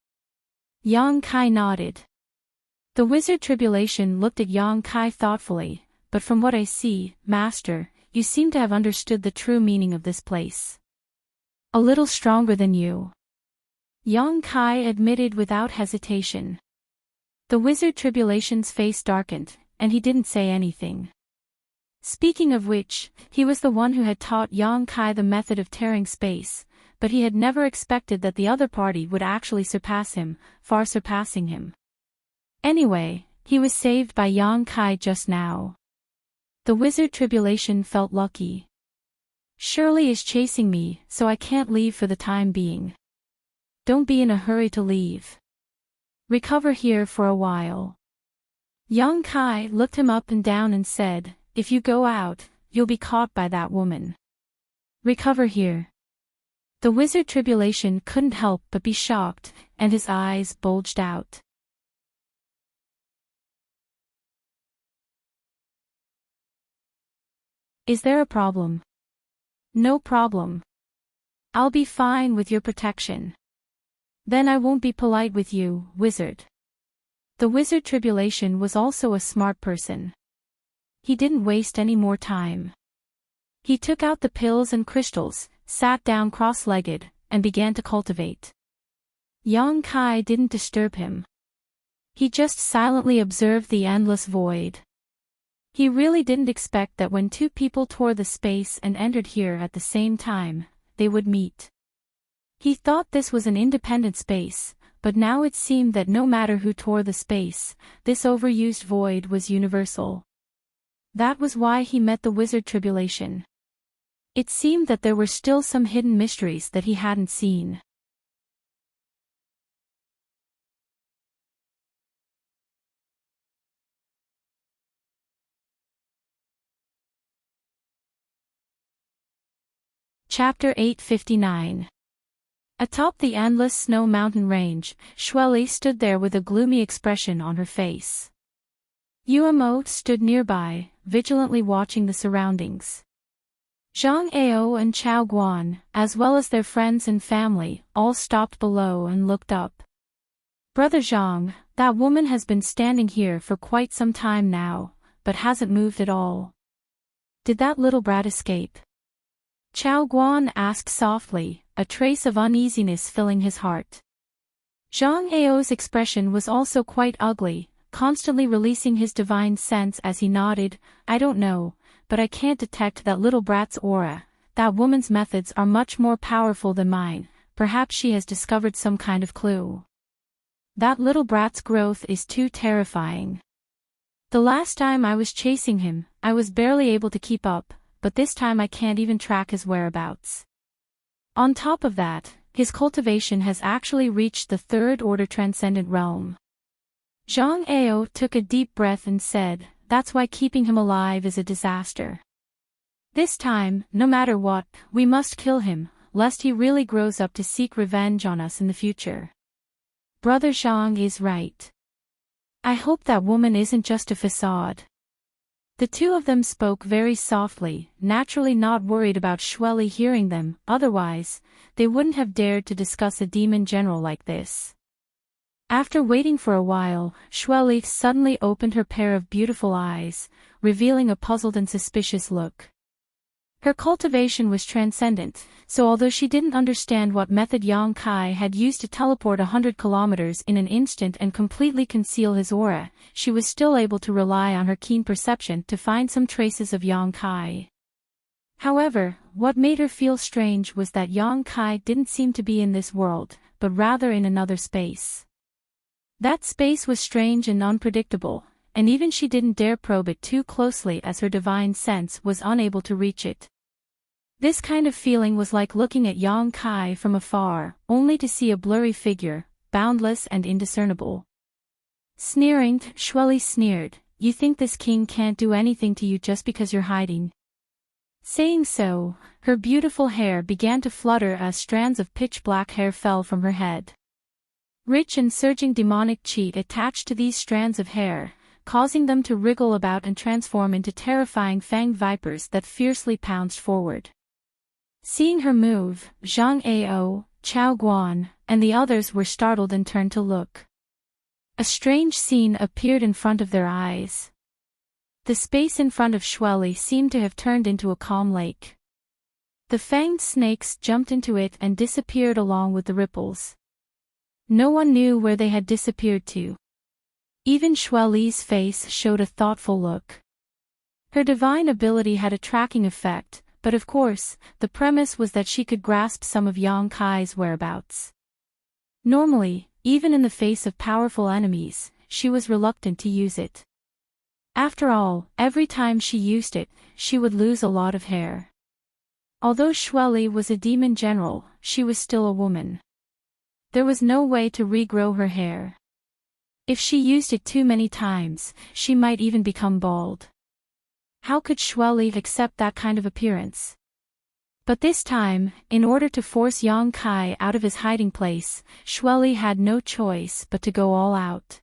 Yang Kai nodded. The Wizard Tribulation looked at Yang Kai thoughtfully, "But from what I see, Master, you seem to have understood the true meaning of this place. A little stronger than you." Yang Kai admitted without hesitation. The Wizard Tribulation's face darkened, and he didn't say anything. Speaking of which, he was the one who had taught Yang Kai the method of tearing space, but he had never expected that the other party would actually surpass him, far surpassing him. Anyway, he was saved by Yang Kai just now. The Wizard Tribulation felt lucky. "Shirley is chasing me, so I can't leave for the time being." "Don't be in a hurry to leave. Recover here for a while." Yang Kai looked him up and down and said, "If you go out, you'll be caught by that woman. Recover here." The Wizard Tribulation couldn't help but be shocked, and his eyes bulged out. "Is there a problem?" "No problem. I'll be fine with your protection." "Then I won't be polite with you, Wizard." The Wizard Tribulation was also a smart person. He didn't waste any more time. He took out the pills and crystals, sat down cross-legged, and began to cultivate. Yang Kai didn't disturb him. He just silently observed the endless void. He really didn't expect that when two people tore the space and entered here at the same time, they would meet. He thought this was an independent space, but now it seemed that no matter who tore the space, this overused void was universal. That was why he met the Wizard Tribulation. It seemed that there were still some hidden mysteries that he hadn't seen. Chapter 859. Atop the endless snow mountain range, Shueli stood there with a gloomy expression on her face. Yuamo stood nearby, vigilantly watching the surroundings. Zhang Ao and Chao Guan, as well as their friends and family, all stopped below and looked up. Brother Zhang, that woman has been standing here for quite some time now, but hasn't moved at all. Did that little brat escape? Chao Guan asked softly, a trace of uneasiness filling his heart. Zhang Ao's expression was also quite ugly, constantly releasing his divine sense as he nodded. I don't know, but I can't detect that little brat's aura. That woman's methods are much more powerful than mine. Perhaps she has discovered some kind of clue. That little brat's growth is too terrifying. The last time I was chasing him, I was barely able to keep up, but this time I can't even track his whereabouts. On top of that, his cultivation has actually reached the third-order transcendent realm. Zhang Ao took a deep breath and said, that's why keeping him alive is a disaster. This time, no matter what, we must kill him, lest he really grows up to seek revenge on us in the future. Brother Zhang is right. I hope that woman isn't just a facade. The two of them spoke very softly, naturally not worried about Shueli hearing them, otherwise, they wouldn't have dared to discuss a demon general like this. After waiting for a while, Shueli suddenly opened her pair of beautiful eyes, revealing a puzzled and suspicious look. Her cultivation was transcendent, so although she didn't understand what method Yang Kai had used to teleport 100 kilometers in an instant and completely conceal his aura, she was still able to rely on her keen perception to find some traces of Yang Kai. However, what made her feel strange was that Yang Kai didn't seem to be in this world, but rather in another space. That space was strange and unpredictable, and even she didn't dare probe it too closely as her divine sense was unable to reach it. This kind of feeling was like looking at Yang Kai from afar, only to see a blurry figure, boundless and indiscernible. Sneering, Shueli sneered, you think this king can't do anything to you just because you're hiding? Saying so, her beautiful hair began to flutter as strands of pitch-black hair fell from her head. Rich and surging demonic chi attached to these strands of hair, causing them to wriggle about and transform into terrifying fanged vipers that fiercely pounced forward. Seeing her move, Zhang Ao, Chao Guan, and the others were startled and turned to look. A strange scene appeared in front of their eyes. The space in front of Shueli seemed to have turned into a calm lake. The fanged snakes jumped into it and disappeared along with the ripples. No one knew where they had disappeared to. Even Shueli's face showed a thoughtful look. Her divine ability had a tracking effect, but of course, the premise was that she could grasp some of Yang Kai's whereabouts. Normally, even in the face of powerful enemies, she was reluctant to use it. After all, every time she used it, she would lose a lot of hair. Although Shueli was a demon general, she was still a woman. There was no way to regrow her hair. If she used it too many times, she might even become bald. How could Shueli accept that kind of appearance? But this time, in order to force Yang Kai out of his hiding place, Shueli had no choice but to go all out.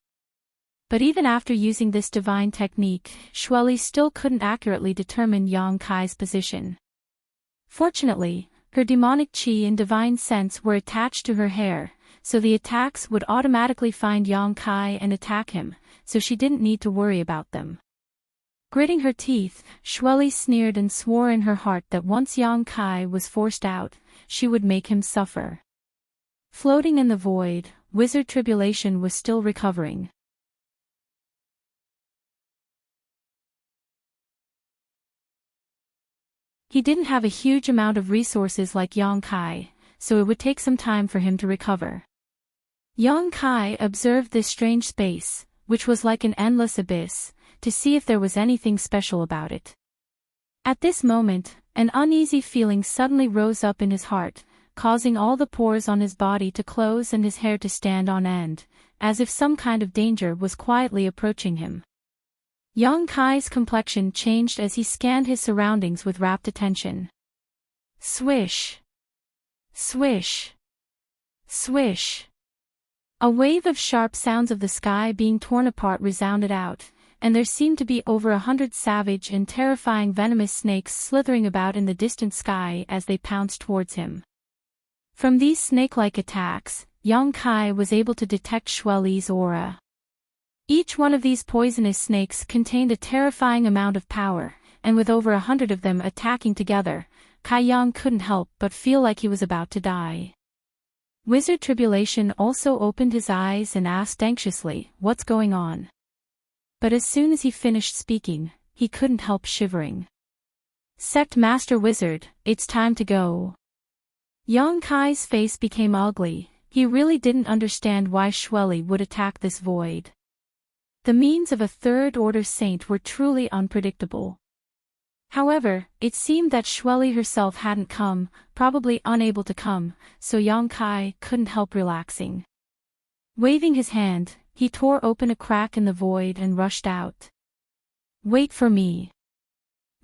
But even after using this divine technique, Shueli still couldn't accurately determine Yang Kai's position. Fortunately, her demonic chi and divine sense were attached to her hair, so the attacks would automatically find Yang Kai and attack him, so she didn't need to worry about them. Gritting her teeth, Shueli sneered and swore in her heart that once Yang Kai was forced out, she would make him suffer. Floating in the void, Wizard Tribulation was still recovering. He didn't have a huge amount of resources like Yang Kai, so it would take some time for him to recover. Yang Kai observed this strange space, which was like an endless abyss, to see if there was anything special about it. At this moment, an uneasy feeling suddenly rose up in his heart, causing all the pores on his body to close and his hair to stand on end, as if some kind of danger was quietly approaching him. Yang Kai's complexion changed as he scanned his surroundings with rapt attention. Swish! Swish! Swish! A wave of sharp sounds of the sky being torn apart resounded out, and there seemed to be over 100 savage and terrifying venomous snakes slithering about in the distant sky as they pounced towards him. From these snake-like attacks, Yang Kai was able to detect Xue Li's aura. Each one of these poisonous snakes contained a terrifying amount of power, and with over 100 of them attacking together, Kai Yang couldn't help but feel like he was about to die. Wizard Tribulation also opened his eyes and asked anxiously, "What's going on?" But as soon as he finished speaking, he couldn't help shivering. "Sect Master Wizard, it's time to go." Yang Kai's face became ugly. He really didn't understand why Xue Li would attack this void. The means of a third-order saint were truly unpredictable. However, it seemed that Xue Li herself hadn't come, probably unable to come, so Yang Kai couldn't help relaxing. Waving his hand, he tore open a crack in the void and rushed out. "Wait for me!"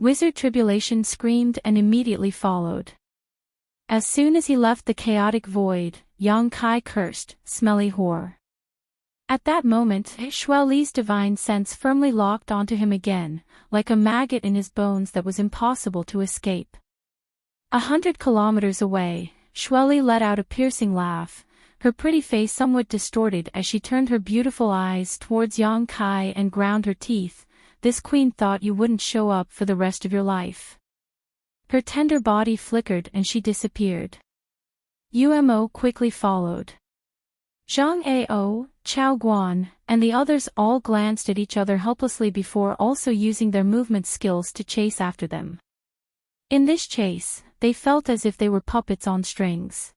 Wizard Tribulation screamed and immediately followed. As soon as he left the chaotic void, Yang Kai cursed, "Smelly whore." At that moment, Xue Li's divine sense firmly locked onto him again, like a maggot in his bones that was impossible to escape. 100 kilometers away, Xue Li let out a piercing laugh, her pretty face somewhat distorted as she turned her beautiful eyes towards Yang Kai and ground her teeth. "This queen thought you wouldn't show up for the rest of your life." Her tender body flickered and she disappeared. Umo quickly followed. Zhang Ao, Chao Guan, and the others all glanced at each other helplessly before also using their movement skills to chase after them. In this chase, they felt as if they were puppets on strings.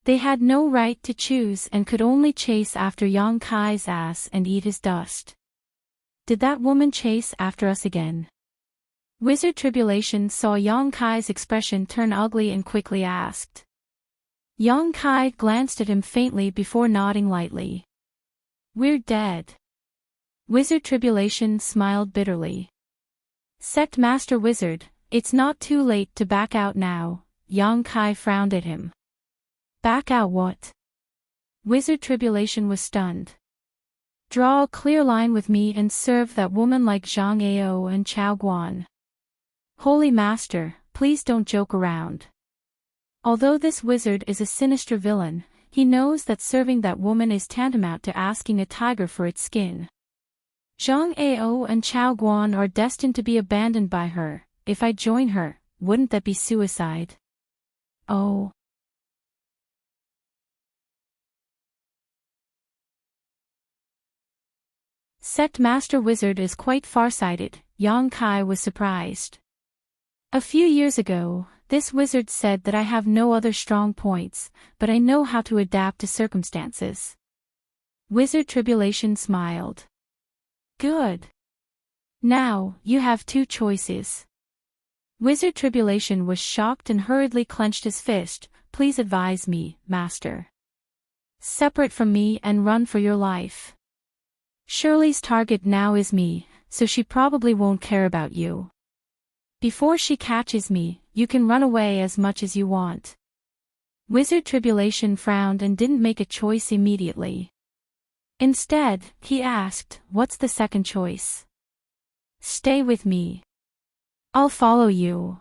They had no right to choose and could only chase after Yang Kai's ass and eat his dust. "Did that woman chase after us again?" Wizard Tribulation saw Yang Kai's expression turn ugly and quickly asked. Yang Kai glanced at him faintly before nodding lightly. "We're dead." Wizard Tribulation smiled bitterly. "Sect Master Wizard, it's not too late to back out now." Yang Kai frowned at him. "Back out what?" Wizard Tribulation was stunned. "Draw a clear line with me and serve that woman like Zhang Ao and Chao Guan." "Holy Master, please don't joke around." Although this wizard is a sinister villain, he knows that serving that woman is tantamount to asking a tiger for its skin. Zhang Ao and Chao Guan are destined to be abandoned by her. If I join her, wouldn't that be suicide? Oh. Sect Master Wizard is quite farsighted. Yang Kai was surprised. A few years ago, this wizard said that I have no other strong points, but I know how to adapt to circumstances. Wizard Tribulation smiled. Good. Now, you have two choices. Wizard Tribulation was shocked and hurriedly clenched his fist. Please advise me, Master. Separate from me and run for your life. Shirley's target now is me, so she probably won't care about you. Before she catches me, you can run away as much as you want. Wizard Tribulation frowned and didn't make a choice immediately. Instead, he asked, what's the second choice? Stay with me. I'll follow you.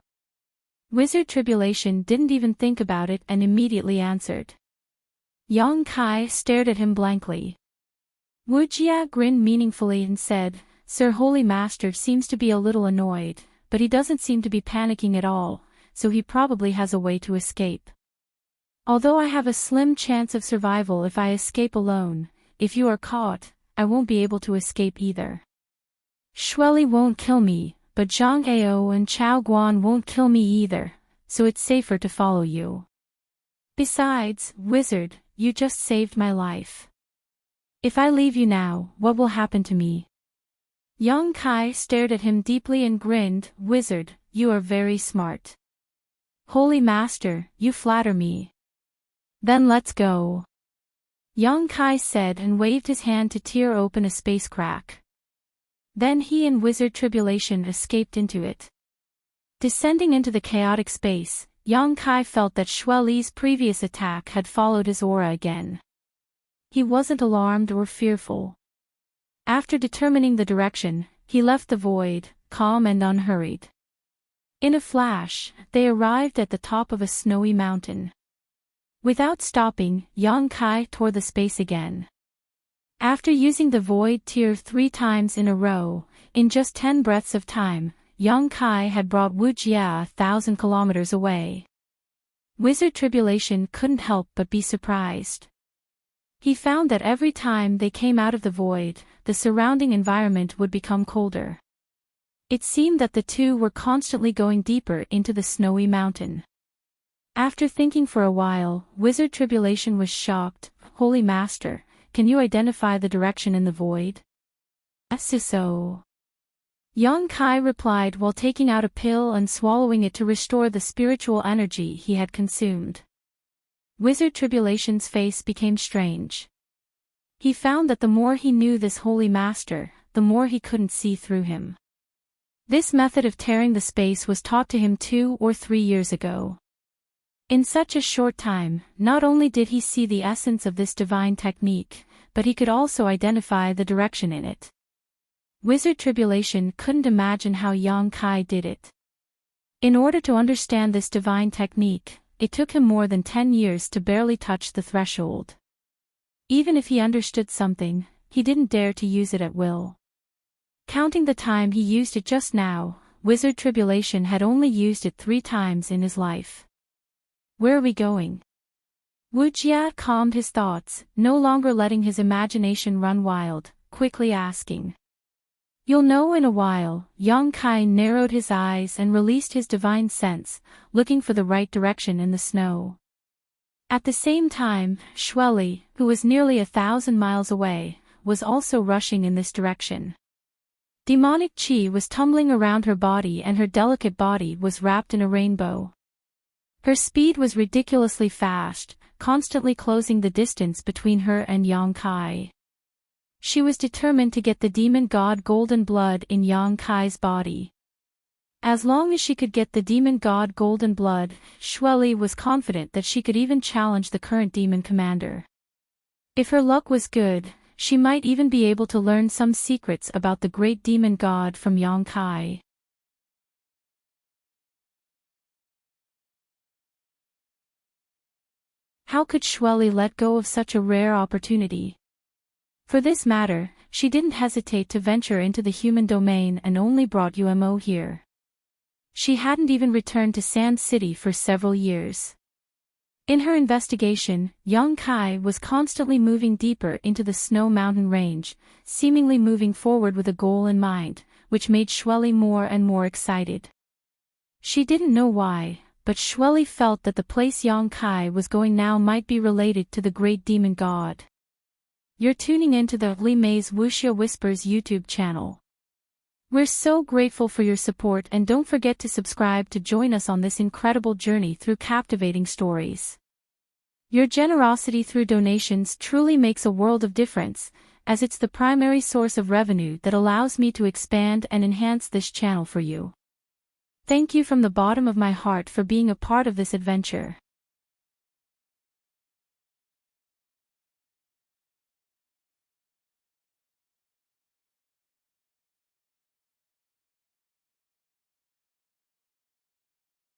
Wizard Tribulation didn't even think about it and immediately answered. Yang Kai stared at him blankly. Wuxia grinned meaningfully and said, Sir Holy Master seems to be a little annoyed, but he doesn't seem to be panicking at all, so he probably has a way to escape. Although I have a slim chance of survival if I escape alone, if you are caught, I won't be able to escape either. Xue Li won't kill me, but Zhang Ao and Chao Guan won't kill me either, so it's safer to follow you. Besides, Wizard, you just saved my life. If I leave you now, what will happen to me? Yang Kai stared at him deeply and grinned, Wizard, you are very smart. Holy Master, you flatter me. Then let's go. Yang Kai said and waved his hand to tear open a space crack. Then he and Wizard Tribulation escaped into it. Descending into the chaotic space, Yang Kai felt that Xue Li's previous attack had followed his aura again. He wasn't alarmed or fearful. After determining the direction, he left the void, calm and unhurried. In a flash, they arrived at the top of a snowy mountain. Without stopping, Yang Kai tore the space again. After using the void tier 3 times in a row, in just 10 breaths of time, Yang Kai had brought Wuxia 1,000 kilometers away. Wizard Tribulation couldn't help but be surprised. He found that every time they came out of the void, the surrounding environment would become colder. It seemed that the two were constantly going deeper into the snowy mountain. After thinking for a while, Wizard Tribulation was shocked. "Holy Master, can you identify the direction in the void?" "So." Yang Kai replied while taking out a pill and swallowing it to restore the spiritual energy he had consumed. Wizard Tribulation's face became strange. He found that the more he knew this holy master, the more he couldn't see through him. This method of tearing the space was taught to him 2 or 3 years ago. In such a short time, not only did he see the essence of this divine technique, but he could also identify the direction in it. Wizard Tribulation couldn't imagine how Yang Kai did it. In order to understand this divine technique, it took him more than 10 years to barely touch the threshold. Even if he understood something, he didn't dare to use it at will. Counting the time he used it just now, Wizard Tribulation had only used it 3 times in his life. "Where are we going?" Wuxia calmed his thoughts, no longer letting his imagination run wild, quickly asking. "You'll know in a while." Yang Kai narrowed his eyes and released his divine sense, looking for the right direction in the snow. At the same time, Xueli, who was nearly 1,000 miles away, was also rushing in this direction. Demonic chi was tumbling around her body and her delicate body was wrapped in a rainbow. Her speed was ridiculously fast, constantly closing the distance between her and Yang Kai. She was determined to get the demon god golden blood in Yang Kai's body. As long as she could get the demon god golden blood, Xueli was confident that she could even challenge the current demon commander. If her luck was good, she might even be able to learn some secrets about the great demon god from Yang Kai. How could Xueli let go of such a rare opportunity? For this matter, she didn't hesitate to venture into the human domain and only brought Umo here. She hadn't even returned to Sand City for several years. In her investigation, Yang Kai was constantly moving deeper into the snow mountain range, seemingly moving forward with a goal in mind, which made Xueli more and more excited. She didn't know why, but Xueli felt that the place Yang Kai was going now might be related to the great demon god. You're tuning into the Li Mei's Wuxia Whispers YouTube channel. We're so grateful for your support and don't forget to subscribe to join us on this incredible journey through captivating stories. Your generosity through donations truly makes a world of difference, as it's the primary source of revenue that allows me to expand and enhance this channel for you. Thank you from the bottom of my heart for being a part of this adventure.